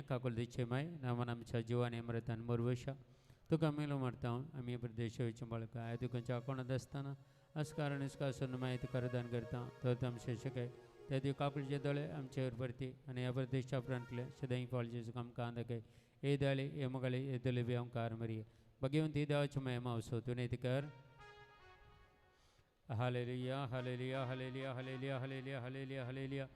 kakul dicemai nama nam cajuan emratan murwasha tu kami lo martaun ami berdesha vichambalka itu kunci akona dastana askaran iska sunmai itu karadan karta tu tam sheshake tadi kakul jedale am chair berti ane berdesha prantle sedai faljes kam kandake edale emagale edale vyam karmari bagaimana tidak cuma emau so tu ne tikar haleluya haleluya haleluya haleluya haleluya haleluya haleluya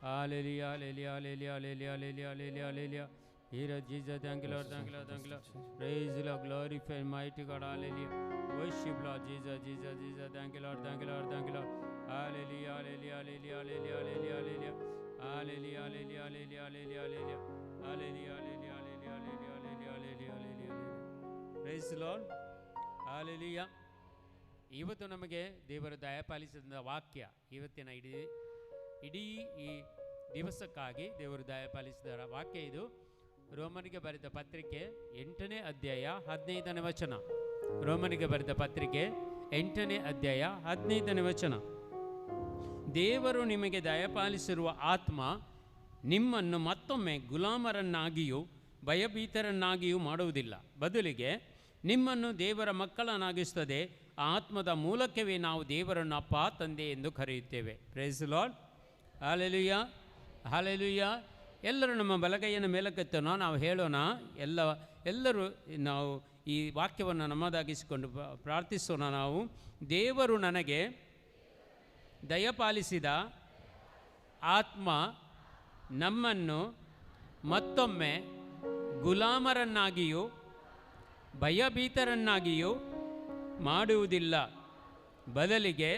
hallelujah hallelujah hallelujah hallelujah hallelujah hallelujah here Jesus thank you Lord thank you Lord thank you Lord praise the Lord glorify mighty God hallelujah worship Lord Jesus Jesus Jesus thank you Lord thank you Lord thank you Lord hallelujah hallelujah hallelujah hallelujah hallelujah hallelujah hallelujah hallelujah hallelujah hallelujah hallelujah hallelujah hallelujah hallelujah hallelujah praise the Lord hallelujah ಇವತ್ತು ನಮಗೆ ದೇವರ ದಯಪಾಲಿಸಿದ ವಾಕ್ಯ ಇವತ್ತಿನ ಇಡೀ ಈ ದಿವಸಕ್ಕಾಗಿ ದೇವರು ದಯಪಾಲಿಸಿದ ವಾಕ್ಯ ಇದು ರೋಮನಿಗೆ ಬರೆದ ಪತ್ರಿಕೆ 8ನೇ ಅಧ್ಯಾಯ 15ನೇ ವಚನ ರೋಮನಿಗೆ ಬರೆದ ಪತ್ರಿಕೆ 8ನೇ ಅಧ್ಯಾಯ 15ನೇ ವಚನ ದೇವರು ನಿಮಗೆ ದಯಪಾಲಿಸಿರುವ ಆತ್ಮ ನಿಮ್ಮನ್ನು ಮತ್ತೊಮ್ಮೆ ಗುಲಾಮರನ್ನಾಗಿಯೂ ಭಯಭೀತರನ್ನಾಗಿಯೂ ಮಾಡುವುದಿಲ್ಲ ಬದಲಿಗೆ ನಿಮ್ಮನ್ನು ದೇವರ ಮಕ್ಕಳನ್ನಾಗಿಸುತ್ತದೆ ಆತ್ಮದ ಮೂಲಕವೇ ನಾವು ದೇವರನ್ನು ಅಪ್ಪ ತಂದೆ ಎಂದು ಕರೆಯುತ್ತೇವೆ praise the Lord hallelujah hallelujah ಎಲ್ಲರೂ ನಮ್ಮ ಬಲಗೈಯನ್ನು ಮೇಲಕ್ಕೆತ್ತೋಣ ನಾವು ಹೇಳೋಣ ಎಲ್ಲರೂ ನಾವು ಈ ವಾಕ್ಯವನ್ನು ನಮ್ಮದಾಗಿಸಿಕೊಂಡು ಪ್ರಾರ್ಥಿಸೋಣ ನಾವು ದೇವರು ನನಗೆ ದಯಪಾಲಿಸಿದ ಆತ್ಮ ನಮ್ಮನ್ನು ಮತ್ತೊಮ್ಮೆ ಗುಲಾಮರನ್ನಾಗಿಯೂ ಭಯಭೀತರನ್ನಾಗಿಯೂ ಮಾಡುವುದಿಲ್ಲ ಬದಲಿಗೆ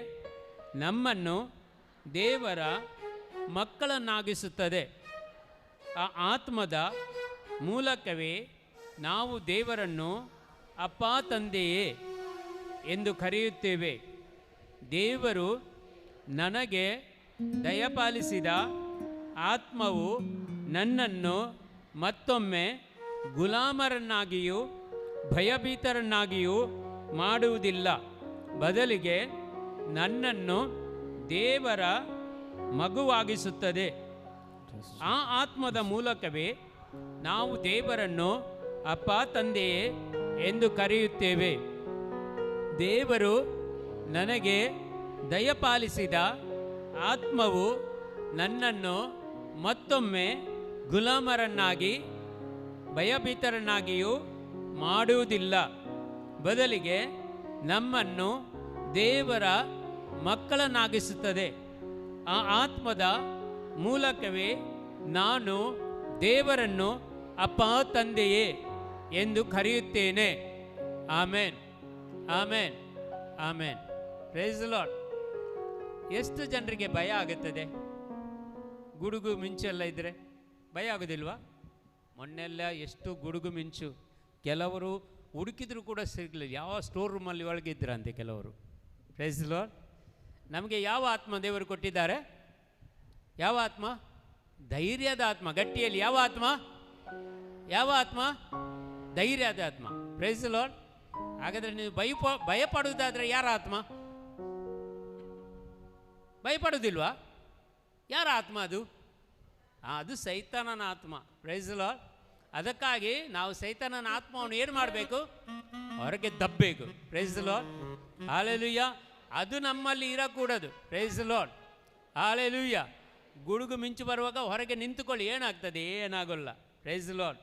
ನಮ್ಮನ್ನು ದೇವರ ಮಕ್ಕಳನ್ನಾಗಿಸುತ್ತದೆ ಆ ಆತ್ಮದ ಮೂಲಕವೇ ನಾವು ದೇವರನ್ನು ಅಪ್ಪ ತಂದೆಯೇ ಎಂದು ಕರೆಯುತ್ತೇವೆ ದೇವರು ನನಗೆ ದಯಪಾಲಿಸಿದ ಆತ್ಮವು ನನ್ನನ್ನು ಮತ್ತೊಮ್ಮೆ ಗುಲಾಮರನ್ನಾಗಿಯೂ ಭಯಭೀತರನ್ನಾಗಿಯೂ ಮಾಡುವುದಿಲ್ಲ ಬದಲಿಗೆ ನನ್ನನ್ನು ದೇವರ ಮಗುವಾಗಿಸುತ್ತದೆ ಆ ಆತ್ಮದ ಮೂಲಕವೇ ನಾವು ದೇವರನ್ನು ಅಪ್ಪ ತಂದೆಯೇ ಎಂದು ಕರೆಯುತ್ತೇವೆ ದೇವರು ನನಗೆ ದಯಪಾಲಿಸಿದ ಆತ್ಮವು ನನ್ನನ್ನು ಮತ್ತೊಮ್ಮೆ ಗುಲಾಮರನ್ನಾಗಿ ಭಯಭೀತರನ್ನಾಗಿಯೂ ಮಾಡುವುದಿಲ್ಲ ಬದಲಿಗೆ ನಮ್ಮನ್ನು ದೇವರ ಮಕ್ಕಳನ್ನಾಗಿಸುತ್ತದೆ ಆ ಆತ್ಮದ ಮೂಲಕವೇ ನಾನು ದೇವರನ್ನು ಅಪ್ಪ ತಂದೆಯೇ ಎಂದು ಕರೆಯುತ್ತೇನೆ ಆಮೇನ್ ಆಮೇನ್ ಆಮೇನ್ ಪ್ರೈಸ್ ದಿ ಲಾರ್ಡ್ ಎಷ್ಟು ಜನರಿಗೆ ಭಯ ಆಗುತ್ತದೆ ಗುಡುಗು ಮಿಂಚೆಲ್ಲ ಇದ್ದರೆ ಭಯ ಆಗೋದಿಲ್ವಾ ಮೊನ್ನೆಲ್ಲ ಎಷ್ಟು ಗುಡುಗು ಮಿಂಚು ಕೆಲವರು ಹುಡುಕಿದ್ರು ಕೂಡ ಸಿಗಲಿಲ್ಲ ಯಾವ ಸ್ಟೋರ್ ರೂಮಲ್ಲಿ ಒಳಗಿದ್ರಂತೆ ಕೆಲವರು ಪ್ರೈಸ್ ದಿ ಲಾರ್ಡ್ ನಮಗೆ ಯಾವ ಆತ್ಮ ದೇವರು ಕೊಟ್ಟಿದ್ದಾರೆ ಯಾವ ಆತ್ಮ ಧೈರ್ಯದ ಆತ್ಮ ಗಟ್ಟಿಯಲ್ಲಿ ಯಾವ ಆತ್ಮ ಧೈರ್ಯದ ಆತ್ಮ ಪ್ರೈಸ್ ದಿ ಲಾರ್ಡ್ ಹಾಗಾದರೆ ನೀವು ಭಯಪಡುವುದಾದರೆ ಯಾರ ಆತ್ಮ ಭಯಪಡುವುದಿಲ್ವಾ ಯಾರ ಆತ್ಮ ಅದು ಸೈತಾನನ ಆತ್ಮ ಪ್ರೈಸ್ ದಿ ಲಾರ್ಡ್ ಅದಕ್ಕಾಗಿ ನಾವು ಸೈತಾನನ ಆತ್ಮವನ್ನು ಏನು ಮಾಡಬೇಕು ಹೊರಗೆ ದಬ್ಬಬೇಕು ಪ್ರೈಸ್ ದಿ ಲಾರ್ಡ್ ಹಲ್ಲೆಲೂಯಾ ಅದು ನಮ್ಮಲ್ಲಿ ಇರಕೂಡದು ಪ್ರೈಸ್ ದಿ ಲಾರ್ಡ್ ಹಲ್ಲೆಲೂಯಾ ಗುಡುಗು ಮಿಂಚು ಬರುವಾಗ ಹೊರಗೆ ನಿಂತುಕೊಳ್ಳಿ ಏನಾಗ್ತದೆ ಏನಾಗೋಲ್ಲ ಪ್ರೈಸ್ ದಿ ಲಾರ್ಡ್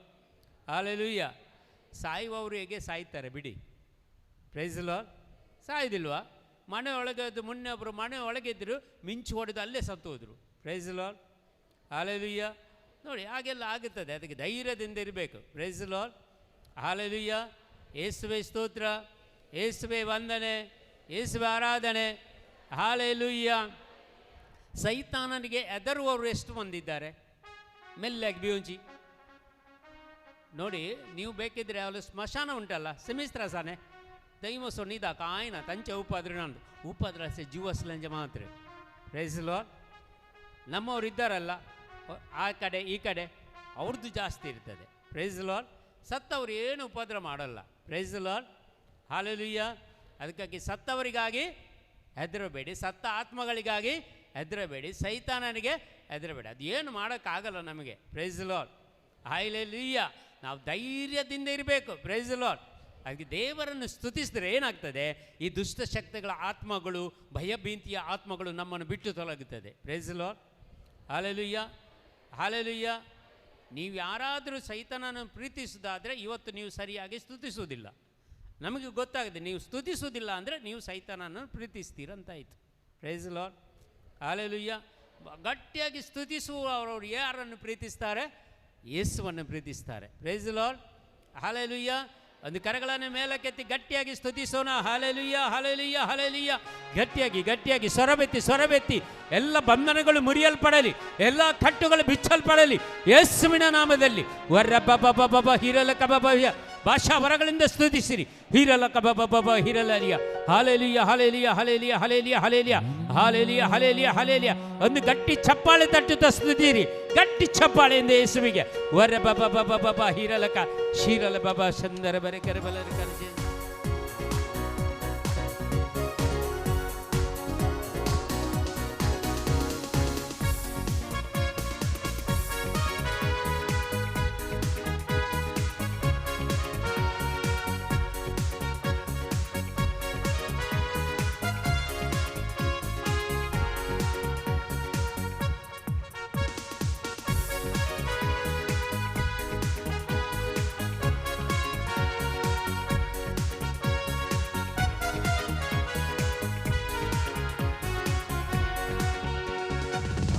ಹಲ್ಲೆಲೂಯಾ ಸಾಯುವವರು ಹೇಗೆ ಸಾಯ್ತಾರೆ ಬಿಡಿ ಪ್ರೈಸ್ ದಿ ಲಾರ್ಡ್ ಸಾಯೋದಿಲ್ವಾ ಮನೆ ಒಳಗೆ ಮೊನ್ನೆ ಒಬ್ಬರು ಮನೆ ಒಳಗಿದ್ದರು ಮಿಂಚು ಹೊಡೆದು ಅಲ್ಲೇ ಸತ್ತು ಹೋದರು ಪ್ರೈಸ್ ದಿ ಲಾರ್ಡ್ ಹಲ್ಲೆಲೂಯಾ ನೋಡಿ ಹಾಗೆಲ್ಲ ಆಗುತ್ತದೆ ಅದಕ್ಕೆ ಧೈರ್ಯದಿಂದ ಇರಬೇಕು ಪ್ರೈಸ್ ದಿ ಲಾರ್ಡ್ ಹಲ್ಲೆಲೂಯಾ ಯೇಸುವೇ ಸ್ತೋತ್ರ ಯೇಸುವೇ ವಂದನೆ ಯೇಸುವೇ ಆರಾಧನೆ ಹಲ್ಲೆಲೂಯಾ ಸೈತಾನನಿಗೆ ಹೆದರುವವರು ಎಷ್ಟು ಮಂದಿದ್ದಾರೆ ಮೆಲ್ಲಗೆ ಬಿಯುಂಚಿ ನೋಡಿ ನೀವು ಬೇಕಿದ್ರೆ ಅವಳು ಸ್ಮಶಾನ ಉಂಟಲ್ಲ ಸೆಮಿಸ್ತ್ರಸಾನೆ ದೈವ ಸೊನ್ನಿದ ಕಾಯಿನ ತಂಚೆ ಉಪ್ಪಾದ್ರೆ ನಂದು ಉಪ್ಪಾದ್ರೆ ಜೀವಸ್ಲಂಜ ಮಾತ್ರ ಪ್ರೈಸ್ ದಿ ಲಾರ್ಡ್ ನಮ್ಮವ್ರು ಇದ್ದಾರಲ್ಲ ಆ ಕಡೆ ಈ ಕಡೆ ಅವ್ರದ್ದು ಜಾಸ್ತಿ ಇರ್ತದೆ ಪ್ರೈಸ್ ದಿ ಲಾರ್ಡ್ ಸತ್ತವರು ಏನು ಉಪದ್ರ ಮಾಡಲ್ಲ ಪ್ರೈಸ್ ದಿ ಲಾರ್ಡ್ ಹಲ್ಲೆಲೂಯಾ ಅದಕ್ಕಾಗಿ ಸತ್ತವರಿಗಾಗಿ ಹೆದರಬೇಡಿ ಸತ್ತ ಆತ್ಮಗಳಿಗಾಗಿ ಹೆದರಬೇಡಿ ಸೈತಾನನಿಗೆ ಹೆದರಬೇಡಿ ಅದು ಏನು ಮಾಡೋಕ್ಕಾಗಲ್ಲ ನಮಗೆ ಪ್ರೈಸ್ ದಿ ಲಾರ್ಡ್ ಹಲ್ಲೆಲೂಯಾ. ನಾವು ಧೈರ್ಯದಿಂದ ಇರಬೇಕು. Praise the Lord. ಅದಕ್ಕೆ ದೇವರನ್ನು ಸ್ತುತಿಸಿದ್ರೆ ಏನಾಗ್ತದೆ, ಈ ದುಷ್ಟ ಶಕ್ತಿಗಳ ಆತ್ಮಗಳು, ಭಯಭೀತಿಯ ಆತ್ಮಗಳು ನಮ್ಮನ್ನು ಬಿಟ್ಟು ತೊಲಗುತ್ತದೆ. Praise the Lord. Hallelujah, hallelujah. ನೀವು ಯಾರಾದರೂ ಸೈತಾನನ ಪ್ರೀತಿಸೋದಾದರೆ ಇವತ್ತು ನೀವು ಸರಿಯಾಗಿ ಸ್ತುತಿಸುವುದಿಲ್ಲ. ನಮಗೆ ಗೊತ್ತಾಗಿದೆ, ನೀವು ಸ್ತುತಿಸುವುದಿಲ್ಲ ಅಂದರೆ ನೀವು ಸೈತಾನನ್ನು ಪ್ರೀತಿಸ್ತೀರಂತಾಯಿತು. Praise the Lord. ಹಲ್ಲೆಲೂಯಾ. ಗಟ್ಟಿಯಾಗಿ ಸ್ತುತಿಸುವವರು ಯಾರನ್ನು ಪ್ರೀತಿಸ್ತಾರೆ? ಯೇಸುವನ್ನು ಪ್ರೀತಿಸ್ತಾರೆ. Praise the Lord. ಹಲ್ಲೆಲೂಯಾ. ಒಂದು ಕರಗಳನ್ನು ಮೇಲಕ್ಕೆತ್ತಿ ಗಟ್ಟಿಯಾಗಿ ಸ್ತುತಿಸೋಣ. Hallelujah, hallelujah, hallelujah. ಗಟ್ಟಿಯಾಗಿ ಗಟ್ಟಿಯಾಗಿ ಸ್ವರಬೆತ್ತಿ ಎಲ್ಲ ಬಂಧನಗಳು ಮುರಿಯಲ್ಪಡಲಿ, ಎಲ್ಲ ಕಟ್ಟುಗಳು ಬಿಚ್ಚಲ್ಪಡಲಿ ಯೇಸುವಿನ ನಾಮದಲ್ಲಿ. ವರ್ರಬ್ಬ ಹಿರಲ ಕಬಬ ಭಾಷಾ ವರಗಳಿಂದ ಸ್ತುತಿಸಿರಿ. ಹಿರಲ ಕಬಬ ಹಿರಲಿಯ. Hallelujah, hallelujah, hallelujah, hallelujah, hallelujah, hallelujah, hallelujah, hallelujah. ಒಂದು ಗಟ್ಟಿ ಚಪ್ಪಾಳೆ ತಟ್ಟುತ್ತಾ ಸ್ತುತಿರಿ, ಗಟ್ಟಿ ಚಪ್ಪಾಳೆಯಿಂದ ಯೇಸುವಿಗೆ. ವರ್ರಬ್ಬ ಹಿರಲಕ ಶೀರಲ ಬಾಬಾ ಚಂದರ ಬರೆ ಕರಬಲರ ಕರ್ಜೆ.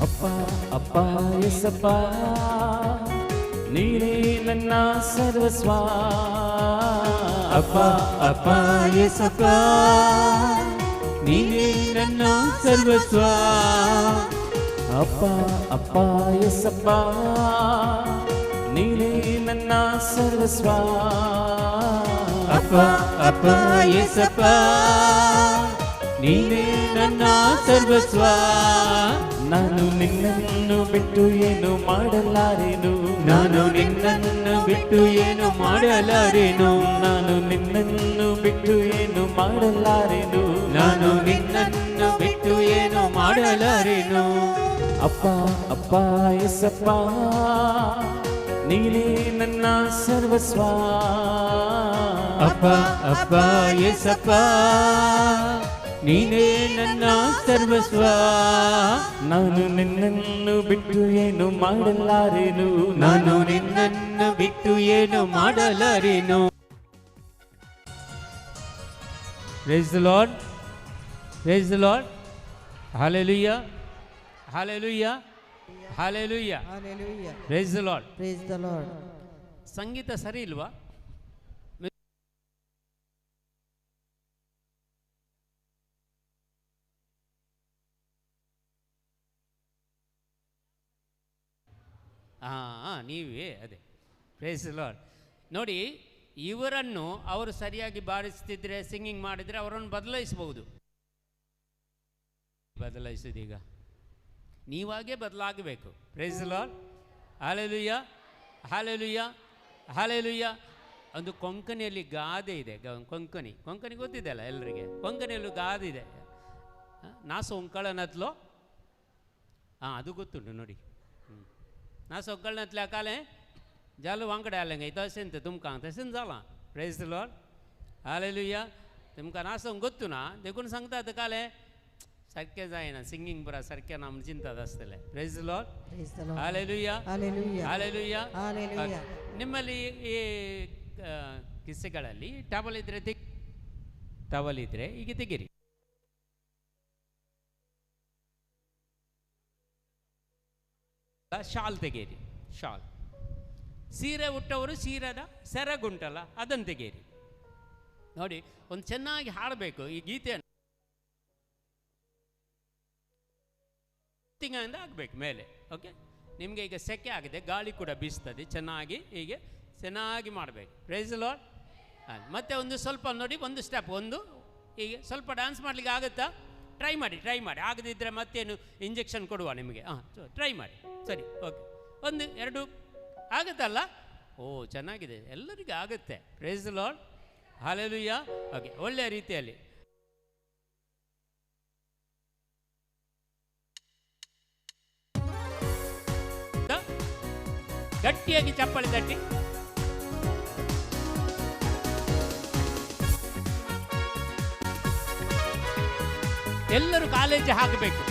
ಅಪ್ಪ ಅಪ್ಪ ಯೇಸಪ್ಪ, ನೀನೇ ನನ್ನ ಸರ್ವಸ್ವ. ಅಪ್ಪ ಅಪ್ಪ ಯೇಸಪ್ಪ, ನೀನೇ ನನ್ನ ಸರ್ವಸ್ವ. ಅಪ್ಪ ಅಪ್ಪ ಯೇಸಪ್ಪ, ನೀನೇ ನನ್ನ ಸರ್ವಸ್ವ. ಅಪ್ಪ ಅಪ್ಪ ಯೇಸಪ್ಪ, ನೀನೇ ನನ್ನ ಸರ್ವಸ್ವ. ನಾನು ನಿನ್ನನ್ನು ಬಿಟ್ಟು ಏನು ಮಾಡಲಾರೆನು, ನಾನು ನಿನ್ನನ್ನು ಬಿಟ್ಟು ಏನು ಮಾಡಲಾರೆನು, ನಾನು ನಿನ್ನನ್ನು ಬಿಟ್ಟು ಏನು ಮಾಡಲಾರೆನು, ನಾನು ನಿನ್ನನ್ನು ಬಿಟ್ಟು ಏನು ಮಾಡಲಾರೆನು. ಅಪ್ಪ ಅಪ್ಪ ಯೇಸಪ್ಪ, ನೀನೇ ನನ್ನ ಸರ್ವಸ್ವ. ಅಪ್ಪ ಅಪ್ಪ ಯೇಸಪ್ಪ, ನೀನೇ ನನ್ನ ಸರ್ವಸ್ವ. ನಾನು ನಿನ್ನನ್ನು ಬಿಟ್ಟು ಏನು ಮಾಡಲಾರೆನು, ನಾನು ನಿನ್ನನ್ನು ಬಿಟ್ಟು ಏನು ಮಾಡಲಾರೆನು. Praise the Lord. Praise the Lord. Hallelujah. Hallelujah. Hallelujah. Hallelujah. Praise the Lord. Praise the Lord. ಸಂಗೀತ ಸರಿ ಇಲ್ವಾ? ನೀವೇ ಅದೇ. Praise the Lord. ನೋಡಿ, ಇವರನ್ನು ಅವರು ಸರಿಯಾಗಿ ಬಾರಿಸ್ತಿದ್ರೆ, ಸಿಂಗಿಂಗ್ ಮಾಡಿದರೆ ಅವರನ್ನು ಬದಲಾಯಿಸಬಹುದು. ಬದಲಾಯಿಸೋದೀಗ ನೀವಾಗೇ ಬದಲಾಗಬೇಕು. Praise the Lord. Hallelujah, hallelujah, hallelujah. ಒಂದು ಕೊಂಕಣಿಯಲ್ಲಿ ಗಾದೆ ಇದೆ. ಕೊಂಕಣಿ ಗೊತ್ತಿದೆ ಅಲ್ಲ ಎಲ್ಲರಿಗೆ? ಕೊಂಕಣಿಯಲ್ಲೂ ಗಾದೆ ಇದೆ. ನಾ ಸೊಂಕಳನತ್ಲೋ, ಅದು ಗೊತ್ತುಂಟು ನೋಡಿ. ನಾ ಸೊಂಕಳನತ್ಲೆ ಕಾಲೆ ಜಾಲು वांकडे आलेंगे तसें ते तुमकां तसें जाला. Praise the Lord. हालेलुया. तुमकां नासोंक गोत्तू ना, देखून सांगता काले सारकें जायना, सिंगींग बरा सारकें ना म्हण चिंतात आसतलें. Praise the Lord. Hallelujah, hallelujah, hallelujah. ನಿಮ್ಮಲ್ಲಿ ಈ ಕಿಸ್ಸೆಗಳಲ್ಲಿ ಟವಲ್ ಇದ್ರೆ ಈಗ ತೆಗೀರಿ. ಶಾಲ್ ತೆಗೀರಿ, ಶಾಲ್. ಸೀರೆ ಉಟ್ಟವರು ಸೀರೆದ ಸೆರಗುಂಟಲ್ಲ ಅದನ್ನು ತೆಗೀರಿ. ನೋಡಿ, ಒಂದು ಚೆನ್ನಾಗಿ ಹಾಡಬೇಕು ಈ ಗೀತೆಯನ್ನು. ತಿಂಗಳಿಂದ ಆಗಬೇಕು ಮೇಲೆ. ಓಕೆ, ನಿಮಗೆ ಈಗ ಸೆಕೆ ಆಗಿದೆ, ಗಾಳಿ ಕೂಡ ಬೀಸ್ತದೆ ಚೆನ್ನಾಗಿ. ಹೀಗೆ ಚೆನ್ನಾಗಿ ಮಾಡಬೇಕು. Praise the Lord. ಮತ್ತೆ ಒಂದು ಸ್ವಲ್ಪ ನೋಡಿ, ಒಂದು ಸ್ಟೆಪ್, ಒಂದು ಹೀಗೆ ಸ್ವಲ್ಪ ಡ್ಯಾನ್ಸ್ ಮಾಡಲಿಕ್ಕೆ ಆಗುತ್ತಾ? ಟ್ರೈ ಮಾಡಿ. ಆಗದಿದ್ದರೆ ಮತ್ತೇನು ಇಂಜೆಕ್ಷನ್ ಕೊಡುವ ನಿಮಗೆ? ಟ್ರೈ ಮಾಡಿ. ಸರಿ, ಓಕೆ. ಒಂದು ಎರಡು ಆಗುತ್ತಲ್ಲ? ಓ, ಚೆನ್ನಾಗಿದೆ, ಎಲ್ಲರಿಗೂ ಆಗುತ್ತೆ. Praise the Lord. Hallelujah. Okay, ಒಳ್ಳೆಯ ರೀತಿಯಲ್ಲಿ ಗಟ್ಟಿಯಾಗಿ ಚಪ್ಪಾಳೆ ತಟ್ಟಿ. ಎಲ್ಲರೂ ಕಾಲೇಜ್ ಹಾಕಬೇಕು.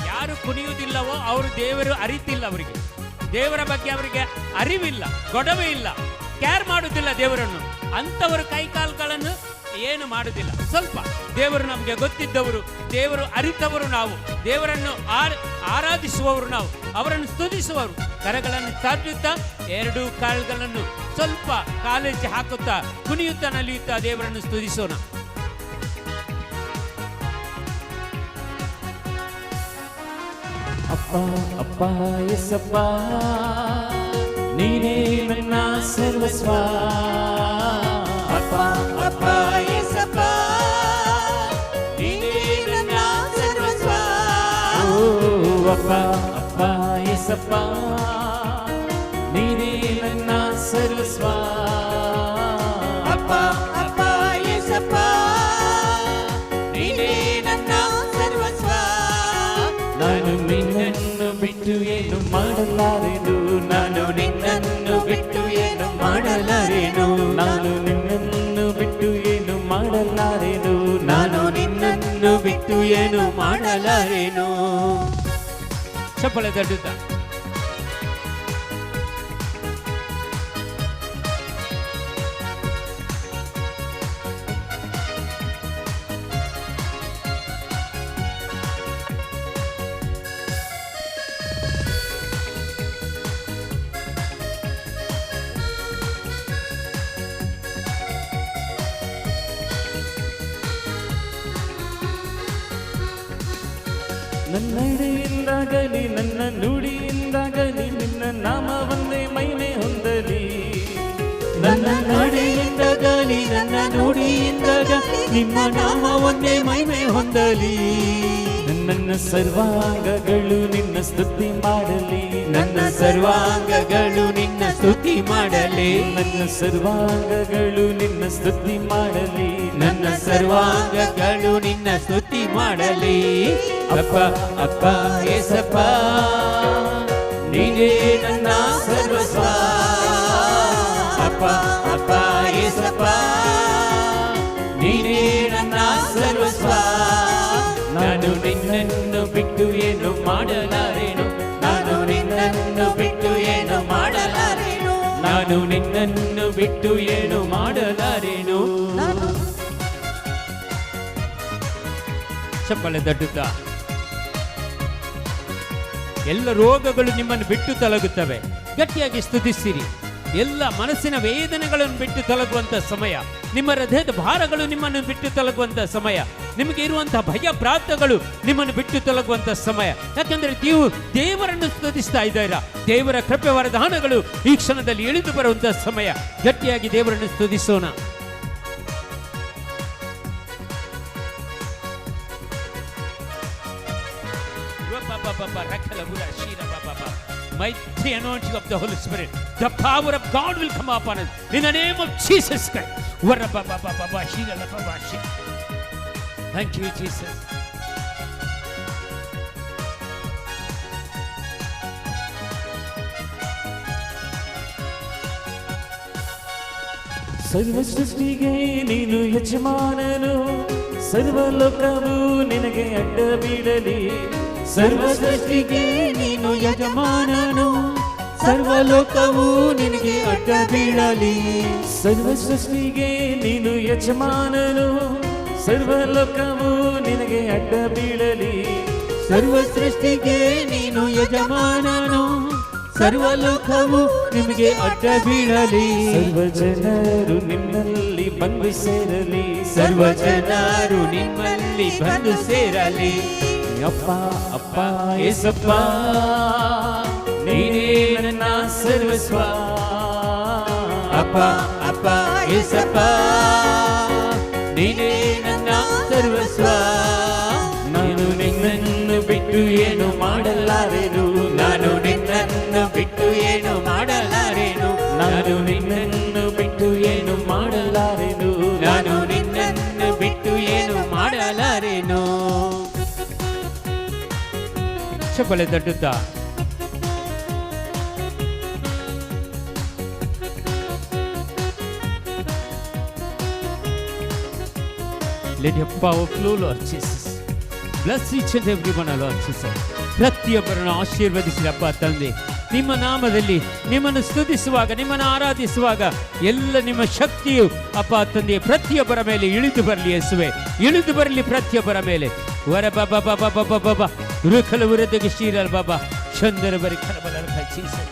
ಯಾರು ಕುಣಿಯುವುದಿಲ್ಲವೋ ಅವರು ದೇವರು ಅರಿತಿಲ್ಲ, ಅವರಿಗೆ ದೇವರ ಬಗ್ಗೆ ಅವರಿಗೆ ಅರಿವಿಲ್ಲ, ಗೊಡವೆ ಇಲ್ಲ, ಕೇರ್ ಮಾಡುವುದಿಲ್ಲ ದೇವರನ್ನು. ಅಂಥವರು ಕೈಕಾಲುಗಳನ್ನು ಏನು ಮಾಡುವುದಿಲ್ಲ. ಸ್ವಲ್ಪ ದೇವರು ನಮಗೆ ಗೊತ್ತಿದ್ದವರು, ದೇವರು ಅರಿತವರು ನಾವು, ದೇವರನ್ನು ಆರಾಧಿಸುವವರು ನಾವು, ಅವರನ್ನು ಸ್ತುತಿಸುವವರು. ಕರಗಳನ್ನು ತಟ್ಟುತ್ತಾ ಎರಡು ಕಾಲುಗಳನ್ನು ಸ್ವಲ್ಪ ಕಾಲೇಜ್ ಹಾಕುತ್ತಾ ಕುಣಿಯುತ್ತಾ ನಲಿಯುತ್ತಾ ದೇವರನ್ನು ಸ್ತುತಿಸೋಣ. ಅಪ್ಪ ಅಪ್ಪ ಎಸಪ್ಪ ನೀನೇ ನನ್ನ ಸರ್ವಸ್ವ. ಅಪ್ಪ ಅಪ್ಪ ಎಸಪ್ಪ ನೀನೇ ನನ್ನ ಸರ್ವಸ್ವ. ಓ ಅಪ್ಪ ಅಪ್ಪ ಎಸಪ್ಪ ನೀನೇ ನನ್ನ ಸರ್ವಸ್ವ. ಅಪ್ಪ ಅಪ್ಪ ಎಸಪ್ಪ ನೀನೇ ನನ್ನ ಸರ್ವಸ್ವ. ನಾನು ನಿನ್ನನ್ನು ಬಿಟ್ಟು ಏನು ಮಾಡಲಾರೆನು, ನಾನು ನಿನ್ನನ್ನು ಬಿಟ್ಟು ಏನು ಮಾಡಲಾರೆನು, ನಾನು ನಿನ್ನನ್ನು ಬಿಟ್ಟು ಏನು ಮಾಡಲಾರೆನು, ನಾನು ನಿನ್ನನ್ನು ಬಿಟ್ಟು ಏನು ಮಾಡಲಾರೆನು. ಚಪ್ಪಳೆ ತಟ್ಟುತ್ತಾ ನನ್ನ ನಡೆಯಿಂದಾಗಲಿ ನನ್ನ ನುಡಿಯಿಂದಾಗಲಿ ನಿನ್ನ ನಾಮವನ್ನೇ ಮಹಿಮೆ ಹೊಂದಲಿ. ನನ್ನ ನಡೆಯಿಂದಾಗಲಿ ನನ್ನ ನುಡಿಯಿಂದಾಗಲಿ ನಿಮ್ಮ ನಾಮವನ್ನೇ ಮಹಿಮೆ ಹೊಂದಲಿ. ನನ್ನ ಸರ್ವಾಂಗಗಳು ನಿನ್ನ ಸ್ತುತಿ ಮಾಡಲಿ, ನನ್ನ ಸರ್ವಾಂಗಗಳು ನಿನ್ನ ಸ್ತುತಿ ಮಾಡಲಿ, ನನ್ನ ಸರ್ವಾಂಗಗಳು ನಿನ್ನ ಸ್ತುತಿ ಮಾಡಲಿ, ನನ್ನ ಸರ್ವಾಂಗಗಳು ನಿನ್ನ ಸ್ತುತಿ ಮಾಡಲಿ. ಅಪ್ಪ ಅಪ್ಪ ಏಸಪ್ಪ ನೀನೇ ನನ್ನ ಸರ್ವಸ್ವ. ಅಪ್ಪ ಅಪ್ಪ ಏಸಪ್ಪ ನೀನೇ ನನ್ನ ಸರ್ವಸ್ವ. ನಾನು ನಿನ್ನನ್ನು ಬಿಟ್ಟು ಏನು ಮಾಡಲಾರೆನು, ನಾನು ನಿನ್ನನ್ನು ಬಿಟ್ಟು ಏನು ಮಾಡಲಾರೆನು, ನಾನು ನಿನ್ನನ್ನು ಬಿಟ್ಟು ಏನು ಮಾಡಲಾರೆನು. ಚಪ್ಪಳೆ ತಟ್ಟುತ್ತಾ ಎಲ್ಲ ರೋಗಗಳು ನಿಮ್ಮನ್ನು ಬಿಟ್ಟು ತೊಲಗುತ್ತವೆ. ಗಟ್ಟಿಯಾಗಿ ಸ್ತುತಿಸಿರಿ. ಎಲ್ಲ ಮನಸ್ಸಿನ ವೇದನೆಗಳನ್ನು ಬಿಟ್ಟು ತೊಲಗುವಂಥ ಸಮಯ, ನಿಮ್ಮ ಹೃದಯದ ಭಾರಗಳು ನಿಮ್ಮನ್ನು ಬಿಟ್ಟು ತೊಲಗುವಂಥ ಸಮಯ, ನಿಮಗೆ ಇರುವಂತಹ ಭಯ ಪ್ರಾರ್ಥಗಳು ನಿಮ್ಮನ್ನು ಬಿಟ್ಟು ತೊಲಗುವಂಥ ಸಮಯ. ಯಾಕಂದ್ರೆ ನೀವು ದೇವರನ್ನು ಸ್ತುತಿಸ್ತಾ ಇದ್ದೀರಾ. ದೇವರ ಕೃಪೆ ವರದಾನಗಳು ಈ ಕ್ಷಣದಲ್ಲಿ ಇಳಿದು ಬರುವಂಥ ಸಮಯ. ಗಟ್ಟಿಯಾಗಿ ದೇವರನ್ನು ಸ್ತುತಿಸೋಣ. Mighty anointing of the Holy Spirit, the power of God will come upon us in the name of Jesus Christ. Thank you, Jesus. ಸರ್ವ ಸೃಷ್ಟಿಗೆ ನೀನು ಯಜಮಾನನು, ಸರ್ವಲೋಕವು ನಿನಗೆ ಅಡ್ಡ ಬೀಳಲಿ. ಸರ್ವ ಸೃಷ್ಟಿಗೆ ನೀನು ಯಜಮಾನನು, ಸರ್ವಲೋಕವು ನಿನಗೆ ಅಡ್ಡ ಬೀಳಲಿ. ಸರ್ವ ಸೃಷ್ಟಿಗೆ ನೀನು ಯಜಮಾನನು, ಸರ್ವಲೋಕವು ನಿನಗೆ ಅಡ್ಡ ಬೀಳಲಿ. ಸರ್ವ ಸೃಷ್ಟಿಗೆ ನೀನು ಯಜಮಾನನು, ಸರ್ವಲೋಕವು ನಿಮಗೆ ಅಡ್ಡ ಬೀಳಲಿ. ಸರ್ವ ಜನರು ನಿಮ್ಮಲ್ಲಿ ಬಂದು ಸೇರಲಿ, ಸರ್ವ ಜನರು ನಿಮ್ಮಲ್ಲಿ ಬಂದು ಸೇರಲಿ. ಅಪ್ಪ ಅಪ್ಪ ಏಸಪ್ಪ ನೀನೇ ನನ್ನ ಸರ್ವಸ್ವ. ಅಪ್ಪ ಅಪ್ಪ ಏಸಪ್ಪ ನೀನೇ ನನ್ನ ಸರ್ವಸ್ವ. ನಾನು ನಿನ್ನನ್ನು ಬಿಟ್ಟು ಏನು ಮಾಡಲಾರೆನು, ನಾನು ನಿನ್ನನ್ನು ಬಿಟ್ಟು ಏನು ಮಾಡಲಾರೆನು, ನಾನು ನಿನ್ನನ್ನು ಬಿಟ್ಟು ಏನು ಮಾಡಲಾರೆನು, ನಾನು ನಿನ್ನನ್ನು ಬಿಟ್ಟು ಏನು ಮಾಡಲಾರೆನು. ಚಪ್ಪಳೆ ತಟ್ಟುತ್ತಾ Let your power flow, Lord Jesus. Bless each and every one, Lord Jesus. ಪ್ರತಿಯೊಬ್ಬರನ್ನು ಆಶೀರ್ವದಿಸಿರಪ್ಪ ತಂದೆ. ನಿಮ್ಮ ನಾಮದಲ್ಲಿ ನಿಮ್ಮನ್ನು ಸ್ತುತಿಸುವಾಗ, ನಿಮ್ಮನ್ನು ಆರಾಧಿಸುವಾಗ ಎಲ್ಲ ನಿಮ್ಮ ಶಕ್ತಿಯು ಅಪ್ಪ ತಂದೆ ಪ್ರತಿಯೊಬ್ಬರ ಮೇಲೆ ಇಳಿದು ಬರಲಿ ಯೇಸುವೆ, ಇಳಿದು ಬರಲಿ ಪ್ರತಿಯೊಬ್ಬರ ಮೇಲೆ. ವರ ಬಾಬಾ ಬಾಬಾ ಬಾಬಾ ಬಾಬಾ ರುಖಲ ವಿರುದ್ಧಗೆ ಶೀರಲ್ ಬಾಬಾ ಚಂದರ ಬರಿ ಕರಬಲ ಜೀಸಸ್.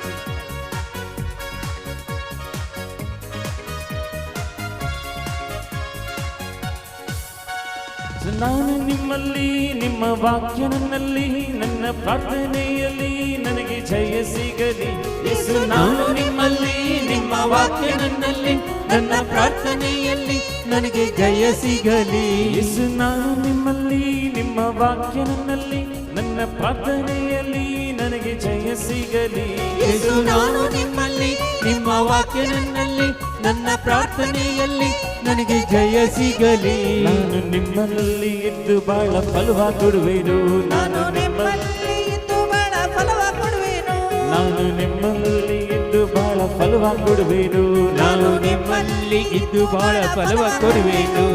ನಾನು ನಿಮ್ಮಲ್ಲಿ, ನಿಮ್ಮ ವಾಕ್ಯ ನನ್ನಲ್ಲಿ, ನನ್ನ ಪ್ರಾರ್ಥನೆಯಲ್ಲಿ ನನಗೆ ಜಯ ಸಿಗಲಿ. ಯೇಸು ನಾನು ನಿಮ್ಮಲ್ಲಿ, ನಿಮ್ಮ ವಾಕ್ಯ ನನ್ನಲ್ಲಿ, ನನ್ನ ಪ್ರಾರ್ಥನೆಯಲ್ಲಿ ನನಗೆ ಜಯ ಸಿಗಲಿ. ಯೇಸು ನಾನು ನಿಮ್ಮಲ್ಲಿ, ನಿಮ್ಮ ವಾಕ್ಯ ನನ್ನಲ್ಲಿ, ನನ್ನ ಪ್ರಾರ್ಥನೆಯಲ್ಲಿ ನನಗೆ ಜಯ ಸಿಗಲಿ. ಯೇಸು ನಾನು ನಿಮ್ಮಲ್ಲಿ, ನಿಮ್ಮ ವಾಕ್ಯ ನನ್ನಲ್ಲಿ, ನನ್ನ ಪ್ರಾರ್ಥನೆಯಲ್ಲಿ ನನಗೆ ಜಯ ಸಿಗಲಿ. ನಾನು ನಿಮ್ಮಲ್ಲಿ ಇದ್ದು ಬಹಳ ಫಲವಾಗಿ ಕೊಡುವೆನು. ನಾನು ನಿಮ್ಮಲ್ಲಿ ಇದ್ದು ಬಹಳ ಫಲವಾಗಿ ಕೊಡುವೆನು. ನಾನು ನಿಮ್ಮಲ್ಲಿ ಇದ್ದು ಬಹಳ ಫಲವಾಗಿ ಕೊಡುವೆನು. ನಾನು ನಿಮ್ಮಲ್ಲಿ ಇದ್ದು ಬಹಳ ಫಲವಾಗಿ ಕೊಡುವೆನು.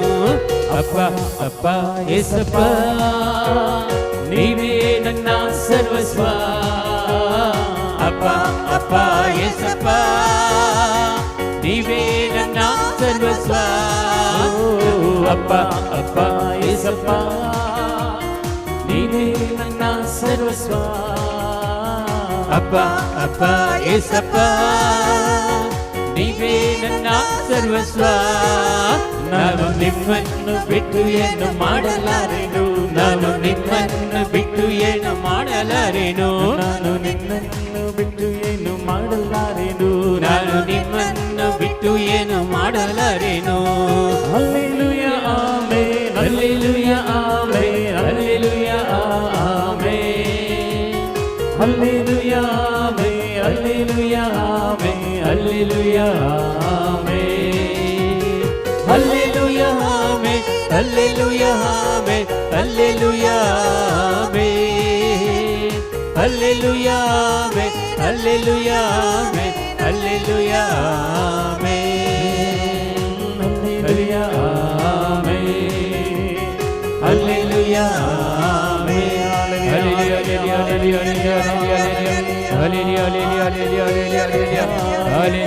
ಅಪ್ಪ ಅಪ್ಪ ಏಸಪ್ಪ ನೀವೇ ನನ್ನ ಸರ್ವಸ್ವ. ಅಪ್ಪ ಅಪ್ಪ ಏಸಪ್ಪ ನೀವೇ ನನ್ನ ಸರ್ವಸ್ವ. ಅಪ್ಪ ಅಪ್ಪ ಏಸಪ್ಪ ನೀವೇ ನನ್ನ ಸರ್ವಸ್ವ. ಅಪ್ಪ ಅಪ್ಪ ಏಸಪ್ಪ ನೀವೇ ನನ್ನ ಸರ್ವಸ್ವ. ನಾನು ನಿಮ್ಮನ್ನು ಬಿಟ್ಟು ಏನು ಮಾಡಲಾರೆನು. ನಾನು ನಿಮ್ಮನ್ನು ಬಿಟ್ಟು ಏನು ಮಾಡಲಾರೆನು. ನಾನು ನಿನ್ನನ್ನು ಬಿಟ್ಟು ಏನು ಮಾಡಲಾರೆನು. ನಾನು ನಿಮ್ಮನ್ನು ಬಿಟ್ಟು ಏನು ಮಾಡಲಾರೆನು. Hallelujah amen, hallelujah amen, hallelujah amen, hallelujah amen, hallelujah amen, hallelujah amen, hallelujah amen, hallelujah amen, hallelujah amen, hallelujah amen, hallelujah amen, hallelujah amen, hallelujah amen, hallelujah amen, hallelujah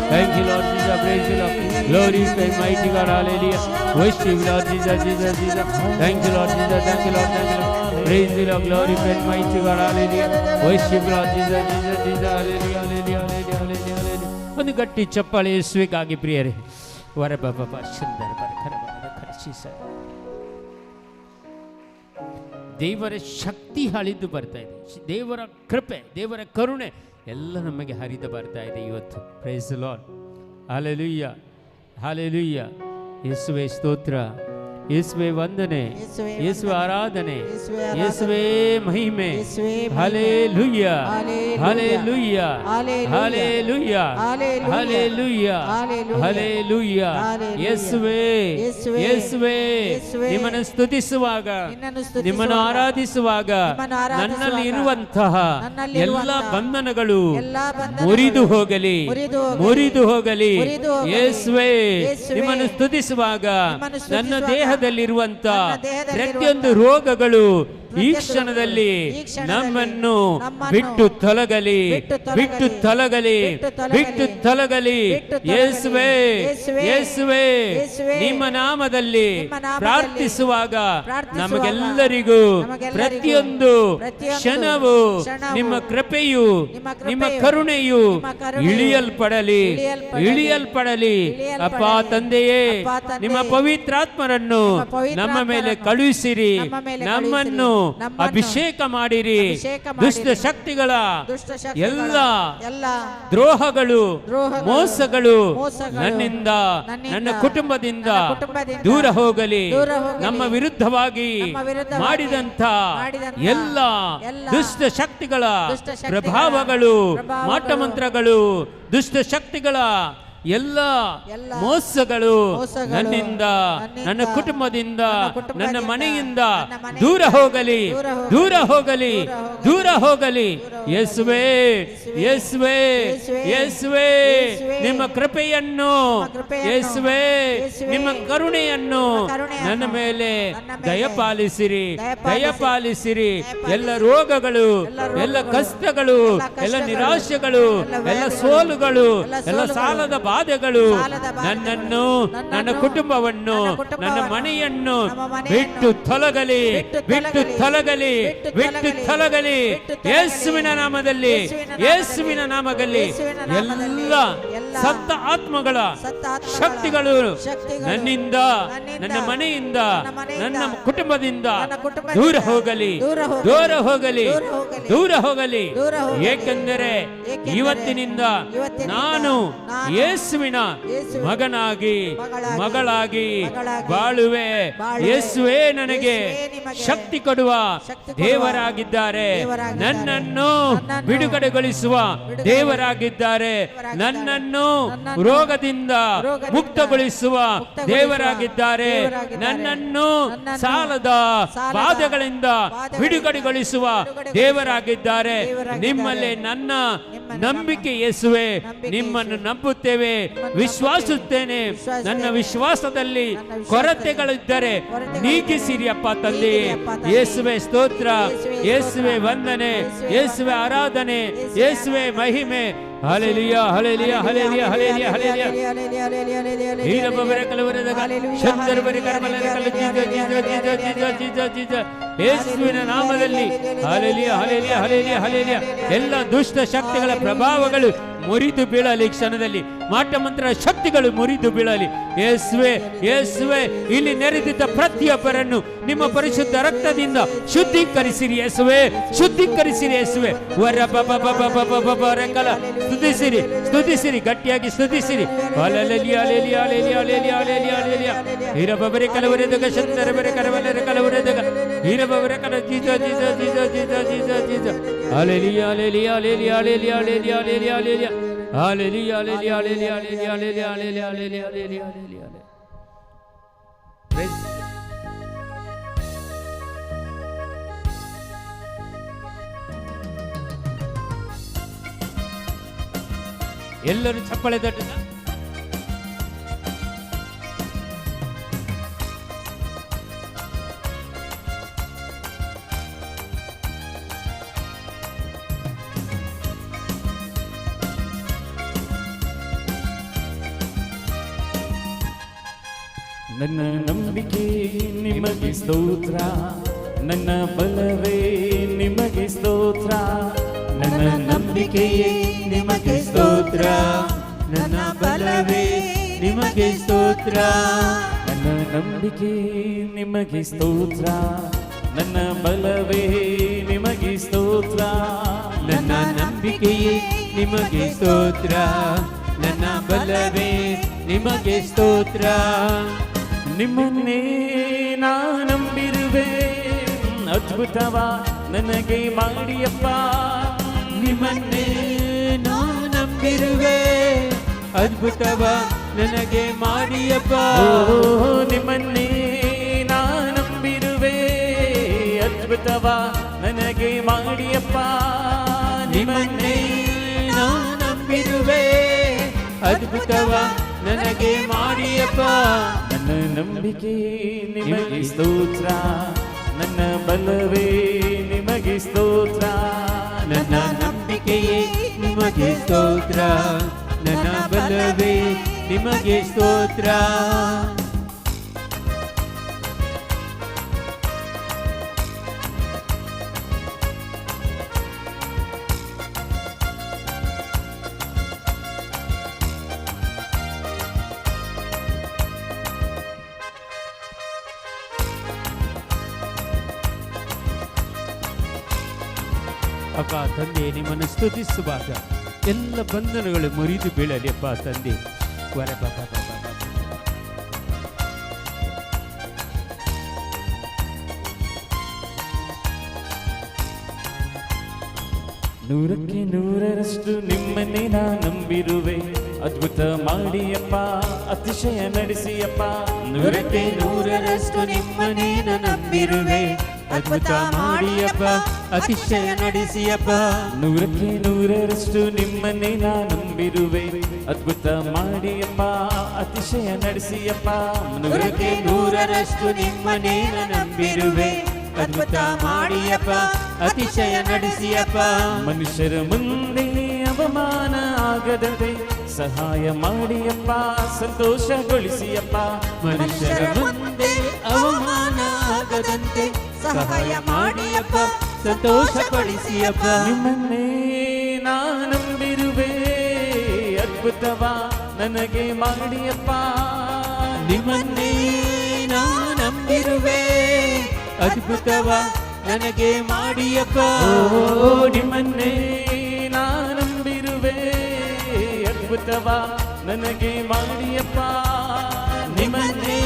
Thank you, Lord Jesus. Praise you, Lord. Glory to mighty God. Hallelujah. Worship Lord Jesus, Jesus, Jesus. Thank you, Lord Jesus. Thank you, Lord. Thank you, Lord. Praise you, Lord. Glory to mighty God. Hallelujah. Worship Lord Jesus, Jesus, Jesus. Hallelujah, hallelujah, hallelujah, hallelujah, hallelujah. ಒಂದು ಗಟ್ಟಿ ಚಪ್ಪಾಳೆ ಯೇಸುವಿಗಾಗಿ ಪ್ರಿಯರೇ. ವರ ಬಾಬಾ ಸುಂದರ ಖರ್ಚಿಸ ದೇವರ ಶಕ್ತಿ ಹರಿದು ಬರ್ತಾ ಇದೆ. ದೇವರ ಕೃಪೆ, ದೇವರ ಕರುಣೆ ಎಲ್ಲ ನಮಗೆ ಹರಿದು ಬರ್ತಾ ಇದೆ ಇವತ್ತು. Praise the Lord. Hallelujah, hallelujah. ಯೇಸುವೇ ಸ್ತೋತ್ರ, ಯೇಸುವೇ ವಂದನೆ, ಯೇಸುವೇ ಆರಾಧನೆ, ಯೇಸುವೇ ಮಹಿಮೆ. Hallelujah, hallelujah, hallelujah, hallelujah, hallelujah. ಯೇಸುವೇ, ಯೇಸುವೇ ನಿಮ್ಮನ್ನು ಸ್ತುತಿಸುವಾಗ, ನಿಮ್ಮನ್ನು ಆರಾಧಿಸುವಾಗ ನನ್ನಲ್ಲಿ ಇರುವಂತಹ ಎಲ್ಲ ಬಂಧನಗಳು ಮುರಿದು ಹೋಗಲಿ, ಮುರಿದು ಹೋಗಲಿ. ಯೇಸುವೇ ನಿಮ್ಮನ್ನು ಸ್ತುತಿಸುವಾಗ ನನ್ನ ದೇಹದಲ್ಲಿರುವಂತ ಪ್ರತಿಯೊಂದು ರೋಗಗಳು ಈ ಕ್ಷಣದಲ್ಲಿ ನಮ್ಮನ್ನು ಬಿಟ್ಟು ತೊಲಗಲಿ, ಬಿಟ್ಟು ತೊಲಗಲಿ, ಬಿಟ್ಟು ತೊಲಗಲಿ. ಯೇಸುವೇ, ಯೇಸುವೇ ನಿಮ್ಮ ನಾಮದಲ್ಲಿ ಪ್ರಾರ್ಥಿಸುವಾಗ ನಮಗೆಲ್ಲರಿಗೂ ಪ್ರತಿಯೊಂದು ಕ್ಷಣವು ನಿಮ್ಮ ಕೃಪೆಯು, ನಿಮ್ಮ ಕರುಣೆಯು ಇಳಿಯಲ್ಪಡಲಿ, ಇಳಿಯಲ್ಪಡಲಿ. ಅಪ್ಪ ತಂದೆಯೇ, ನಿಮ್ಮ ಪವಿತ್ರಾತ್ಮರನ್ನು ನಮ್ಮ ಮೇಲೆ ಕಳುಹಿಸಿರಿ, ನಮ್ಮನ್ನು ಅಭಿಷೇಕ ಮಾಡಿರಿ. ದುಷ್ಟ ಶಕ್ತಿಗಳ ಎಲ್ಲ ದ್ರೋಹಗಳು, ಮೋಸಗಳು ನನ್ನಿಂದ, ನನ್ನ ಕುಟುಂಬದಿಂದ ದೂರ ಹೋಗಲಿ. ನಮ್ಮ ವಿರುದ್ಧವಾಗಿ ಮಾಡಿದಂಥ ಎಲ್ಲ ದುಷ್ಟ ಶಕ್ತಿಗಳ ಪ್ರಭಾವಗಳು, ಮಾಟಮಂತ್ರಗಳು, ದುಷ್ಟ ಶಕ್ತಿಗಳ ಎಲ್ಲ ಎಲ್ಲ ಮೋಸಗಳು ಮೋಸಗಳು ನನ್ನಿಂದ, ನನ್ನಿಂದ, ನನ್ನ ಕುಟುಂಬದಿಂದ, ನನ್ನ ಕುಟುಂಬದಿಂದ, ನನ್ನ ಮನೆಯಿಂದ ನನ್ನ ಮನೆಯಿಂದ ದೂರ ಹೋಗಲಿ, ದೂರ ದೂರ ಹೋಗಲಿ, ಹೋಗಲಿ, ದೂರ ಹೋಗಲಿ. ಯೇಸುವೇ, ಯೇಸುವೇ, ಯೇಸುವೇ, ನಿಮ್ಮ ಕೃಪೆಯನ್ನು, ಯೇಸುವೇ, ನಿಮ್ಮ ಕರುಣೆಯನ್ನು ನನ್ನ ಮೇಲೆ ದಯಪಾಲಿಸಿರಿ, ದಯಪಾಲಿಸಿರಿ. ಎಲ್ಲ ರೋಗಗಳು, ಎಲ್ಲ ಕಷ್ಟಗಳು, ಎಲ್ಲ ನಿರಾಶೆಗಳು, ಎಲ್ಲ ಸೋಲುಗಳು, ಎಲ್ಲ ಸಾಲದ ಬಾಧೆಗಳು ನನ್ನನ್ನು, ನನ್ನ ಕುಟುಂಬವನ್ನು, ನನ್ನ ಮನೆಯನ್ನು ಬಿಟ್ಟು ತೊಲಗಲಿ, ಬಿಟ್ಟು ತೊಲಗಲಿ, ಬಿಟ್ಟು ತೊಲಗಲಿ. ಯೇಸುವಿನ ನಾಮದಲ್ಲಿ, ಯೇಸುವಿನ ನಾಮದಲ್ಲಿ ಎಲ್ಲ ಸತ್ತ ಆತ್ಮಗಳ ಶಕ್ತಿಗಳು ನನ್ನಿಂದ, ನನ್ನ ಮನೆಯಿಂದ, ನನ್ನ ಕುಟುಂಬದಿಂದ ದೂರ ಹೋಗಲಿ, ದೂರ ಹೋಗಲಿ, ದೂರ ಹೋಗಲಿ. ಏಕೆಂದರೆ ಇವತ್ತಿನಿಂದ ನಾನು ಯೇಸುವಿನ ಮಗನಾಗಿ, ಮಗಳಾಗಿ ಬಾಳುವೆ. ಯೇಸುವೇ ನನಗೆ ಶಕ್ತಿ ಕೊಡುವ ದೇವರಾಗಿದ್ದಾರೆ, ನನ್ನನ್ನು ಬಿಡುಗಡೆಗೊಳಿಸುವ ದೇವರಾಗಿದ್ದಾರೆ, ನನ್ನನ್ನು ರೋಗದಿಂದ ಮುಕ್ತಗೊಳಿಸುವ ದೇವರಾಗಿದ್ದಾರೆ, ನನ್ನನ್ನು ಸಾಲದ ಬಾಧೆಗಳಿಂದ ಬಿಡುಗಡೆಗೊಳಿಸುವ ದೇವರಾಗಿದ್ದಾರೆ. ನಿಮ್ಮಲ್ಲಿ ನನ್ನ ನಂಬಿಕೆ ಯೇಸುವೆ, ನಿಮ್ಮನ್ನು ನಂಬುತ್ತೇವೆ, ವಿಶ್ವಾಸುತ್ತೇನೆ. ನನ್ನ ವಿಶ್ವಾಸದಲ್ಲಿ ಕೊರತೆಗಳಿದ್ದರೆ ನೀಗಿಸಿರಿ ಅಪ್ಪ ತಂದೆ. ಯೇಸುವೆ ಸ್ತೋತ್ರ, ಯೇಸುವೆ ವಂದನೆ, ಯೇಸುವೆ ಆರಾಧನೆ, ಯೇಸುವೆ ಮಹಿಮೆ. Hallelujah, hallelujah, hallelujah, hallelujah, hallelujah. ಹೀರಬಬರೆ ಕಲವರೆದಾಗ ಶಂದರಬರೆ ಕರಮಲರ ಕಲ ಜೀಜ ಯೇಸುವಿನ ನಾಮದಲ್ಲಿ ಹಲ್ಲೆಲೂಯಾ, ಹಲ್ಲೆಲೂಯಾ, ಹಲ್ಲೆಲೂಯಾ, ಹಲ್ಲೆಲೂಯಾ. ಎಲ್ಲ ದುಷ್ಟ ಶಕ್ತಿಗಳ ಪ್ರಭಾವಗಳು ಮುರಿದು ಬೀಳಲಿ ಕ್ಷಣದಲ್ಲಿ. ಮಾಟ ಮಂತ್ರ ಶಕ್ತಿಗಳು ಮುರಿದು ಬೀಳಲಿ. ಯೇಸುವೆ, ಯೇಸುವೆ, ಇಲ್ಲಿ ನೆರೆದಿದ್ದ ಪ್ರತಿಯೊಬ್ಬರನ್ನು ನಿಮ್ಮ ಪರಿಶುದ್ಧ ರಕ್ತದಿಂದ ಶುದ್ಧೀಕರಿಸಿರಿ ಯೇಸುವೆ, ಶುದ್ಧೀಕರಿಸಿರಿ ಯೇಸುವೆ. ವರ ಬಬ ಬಬ ಬಬ ಬಬ ರೆಕಲ ಸ್ತುತಿಸಿರಿ, ಸ್ತುತಿಸಿರಿ, ಗಟ್ಟಿಯಾಗಿ ಸ್ತುತಿಸಿರಿ. Hallelujah, hallelujah, hallelujah, hallelujah, hallelujah. ಹೀರಬಬರೆ ಕಲವರೆದಾಗ ಶಂದರಬರೆ ಕರಮಲರ ಕಲವರೆದಾಗ ಹೀರಬಬರೆ ಕಲ ಜೀಜ ಜೀಜ ಜೀಜ ಜೀಜ ಜೀಜ ಜೀಜ. Hallelujah, hallelujah, hallelujah, hallelujah, hallelujah, hallelujah, hallelujah. Hallelujah, hallelujah, hallelujah, hallelujah, hallelujah, hallelujah, hallelujah, hallelujah. Praise. ಎಲ್ಲರೂ ಚಪ್ಪಳೆ ತಟ್ಟಿದ ನನ್ನ ನಂಬಿಕೆ ನಿಮಗೆ ಸ್ತೋತ್ರ, ನನ್ನ ಬಲವೇ ನಿಮಗೆ ಸ್ತೋತ್ರ. ನನ್ನ ನಂಬಿಕೆಯೇ ನಿಮಗೆ ಸ್ತೋತ್ರ, ನನ್ನ ಬಲವೇ ನಿಮಗೆ ಸ್ತೋತ್ರ. ನನ್ನ ನಂಬಿಕೆ ನಿಮಗೆ ಸ್ತೋತ್ರ, ನನ್ನ ಬಲವೇ ನಿಮಗೆ ಸ್ತೋತ್ರ. ನನ್ನ ನಂಬಿಕೆಯೇ ನಿಮಗೆ ಸ್ತೋತ್ರ, ನನ್ನ ಬಲವೇ ನಿಮಗೆ ಸ್ತೋತ್ರ. ನಿಮ್ಮನ್ನೇ ನಾ ನಂಬಿರುವೆ, ಅದ್ಭುತವ ನನಗೆ ಮಾಡಿಯಪ್ಪ. ನಿಮ್ಮನ್ನೇ ನಾ ನಂಬಿರುವೆ, ಅದ್ಭುತವ ನನಗೆ ಮಾಡಿಯಪ್ಪ. ನಿಮ್ಮನ್ನೇ ನಾ ನಂಬಿರುವೆ, ಅದ್ಭುತವ ನನಗೆ ಮಾಡಿಯಪ್ಪ. ನಿಮ್ಮನ್ನೇ ನಾ ನಂಬಿರುವೆ, ಅದ್ಭುತವ ನನಗೆ ಮಾಡಿಯಪ್ಪ. ನನ್ನ ನಂಬಿಕೆ ನಿಮಗೆ ಸ್ತೋತ್ರ, ನನ್ನ ಬಲವೇ ನಿಮಗೆ ಸ್ತೋತ್ರ. ನನ್ನ ನಂಬಿಕೆಯೇ ನಿಮಗೆ ಸ್ತೋತ್ರ, ನನ್ನ ಬಲವೇ ನಿಮಗೆ ಸ್ತೋತ್ರ. ಅಪ್ಪ ತಂದೆ, ನಿಮ್ಮನ್ನು ಸ್ತುತಿಸುವಾಗ ಎಲ್ಲ ಬಂಧನಗಳು ಮುರಿದು ಬೀಳಲಿ ಅಪ್ಪ ತಂದೆ. ವರ ಬಾ ಬಾ ಬಾ ಬಾ ಬಾ. ನೂರಕ್ಕೆ ನೂರರಷ್ಟು ನಿಮ್ಮನ್ನೇ ನಾ ನಂಬಿರುವೆ, ಅದ್ಭುತ ಮಾಡಿಯಪ್ಪ, ಅತಿಶಯ ನಡೆಸಿಯಪ್ಪ. ನೂರಕ್ಕೆ ನೂರರಷ್ಟು ನಿಮ್ಮನೇನ ನಂಬಿರುವೆ, ಅದ್ಭುತ ಮಾಡಿಯಪ್ಪ, ಅತಿಶಯ ನಡೆಸಿಯಪ್ಪ. ನೂರಕ್ಕೆ ನೂರರಷ್ಟು ನಿಮ್ಮನ್ನೇ ನಾ ನಂಬಿರುವೆ, ಅದ್ಭುತ ಮಾಡಿಯಪ್ಪ, ಅತಿಶಯ ನಡೆಸಿಯಪ್ಪ. ನೂರಕ್ಕೆ ನೂರರಷ್ಟು ನಿಮ್ಮನೇನ ನಂಬಿರುವೆ, ಅದ್ಭುತ ಮಾಡಿಯಪ್ಪ, ಅತಿಶಯ ನಡೆಸಿಯಪ್ಪ. ಮನುಷ್ಯರ ಮುಂದೆ ಅವಮಾನ ಆಗದಂತೆ ಸಹಾಯ ಮಾಡಿಯಪ್ಪ, ಸಂತೋಷಗೊಳಿಸಿಯಪ್ಪ. ಮನುಷ್ಯರ ಮುಂದೆ ಅವಮಾನ ಆಗದಂತೆ ಸಹಾಯ ಮಾಡಿಯಪ್ಪ, ಸಂತೋಷಪಡಿಸಿಯಪ್ಪ. ನಿಮ್ಮನ್ನೇ ನಾ ನಂಬಿರುವೆ, ಅದ್ಭುತವ ನನಗೆ ಮಾಡಿಯಪ್ಪ. ನಿಮ್ಮನ್ನೇ ನಾ ನಂಬಿರುವೆ, ಅದ್ಭುತವ ನನಗೆ ಮಾಡಿಯಪ್ಪ. ನಿಮ್ಮನ್ನೇ ನಾ ನಂಬಿರುವೆ, ಅದ್ಭುತವ ನನಗೆ ಮಾಡಿಯಪ್ಪ. ನಿಮ್ಮನ್ನೇ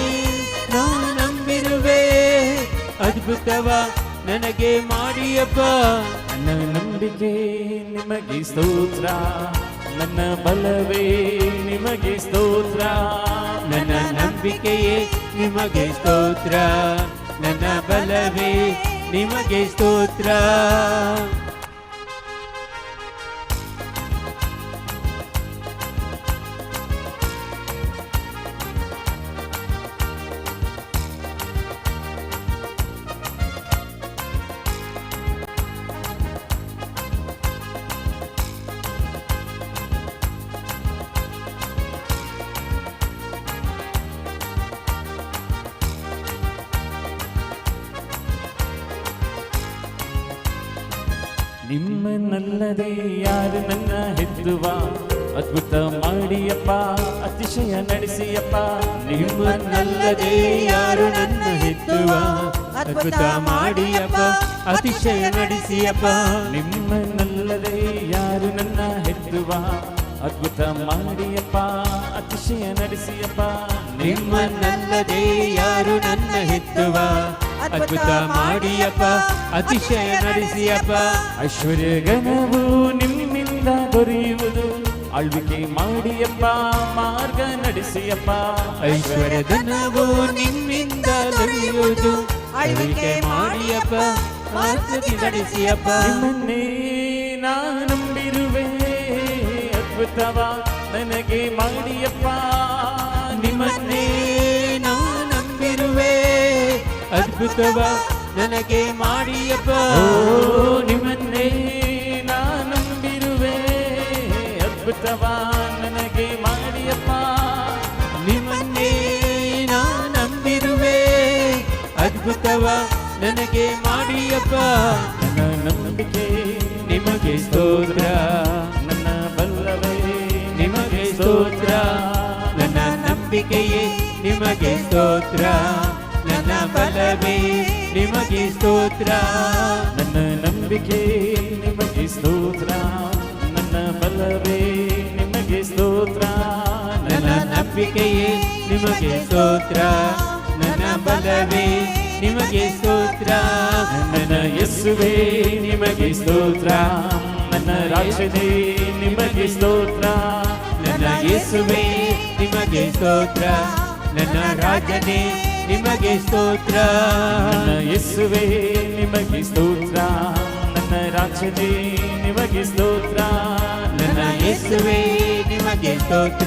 ನಾ ನಂಬಿರುವೆ, ಅದ್ಭುತವ ನನಗೆ ಮಾಡಿಯಪ್ಪ. ನನ್ನ ನಂಬಿಕೆ ನಿಮಗೆ ಸ್ತೋತ್ರ, ನನ್ನ ಬಲವೇ ನಿಮಗೆ ಸ್ತೋತ್ರ. ನನ್ನ ನಂಬಿಕೆಯೇ ನಿಮಗೆ ಸ್ತೋತ್ರ, ನನ್ನ ಬಲವೇ ನಿಮಗೆ ಸ್ತೋತ್ರ. ನಿಮ್ಮನ್ನಲ್ಲದೆ ಯಾರು ನನ್ನ ಹೆತ್ತುವ, ಅದ್ಭುತ ಮಾಡಿಯಪ್ಪ, ಅತಿಶಯ ನಡೆಸಿಯಪ್ಪ. ನಿಮ್ಮನ್ನಲ್ಲದೆ ಯಾರು ನನ್ನ ಹೆತ್ತುವ, ಅದ್ಭುತ ಮಾಡಿಯಪ್ಪ, ಅತಿಶಯ ನಡೆಸಿಯಪ್ಪ. ನಿಮ್ಮನ್ನಲ್ಲದೆ ಯಾರು ನನ್ನ ಹೆತ್ತುವ, ಅದ್ಭುತ ಮಾಡಿಯಪ್ಪ, ಅತಿಶಯ ನಡೆಸಿಯಪ್ಪ. ನಿಮ್ಮನ್ನಲ್ಲದೆ ಯಾರು ನನ್ನ ಹೆತ್ತುವ, ಅದ್ಭುತ ಮಾಡಿಯಪ್ಪ, ಅತಿಶಯ ನಡೆಸಿಯಪ್ಪ. ಐಶ್ವರ್ಯ ಘನವು ನಿಮ್ಮಿಂದ ದೊರೆಯುವುದು, ಆಳ್ವಿಕೆ ಮಾಡಿಯಪ್ಪ, ಮಾರ್ಗ ನಡೆಸಿಯಪ್ಪ. ಐಶ್ವರ್ಯ ಧನವು ನಿಮ್ಮಿಂದ ದೊರೆಯುವುದು, ಆಳ್ವಿಕೆ ಮಾಡಿಯಪ್ಪ, ಮಾರ್ಗದಿ ನಡೆಸಿಯಪ್ಪ. ನಿಮ್ಮನ್ನೇ ನಾ ನಂಬಿರುವೆ, ಅದ್ಭುತವ ನನಗೆ ಮಾಡಿಯಪ್ಪ. ನಿಮ್ಮನ್ನೇ ನಾ ನಂಬಿರುವೆ, ಅದ್ಭುತವ ನನಗೆ ಮಾಡಿಯಪ್ಪ. ನಿಮ್ಮನ್ನೇ ನಾ ನಂಬಿರುವೆ, ಅದ್ಭುತವ ನನಗೆ ಮಾಡಿಯಪ್ಪ. ನಿಮ್ಮನ್ನೇ ನಾ ನಂಬಿರುವೆ, ಅದ್ಭುತವ ನನಗೆ ಮಾಡಿಯಪ್ಪ. ನನ್ನ ನಂಬಿಕೆ ನಿಮಗೆ ಸ್ತೋತ್ರ, ನನ್ನ ಬಲ್ಲವೇ ನಿಮಗೆ ಸ್ತೋತ್ರ. ನನ್ನ ನಂಬಿಕೆಯೇ ನಿಮಗೆ ಸ್ತೋತ್ರ, ನನ್ನ ಬಲವೇ ನಿಮಗೆ ಸ್ತೋತ್ರ. ನನ್ನ ನಂಬಿಕೆ ನಿಮಗೆ ಸ್ತೋತ್ರ, ನನ್ನ ಬಲವೇ ನಿಮಗೆ ಸ್ತೋತ್ರ. ನನ್ನ ನಂಬಿಕೆಯೇ ನಿಮಗೆ ಸ್ತೋತ್ರ, ನನ್ನ ಬಲವೇ ನಿಮಗೆ ಸ್ತೋತ್ರ. ನನ್ನ ಯೇಸುವೇ ನಿಮಗೆ ಸ್ತೋತ್ರ, ನನ್ನ ರಾಜನೇ ನಿಮಗೆ ಸ್ತೋತ್ರ. ನನ್ನ ಯೇಸುವೇ ನಿಮಗೆ ಸ್ತೋತ್ರ, ನನ್ನ ರಾಜನೇ ನಿಮಗೆ ಸ್ತೋತ್ರ. ನನ್ನ ಯೇಸುವೇ ನಿಮಗೆ ಸ್ತೋತ್ರ, ನನ್ನ ರಾಜನೇ ನಿಮಗೆ ಸ್ತೋತ್ರ. ನನ್ನ ಯೇಸುವೇ ನಿಮಗೆ ಸ್ತೋತ್ರ,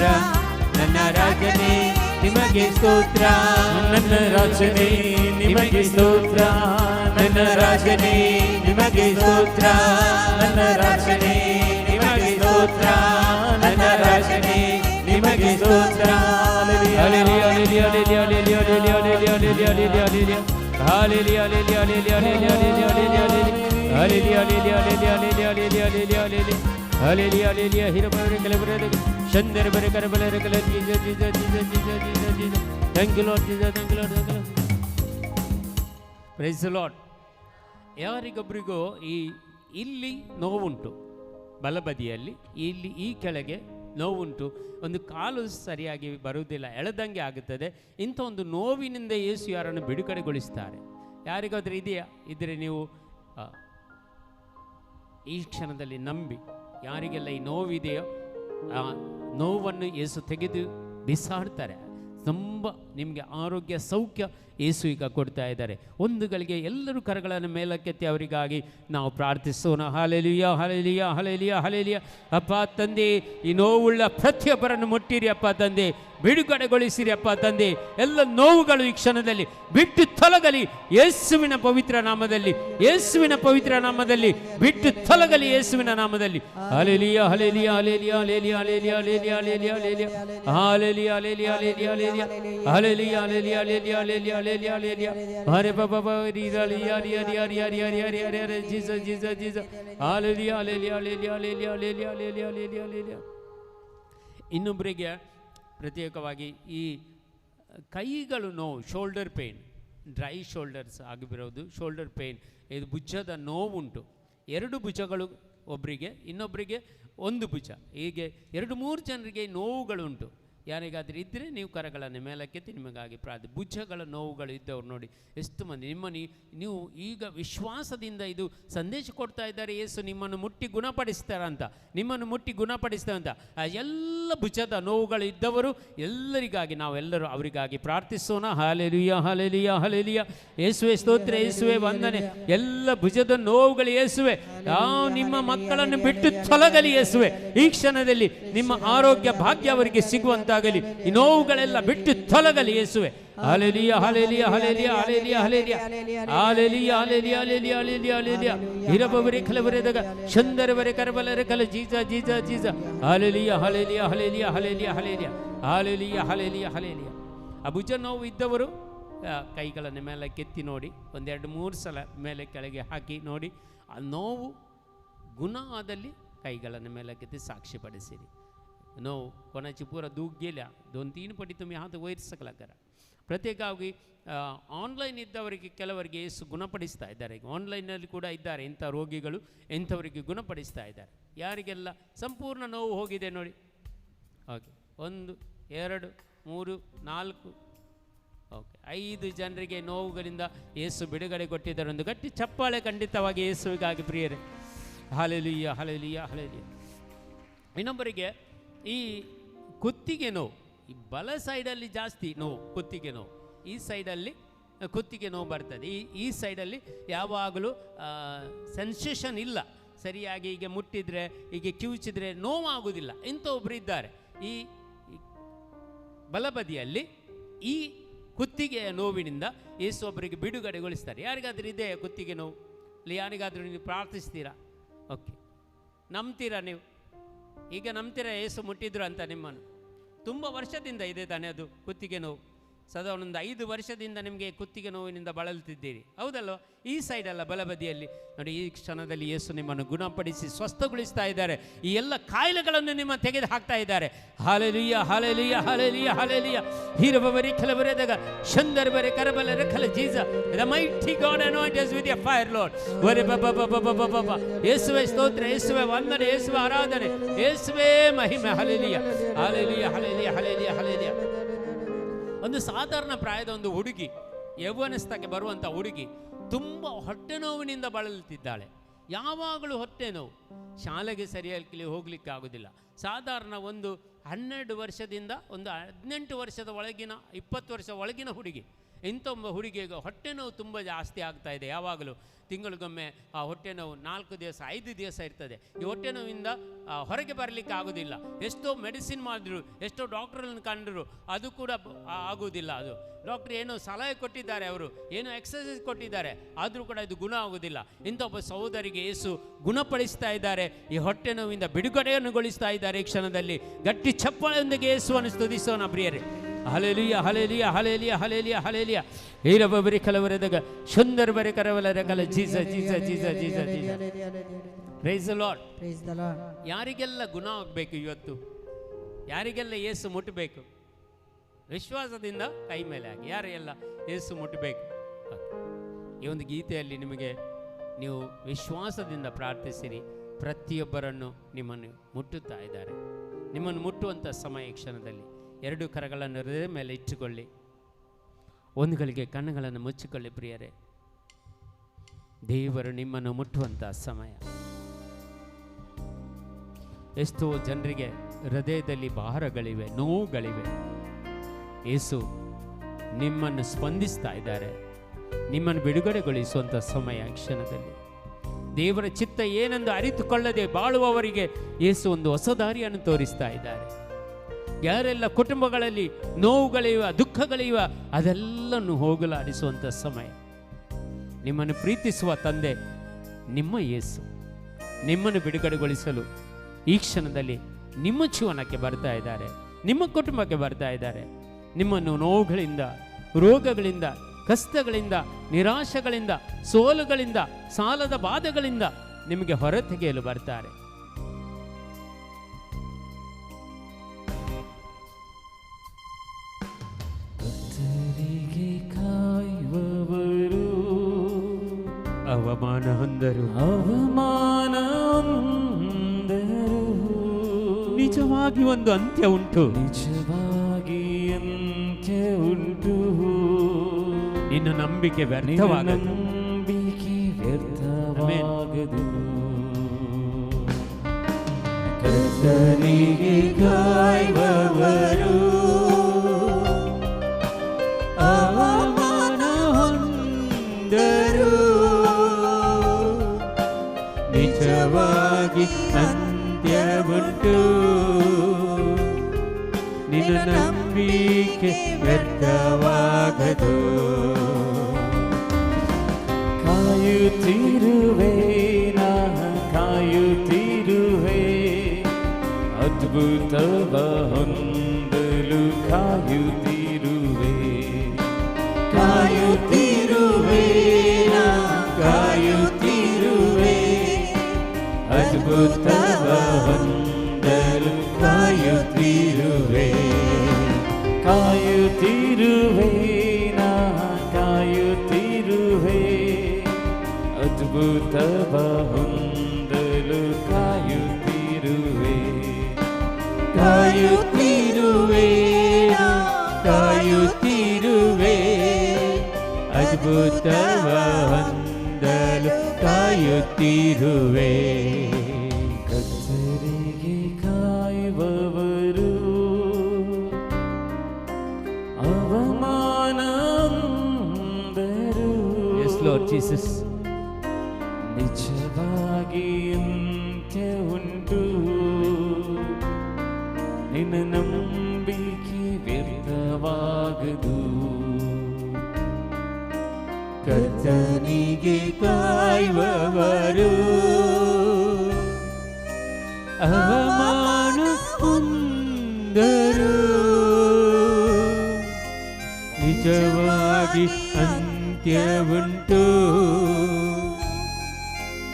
ನನ್ನ ರಾಜನೇ ನಿಮಗೆ ಸ್ತೋತ್ರ. ನನ್ನ ರಾಜನೇ ನಿಮಗೆ ಸ್ತೋತ್ರ, ನನ್ನ ರಾಜನೇ ನಿಮಗೆ ಸ್ತೋತ್ರ, ನನ್ನ ರಾಜನೇ ನಿಮಗೆ ಸ್ತೋತ್ರ. ನನ್ನ ರಾಜನೇ ನಿಮಗೆ ಸ್ತೋತ್ರ. Price the lord. ಯಾರಿಗೊಬ್ಬರಿಗೂ ಇಲ್ಲಿ ನೋವುಂಟು, ಬಲಬದಿಯಲ್ಲಿ ಇಲ್ಲಿ ಈ ಕೆಳಗೆ ನೋವುಂಟು, ಒಂದು ಕಾಲು ಸರಿಯಾಗಿ ಬರುವುದಿಲ್ಲ, ಎಳೆದಂಗೆ ಆಗುತ್ತದೆ. ಇಂಥ ಒಂದು ನೋವಿನಿಂದ ಯೇಸು ಯಾರನ್ನು ಬಿಡುಗಡೆಗೊಳಿಸ್ತಾರೆ. ಯಾರಿಗಾದ್ರೂ ಇದೆಯಾ? ಇದ್ದರೆ ನೀವು ಈ ಕ್ಷಣದಲ್ಲಿ ನಂಬಿ, ಯಾರಿಗೆಲ್ಲ ಈ ನೋವಿದೆಯೋ ಆ ನೋವನ್ನು ಯೇಸು ತೆಗೆದು ಬಿಸಾಡ್ತಾರೆ. ತುಂಬ ನಿಮಗೆ ಆರೋಗ್ಯ ಸೌಖ್ಯ ಯೇಸು ಈಗ ಕೊಡ್ತಾ ಇದ್ದಾರೆ. ಒಂದು ಗಳಿಗೆ ಎಲ್ಲರೂ ಕರಗಳನ್ನು ಮೇಲಕ್ಕೆತ್ತಿ ಅವರಿಗಾಗಿ ನಾವು ಪ್ರಾರ್ಥಿಸೋಣ. Hallelujah, hallelujah, hallelujah, hallelujah. ಅಪ್ಪ ತಂದೆ, ಈ ನೋವುಳ್ಳ ಪ್ರತಿಯೊಬ್ಬರನ್ನು ಮುಟ್ಟಿರಿ ಅಪ್ಪ ತಂದೆ, ಬಿಡುಗಡೆಗೊಳಿಸಿರಿ ಅಪ್ಪ ತಂದೆ. ಎಲ್ಲ ನೋವುಗಳು ಈ ಕ್ಷಣದಲ್ಲಿ ಬಿಟ್ಟು ತೊಲಗಲಿ ಯೇಸುವಿನ ಪವಿತ್ರ ನಾಮದಲ್ಲಿ, ಯೇಸುವಿನ ಪವಿತ್ರ ನಾಮದಲ್ಲಿ ಬಿಟ್ಟು ತೊಲಗಲಿ ಯೇಸುವಿನ ನಾಮದಲ್ಲಿ. Hallelujah, hallelujah, hallelujah, hallelujah, hallelujah, hallelujah, hallelujah, hallelujah, hallelujah, hallelujah, hallelujah, hallelujah, hallelujah, hallelujah, hallelujah, hallelujah. ಹರೆ ಬಾಬಾ ರಿ ರಿ ಹರಿ ಹರಿ ಹರಿ ಹರಿ ಹರಿ ಹರಿ ಹರಿ ಹರಿ Jesus Jesus Jesus. Hallelujah, hallelujah, hallelujah, hallelujah, hallelujah, hallelujah, hallelujah, hallelujah. ಇನ್ನೊಬ್ಬರಿಗೆ ಪ್ರತ್ಯೇಕವಾಗಿ ಈ ಕೈಗಳು ನೋವು, ಶೋಲ್ಡರ್ ಪೇಯ್ನ್, ಡ್ರೈ ಶೋಲ್ಡರ್ಸ್ ಆಗಿಬಿರೋದು, ಶೋಲ್ಡರ್ ಪೇಯ್ನ್, ಇದು ಭುಜದ ನೋವುಂಟು. 2 ಭುಜಗಳು ಒಬ್ಬರಿಗೆ, ಇನ್ನೊಬ್ಬರಿಗೆ 1 ಭುಜ, ಹೀಗೆ 2-3 ಜನರಿಗೆ ನೋವುಗಳುಂಟು. ಯಾರಿಗಾದರೂ ಇದ್ದರೆ ನೀವು ಕರಗಳನ್ನು ಮೇಲಕ್ಕೆತ್ತಿ ನಿಮಗಾಗಿ ಭುಜಗಳ ನೋವುಗಳು ಇದ್ದವ್ರು ನೋಡಿ ಎಷ್ಟು ಮಂದಿ. ನೀವು ಈಗ ವಿಶ್ವಾಸದಿಂದ ಇದು ಸಂದೇಶ ಕೊಡ್ತಾ ಇದ್ದಾರೆ, ಯೇಸು ನಿಮ್ಮನ್ನು ಮುಟ್ಟಿ ಗುಣಪಡಿಸ್ತಾರಂತ, ನಿಮ್ಮನ್ನು ಮುಟ್ಟಿ ಗುಣಪಡಿಸ್ತಾರಂತ. ಆ ಎಲ್ಲ ಭುಜದ ನೋವುಗಳು ಇದ್ದವರು ಎಲ್ಲರಿಗಾಗಿ ನಾವೆಲ್ಲರೂ ಅವರಿಗಾಗಿ ಪ್ರಾರ್ಥಿಸೋಣ. Hallelujah, hallelujah, hallelujah. ಯೇಸುವೆ ಸ್ತೋತ್ರ, ಯೇಸುವೆ ವಂದನೆ. ಎಲ್ಲ ಭುಜದ ನೋವುಗಳು ಯೇಸುವೆ ನಿಮ್ಮ ಮಕ್ಕಳನ್ನು ಬಿಟ್ಟು ತೊಲಗಲಿ ಯೇಸುವೆ. ಈ ಕ್ಷಣದಲ್ಲಿ ನಿಮ್ಮ ಆರೋಗ್ಯ ಭಾಗ್ಯ ಅವರಿಗೆ ಸಿಗುವಂತ ಈ ನೋವುಗಳೆಲ್ಲ ಬಿಟ್ಟು ತೊಲಗಲಿ ಯೇಸುವೆ. Hallelujah, hallelujah, hallelujah, hallelujah, hallelujah, hallelujah, hallelujah, hallelujah, hallelujah, hallelujah. ಹಿರಬವರೆ ಕಲವರೆದಾಗ ಚಂದರವರೆ ಕರಬಲರೆ ಕಲ ಜೀಜ ಜೀಜ ಜೀಜ. Hallelujah, hallelujah, hallelujah, hallelujah, hallelujah, hallelujah, hallelujah, hallelujah. ಆ ಭುಜ ನೋವು ಇದ್ದವರು ಕೈಗಳನ್ನು ಮೇಲೆ ಕೆತ್ತಿ ನೋಡಿ, 1-2-3 ಸಲ ಮೇಲೆ ಕೆಳಗೆ ಹಾಕಿ ನೋಡಿ. ಆ ನೋವು ಗುಣ ಆದಲ್ಲಿ ಕೈಗಳನ್ನು ಮೇಲೆ ಕೆತ್ತಿ ಸಾಕ್ಷಿಪಡಿಸಿರಿ. ನೋವು कोणाची पुरा दूख गेल्या 2-3 पटी तुम्ही हात वैर सकला करा. ಪ್ರತ್ಯೇಕವಾಗಿ ಆನ್ಲೈನ್ ಇದ್ದವರಿಗೆ ಕೆಲವರಿಗೆ ಯೇಸು ಗುಣಪಡಿಸ್ತಾ ಇದ್ದಾರೆ. ಈಗ ಆನ್ಲೈನಲ್ಲಿ ಕೂಡ ಇದ್ದಾರೆ ಇಂಥ ರೋಗಿಗಳು, ಇಂಥವರಿಗೆ ಗುಣಪಡಿಸ್ತಾ ಇದ್ದಾರೆ. ಯಾರಿಗೆಲ್ಲ ಸಂಪೂರ್ಣ ನೋವು ಹೋಗಿದೆ ನೋಡಿ. ಓಕೆ, 1 2 3 4 ಓಕೆ 5 ಜನರಿಗೆ ನೋವುಗಳಿಂದ ಯೇಸು ಬಿಡುಗಡೆ ಕೊಟ್ಟಿದ್ದಾರೆ. ಒಂದು ಗಟ್ಟಿ ಚಪ್ಪಾಳೆ ಖಂಡಿತವಾಗಿ ಯೇಸುವಿಗಾಗಿ ಪ್ರಿಯರೇ. Hallelujah, hallelujah, hallelujah. ಇನ್ನೊಬ್ಬರಿಗೆ ಈ ಕುತ್ತಿಗೆ ನೋವು, ಈ ಬಲ ಸೈಡಲ್ಲಿ ಜಾಸ್ತಿ ನೋವು, ಕುತ್ತಿಗೆ ನೋವು. ಈ ಸೈಡಲ್ಲಿ ಕುತ್ತಿಗೆ ನೋವು ಬರ್ತದೆ. ಈ ಸೈಡಲ್ಲಿ ಯಾವಾಗಲೂ ಸೆನ್ಸೇಷನ್ ಇಲ್ಲ, ಸರಿಯಾಗಿ ಹೀಗೆ ಮುಟ್ಟಿದರೆ ಹೀಗೆ ಕಿವುಚಿದ್ರೆ ನೋವಾಗುವುದಿಲ್ಲ. ಇಂಥೊಬ್ಬರು ಇದ್ದಾರೆ. ಈ ಬಲಬದಿಯಲ್ಲಿ ಈ ಕುತ್ತಿಗೆಯ ನೋವಿನಿಂದ ಯೇಸು ಒಬ್ಬರಿಗೆ ಬಿಡುಗಡೆಗೊಳಿಸ್ತಾರೆ. ಯಾರಿಗಾದ್ರೂ ಇದೆ ಕುತ್ತಿಗೆ ನೋವು? ಇಲ್ಲಿ ಯಾರಿಗಾದ್ರೂ ನೀವು ಪ್ರಾರ್ಥಿಸ್ತೀರಾ? ಓಕೆ, ನಂಬ್ತೀರಾ ನೀವು? ಈಗ ನಂಬ್ತೀರಾ ಯೇಸು ಮುಟ್ಟಿದ್ರು ಅಂತ ನಿಮ್ಮನ್ನು? ತುಂಬ ವರ್ಷದಿಂದ ಇದೆ ತಾನೇ ಅದು ಕುತ್ತಿಗೆ ನೋವು. ಸದಾ ಒಂದೊಂದು 5 ವರ್ಷದಿಂದ ನಿಮಗೆ ಕುತ್ತಿಗೆ ನೋವಿನಿಂದ ಬಳಲುತ್ತಿದ್ದೀರಿ, ಹೌದಲ್ವ? ಈ ಸೈಡಲ್ಲ, ಬಲಬದಿಯಲ್ಲಿ ನೋಡಿ. ಈ ಕ್ಷಣದಲ್ಲಿ ಯೇಸು ನಿಮ್ಮನ್ನು ಗುಣಪಡಿಸಿ ಸ್ವಸ್ಥಗೊಳಿಸ್ತಾ ಇದ್ದಾರೆ. ಈ ಎಲ್ಲ ಕಾಯಿಲೆಗಳನ್ನು ನಿಮ್ಮ ತೆಗೆದು ಹಾಕ್ತಾ ಇದ್ದಾರೆ. Hallelujah, hallelujah, hallelujah, hallelujah. ಹೀರಬವರಿ ಖಲಬರೆದಾಗ ಶಂದರಬರೆ ಕರಬಲರೆ ಖಲ ಜೀಸ. The mighty God anoint us with your fire, Lord. ವರೆ ಬಬ ಯೇಸುವೇ ಸ್ತೋತ್ರ, ಯೇಸುವೇ ವಂದನೆ, ಯೇಸುವೇ ಆರಾಧನೆ, ಯೇಸುವೇ ಮಹಿಮೆ. Hallelujah, hallelujah, hallelujah, hallelujah, hallelujah. ಒಂದು ಸಾಧಾರಣ ಪ್ರಾಯದ ಒಂದು ಹುಡುಗಿ, ಯೌವನಸ್ಥಕ್ಕೆ ಬರುವಂಥ ಹುಡುಗಿ ತುಂಬ ಹೊಟ್ಟೆ ನೋವಿನಿಂದ ಬಳಲುತ್ತಿದ್ದಾಳೆ. ಯಾವಾಗಲೂ ಹೊಟ್ಟೆ ನೋವು, ಶಾಲೆಗೆ ಸರಿಯಾಗಿ ಹೋಗಲಿಕ್ಕೆ ಆಗೋದಿಲ್ಲ. ಸಾಧಾರಣ ಒಂದು 12 ವರ್ಷದಿಂದ ಒಂದು 18 ವರ್ಷದ ಒಳಗಿನ 20 ವರ್ಷ ಒಳಗಿನ ಹುಡುಗಿ. ಇಂಥ ಹುಡುಗಿಗೆ ಹೊಟ್ಟೆ ನೋವು ತುಂಬ ಜಾಸ್ತಿ ಆಗ್ತಾ ಇದೆ. ಯಾವಾಗಲೂ ತಿಂಗಳಿಗೊಮ್ಮೆ ಆ ಹೊಟ್ಟೆ ನೋವು 4 ದಿವಸ 5 ದಿವಸ ಇರ್ತದೆ. ಈ ಹೊಟ್ಟೆ ನೋವಿಂದ ಹೊರಗೆ ಬರಲಿಕ್ಕೆ ಆಗೋದಿಲ್ಲ. ಎಷ್ಟೋ ಮೆಡಿಸಿನ್ ಮಾಡಿದ್ರು, ಎಷ್ಟೋ ಡಾಕ್ಟ್ರನ್ನು ಕಂಡರು, ಅದು ಕೂಡ ಆಗೋದಿಲ್ಲ. ಅದು ಡಾಕ್ಟ್ರ್ ಏನೋ ಸಲಹೆ ಕೊಟ್ಟಿದ್ದಾರೆ, ಅವರು ಏನೋ ಎಕ್ಸಸೈಸ್ ಕೊಟ್ಟಿದ್ದಾರೆ, ಆದರೂ ಕೂಡ ಇದು ಗುಣ ಆಗೋದಿಲ್ಲ. ಇಂಥ ಒಬ್ಬ ಸಹೋದರಿಗೆ ಯೇಸು ಗುಣಪಡಿಸ್ತಾ ಇದ್ದಾರೆ. ಈ ಹೊಟ್ಟೆ ನೋವಿಂದ ಬಿಡುಗಡೆಯನ್ನುಗೊಳಿಸ್ತಾ ಇದ್ದಾರೆ. ಈ ಕ್ಷಣದಲ್ಲಿ ಗಟ್ಟಿ ಚಪ್ಪಾಳೆಯೊಂದಿಗೆ ಯೇಸುವನ್ನು ಸ್ತುತಿಸೋಣ ಪ್ರಿಯರೇ. Hallelujah, hallelujah, hallelujah, hallelujah, hallelujah. ಹೀರಬವರಿ ಕಲವರೆದಾಗ ಸುಂದರ ಬರೆ ಕರವಲರ ಕಲ ಜೀಸ ಜೀಸ ಜೀಸ ಜೀಸ ಜೀಸ. Praise the Lord. ಯಾರಿಗೆಲ್ಲ ಗುಣ ಆಗಬೇಕು ಇವತ್ತು? ಯಾರಿಗೆಲ್ಲ ಯೇಸು ಮುಟ್ಟಬೇಕು? ವಿಶ್ವಾಸದಿಂದ ಕೈ ಮೇಲೆ ಹಾಕಿ. ಯಾರೆಲ್ಲ ಯೇಸು ಮುಟ್ಟಬೇಕು? ಈ ಒಂದು ಗೀತೆಯಲ್ಲಿ ನಿಮಗೆ ನೀವು ವಿಶ್ವಾಸದಿಂದ ಪ್ರಾರ್ಥಿಸಿರಿ. ಪ್ರತಿಯೊಬ್ಬರನ್ನು ನಿಮ್ಮನ್ನು ಮುಟ್ಟುತ್ತಾ ಇದ್ದಾರೆ. ನಿಮ್ಮನ್ನು ಮುಟ್ಟುವಂಥ ಸಮಯ ಕ್ಷಣದಲ್ಲಿ 2 ಕರಗಳನ್ನು ಹೃದಯ ಮೇಲೆ ಇಟ್ಟುಕೊಳ್ಳಿ. ಒಂದು ಗಳಿಗೆ ಕಣ್ಣುಗಳನ್ನು ಮುಚ್ಚಿಕೊಳ್ಳಿ ಪ್ರಿಯರೇ. ದೇವರು ನಿಮ್ಮನ್ನು ಮುಟ್ಟುವಂಥ ಸಮಯ. ಎಷ್ಟೋ ಜನರಿಗೆ ಹೃದಯದಲ್ಲಿ ಭಾರಗಳಿವೆ, ನೋವುಗಳಿವೆ. ಯೇಸು ನಿಮ್ಮನ್ನು ಸ್ಪಂದಿಸ್ತಾ ಇದ್ದಾರೆ. ನಿಮ್ಮನ್ನು ಬಿಡುಗಡೆಗೊಳಿಸುವಂಥ ಸಮಯ ಕ್ಷಣದಲ್ಲಿ. ದೇವರ ಚಿತ್ತ ಏನೆಂದು ಅರಿತುಕೊಳ್ಳದೆ ಬಾಳುವವರಿಗೆ ಯೇಸು ಒಂದು ಹೊಸ ದಾರಿಯನ್ನು ತೋರಿಸ್ತಾ ಇದ್ದಾರೆ. ಯಾರೆಲ್ಲ ಕುಟುಂಬಗಳಲ್ಲಿ ನೋವುಗಳಿವ, ದುಃಖಗಳಿವ, ಅದೆಲ್ಲನ್ನು ಹೋಗಲಾಡಿಸುವಂಥ ಸಮಯ. ನಿಮ್ಮನ್ನು ಪ್ರೀತಿಸುವ ತಂದೆ ನಿಮ್ಮ ಯೇಸು ನಿಮ್ಮನ್ನು ಬಿಡುಗಡೆಗೊಳಿಸಲು ಈ ಕ್ಷಣದಲ್ಲಿ ನಿಮ್ಮ ಜೀವನಕ್ಕೆ ಬರ್ತಾ ಇದ್ದಾರೆ, ನಿಮ್ಮ ಕುಟುಂಬಕ್ಕೆ ಬರ್ತಾ ಇದ್ದಾರೆ. ನಿಮ್ಮನ್ನು ನೋವುಗಳಿಂದ, ರೋಗಗಳಿಂದ, ಕಷ್ಟಗಳಿಂದ, ನಿರಾಶೆಗಳಿಂದ, ಸೋಲುಗಳಿಂದ, ಸಾಲದ ಬಾಧೆಗಳಿಂದ ನಿಮಗೆ ಹೊರತೆಗೆಯಲು ಬರ್ತಾರೆ. ಕಾಯುವವರು ಅವಮಾನ ಹೊಂದರು, ಅವಮಾನ ಹೊಂದರು. ನಿಜವಾಗಿ ಒಂದು ಅಂತ್ಯ ಉಂಟು, ನಿಜವಾಗಿ ಅಂತ್ಯ ಉಂಟು. ನಿನ್ನ ನಂಬಿಕೆ ವ್ಯರ್ಥವಾಗದು, ನಂಬಿಕೆ ವ್ಯರ್ಥವಾಗದು. ಕರ್ತನಿಗೆ ಕಾಯುವವರು ಅವಮಾನ ಹೊಂದರು. ನಿಜವಾಗಿ ಅಂತ್ಯ ಉಂಟು, ನಿನ್ನ ನಂಬಿಕೆ ವ್ಯರ್ಥವಾಗದು. ಕಾಯುತ್ತಿರುವೆ, ನಾ ಕಾಯುತ್ತಿರುವೆ, ಅದ್ಭುತವ ಹೊಂದಲು ಕಾಯುತ್ತಿರುವೆ. ಕಾಯುತ್ತಿರುವೆ, ನಾ ಕಾಯುತ್ತಿರುವೆ, ಅದ್ಭುತವ ಹೊಂದಲು ಕಾಯುತ್ತಿರುವೆ. ಕಾಯುತ್ತಿರುವೆ, ನಾ ಕಾಯುತ್ತಿರುವೆ, ಅದ್ಭುತವ ಹೊಂದಲು ಕಾಯುತ್ತಿರುವೆ. ಕಾಯುತ್ತಿರುವೆ, ನಾ ಕಾಯುತ್ತಿರುವೆ, ಅದ್ಭುತವ ಹೊಂದಲು ಕಾಯುತ್ತಿರುವೆ. ಕರ್ತನಿಗೆ ಕಾಯುವವರು ಅವಮಾನ ಹೊಂದರು. Yes, Lord Jesus. ನಿಜವಾಗಿ ಅಂತ್ಯ ಉಂಟು, ನಿನ್ನ ನಂಬಿಕೆ ವ್ಯರ್ಥವಾಗದು. ಕರ್ತನಿಗೆ ಕಾಯುವವರು ಅವಮಾನ ಹೊಂದರು. ನಿಜವಾಗಿ ಅಂತ್ಯ ಉಂಟು,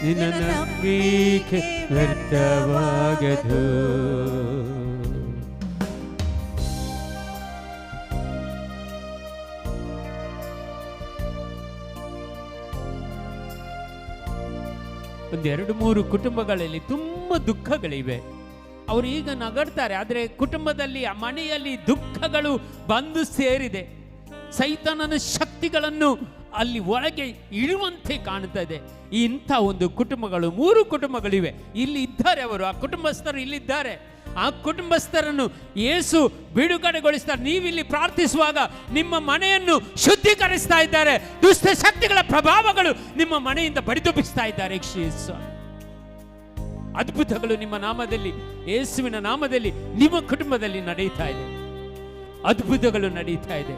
ನಿನ್ನ ನಂಬಿಕೆ ವ್ಯರ್ಥವಾಗದು. ಒಂದೆರಡು ಮೂರು ಕುಟುಂಬಗಳಲ್ಲಿ ತುಂಬ ದುಃಖಗಳಿವೆ. ಅವರು ಈಗ ನಗಡ್ತಾರೆ, ಆದರೆ ಕುಟುಂಬದಲ್ಲಿ, ಆ ಮನೆಯಲ್ಲಿ ದುಃಖಗಳು ಬಂದು ಸೇರಿದೆ. ಸೈತಾನನ ಶಕ್ತಿಗಳನ್ನು ಅಲ್ಲಿ ಒಳಗೆ ಇಳುವಂತೆ ಕಾಣುತ್ತದೆ. ಇಂಥ ಒಂದು ಕುಟುಂಬಗಳು, 3 ಕುಟುಂಬಗಳಿವೆ. ಇಲ್ಲಿ ಇದ್ದಾರೆ ಅವರು, ಆ ಕುಟುಂಬಸ್ಥರು ಇಲ್ಲಿದ್ದಾರೆ. ಆ ಕುಟುಂಬಸ್ಥರನ್ನು ಯೇಸು ಬಿಡುಗಡೆಗೊಳಿಸ್ತಾರೆ. ನೀವಿಲ್ಲಿ ಪ್ರಾರ್ಥಿಸುವಾಗ ನಿಮ್ಮ ಮನೆಯನ್ನು ಶುದ್ಧೀಕರಿಸ್ತಾ ಇದ್ದಾರೆ. ದುಷ್ಟ ಶಕ್ತಿಗಳ ಪ್ರಭಾವಗಳು ನಿಮ್ಮ ಮನೆಯಿಂದ ಬಡಿದೊಬ್ಬಿಸ್ತಾ ಇದ್ದಾರೆ. ಅದ್ಭುತಗಳು ನಿಮ್ಮ ನಾಮದಲ್ಲಿ, ಯೇಸುವಿನ ನಾಮದಲ್ಲಿ ನಿಮ್ಮ ಕುಟುಂಬದಲ್ಲಿ ನಡೆಯುತ್ತಾ ಇದೆ. ಅದ್ಭುತಗಳು ನಡೀತಾ ಇದೆ.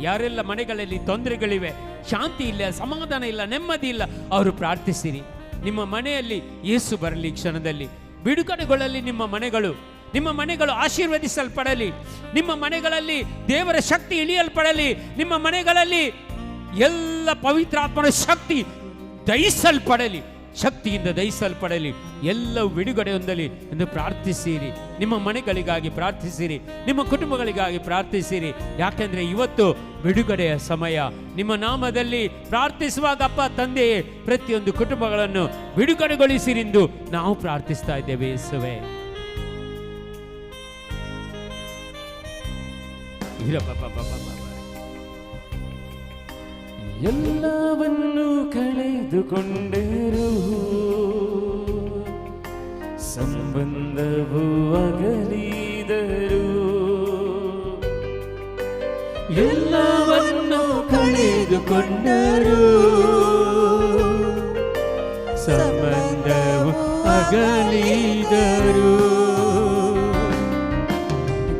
ಯಾರೆಲ್ಲ ಮನೆಗಳಲ್ಲಿ ತೊಂದರೆಗಳಿವೆ, ಶಾಂತಿ ಇಲ್ಲ, ಸಮಾಧಾನ ಇಲ್ಲ, ನೆಮ್ಮದಿ ಇಲ್ಲ, ಅವರು ಪ್ರಾರ್ಥಿಸಿರಿ. ನಿಮ್ಮ ಮನೆಯಲ್ಲಿ ಯೇಸು ಬರಲಿ. ಕ್ಷಣದಲ್ಲಿ ಬಿಡುಗಡೆಗೊಳ್ಳಲಿ ನಿಮ್ಮ ಮನೆಗಳು. ನಿಮ್ಮ ಮನೆಗಳು ಆಶೀರ್ವದಿಸಲ್ಪಡಲಿ. ನಿಮ್ಮ ಮನೆಗಳಲ್ಲಿ ದೇವರ ಶಕ್ತಿ ಇಳಿಯಲ್ಪಡಲಿ. ನಿಮ್ಮ ಮನೆಗಳಲ್ಲಿ ಎಲ್ಲ ಪವಿತ್ರಾತ್ಮನ ಶಕ್ತಿ ದಯಿಸಲ್ಪಡಲಿ. ಶಕ್ತಿಯಿಂದ ದಯಿಸಲ್ಪಡಲಿ. ಎಲ್ಲವೂ ಬಿಡುಗಡೆ ಹೊಂದಲಿ ಎಂದು ಪ್ರಾರ್ಥಿಸಿರಿ. ನಿಮ್ಮ ಮನೆಗಳಿಗಾಗಿ ಪ್ರಾರ್ಥಿಸಿರಿ, ನಿಮ್ಮ ಕುಟುಂಬಗಳಿಗಾಗಿ ಪ್ರಾರ್ಥಿಸಿರಿ. ಯಾಕೆಂದರೆ ಇವತ್ತು ಬಿಡುಗಡೆಯ ಸಮಯ. ನಿಮ್ಮ ನಾಮದಲ್ಲಿ ಪ್ರಾರ್ಥಿಸುವಾಗ ಅಪ್ಪ ತಂದೆಯೇ ಪ್ರತಿಯೊಂದು ಕುಟುಂಬಗಳನ್ನು ಬಿಡುಗಡೆಗೊಳಿಸಿರೆಂದು ನಾವು ಪ್ರಾರ್ಥಿಸ್ತಾ ಇದ್ದೇವೆ. ಯೇಸುವೇ, ಎಲ್ಲವನ್ನು ಕಳೆದುಕೊಂಡರು, ಸಂಬಂಧವು ಅಗಲಿದರು, ಎಲ್ಲವನ್ನು ಕಳೆದುಕೊಂಡರು. ಸಂಬಂಧವು ಅಗಲಿದರು.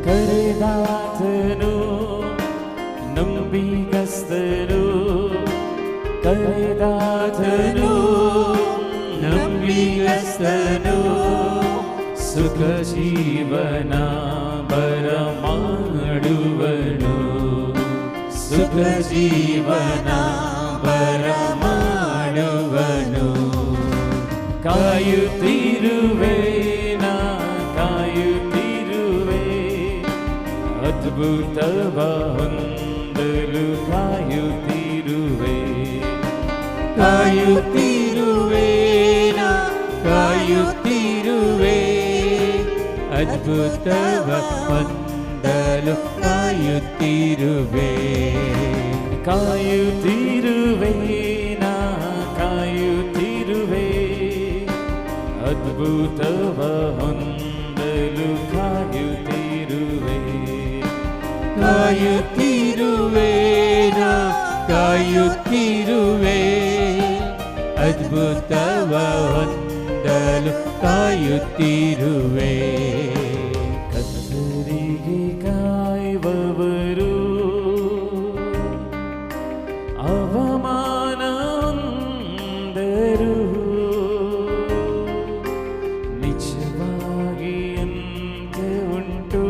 ಕರೆದಾತನು ನಂಬಿಗಸ್ತನು, ಕರೆದಾತನು ನಂಬಿಗಸ್ತನು, ಸುಖ ಜೀವನ ಬರಮಾಡುವನು, ಸುಖ ಜೀವನ ಬರಮಾಡುವನು. ಕಾಯುತ್ತಿರುವೆ ನಾ ಕಾಯುತ್ತಿರುವೆ, ಅದ್ಭುತವ ಹೊಂದಲು ಕಾಯುತ್ತಿರುವೆ, ಕಾಯುತ್ತಿರುವೆ ನಾ ಕಾಯುತ್ತಿರುವೆ, ಅದ್ಭುತವ ಹೊಂದಲು ಕಾಯುತ್ತಿರುವೆ. ಕಾಯುತ್ತಿರುವೆ ನಾ ಕಾಯುತ್ತಿರುವೆ, ಅದ್ಭುತವ ಹೊಂದಲು ಕಾಯುತ್ತಿರುವೆ, ಕಾಯುತ್ತಿರುವೆ ನಾ ಕಾಯುತ್ತಿರುವೆ, ಅದ್ಭುತವ ಹೊಂದಲು ಕಾಯುತ್ತಿರುವೆ. ಕರ್ತರಿಗೆ ಕಾಯುವವರು ಅವಮಾನ ಹೊಂದರು, ನಿಜವಾಗಿ ಅಂತ್ಯ ಉಂಟು,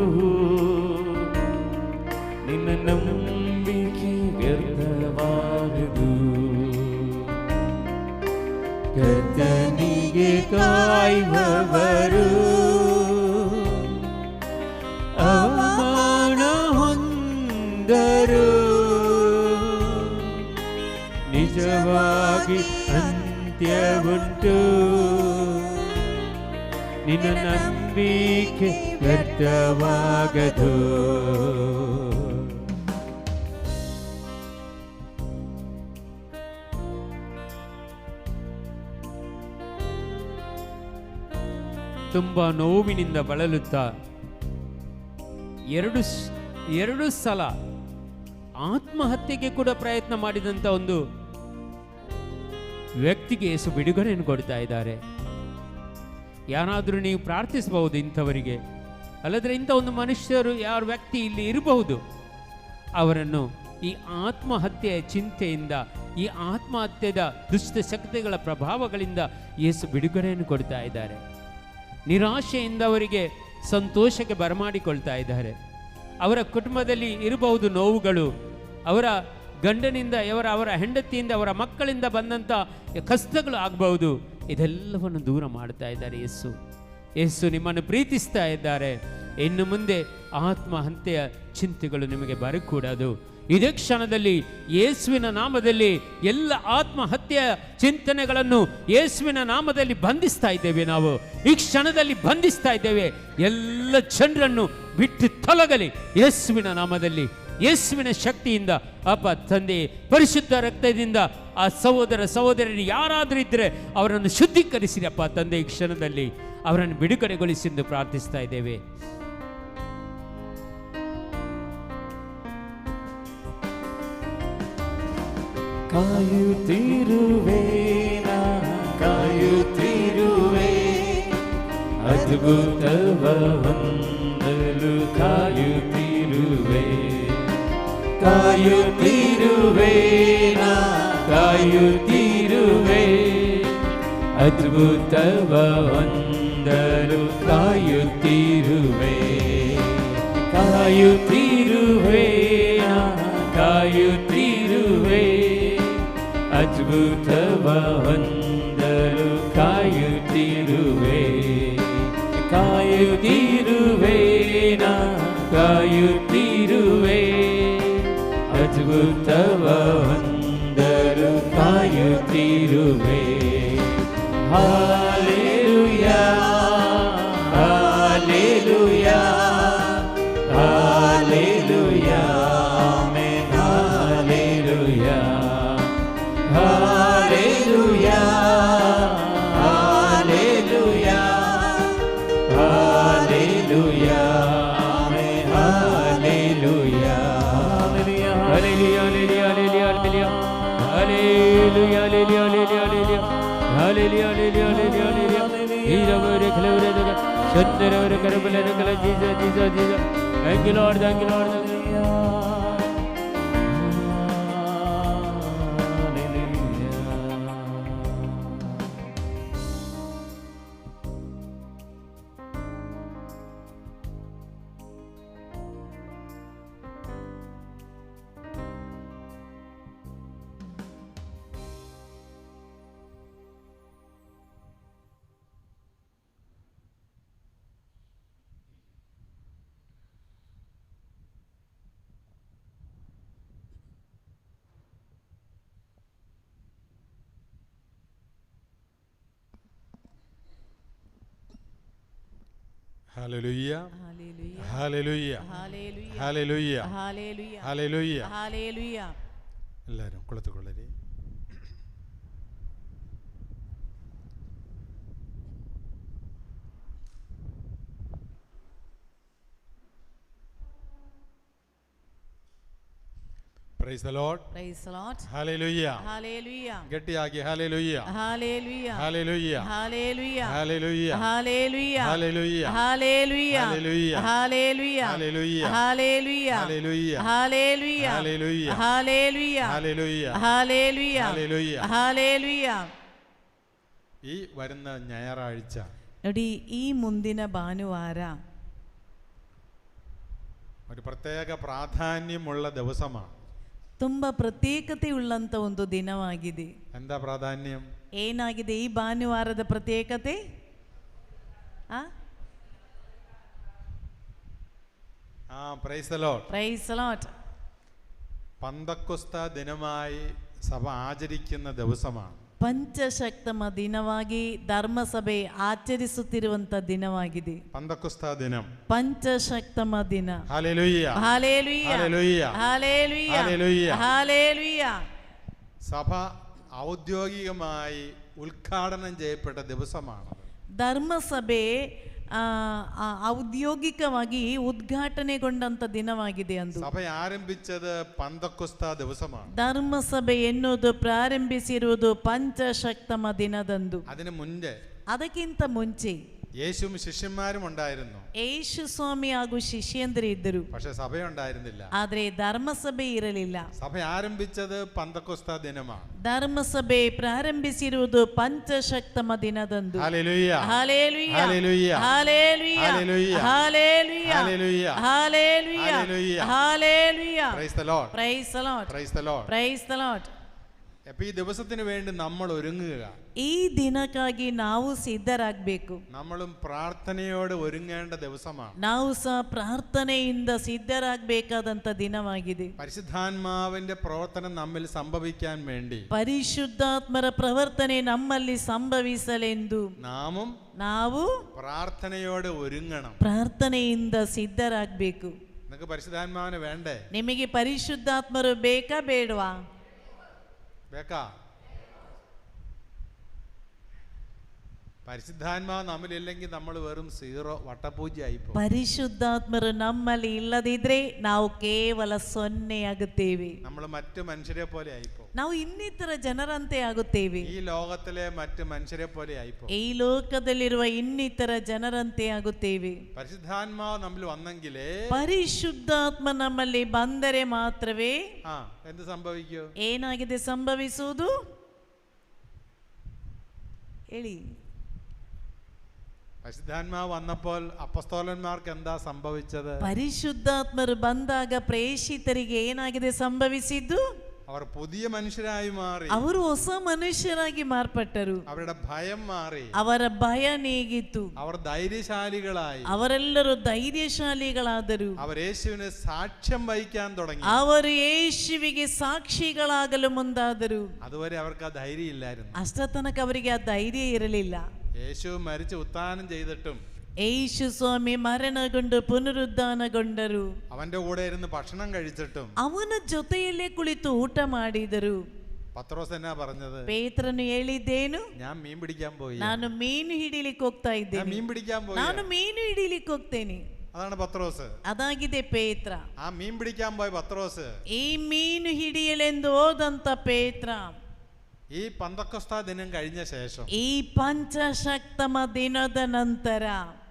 ನಿನ್ನ ನಂಬಿಕೆ ವ್ಯರ್ಥವಾಗದು. ಕರ್ತನಿಗೆ ಕಾಯುವವರು ಅವಮಾನ ಹೊಂದರು, ನಿಜವಾಗಿ ಅಂತ್ಯ ಉಂಟು, ನಿನ್ನ ನಂಬಿಕೆ ವ್ಯರ್ಥವಾಗದು. ತುಂಬ ನೋವಿನಿಂದ ಬಳಲುತ್ತಾ ಎರಡು ಸಲ ಆತ್ಮಹತ್ಯೆಗೆ ಕೂಡ ಪ್ರಯತ್ನ ಮಾಡಿದಂಥ ಒಂದು ವ್ಯಕ್ತಿಗೆ ಯೇಸು ಬಿಡುಗಡೆಯನ್ನು ಕೊಡ್ತಾ ಇದ್ದಾರೆ. ಯಾರಾದರೂ ನೀವು ಪ್ರಾರ್ಥಿಸಬಹುದು ಇಂಥವರಿಗೆ, ಅಲ್ಲದ್ರೆ ಇಂಥ ಒಂದು ಮನುಷ್ಯರು ಯಾರ ವ್ಯಕ್ತಿ ಇಲ್ಲಿ ಇರಬಹುದು, ಅವರನ್ನು ಈ ಆತ್ಮಹತ್ಯೆಯ ಚಿಂತೆಯಿಂದ, ಈ ಆತ್ಮಹತ್ಯೆದ ದುಷ್ಟ ಶಕ್ತಿಗಳ ಪ್ರಭಾವಗಳಿಂದ ಯೇಸು ಬಿಡುಗಡೆಯನ್ನು ಕೊಡ್ತಾ ಇದ್ದಾರೆ. ನಿರಾಶೆಯಿಂದ ಅವರಿಗೆ ಸಂತೋಷಕ್ಕೆ ಬರಮಾಡಿಕೊಳ್ತಾ ಇದ್ದಾರೆ. ಅವರ ಕುಟುಂಬದಲ್ಲಿ ಇರಬಹುದು ನೋವುಗಳು, ಅವರ ಗಂಡನಿಂದ, ಅವರ ಹೆಂಡತಿಯಿಂದ, ಅವರ ಮಕ್ಕಳಿಂದ ಬಂದಂಥ ಕಷ್ಟಗಳು ಆಗಬಹುದು. ಇದೆಲ್ಲವನ್ನು ದೂರ ಮಾಡ್ತಾ ಇದ್ದಾರೆ ಯೇಸು. ಯೇಸು ನಿಮ್ಮನ್ನು ಪ್ರೀತಿಸ್ತಾ ಇದ್ದಾರೆ. ಇನ್ನು ಮುಂದೆ ಆತ್ಮಹತ್ಯೆಯ ಚಿಂತೆಗಳು ನಿಮಗೆ ಬರಕೂಡದು. ಇದೇ ಕ್ಷಣದಲ್ಲಿ ಯೇಸುವಿನ ನಾಮದಲ್ಲಿ ಎಲ್ಲ ಆತ್ಮಹತ್ಯೆಯ ಚಿಂತನೆಗಳನ್ನು ಯೇಸುವಿನ ನಾಮದಲ್ಲಿ ಬಂಧಿಸ್ತಾ ಇದ್ದೇವೆ. ನಾವು ಈ ಕ್ಷಣದಲ್ಲಿ ಬಂಧಿಸ್ತಾ ಇದ್ದೇವೆ. ಎಲ್ಲ ಜನರನ್ನು ಬಿಟ್ಟು ತೊಲಗಲಿ ಯೇಸುವಿನ ನಾಮದಲ್ಲಿ, ಯೇಸುವಿನ ಶಕ್ತಿಯಿಂದ. ಅಪ್ಪ ತಂದೆ, ಪರಿಶುದ್ಧ ರಕ್ತದಿಂದ ಆ ಸಹೋದರ ಸಹೋದರರು ಯಾರಾದರೂ ಇದ್ದರೆ ಅವರನ್ನು ಶುದ್ಧೀಕರಿಸಿರಿ ಅಪ್ಪ ತಂದೆ. ಈ ಕ್ಷಣದಲ್ಲಿ ಅವರನ್ನು ಬಿಡುಗಡೆಗೊಳಿಸಿ ಎಂದು ಪ್ರಾರ್ಥಿಸ್ತಾ ಇದ್ದೇವೆ. ಕಾಯುತ್ತಿರುವೆ ನಾ ಕಾಯುತ್ತಿರುವೆ, ಅದ್ಭುತವ ಹೊಂದಲು ಕಾಯುತ್ತಿರುವೆ, ಕಾಯುತ್ತಿರುವೆ ನಾ ಕಾಯುತ್ತಿರುವೆ, ಅದ್ಭುತವ ಹೊಂದಲು ಕಾಯುತ್ತಿರುವೆ, ಕಾಯುತ್ತಿರುವೆ ನಾ ಕಾಯುತ್ತಿರುವೆ, ಅದ್ಭುತವ ಹೊಂದಲು ಕಾಯುತ್ತಿರುವೆ, ಕಾಯುತ್ತಿರುವೆ ನಾ ಕಾಯುತ್ತಿರುವೆ, ಅದ್ಭುತವ ಹೊಂದಲು ಕಾಯುತ್ತಿರುವೆ. Hallelujah hallelujah hallelujah amen. Hallelujah hallelujah hallelujah Thank you, Lord. Thank you, Lord. Hallelujah. Hallelujah. Hallelujah. Hallelujah. Hallelujah. Hallelujah. Hallelujah. Hallelujah. എല്ലാവരും കുളത്തുകൊള്ളരി. Praise the Lord. Praise the Lord. Hallelujah. Hallelujah. ഗട്ടിയാക്കി hallelujah. Hallelujah. Hallelujah. Hallelujah. Hallelujah. Hallelujah. Hallelujah. Hallelujah. Hallelujah. Hallelujah. Hallelujah. Hallelujah. Hallelujah. Hallelujah. Hallelujah. Hallelujah. Hallelujah. Hallelujah. Hallelujah. Hallelujah. ഈ വരുന്ന ഞായറാഴ്ച ನೋಡಿ ಈ ಮುಂದಿನ ಭಾನುವಾರ ഒരു പ്രത്യേക പ്രാധാന്യമുള്ള ദിവസമാണ്. ತುಂಬಾ ಪ್ರತ್ಯೇಕತೆಯುಳ್ಳಂತ ಒಂದು ದಿನವಾಗಿದೆ. എന്താ പ്രാധാന്യം? ಏನಾಗಿದೆ ಈ ಭಾನುವಾರದ ಪ್ರತ್ಯೇಕತೆ? Praise the Lord. Praise the Lord. പന്തക്കൊസ്ത ദിനമായി സഭ ആചരിക്കുന്ന ദിവസമാണ്. ಪಂಚಶಕ್ತಮ ದಿನವಾಗಿ ಧರ್ಮಸಭೆ ಆಚರಿಸುತ್ತಿರುವಂತ ದಿನವಾಗಿದೆ. പന്തക്കൊസ്ത ദിനം, ಪಂಚಶಕ್ತಮ ದಿನ. Hallelujah, hallelujah, hallelujah, hallelujah, hallelujah. Hallelujah. സഭ ഔദ്യോഗികമായി ഉദ്ഘാടനം ചെയ്യപ്പെട്ട ദിവസമാണ്. ಧರ್ಮಸಭೆ ಔದ್ಯೋಗಿಕವಾಗಿ ಉದ್ಘಾಟನೆಗೊಂಡಂತ ದಿನವಾಗಿದೆ. ಅಂದು സഭ ആരംഭിച്ചത് പന്തക്കൊസ്ത ദിവസമാണ്. ಧರ್ಮಸಭೆ ಎನ್ನುವುದು ಪ್ರಾರಂಭಿಸಿರುವುದು ಪಂಚಶಕ್ತಮ ದಿನದಂದು. അതിനു മുൻപേ ಅದಕ್ಕಿಂತ ಮುಂಚೆ യേശുവും ശിഷ്യന്മാരും ഉണ്ടായിരുന്നു. ಯೇಸು ಸ್ವಾಮಿ ಹಾಗೂ ಶಿಷ್ಯಂದರು ಇದ್ದರು. പക്ഷെ സഭയുണ്ടായിരുന്നില്ല. ಆದ್ರೆ ಧರ್ಮಸಭೆ ಇರಲಿಲ್ಲ. സഭ ആരംഭിച്ചത് പന്തക്കൊസ്ത ദിനമാണ്. ಧರ್ಮಸಭೆ ಪ್ರಾರಂಭಿಸಿರುವುದು ಪಂಚಶಕ್ತಮ ದಿನದಂದು. Hallelujah, hallelujah, hallelujah, hallelujah, hallelujah, hallelujah, hallelujah, hallelujah, hallelujah. Hallelujah. Price the Lord. Praise the Lord. Praise the Lord. Praise the Lord. അപ്പൊ ഈ ദിവസത്തിന് വേണ്ടി നമ്മൾ ഒരുങ്ങുക. ಈ ದಿನಕ್ಕಾಗಿ ನಾವು ಸಿದ್ಧರಾಗಬೇಕು. നമ്മളും പ്രാർത്ഥനയോടെ ഒരുങ്ങേണ്ട ദിവസമാണ്. ನಾವು ಸಹ ಪ್ರಾರ್ಥನೆಯಿಂದ ಸಿದ್ಧರಾಗಬೇಕಾದಂತ ದಿನವಾಗಿದೆ. പരിശുദ്ധാത്മാവിന്റെ പ്രവർത്തനം നമ്മിൽ സംഭവിക്കാൻ വേണ്ടി ಪರಿಶುದ್ಧಾತ್ಮರ ಪ್ರವರ್ತನೆ ನಮ್ಮಲ್ಲಿ ಸಂಭವಿಸಲೆಂದು ನಾವು പ്രാർത്ഥനയോടെ ഒരുങ്ങണം. ಪ್ರಾರ್ಥನೆಯಿಂದ ಸಿದ್ಧರಾಗಬೇಕು. നിങ്ങൾക്ക് പരിശുദ്ധാത്മാവിനെ വേണ്ടേ? ನಿಮಗೆ ಪರಿಶುದ್ಧಾತ್ಮರು ಬೇಕಾ ಬೇಡವಾ? ಬೇಕಾ? പരിശുദ്ധാത്മാവ് നമ്മളില്ലെങ്കിൽ നമ്മൾ വെറും സീറോ വട്ടപൂജ്യായിപ്പോ. ಪರಿಶುದ್ಧಾತ್ಮರು ನಮ್ಮಲ್ಲಿ ಇಲ್ಲದಿದ್ರೆ ನಾವು ಕೇವಲ ಸೊನ್ನೆ ಆಗುತ್ತೇವೆ. നമ്മൾ മറ്റു മനുഷ്യരെ പോലെ ആയിപ്പോ. ನಾವು ಇನ್ನಿತರ ಜನರಂತೆ ಆಗುತ್ತೇವೆ. ഈ ലോകത്തിലെ മറ്റു മനുഷ്യരെ പോലെ ആയിപ്പോ. ಈ ಲೋಕದಲ್ಲಿರುವ ಇನ್ನಿತರ ಜನರಂತೆ ಆಗುತ್ತೇವೆ. പരിശുദ്ധാത്മാവ് നമ്മിൽ വന്നെങ്കിലേ, ಪರಿಶುದ್ಧಾತ್ಮ ನಮ್ಮಲ್ಲಿ ಬಂದರೆ ಮಾತ್ರವೇ എന്ത് സംഭവിക്കൂ? ಏನಾಗಿದೆ ಸಂಭವಿಸುವುದು ಹೇಳಿ. പരിശുദ്ധാത്മാവ് വന്നപ്പോൾ അപ്പസ്തോലന്മാർക്ക് എന്താ സംഭവിച്ചത്? ಪರಿಶುದ್ಧಾತ್ಮರು ಬಂದಾಗ ಪ್ರೇಷಿತರಿಗೆ ಏನಾಗಿದೆ ಸಂಭವಿಸಿದ್ದು? അവർ പുതിയ മനുഷ്യരായി മാറി. ಅವರು ಹೊಸ ಮನುಷ್ಯರಾಗಿ ಮಾರ್ಪಟ್ಟರು. അവരുടെ ഭയം മാറി. ಅವರ ಭಯ ನೀಗಿತು. അവർ ധൈര്യശാലികളായി. ಅವರೆಲ್ಲರೂ ಧೈರ್ಯಶಾಲಿಗಳಾದರು. അവർ യേശുവിനെ സാക്ഷ്യം വഹിക്കാൻ തുടങ്ങി. ಅವರು ಯೇಸುವಿಗೆ ಸಾಕ್ಷಿಗಳಾಗಲು ಮುಂದಾದರು. അതുവരെ അവർക്ക് ആ ധൈര്യം ഇല്ലായിരുന്നു. ಅಷ್ಟ ತನಕ ಅವರಿಗೆ ಆ ಧೈರ್ಯ ಇರಲಿಲ್ಲ. യേശു മരിച്ച് ഉത്ഥാനം ചെയ്തിട്ടും ಯೇಸು ಸ್ವಾಮಿ ಮರಣಗೊಂಡು ಪುನರುದ್ಧಾನಗೊಂಡರು. അവന്റെ കൂടെ ഇരുന്ന് ഭക്ഷണം കഴിച്ചിട്ടും ಅವನ ಜೊತೆಯಲ್ಲೇ ಕುಳಿತು ಊಟ ಮಾಡಿದರು. പത്രോസ് എന്നാ പറഞ്ഞത്? ಪೇತ್ರನು ಹೇಳಿದ್ದೇನು? ഞാൻ മീൻ പിടിക്കാൻ പോയി. ನಾನು ಮೀನು ಹಿಡಿಲಿಕ್ಕೆ ಹೋಗ್ತಾ ಇದ್ದೇನೆ. മീൻ പിടിക്കാൻ പോയി. ನಾನು ಮೀನು ಹಿಡಿಲಿಕ್ಕೆ ಹೋಗ್ತೇನೆ. അതാണ് പത്രോസ്. ಅದಾಗಿದೆ ಪೇತ್ರ. ആ മീൻ പിടിക്കാൻ പോയ പത്രോസ് ಈ ಮೀನು ಹಿಡಿಯಲೆಂದು ಹೋದಂತ ಪೇತ್ರ ഈ പന്തക്കൊസ്താ ദിനം കഴിഞ്ഞ ശേഷം ಈ ಪಂಚಶಕ್ತಮ ದಿನದ ನಂತರ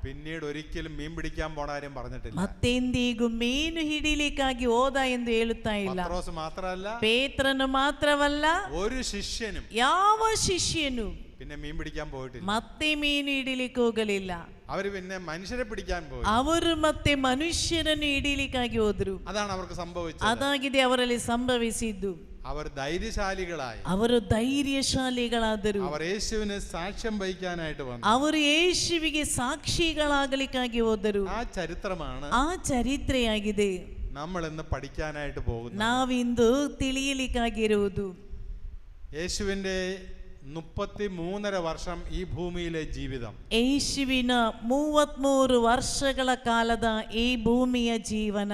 പിന്നീട് ഒരിക്കലും മീൻ പിടിക്കാൻ പോണ കാര്യം പറഞ്ഞിട്ടില്ല. ಮತ್ತೆಂದಿಗೂ ಮೀನು ಹಿಡಿಲಿಕ್ಕಾಗಿ ಹೋದ ಎಂದು ಹೇಳುತ್ತಾ ಇಲ್ಲ. പത്രോസ് മാത്രമല്ല, ಪೇತ್ರನು ಮಾತ್ರವಲ್ಲ, ഒരു ശിഷ്യനും ಯಾವ ಶಿಷ್ಯನು പിന്നെ മീൻ പിടിക്കാൻ പോയിട്ടില്ല. ಮತ್ತೆ ಮೀನು ಹಿಡಿಲಿಕ್ಕೆ ಹೋಗಲಿಲ್ಲ. അവര് പിന്നെ മനുഷ്യരെ പിടിക്കാൻ പോയി. ಅವರು ಮತ್ತೆ ಮನುಷ್ಯರನ್ನು ಹಿಡಿಲಿಕ್ಕಾಗಿ ಹೋದ್ರು. അതാണ് അവർക്ക് സംഭവിച്ചത്. ಅದಾಗಿದೆ ಅವರಲ್ಲಿ ಸಂಭವಿಸಿದ್ದು. അവർ ധൈര്യശാലികളായി, ಅವರು ಧೈರ್ಯಶಾಲಿಗಳಾದರು. അവർ യേശുവിന് സാക്ഷ്യം വഹിക്കാനായിട്ട് വന്നു. ಅವರು ಯೇಸುವಿಗೆ ಸಾಕ್ಷಿಗಳಾಗಲಿಕ್ಕಾಗಿ ಹೋದರು. ആ ചരിത്രമാണ് ಆ ಚರಿತ್ರೆಯಾಗಿದೆ നമ്മൾ ഇന്ന് പഠിക്കാനായിട്ട് പോകുന്നത്. ನಾವಿಂದು ತಿಳಿಯಲಿಕ್ಕಾಗಿರುವುದು. യേശുവിന്റെ 33.5 വർഷം ഈ ഭൂമിയിലെ ജീവിതം, ಯೇಸುವಿನ 33 ವರ್ಷಗಳ ಕಾಲದ ಈ ಭೂಮಿಯ ಜೀವನ,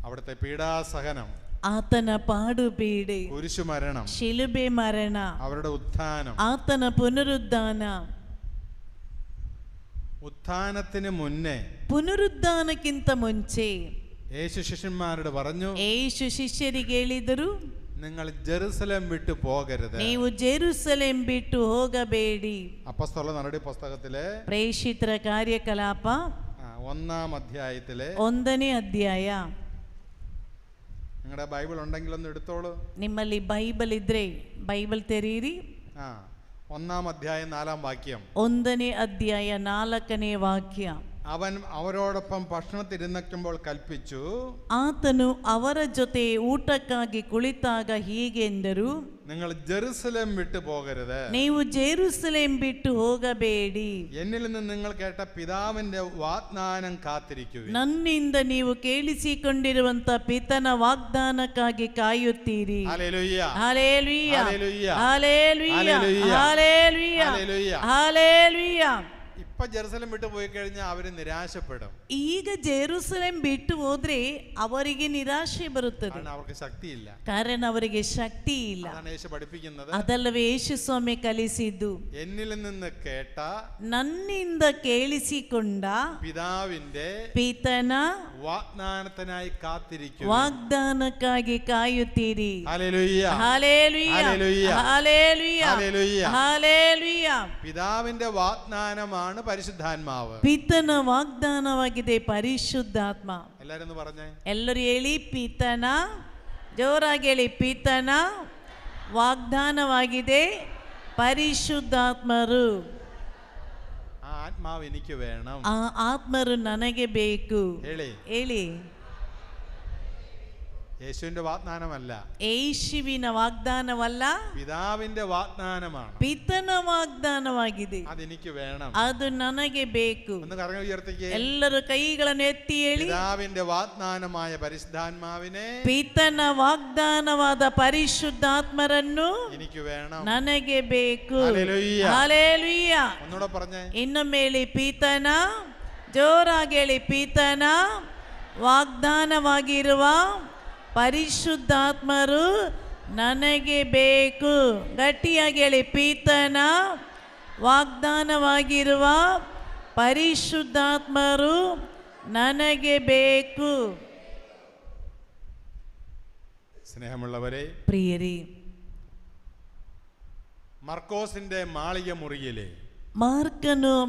അവിടുത്തെ പീഡാസഹനം, ಆತನ ಪಾಡುಪೀಡೆ, കുരിശുമരണം, ಶಿಲುಬೆ ಮರಣ, അവരുടെ ഉത്ഥാനം. ಆತನ ಪುನರುದ್ಧಾನ. ഉത്ഥാനത്തിന് മുന്നേ ಪುನರುದ್ಧಾನಕ್ಕಿಂತ ಮುಂಚೆ യേശു ശിഷ്യന്മാരോട് പറഞ്ഞു, ಯೇಸು ಶಿಷ್ಯರಿಗೆ ಹೇಳಿದರು, നിങ്ങൾ ജെറുസലേം വിട്ടു പോകരുത്. ನೀವು ಜೆರುಸಲೇಮ್ ಬಿಟ್ಟು ಹೋಗಬೇಡಿ. അപ്പോസ്തല നടപടി പുസ്തകത്തിലെ ಪ್ರೇಷಿತರ ಕಾರ್ಯಕಲಾಪ 1-ാം അധ്യായത്തിലെ 1ನೇ ಅಧ್ಯಾಯ. നിങ്ങളുടെ ബൈബിൾ ഉണ്ടെങ്കിൽ ഒന്ന് എടുത്തോളൂ. ನಿಮ್ಮಲ್ಲಿ ಬೈಬಲ್ ಇದ್ರೆ ಬೈಬಲ್ ತೆರೀರಿ. 1-ാം അധ്യായം 4-ാം വാക്യം. 1ನೇ ಅಧ್ಯಾಯ 4ನೇ ವಾಕ್ಯ. അവൻ അവരോടൊപ്പം ഭക്ഷണത്തിരുന്നപ്പോൾ കൽപ്പിച്ചു, ಆತನು ಅವರ ಜೊತೆ ಊಟಕ್ಕಾಗಿ ಕುಳಿತಾಗ ಹೀಗೆಂದರು, നിങ്ങൾ ജെറുസലേം വിട്ടു പോകരുത്. ನೀವು ಜೆರುಸಲೇಮ್ ಬಿಟ್ಟು ಹೋಗಬೇಡಿ. എന്നിൽ നിന്ന് നിങ്ങൾ കേട്ട പിതാവിന്റെ വാഗ്ദാനം കാത്തിരിക്കുക. ನನ್ನಿಂದ ನೀವು ಕೇಳಿಸಿಕೊಂಡಿರುವಂತ ಪಿತನ ವಾಗ್ದಾನಕ್ಕಾಗಿ ಕಾಯುತ್ತೀರಿ. Hallelujah, hallelujah, hallelujah, hallelujah, hallelujah, hallelujah, hallelujah. Hallelujah. ഇപ്പൊ ജെറുസലേം വിട്ടു പോയി കഴിഞ്ഞാൽ അവര് നിരാശപ്പെടും. ಈಗ ಜೆರುಸಲೇಮ್ ಬಿಟ್ಟು ಹೋದ್ರೆ ಅವರಿಗೆ ನಿರಾಶೆ ಬರುತ್ತದೆ. കാരണം അവർക്ക് ശക്തിയില്ല. ಕಾರಣ ಅವರಿಗೆ ಶಕ್ತಿ ಇಲ್ಲ. അതാണ് യേശു പഠിപ്പിക്കുന്നത്. ಅದಲ್ಲವೇ ಯೇಸು ಸ್ವಾಮಿ ಕಲಿಸಿದ್ದು, എന്നിൽ നിന്ന് കേട്ട ನನ್ನಿಂದ ಕೇಳಿಸಿಕೊಂಡ പിതാവിന്റെ ಪಿತನ വാഗ്ദാനത്തിനായി കാത്തിരിക്കുക. ವಾಗ್ದಾನಕ್ಕಾಗಿ ಕಾಯುತ್ತೀರಿ. Hallelujah, hallelujah, hallelujah, hallelujah, hallelujah. Hallelujah. പിതാവിന്റെ വാഗ്ദാനമാണ് പരിശുദ്ധാത്മാവ്. ಪಿತನ ವಾಗ್ದಾನವಾಗಿದೆ ಪರಿಶುದ್ಧಾತ್ಮ. എല്ലാരും ഒന്ന് പറഞ്ഞേ. ಎಲ್ಲರೂ ಹೇಳಿ, ಪಿತನ, ಜೋರಾಗಿ ಹೇಳಿ, ಪಿತನ ವಾಗ್ದಾನವಾಗಿದೆ ಪರಿಶುದ್ಧಾತ್ಮರು. ആ ആത്മാവ് എനിക്ക് വേണം. ಆ ಆತ್ಮರು ನನಗೆ ಬೇಕು. ಹೇಳಿ. ಹೇಳಿ. യേശുവിന്റെ വാഗ്ദാനമല്ല, ಯೇಸುವಿನ ವಾಗ್ದಾನವಲ್ಲ, പിതാവിന്റെ വാഗ്ദാനമാണ്. ಪಿತನ ವಾಗ್ದಾನವಾಗಿದೆ. അതെനിക്ക് വേണം. ಅದು ನನಗೆ ಬೇಕು. ഒന്ന് കരങ്ങൾ ഉയർത്തിക്കേ. ಎಲ್ಲರೂ ಕೈಗಳನ್ನು ಎತ್ತಿ ಹೇಳಿ, പിതാവിന്റെ വാഗ്ദാനമായ പരിശുദ്ധാത്മാവിനെ ಪಿತನ ವಾಗ್ದಾನವಾದ ಪರಿಶುದ್ಧಾತ್ಮರನ್ನು എനിക്ക് വേണം. ನನಗೆ ಬೇಕು. ഹല്ലേലൂയ. ಹಲ್ಲೆಲೂಯ. ഒന്നുകൂടെ പറഞ്ഞേ. ಇನ್ನೊಮ್ಮೆ ಹೇಳಿ, ಪಿತನ, ಜೋರಾಗಿ ಹೇಳಿ, ಪಿತನ ವಾಗ್ದಾನವಾಗಿರುವ ಪರಿಶುದ್ಧಾತ್ಮರು ನನಗೆ ಬೇಕು. ಗಟ್ಟಿಯಾಗಿ ಹೇಳಿ, ಪಿತನ ವಾಗ್ದಾನವಾಗಿರುವ ಪರಿಶುದ್ಧಾತ್ಮರು ನನಗೆ ಬೇಕು. സ്നേഹമുള്ളവരെ, ಪ್ರಿಯರಿ, മർക്കോസിന്റെ മാളിക മുറിയിലെ,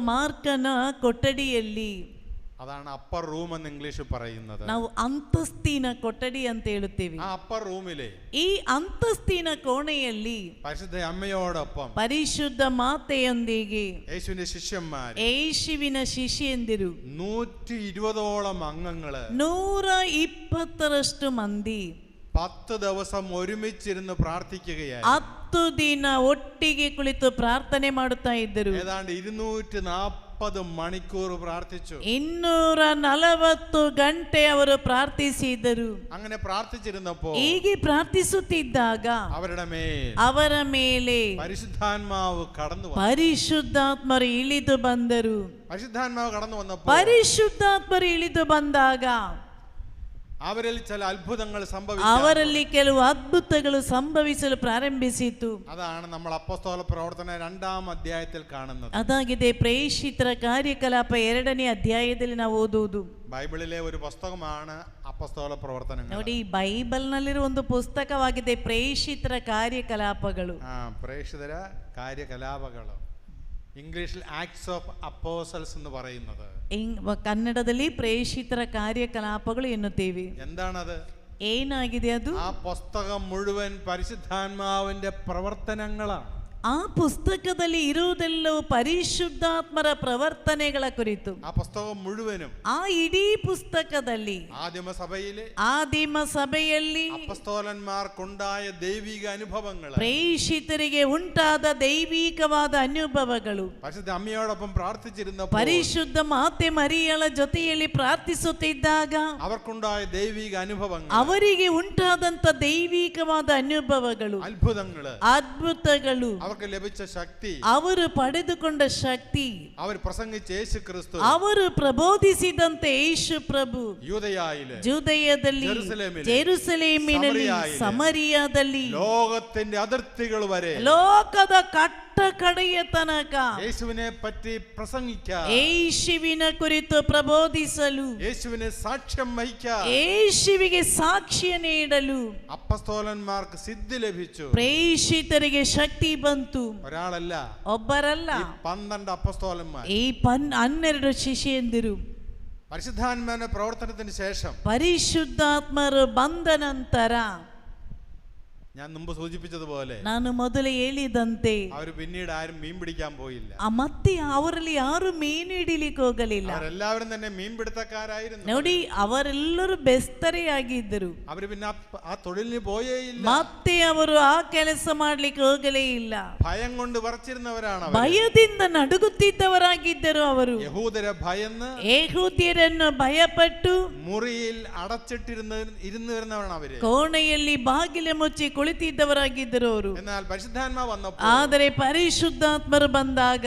ಮಾರ್ಕನ ಕೊಠಡಿಯಲ್ಲಿ, അതാണ് അപ്പർ റൂം എന്ന് ഇംഗ്ലീഷ് പറയുന്നത്. ನಾವು ಅಂತಸ್ತಿನ ಕೊಠಡಿ ಅಂತ ಹೇಳುತ್ತೇವೆ. ആ അപ്പർ റൂമിലെ ಈ ಅಂತಸ್ತಿನ ಕೋಣೆಯಲ್ಲಿ പരിശുദ്ധ അമ്മയോടൊപ്പം ಪರಿಶುದ್ಧ ಮಾತೆಯೊಂದಿಗೆ യേശുവിന്റെ ശിഷ്യന്മാർ, ಯೇಸುವಿನ ಶಿಷ್ಯಂದಿರು 120ഓളം അംഗങ്ങള്, 120ರಷ್ಟು ಮಂದಿ 10 ദിവസം ഒരുമിച്ചിരുന്ന് പ്രാർത്ഥിക്കുകയായി. 10 ದಿನ ಒಟ್ಟಿಗೆ ಕುಳಿತು ಪ್ರಾರ್ಥನೆ ಮಾಡುತ್ತಾ ಇದ್ದರು. ഏതാണ്ട് 240 മണിക്കൂർ പ്രാർത്ഥിച്ചു. 240 ಗಂಟೆ ಅವರು ಪ್ರಾರ್ಥಿಸಿದರು. അങ്ങനെ പ്രാർത്ഥിച്ചിരുന്നപ്പോൾ ಹೀಗೆ ಪ್ರಾರ್ಥಿಸುತ್ತಿದ್ದಾಗ ಅವರ ಮೇಲೆ പരിശുദ്ധാത്മാവ് കടന്നു വന്നു. ಪರಿಶುದ್ಧಾತ್ಮರು ಇಳಿದು ಬಂದರು. പരിശുദ്ധാത്മാവ് കടന്നു വന്നപ്പോൾ ಪರಿಶುದ್ಧಾತ್ಮರು ಇಳಿದು ಬಂದಾಗ അവരിൽ ചില അത്ഭുതങ്ങൾ ಅವರಲ್ಲಿ ಕೆಲವು ಅದ್ಭುತಗಳು ಸಂಭವಿಸಲು ಪ್ರಾರಂಭಿಸಿತು. അതാണ് നമ്മൾ അപ്പോസ്തല പ്രവർത്തന 2-ാം അധ്യായത്തിൽ കാണുന്നത്. ಅದಾಗಿದೆ ಪ್ರೇಷಿತರ ಕಾರ್ಯಕಲಾಪ 2ನೇ ಅಧ್ಯಾಯದಲ್ಲಿ ನಾವು ಓದುವುದು. ബൈബിളിലെ ഒരു പുസ്തകമാണ് അപ്പസ്തോല പ്രവർത്തനങ്ങൾ. ನೋಡಿ ಬೈಬಲ್ನಲ್ಲಿರುವ ಒಂದು ಪುಸ್ತಕವಾಗಿದೆ ಪ್ರೇಷಿತರ ಕಾರ್ಯಕಲಾಪಗಳು. പ്രേക്ഷിതര കാര്യകലാപಗಳು, ഇംഗ്ലീഷിൽ ആക്ട്സ് ഓഫ് അപ്പോസൽസ് എന്ന് പറയുന്നത്. ಕನ್ನಡದಲ್ಲಿ ಪ್ರೇಷಿತರ ಕಾರ್ಯಕಲಾಪಗಳು ಎನ್ನುತ್ತೇವೆ. എന്താണത്? ಏನಾಗಿದೆ ಅದು? ആ പുസ്തകം മുഴുവൻ പരിശുദ്ധാത്മാവിന്റെ പ്രവർത്തനങ്ങളാണ്. ಆ ಪುಸ್ತಕದಲ್ಲಿ ಇರುವುದೆಲ್ಲವೂ ಪರಿಶುದ್ಧಾತ್ಮರ ಪ್ರವರ್ತನೆಗಳ ಕುರಿತು. ആ പുസ്തകം മുഴുവനും, ಆ ಇಡೀ ಪುಸ್ತಕದಲ್ಲಿ ಆದಿಮ ಸಭೆಯಲ್ಲಿ അപ്പസ്തോലന്മാർക്കുണ്ടായ ദൈവിക അനുഭവങ്ങൾ, ಪ್ರೇಷಿತರಿಗೆ ಉಂಟಾದ ದೈವಿಕವಾದ ಅನುಭವಗಳು, പരിശുദ്ധ അമ്മയോടൊപ്പം പ്രാർത്ഥിച്ചിരുന്നപ്പോൾ, ಪರಿಶುದ್ಧ ಮಾತೆ ಮರಿಯಳ ಜೊತೆಯಲ್ಲಿ ಪ್ರಾರ್ಥಿಸುತ್ತಿದ್ದಾಗ അവർക്കുണ്ടായ ദൈവിക അനുഭവങ്ങൾ, ಅವರಿಗೆ ಉಂಟಾದಂತ ದೈವಿಕವಾದ ಅನುಭವಗಳು, ಅದ್ಭುತಗಳು, അവർക്ക് ലഭിച്ച ശക്തി, ಅವರು ಪಡೆದುಕೊಂಡ ಶಕ್ತಿ, അവർ പ്രസംഗിച്ച യേശു ക്രിസ്തു, ಅವರು ಪ್ರಬೋಧಿಸಿದಂತೆ ಯೇಸು ಪ್ರಭು ಜೂದಯದಲ್ಲಿ, ಜೆರುಸಲೇಮಿನಲ್ಲಿ, ಸಮರಿಯಾದಲ್ಲಿ, ലോകത്തിന്റെ അതിർത്തികൾ വരെ, ಲೋಕದ ಕಟ್ಟ ಕಡೆಯ ತನಕ യേശുവിനെ പറ്റി പ്രസംഗിക്കാൻ, ಯೇಸುವಿನ ಕುರಿತು ಪ್ರಬೋಧಿಸಲು, യേശുവിനെ സാക്ഷ്യം വഹിക്കാൻ, ಯೇಸುವಿಗೆ ಸಾಕ್ಷ್ಯ ನೀಡಲು അപ്പസ്തോലന്മാർക്ക് സിദ്ധി ലഭിച്ചു. ಪ್ರೇಷಿತರಿಗೆ ಶಕ್ತಿ ಬಂತು. ഒരാളല്ല, ಒಬ್ಬರಲ್ಲ, 12 അപ്പസ്തോലന്മാർ, ಈ 12 ಶಿಷ್ಯಂದಿರು. പരിശുദ്ധാത്മാവിന്റെ പ്രവർത്തനത്തിന് ശേഷം, ಪರಿಶುದ್ಧಾತ್ಮರು ಬಂದ ನಂತರ, ഞാൻ മുമ്പ് സൂചിപ്പിച്ചതുപോലെ, ನಾನು ಮೊದಲೇ ಹೇಳಿದಂತೆ, ಅವರು പിന്നീട് ആരും മീൻ പിടിക്കാൻ പോയില്ല. ಮತ್ತೆ ಅವರಲ್ಲಿ ಯಾರು ಮೀನು ಹಿಡಿಲಿಕ್ಕೆ ಹೋಗಲಿಲ್ಲ. അവരെല്ലാവരും തന്നെ മീൻപിടുത്തക്കാരായിരുന്നു. ನೋಡಿ, ಅವರೆಲ್ಲರೂ ಬೆಸ್ತರೆಯಾಗಿದ್ದರು. ಅವರು പിന്നെ ആ തൊഴിലിന് പോയേ ഇല്ല. ಮತ್ತೆ ಅವರು ಆ ಕೆಲಸ ಮಾಡ್ಲಿಕ್ಕೆ ಹೋಗಲೇ ಇಲ್ಲ. ഭയം കൊണ്ട് വിറച്ചിരുന്നവരാണ്. ಭಯದಿಂದ ನಡುಗುತ್ತಿದ್ದವರಾಗಿದ್ದರು ಅವರು. യഹൂദരെ ഭയന്ന്, ಯೆಹೂದ್ಯರನ್ನು ಭಯಪಟ್ಟು മുറിയിൽ ഇരുന്നു വരുന്നവരാണ് അവര്. ಕೋಣೆಯಲ್ಲಿ ಬಾಗಿಲು ಮುಚ್ಚಿ ಕುಳಿತಿದ್ದವರಾಗಿದ್ದರು ಅವರು. എന്നാൽ പരിശുദ്ധാത്മാവ് വന്നപ്പോൾ, ಆದರೆ ಪರಿಶುದ್ಧಾತ್ಮರು ಬಂದಾಗ,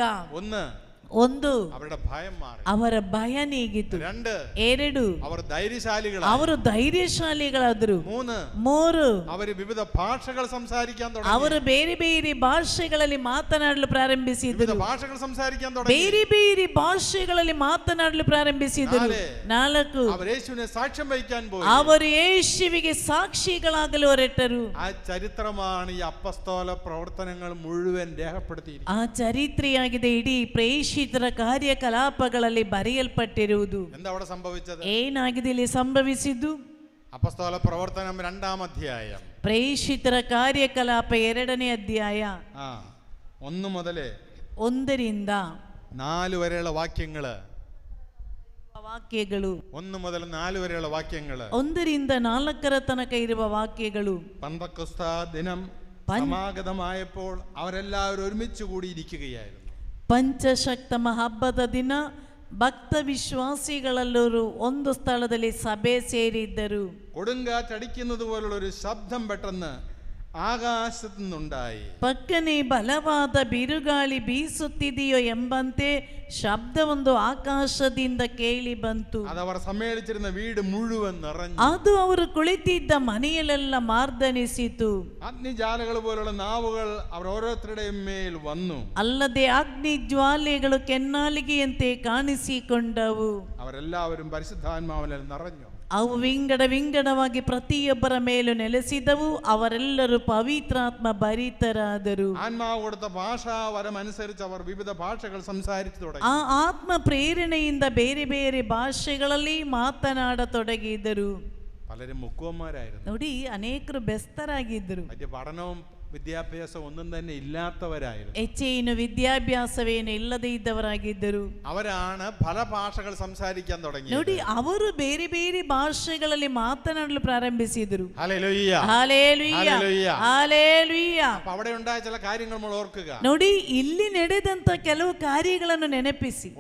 ಒಂದು അവരുടെ ഭയം മാറി, ಅವರ ಭಯ ನೀಗಿತು. ಎರಡು ಅವರು ಧೈರ್ಯಶಾಲಿಗಳಾದರು. ಮೂರು ಅವರು ವಿವಿಧ ಭಾಷೆಗಳು ಸಂಸಾರಿക്കാൻ തുടങ്ങി. ಅವರು ಬೇರೆ ಬೇರೆ ಭಾಷೆಗಳಲ್ಲಿ ಮಾತನಾಡಲು ಪ್ರಾರಂಭಿಸಿದರು. ಬೇರೆ ಬೇರೆ ಭಾಷೆಗಳಲ್ಲಿ ಮಾತನಾಡಲು ಪ್ರಾರಂಭಿಸಿದರು. 4 ಅವರು ಯೇಸುವಿನ ಸಾಕ್ಷ್യം ವಹಿക്കാൻ പോയി. ಅವರು ಯೇಸುವಿಗೆ ಸಾಕ್ಷಿಗಳಾಗಲು ಹೊರಟರು. ആ ചരിത്രമാണ് ഈ അപ്പസ്തോല പ്രവർത്തനങ്ങൾ മുഴുവൻ രേഖപ്പെടുത്തിയിരിക്കുന്നത്. ಆ ಚರಿತ್ರೆಯಾಗಿದೆ, ಇಡೀ ಪ್ರೇಷಿತರ ಕಾರ್ಯಕಲಾಪಗಳಲ್ಲಿ ಬರೆಯಲ್ಪಟ್ಟಿರುವುದು. ಏನಾಗಿದೆ ಇಲ್ಲಿ ಸಂಭವಿಸಿದ್ದು? അപ്പസ്തോല പ്രവർത്തനം 2-ാം അധ്യായം, ಪ್ರೇಷಿತರ ಕಾರ್ಯಕಲಾಪ 2ನೇ ಅಧ್ಯಾಯ 1 മുതൽ 4 വരെയുള്ള വാക്യങ്ങള്, 1 മുതൽ 4 വരെയുള്ള വാക്യങ്ങള്, 1-4 ತನಕ ಇರುವ ವಾಕ್ಯಗಳು. പെന്തക്കോസ്ത ദിനം സമാഗതമായപ്പോൾ അവരെല്ലാവരും ഒരുമിച്ച് കൂടി ഇരിക്കുകയായിരുന്നു. ಪಂಚಶಕ್ತಮ ಹಬ್ಬದ ದಿನ ಭಕ್ತ ವಿಶ್ವಾಸಿಗಳೆಲ್ಲರೂ ಒಂದು ಸ್ಥಳದಲ್ಲಿ ಸಭೆ ಸೇರಿದ್ದರು. കൊടുങ്കാറ്റടിക്കുന്നത് പോലുള്ള ഒരു ശബ്ദം പെട്ടെന്ന് ആകാശത്തു നിന്നുണ്ടായി. ಪಕ್ಕನೆ ಬಲವಾದ ಬಿರುಗಾಳಿ ಬೀಸುತ್ತಿದೆಯೋ ಎಂಬಂತೆ ಶಬ್ದವೊಂದು ಆಕಾಶದಿಂದ ಕೇಳಿ ಬಂತು. അതവർ സമ്മേളിച്ചിരുന്ന വീട് മുഴുവൻ നിറഞ്ഞു. ಅದು ಅವರು ಕುಳಿತಿದ್ದ ಮನೆಯಲ್ಲೆಲ್ಲ ಮಾರ್ದನಿಸಿತು. അഗ്നിജ്വാലകൾ പോലുള്ള നാവുകൾ അവർ ഓരോരുത്തരുടെയും മേൽ വന്നു. ಅಲ್ಲದೆ ಅಗ್ನಿ ಜ್ವಾಲೆಗಳು ಕೆನ್ನಾಲಿಗೆಯಂತೆ ಕಾಣಿಸಿಕೊಂಡವು. അവരെല്ലാവരും പരിശുദ്ധാത്മാവിനാൽ നിറഞ്ഞു. ಅವು ವಿಂಗಡವಾಗಿ ಪ್ರತಿಯೊಬ್ಬರ ಮೇಲೂ ನೆಲೆಸಿದವು. ಅವರೆಲ್ಲರೂ ಪವಿತ್ರಾತ್ಮ ಭರಿತರಾದರು. ആത്മാവ് കൊടുത്ത ഭാഷാവരം അനുസരിച്ച് അവർ വിവിധ ഭാഷകൾ സംസാരിച്ചു തുടങ്ങി. ಆ ಆತ್ಮ ಪ್ರೇರಣೆಯಿಂದ ಬೇರೆ ಬೇರೆ ಭಾಷೆಗಳಲ್ಲಿ ಮಾತನಾಡತೊಡಗಿದರು. പലരും മുക്കുവന്മാരായിരുന്നു. ನೋಡಿ, ಅನೇಕರು ಬೆಸ್ತರಾಗಿದ್ದರು. പഠനവും വിദ്യാഭ്യാസം ഒന്നും തന്നെ ഇല്ലാത്തവരായിരുന്നു. ಹೆಚ್ಚೇನು ವಿದ್ಯಾಭ್ಯಾಸವೇನು ಇಲ್ಲದೆ ಇದ್ದವರಾಗಿದ್ದರು. അവരാണ് പല ഭാഷകൾ സംസാരിക്കാൻ തുടങ്ങി. ನೋಡಿ, ಅವರು ಬೇರೆ ಬೇರೆ ಭಾಷೆಗಳಲ್ಲಿ ಮಾತನಾಡಲು ಪ್ರಾರಂಭಿಸಿದರು. Hallelujah, hallelujah, hallelujah. അവിടെ ഉണ്ടായ ചില കാര്യങ്ങൾ നമ്മൾ ഓർക്കുക. ನೋಡಿ, ಇಲ್ಲಿ ನಡೆದಂತ ಕೆಲವು ಕಾರ್ಯಗಳನ್ನು ನೆನಪಿಸಿ.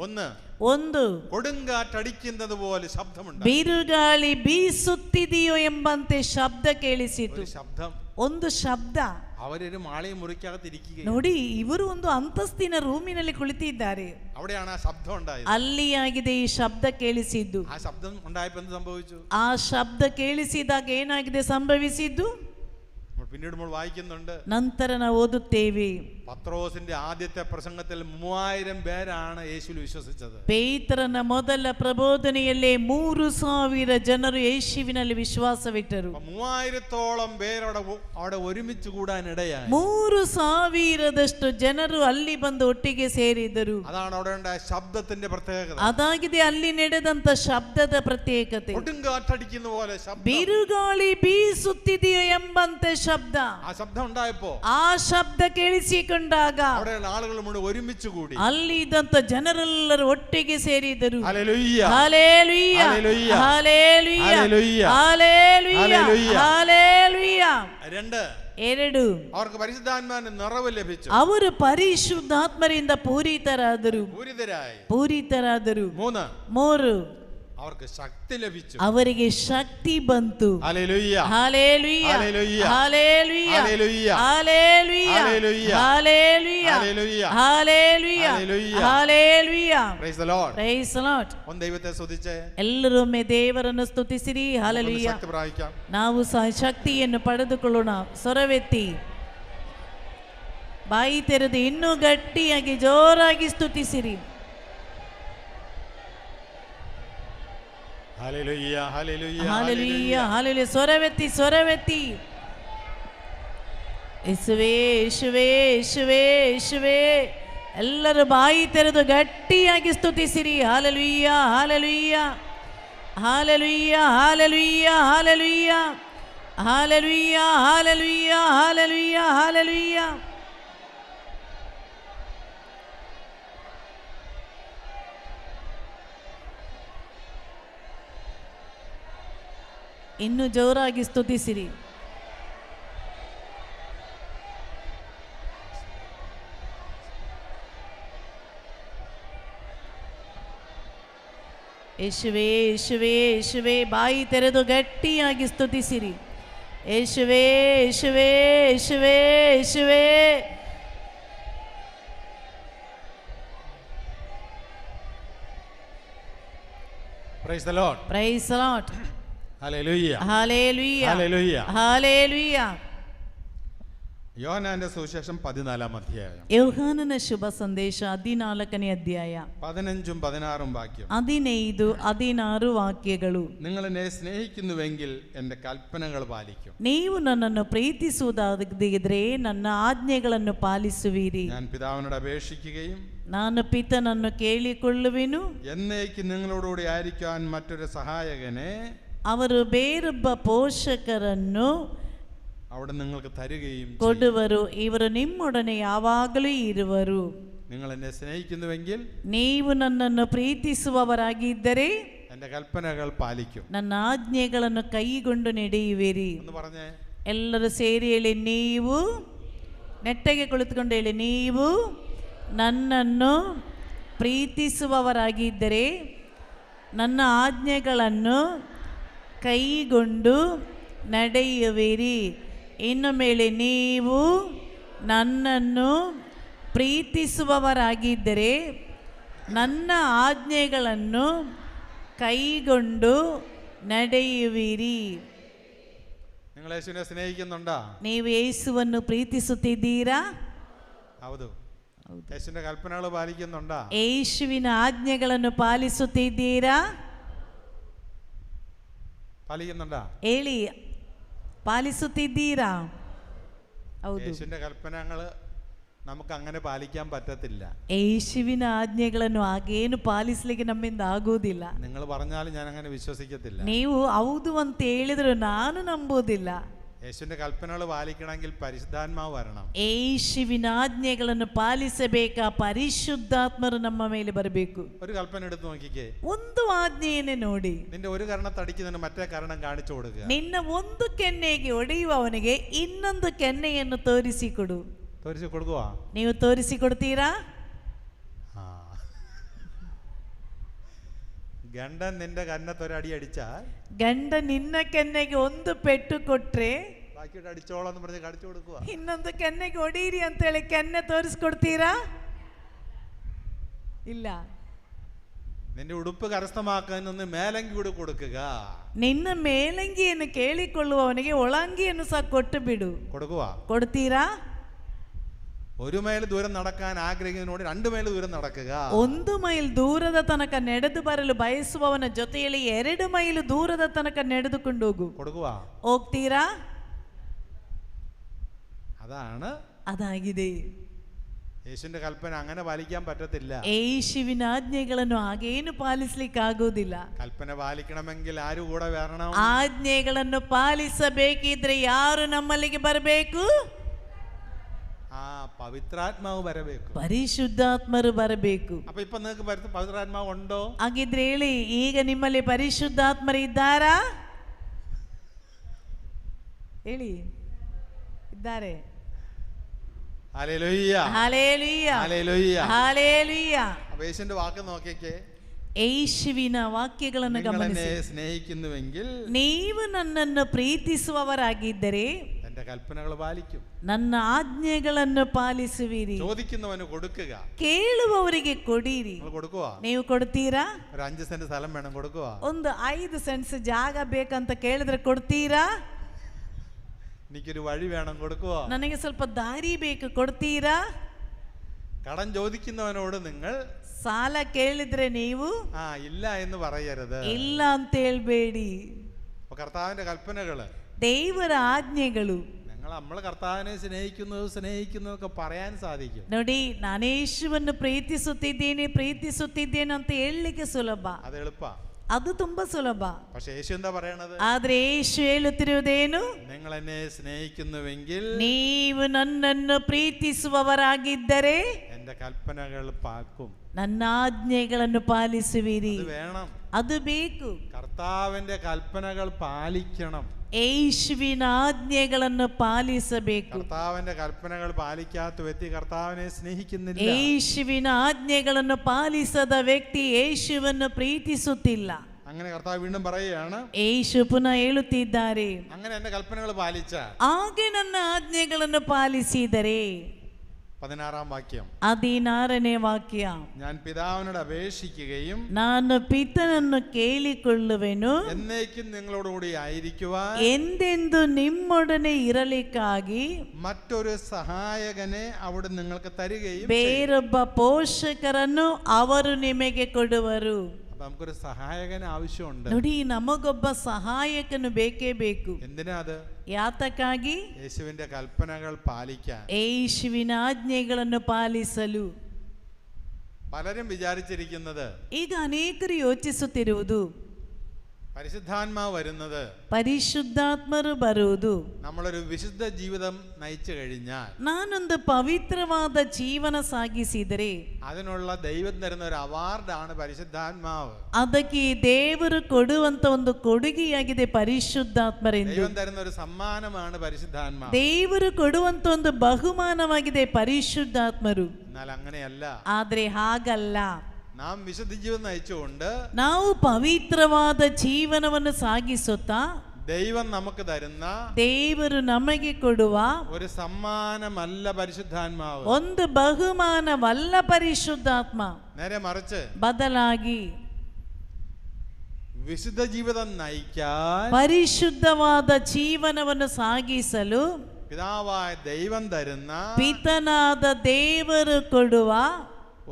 ಒಂದು, കൊടുങ്കാറ്റടിക്കുന്നത് പോലെ ശബ്ദമുണ്ടായി. ಬಿರುಗಾಳಿ ಬೀಸುತ್ತಿದೆಯೋ ಎಂಬಂತೆ ಶಬ್ದ ಕೇಳಿಸಿತು. ಒಂದು ಶಬ್ದ. അവരൊരു മാളയും മുറിക്കകത്തിരിക്കുകയാണ്. ನೋಡಿ, ಇವರು ಒಂದು ಅಂತಸ್ತಿನ ರೂಮಿನಲ್ಲಿ ಕುಳಿತಿದ್ದಾರೆ. അവിടെയാണ് ആ ശബ്ദം ഉണ്ടായത്. ಅಲ್ಲಿಯಾಗಿದೆ ಈ ಶಬ್ದ ಕೇಳಿಸಿದ್ದು. ആ ശബ്ദം ഉണ്ടായപ്പോൾ എന്ത് സംഭവിച്ചു? ಆ ಶಬ್ದ ಕೇಳಿಸಿದಾಗ ಏನಾಗಿದೆ ಸಂಭವಿಸಿದ್ದು? പിന്നീട് നമ്മൾ വായിക്കുന്നുണ്ട്. ನಂತರ ನಾವು ಓದುತ್ತೇವೆ. പത്രോസിന്റെ ആദ്യത്തെ പ്രസംഗത്തിൽ 3000 പേരാണ് യേശുവിൽ വിശ്വസിച്ചത്. ಪೇತ್ರನ ಮೊದಲ ಪ್ರಬೋಧನೆಯಲ್ಲೇ 3,000 ಜನರು ಯೇಸುವಿನಲ್ಲಿ ವಿಶ್ವಾಸವಿಟ್ಟರು. 3000-ഓളം അവിടെ ഒരുമിച്ച് കൂടാനിടയായി. 3,000ದಷ್ಟು ಜನರು ಅಲ್ಲಿ ಬಂದು ಒಟ್ಟಿಗೆ ಸೇರಿದರು. അതാണ് അവിടെ ഉണ്ടായ ശബ്ദത്തിന്റെ പ്രത്യേകത. ಅದಾಗಿದೆ ಅಲ್ಲಿ ನಡೆದಂತ ಶಬ್ದದ ಪ್ರತ್ಯೇಕತೆ. കൊടുങ്കാറ്റടിക്കുന്ന പോലെ ശബ്ദം, ಬಿರುಗಾಳಿ ಬೀಸುತ್ತಿದೆಯೋ ಎಂಬಂತೆ ಶಬ್ದ. ആ ശബ്ദം ഉണ്ടായപ്പോ ಆ ಶಬ್ದ ಕೇಳಿಸಿಕೊಂಡಾಗ അവിടെയുള്ള ആളുകൾ മുഴുവൻ ഒരുമിച്ച് കൂടി. ಅಲ್ಲಿ ಇದ್ದಂತ ಜನರೆಲ್ಲರೂ ಒಟ್ಟಿಗೆ ಸೇರಿದರು. Hallelujah, hallelujah, hallelujah, hallelujah, hallelujah, hallelujah, hallelujah. ಎರಡು, അവർക്ക് പരിശുദ്ധാത്മാവിന്റെ നിറവ് ലഭിച്ചു. ಅವರು ಪರಿಶುದ್ಧಾತ್ಮರಿಂದ ಪೂರಿತರಾದರು. ಪೂರಿತರಾದರು. 3, അവർക്ക് ശക്തി ലഭിച്ചു. ಅವರಿಗೆ ಶಕ್ತಿ ಬಂತು. Hallelujah, hallelujah, hallelujah, hallelujah, hallelujah, hallelujah, hallelujah, hallelujah, hallelujah, hallelujah, hallelujah, hallelujah. Price the Lord. Praise the Lord. ഒന്ന് ദൈവത്തെ സ്തുതിച്ചേ. ಎಲ್ಲರೂ ಒಮ್ಮೆ ದೇವರನ್ನು ಸ್ತುತಿಸಿರಿ. ಹಲ್ಲೆಲೂಯ. ശക്തി പ്രാപിക്കാം. ನಾವು ಸಹ ಶಕ್ತಿಯನ್ನು ಪಡೆದುಕೊಳ್ಳೋಣ. ಸ್ವರವೆತ್ತಿ ಬಾಯಿ ತೆರೆದು ಇನ್ನೂ ಗಟ್ಟಿಯಾಗಿ ಜೋರಾಗಿ ಸ್ತುತಿಸಿರಿ. Hallelujah, hallelujah, hallelujah, hallelujah. സ്വരವೆತ್ತಿ, ಸ್ವರವೆತ್ತಿ. ಯೇಸುವೇ, ಯೇಸುವೇ, ಯೇಸುವೇ, ಯೇಸುವೇ. ಎಲ್ಲರೂ ಬಾಯಿ ತೆರೆದು ಗಟ್ಟಿಯಾಗಿ ಸ್ತುತಿಸಿರಿ. Hallelujah, hallelujah, hallelujah, hallelujah, hallelujah, hallelujah, hallelujah, hallelujah, hallelujah. ಇನ್ನು ಜೋರಾಗಿ ಸ್ತುತಿಸಿರಿ. ಯೇಸುವೇ, ಯೇಸುವೇ, ಯೇಸುವೇ. ಬಾಯಿ ತೆರೆದು ಗಟ್ಟಿಯಾಗಿ ಸ್ತುತಿಸಿರಿ. ಯೇಸುವೇ, ಯೇಸುವೇ, ಯೇಸುವೇ, ಯೇಸುವೇ. Price the Lord. Praise the Lord. Hallelujah, hallelujah, hallelujah, hallelujah. യോഹന്നാന്റെ സുവിശേഷം 14-ാം അധ്യായം. യോഹന്നാನ ಶುಭ ಸಂದೇಶ 14ನೇ ಅಧ್ಯಾಯ 15-ഉം 16-ഉം വാക്യം. 15, 16 ವಾಕ್ಯಗಳು. നിങ്ങൾ എന്നെ സ്നേഹിക്കുന്നുവെങ്കിൽ എൻ്റെ കൽപ്പനകൾ പാലിക്കും. ನೀವು ನನ್ನನ್ನು ಪ್ರೀತಿಸುವುದಾಗಿದ್ದರೆ ನನ್ನ ಆಜ್ಞೆಗಳನ್ನು ಪಾಲಿಸುವಿರಿ. ഞാൻ പിതാവിനോട് അപേക്ഷിക്കുകയും ನಾನು ಪಿತನನ್ನು ಕೇಳಿಕೊಳ್ಳುವೆನು. എന്നേക്കും നിങ്ങളോടുകൂടി ആയിരിക്കാൻ മറ്റൊരു സഹായകനെ ಅವರು ಬೇರೊಬ್ಬ ಪೋಷಕರನ್ನು അവിടെ നിങ്ങൾക്ക് തരുകയും ಕೊಡುವರು. ಇವರು ನಿಮ್ಮೊಡನೆ ಯಾವಾಗಲೂ ಇರುವರು. നിങ്ങൾ എന്നെ സ്നേഹിക്കുന്നുവെങ്കിൽ ನೀವು ನನ್ನನ್ನು ಪ್ರೀತಿಸುವವರಾಗಿದ್ದರೆ എൻ്റെ കൽപ്പനകൾ പാലിക്കും. ನನ್ನ ಆಜ್ಞೆಗಳನ್ನು ಕೈಗೊಂಡು ನಡೆಯುವಿರಿ. എന്ന് പറഞ്ഞേ. ಎಲ್ಲರೂ ಸೇರಿ ಹೇಳಿ. ನೀವು ನೆಟ್ಟಗೆ ಕುಳಿತುಕೊಂಡು ಹೇಳಿ. ನೀವು ನನ್ನನ್ನು ಪ್ರೀತಿಸುವವರಾಗಿದ್ದರೆ ನನ್ನ ಆಜ್ಞೆಗಳನ್ನು ಕೈಗೊಂಡು ನಡೆಯುವಿರಿ. ಇನ್ನು ಮೇಲೆ ನೀವು ನನ್ನನ್ನು ಪ್ರೀತಿಸುವವರಾಗಿದ್ದರೆ ನನ್ನ ಆಜ್ಞೆಗಳನ್ನು ಕೈಗೊಂಡು ನಡೆಯುವಿರಿ. നിങ്ങൾ യേശുവിനെ സ്നേഹിക്കുന്നുണ്ടോ? ನೀವು ಯೇಸುವನ್ನು ಪ್ರೀತಿಸುತ್ತಿದ್ದೀರಾ? ಹೌದು. യേശുവിന്റെ കൽപ്പനകൾ പാലിക്കുന്നുണ്ടോ? ಯೇಸುವಿನ ಆಜ್ಞೆಗಳನ್ನು ಪಾಲಿಸುತ್ತಿದ್ದೀರಾ? പാലിക്കുന്നുണ്ടോ? ಹೇಳಿ. ಪಾಲಿಸುತ್ತಿದ್ದೀರಾ? ಹೌದು. യേശുവിന്റെ കൽപ്പനകൾ നമുക്ക് അങ്ങനെ പാലിക്കാൻ പറ്റത്തില്ല. ಯೇಸುವಿನ ಆಜ್ಞೆಗಳನ್ನು ಹಾಗೇನು ಪಾಲಿಸಲಿಕ್ಕೆ ನಮ್ಮಿಂದ ಆಗುವುದಿಲ್ಲ. നിങ്ങൾ പറഞ്ഞാലും ഞാൻ അങ്ങനെ വിശ്വസിക്കത്തില്ല. ನೀವು ಹೌದು ಅಂತ ಹೇಳಿದ್ರು ನಾನು ನಂಬುವುದಿಲ್ಲ. യേശുവിന്റെ കൽപ്പനകൾ പാലിക്കണമെങ്കിൽ പരിശുദ്ധാത്മാവ് വരണം. ಯೇಸುವಿನ ಆಜ್ಞೆಗಳನ್ನು ಪಾಲಿಸಬೇಕಾ ಪರಿಶುದ್ಧಾತ್ಮರು ನಮ್ಮ ಮೇಲೆ ಬರಬೇಕು. ഒരു കൽപ്പന എടുത്ത് നോക്കിക്കേ. ಒಂದು ಆಜ್ಞೆಯನ್ನೇ ನೋಡಿ. നിന്റെ ഒരു കരണത്തടിക്കുന്നതിന് മറ്റേ കരണം കാണിച്ചു കൊടുക്കുക. ನಿನ್ನ ಒಂದು ಕೆನ್ನೆಗೆ ಹೊಡೆಯುವವನಿಗೆ ಇನ್ನೊಂದು ಕೆನ್ನೆಯನ್ನು ತೋರಿಸಿಕೊಡು. തോരിച്ചു കൊടുക്കുക. ನೀವು ತೋರಿಸಿಕೊಡ್ತೀರಾ? ഗണ്ടൻ നിന്റെ കന്നത്തൊരടി അടിച്ചാൽ ಗಂಡ ನಿನ್ನ ಕೆನ್ನೆಗೆ ಒಂದು ಪೆಟ್ಟು ಕೊಟ್ರೆ ബാക്കിയിട്ട് അടിച്ചോളാം എന്ന് പറഞ്ഞ് കടിച്ചു കൊടുക്കുക. ಇನ್ನೊಂದು ಕೆನ್ನೆಗೆ ಹೊಡೀರಿ ಅಂತೇಳಿ ಕೆನ್ನೆ ತೋರಿಸ್ಕೊಡ್ತೀರಾ? ಇಲ್ಲ. നിന്റെ ഉടുപ്പ് കരസ്ഥമാക്കുന്നൊന്ന് മേലങ്കി കൂടി കൊടുക്കുക. ನಿನ್ನ ಮೇಲಂಗಿಯನ್ನು ಕೇಳಿಕೊಳ್ಳುವವನಿಗೆ ಒಳಂಗಿಯನ್ನು ಸಹ ಕೊಟ್ಟು ಬಿಡು. കൊടുക്കുക. ಕೊಡ್ತೀರಾ? 1 മൈൽ ദൂരം നടക്കാൻ ആഗ്രഹിക്കുന്നതിനോട് 2 മൈൽ ദൂരം നടക്കുക. 1 ಮೈಲ್ ದೂರದ ತನಕ ನಡೆದು ಬರಲು ಬಯಸುವವನ ಜೊತೆಯಲ್ಲಿ 2 ಮೈಲ್ ದೂರದ ತನಕ ನಡೆದುಕೊಂಡು ಹೋಗು. കൊടുക്കുക. ಹೋಗ್ತೀರಾ? അതാണ് ಅದಾಗಿದೆ. യേശുവിന്റെ കൽപ്പന അങ്ങനെ പാലിക്കാൻ പറ്റത്തില്ല. ಯೇಸುವಿನ ಆಜ್ಞೆಗಳನ್ನು ಹಾಗೇನು ಪಾಲಿಸಲಿಕ್ಕಾಗುವುದಿಲ್ಲ. കൽപ്പന പാലിക്കണമെങ്കിൽ ആര് കൂടെ വരണം? ಆಜ್ಞೆಗಳನ್ನು ಪಾಲಿಸಬೇಕಿದ್ರೆ ಯಾರು ನಮ್ಮಲ್ಲಿಗೆ ಬರಬೇಕು? പവിത്രാത്മാവ് വരಬೇಕು. ಪರಿಶುದ್ಧಾತ್ಮರು ಬರಬೇಕು. അപ്പൊ ഇപ്പൊ നിങ്ങൾക്ക് പവിത്രാത്മാവ് ഉണ്ടോ? ಹಾಗಿದ್ರೆ ಹೇಳಿ, ಈಗ ನಿಮ್ಮಲ್ಲಿ ಪರಿಶುದ್ಧಾತ್ಮರು ಇದ್ದಾರಾ? ಹೇಳಿ, ಇದ್ದಾರೆ. Hallelujah, hallelujah, hallelujah, hallelujah. അപ്പൊ യേശുവിന്റെ വാക്ക് നോക്കിക്കേ. ಯೇಸುವಿನ ವಾಕ್ಯಗಳನ್ನು ಗಮನಿಸಿ. സ്നേഹിക്കുന്നുവെങ്കിൽ ನೀವು ನನ್ನನ್ನು ಪ್ರೀತಿಸುವವರಾಗಿದ್ದರೆ എന്റെ കൽപ്പനകൾ പാലിക്കും. ನನ್ನ ಆಜ್ಞೆಗಳನ್ನು ಪಾಲಿಸುವಿರಿ. ചോദിക്കുന്നവന് കൊടുക്കുക, ಕೇಳುವವರಿಗೆ ಕೊಡಿರಿ. കൊടുക്കുക. ನೀವು ಕೊಡ್ತೀರಾ? ഒരു 5 സെന്റ് സ്ഥലം വേണം, കൊടുക്കുക. ಒಂದು 5 ಸೆಂಟ್ಸ್ ಜಾಗ ಬೇಕಂತ ಕೇಳಿದ್ರೆ ಕೊಡ್ತೀರಾ? എനിക്കൊരു വഴി വേണം, കൊടുക്കുക. ನನಗೆ ಸ್ವಲ್ಪ ದಾರಿ ಬೇಕು, ಕೊಡ್ತೀರಾ? കടം ചോദിക്കുന്നവനോട് നിങ്ങൾ ಸಾಲ ಕೇಳಿದ್ರೆ ನೀವು ഇല്ല എന്ന് പറയരുത്. ಇಲ್ಲ ಅಂತ ಹೇಳ್ಬೇಡಿ. അപ്പൊ കർത്താവിന്റെ കൽപ്പനകള്, ದೇವರ ಆಜ್ಞೆಗಳು. നമ്മൾ കർത്താവിനെ സ്നേഹിക്കുന്നതൊക്കെ പറയാൻ സാധിക്കും. ನೋಡಿ, ನಾನು ಯೇಸುವನ್ನು ಪ್ರೀತಿಸುತ್ತಿದ್ದೇನೆ ಅಂತ ಹೇಳಲಿಕ್ಕೆ ಸುಲಭ, അത് എളുപ്പ, ಅದು ತುಂಬಾ ಸುಲಭ. പക്ഷെ യേശു എന്താ പറയണത്? ಆದ್ರೆ ಯೇಸು ಹೇಳುತ್ತಿರುವುದೇನು? നിങ്ങൾ എന്നെ സ്നേഹിക്കുന്നുവെങ്കിൽ ನೀವು ನನ್ನನ್ನು ಪ್ರೀತಿಸುವವರಾಗಿದ್ದರೆ എന്റെ കൽപ്പനകൾ പാലിക്കും. ನನ್ನ ಆಜ್ಞೆಗಳನ್ನು ಪಾಲಿಸುವಿರಿ. അത് വേണം, ಅದು ಬೇಕು. കർത്താവിന്റെ കൽപ്പനകൾ പാലിക്കണം. ಯೇಸುವಿನ ಆಜ್ಞೆಗಳನ್ನು ಪಾಲಿಸಬೇಕು. കർത്താവിന്റെ കൽപ്പനകൾ പാലിക്കാത്ത വ്യക്തി കർത്താവിനെ സ്നേഹിക്കുന്നില്ല. ಯೇಸುವಿನ ಆಜ್ಞೆಗಳನ್ನು ಪಾಲಿಸದ ವ್ಯಕ್ತಿ ಯೇಸುವನ್ನು ಪ್ರೀತಿಸುತ್ತಿಲ್ಲ. അങ്ങനെ കർത്താവ് വീണ്ടും പറയുകയാണ്, ಯೇಸು ಪುನಃ ಹೇಳುತ್ತಿದ್ದಾರೆ, അങ്ങനെ എന്റെ കൽപ്പനകൾ പാലിച്ച ಹಾಗೆ ನನ್ನ ಆಜ್ಞೆಗಳನ್ನು ಪಾಲಿಸಿದರೆ. 16 വാക്യം, 16ನೇ ವಾಕ್ಯ, ഞാൻ പിതാവിനോട് അപേക്ഷിക്കുകയും ನಾನು ಪಿತನನ್ನು ಕೇಳಿಕೊಳ್ಳುವೆನು, എന്നേക്കും നിങ്ങളോടുകൂടി ആയിരിക്കുവാൻ ಎಂದೆಂದು ನಿಮ್ಮೊಡನೆ ಇರಲಿಕ್ಕಾಗಿ മറ്റൊരു സഹായകനെ അവിടെ നിങ്ങൾക്ക് തരികയും. ಬೇರೊಬ್ಬ ಪೋಷಕರನ್ನು ಅವರು ನಿಮಗೆ ಕೊಡುವರು. അപ്പൊ നമുക്കൊരു സഹായകന് ആവശ്യമുണ്ട്. ನೋಡಿ, ನಮಗೊಬ್ಬ ಸಹಾಯಕನು ಬೇಕೇ ಬೇಕು. എന്തിനാ അത്? ಯಾತಕ್ಕಾಗಿ? യേശുവിന്റെ കൽപ്പനകൾ പാലിക്കാൻ. ಯೇಸುವಿನ ಆಜ್ಞೆಗಳನ್ನು ಪಾಲಿಸಲು. പലരും വിചാരിച്ചിരിക്കുന്നത്, ಈಗ ಅನೇಕರು ಯೋಚಿಸುತ್ತಿರುವುದು, പരിശുദ്ധാത്മാവ് വരുന്നത് ಪರಿಶುದ್ಧಾತ್ಮರು ಬರುವುದು നമ്മളൊരു വിശുദ്ധ ജീവിതം നയിച്ചു കഴിഞ്ഞാൽ, ನಾನೊಂದು ಪವಿತ್ರವಾದ ಜೀವನ ಸಾಗಿಸಿದರೆ അതിനുള്ള ദൈവം തരുന്ന ഒരു അവാർഡാണ് പരിശുദ്ധാത്മാവ്. ಅದಕ್ಕೆ ದೇವರು ಕೊಡುವಂತ ಒಂದು ಕೊಡುಗೆಯಾಗಿದೆ ಪರಿಶುದ್ಧಾತ್ಮರೆಂದು. ദൈവം തരുന്ന ഒരു സമ്മാനമാണ് പരിശുദ്ധാത്മാവ്. ದೇವರು ಕೊಡುವಂತ ಒಂದು ಬಹುಮಾನವಾಗಿದೆ ಪರಿಶುದ್ಧಾತ್ಮರು. എന്നാൽ അങ്ങനെയല്ല. ಆದ್ರೆ ಹಾಗಲ್ಲ. നാം വിശുദ്ധ ജീവിതം നയിച്ചുകൊണ്ട് ನಾವು ಪವಿತ್ರವಾದ ಜೀವನವನ್ನು ಸಾಗಿಸುತ್ತಾ ദൈവം നമുക്ക് തരുന്ന ದೇವರು ನಮಗೆ ಕೊಡುವ ഒരു സമ്മാനമല്ല പരിശുദ്ധാത്മാവ്. ಒಂದು ಬಹುಮಾನವಲ್ಲ ಪರಿಶುದ್ಧಾತ್ಮ. നേരെ മറിച്ച് ಬದಲಾಗಿ വിശുദ്ധ ജീവിതം നയിക്കാൻ ಪರಿಶುದ್ಧವಾದ ಜೀವನವನ್ನು ಸಾಗಿಸಲು പിതാവായ ദൈവം തരുന്ന ಪಿತನಾದ ದೇವರು ಕೊಡುವ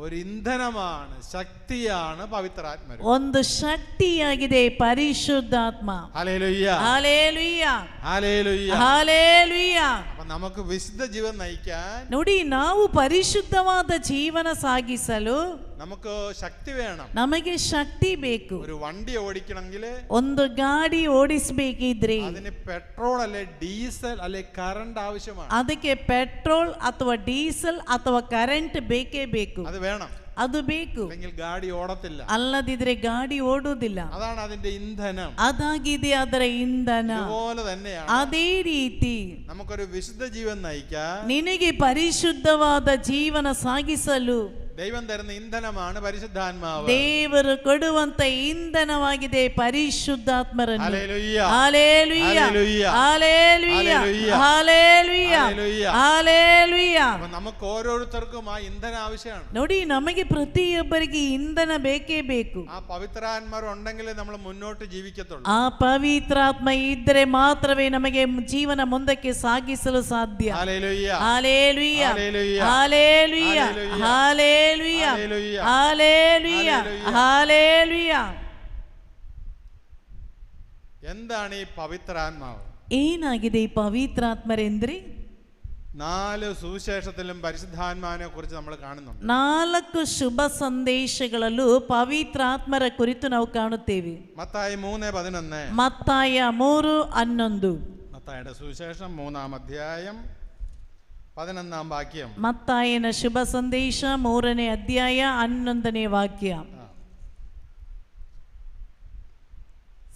ഒരു ഇന്ധനമാണ്, ശക്തിയാണ് പവിത്രാത്മ. ಒಂದು ಶಕ್ತಿಯಾಗಿದೆ ಪರಿಶುದ್ಧಾತ್ಮ. Hallelujah, hallelujah, hallelujah, hallelujah. അപ്പൊ നമുക്ക് വിശുദ്ധ ജീവൻ നയിക്കാൻ, ನೋಡಿ, ನಾವು ಪರಿಶುದ್ಧವಾದ ಜೀವನ ಸಾಗಿಸಲು നമുക്ക് ശക്തി വേണം. ನಮಗೆ ಶಕ್ತಿ ಬೇಕು. ഒരു വണ്ടി ഓടിക്കണമെങ്കിൽ ಒಂದು ಗಾಡಿ ಓಡಿಸಬೇಕಿದ್ರೆ അതിന് പെട്രോൾ അല്ലെ ഡീസൽ അല്ലെ കറണ്ട് ആവശ്യമാണ്. ಅದಕ್ಕೆ ಪೆಟ್ರೋಲ್ ಅಥವಾ ಡೀಸೆಲ್ ಅಥವಾ ಕರೆಂಟ್ ಬೇಕೇ ಬೇಕು. അത് വേണം, ಅದು ಬೇಕು. അല്ലെങ്കിൽ ഗാഡി ഓടത്തില്ല. ಅಲ್ಲದಿದ್ರೆ ಗಾಡಿ ಓಡುವುದಿಲ್ಲ. അതാണ് അതിന്റെ ഇന്ധനം. ಅದಾಗಿದೆ ಅದರ ಇಂಧನ. അതുപോലെ തന്നെയാണ് ಅದೇ ರೀತಿ നമുക്കൊരു വിശുദ്ധ ജീവൻ നയിക്കാൻ, ನಿನಗೆ ಪರಿಶುದ್ಧವಾದ ಜೀವನ ಸಾಗಿಸಲು ദൈവം തരുന്ന ഇന്ധനമാണ് പരിശുദ്ധാത്മാവ്. ದೇವರು ಕೊಡುವಂತ ಇಂಧನವಾಗಿದೆ ಪರಿಶುದ್ಧಾತ್ಮರನ್ನು. Hallelujah. Hallelujah. Hallelujah. Hallelujah. Hallelujah. Hallelujah. Hallelujah. Hallelujah. അപ്പൊ നമുക്ക് ഓരോരുത്തർക്കും ആ ഇന്ധനം ആവശ്യമാണ്. ನೋಡಿ, ನಮಗೆ ಪ್ರತಿಯೊಬ್ಬರಿಗೆ ಇಂಧನ ಬೇಕೇ ಬೇಕು. ആ പവിത്രാത്മാർ ഉണ്ടെങ്കിലേ നമ്മൾ മുന്നോട്ട് ജീവിക്കത്തുള്ളൂ. ಆ ಪವಿತ್ರಾತ್ಮ ಇದ್ದರೆ ಮಾತ್ರವೇ ನಮಗೆ ಜೀವನ ಮುಂದಕ್ಕೆ ಸಾಗಿಸಲು ಸಾಧ್ಯ. Hallelujah. Hallelujah. Hallelujah. Hallelujah. Hallelujah. Hallelujah. Hallelujah. Hallelujah. Hallelujah. എന്താണ് ഈ പവിത്രാത്മാവ്? ಏನಾಗಿದೆ ಈ ಪವಿತ್ರಾತ್ಮರೆಂದ್ರೆ? 4 ಸುವಿಶೇಷത്തിലും പരിശുദ്ധാത്മാവിനെ കുറിച്ച് നമ്മൾ കാണുന്നുണ്ട്. 4 ಶುಭ ಸಂದೇಶಗಳಲ್ಲೂ ಪವಿತ್ರಾತ್ಮರ ಕುರಿತು ನಾವು ಕಾಣುತ್ತೇವೆ. മത്തായി 3:11. ಮತ್ತಾಯ 3:11. മത്തായിയുടെ സുവിശേഷം 3-ാം അധ്യായം 11-ാം വാക്യം. ಮತ್ತಾಯನ ಶುಭ ಸಂದೇಶ 3ನೇ ಅಧ್ಯಾಯ 11ನೇ ವಾಕ್ಯ.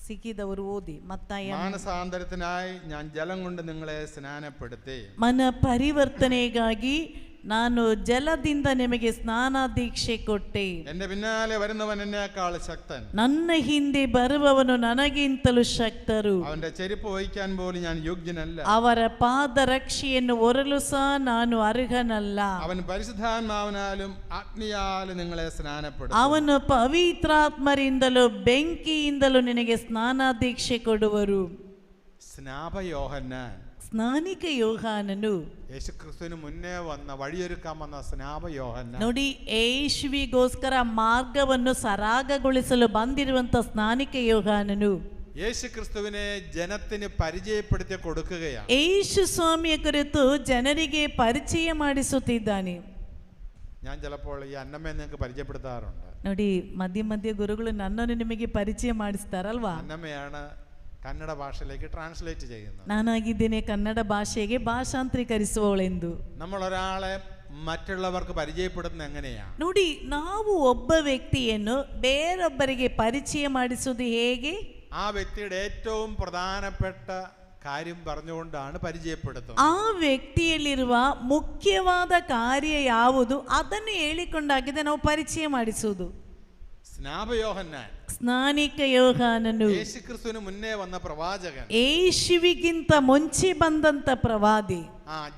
ಸಿಕ್ಕಿದವರು ಓದಿ. ಮತ್ತಾಯ. മാനസാന്തരത്തിനായി ഞാൻ ജലം കൊണ്ട് നിങ്ങളെ സ്നാനപ്പെടുത്തി. ಮನ ಪರಿವರ್ತನೆಗಾಗಿ ನಾನು ಜಲದಿಂದ ನಿಮಗೆ ಸ್ನಾನಾದೀಕ್ಷೆ ಕೊಟ್ಟೆ. എന്റെ പിന്നാലെ വരുന്നവൻ എന്നേക്കാൾ ശക്തൻ. ನನ್ನ ಹಿಂದೆ ಬರುವವನು ನನಗಿಂತಲೂ ಶಕ್ತರು. അവന്റെ ചെരുപ്പ് വഹിക്കാൻ പോലും ഞാൻ യോഗ്യനല്ല. ಅವರ ಪಾದರಕ್ಷೆಯನ್ನು ಹೊರಲು ಸಹ ನಾನು ಅರ್ಹನಲ್ಲ. അവൻ പരിശുദ്ധാത്മാവിനാലും അഗ്നിയാലും നിങ്ങളെ സ്നാനപ്പെടുത്തും. ಅವನು ಪವಿತ್ರಾತ್ಮರಿಂದಲೂ ಬೆಂಕಿಯಿಂದಲೂ ನಿನಗೆ ಸ್ನಾನಾದೀಕ್ಷೆ ಕೊಡುವರು. സ്നാപയോഹന്നാൻ, ಸ್ನಾನಿಕ ಯೋಹಾನನು. യേശുക്രിസ്തുവിന് മുന്നേ വന്ന വഴിയൊരുക്കാൻ വന്ന സ്നാപയോഹന്നാൻ. ನೋಡಿ, ಯೇಸುವಿಗೋಸ್ಕರ ಮಾರ್ಗವನ್ನು ಸರಾಗಗೊಳಿಸಲು ಬಂದಿರುವಂತ ಸ್ನಾನಿಕ ಯೋಹಾನನು യേശുക്രിസ്തുവിനെ ജനത്തിന് പരിചയപ്പെടുത്തി കൊടുക്കുകയാണ്. ಯೇಸು ಸ್ವಾಮಿಯ ಕುರಿತು ಜನರಿಗೆ ಪರಿಚಯ ಮಾಡಿಸುತ್ತಿದ್ದಾನೆ. ഞാൻ ചിലപ്പോൾ ഈ അന്നമ്മയെ നിങ്ങൾക്ക് പരിചയപ്പെടുത്താറുണ്ട്. ನೋಡಿ, ಮಧ್ಯ ಮಧ್ಯ ಗುರುಗಳು ನನ್ನನ್ನು ನಿಮಗೆ ಪರಿಚಯ ಮಾಡಿಸ್ತಾರಲ್ವಾ? അന്നമ്മയാണ് കന്നഡ ഭാഷയിലേക്ക് ട്രാൻസ്ലേറ്റ് ചെയ്യുന്നത്. ನಾನಾಗಿದ್ದೇನೆ ಕನ್ನಡ ಭಾಷೆಗೆ ಭಾಷಾಂತರೀಕರಿಸುವವಳೆಂದು. നമ്മൾ ഒരാളെ മറ്റുള്ളവർക്ക് പരിചയപ്പെടുത്തുന്നത് എങ്ങനെയാണ്? ನೋಡಿ, ನಾವು ಒಬ್ಬ ವ್ಯಕ್ತಿಯನ್ನು ಬೇರೊಬ್ಬರಿಗೆ ಪರಿಚಯ ಮಾಡಿಸುವುದು ಹೇಗೆ? ആ വ്യക്തിയുടെ ഏറ്റവും പ്രധാനപ്പെട്ട കാര്യം പറഞ്ഞുകൊണ്ടാണ് പരിചയപ്പെടുത്തുന്നത്. ಆ ವ್ಯಕ್ತಿಯಲ್ಲಿರುವ ಮುಖ್ಯವಾದ ಕಾರ್ಯ ಯಾವುದು ಅದನ್ನು ಹೇಳಿಕೊಂಡಾಗಿದೆ ನಾವು ಪರಿಚಯ ಮಾಡಿಸುವುದು. സ്നാപയോഹന്നാൻ, ಸ್ನಾನಿಕ ಯೋಹಾನನು യേശുക്രിസ്തുവിന് മുന്നേ വന്ന പ്രവാചകൻ, ಯೇಸುವಿಗಿಂತ ಮುಂಚೆ ಬಂದಂತ ಪ್ರವಾದಿ.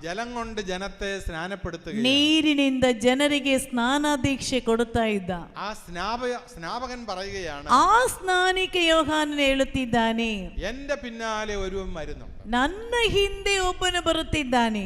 ജലം കൊണ്ട് ജനത്തെ സ്നാനപ്പെടുത്തുക. ನೀರಿನಿಂದ ಜನರಿಗೆ ಸ್ನಾನಾದೀಕ್ಷೆ ಕೊಡುತ್ತಾ ಇದ್ದ. ആ സ്നാപകൻ പറയുകയാണ്, ಆ ಸ್ನಾನಿಕ ಯೋಹಾನನು ಹೇಳುತ್ತಿದ್ದಾನೆ, എന്റെ പിന്നാലെ ഒരുവൻ വരുന്നുണ്ട്, ನನ್ನ ಹಿಂದೆ ಒಬ್ಬನು ಬರುತ್ತಿದ್ದಾನೆ,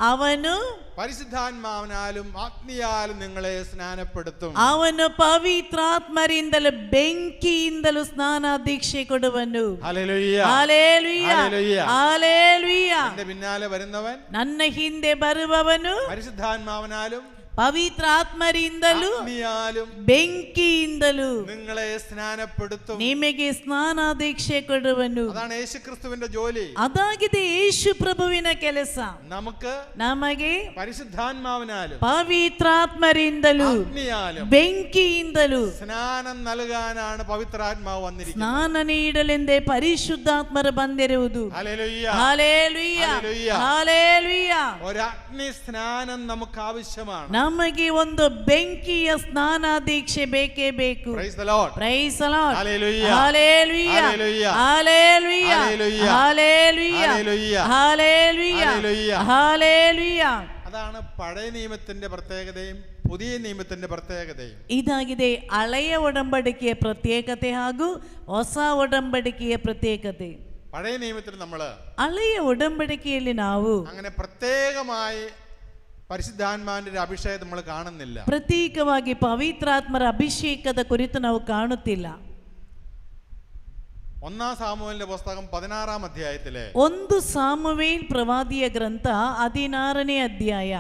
ಅವನು പരിശുദ്ധാത്മാവിനാലും അഗ്നിയാലും നിങ്ങളെ ಸ್ನಾನപ്പെടുത്തും. ಅವನು ಪವಿತ್ರಾತ್ಮರಿಂದಲೂ ಬೆಂಕಿಯಿಂದಲೂ ಸ್ನಾನಾದೀಕ್ಷೆ ಕೊಡುವನು. ഹല്ലേലൂയ. ಹಲ್ಲೇಲೂಯ. ഹല്ലേലൂയ. ಹಲ್ಲೇಲೂಯ. എന്റെ പിന്നാലെ വരുന്നവൻ, ನನ್ನ ಹಿಂದೆ ಬರುವವನು പരിശുദ്ധാത്മാവിനാലും ಪವಿತ್ರಾತ್ಮರಿಂದಲೂ അഗ്നിയാലും ಬೆಂಕಿಯಿಂದಲೂ നിങ്ങളെ സ്നാനപ്പെടുത്തും. ನಿಮಗೆ ಸ್ನಾನಾದೀಕ್ಷೆ ಕೊಡುವನು. അതാണ് യേശുക്രിസ്തുവിന്റെ ജോലി. ಅದಾಗಿದೆ ಯೇಸು ಪ್ರಭುವಿನ ಕೆಲಸ. നമുക്ക് ನಮಗೆ പരിശുദ്ധാത്മാവിനാലും ಪವಿತ್ರಾತ್ಮರಿಂದಲೂ അഗ്നിയാലും ಬೆಂಕಿಯಿಂದಲೂ സ്നാനം നൽകാനാണ് പവിത്രാത്മാവ് വന്നിരിക്കുന്നത്. ಸ್ನಾನ ನೀಡಲೆಂದೇ ಪರಿಶುದ್ಧಾತ್ಮರು ಬಂದಿರುವುದು. ഹല്ലേലൂയ. ಹಲ್ಲೇಲೂಯ. ഹല്ലേലൂയ. ಹಲ್ಲೇಲೂಯ. ഒരു അഗ്നി സ്നാനം നമുക്ക് ആവശ്യമാണ്. ನಮಗೆ ಒಂದು ಬೆಂಕಿಯ ಸ್ನಾನಾದೀಕ್ಷೆ ಬೇಕೇ ಬೇಕು. Praise the Lord. Praise the Lord. Hallelujah. Hallelujah. Hallelujah. Hallelujah. Hallelujah. Hallelujah. Hallelujah. Hallelujah. Hallelujah. Hallelujah. അതാണ് പഴയ നിയമത്തിന്റെ പ്രത്യേകതയും പുതിയ നിയമത്തിന്റെ പ്രത്യേകതയും. ಇದಾಗಿದೆ ಹಳೆಯ ಒಡಂಬಡಿಕೆಯ ಪ್ರತ್ಯೇಕತೆ ಹಾಗೂ ಹೊಸ ಒಡಂಬಡಿಕೆಯ ಪ್ರತ್ಯೇಕತೆ. പഴയ നിയമത്തിൽ നമ്മൾ ಹಳೆಯ ಒಡಂಬಡಿಕೆಯಲ್ಲಿ ನಾವು അങ്ങനെ പ്രത്യേകമായി പരിശുദ്ധാത്മാവിന്റെ ഒരു അഭിഷേകം നമ്മൾ കാണുന്നില്ല. ಪ್ರತ್ಯೇಕವಾಗಿ ಪವಿತ್ರಾತ್ಮರ ಅಭಿಷೇಕದ ಕುರಿತು ನಾವು ಕಾಣುತ್ತಿಲ್ಲ. 1 സാമുവേലിന്റെ പുസ്തകം 16-ാം അധ്യായത്തിലെ 1 ಸಾಮುವೇಲ್ ಪ್ರವಾದಿಯ ಗ್ರಂಥ 16ನೇ ಅಧ್ಯಾಯ.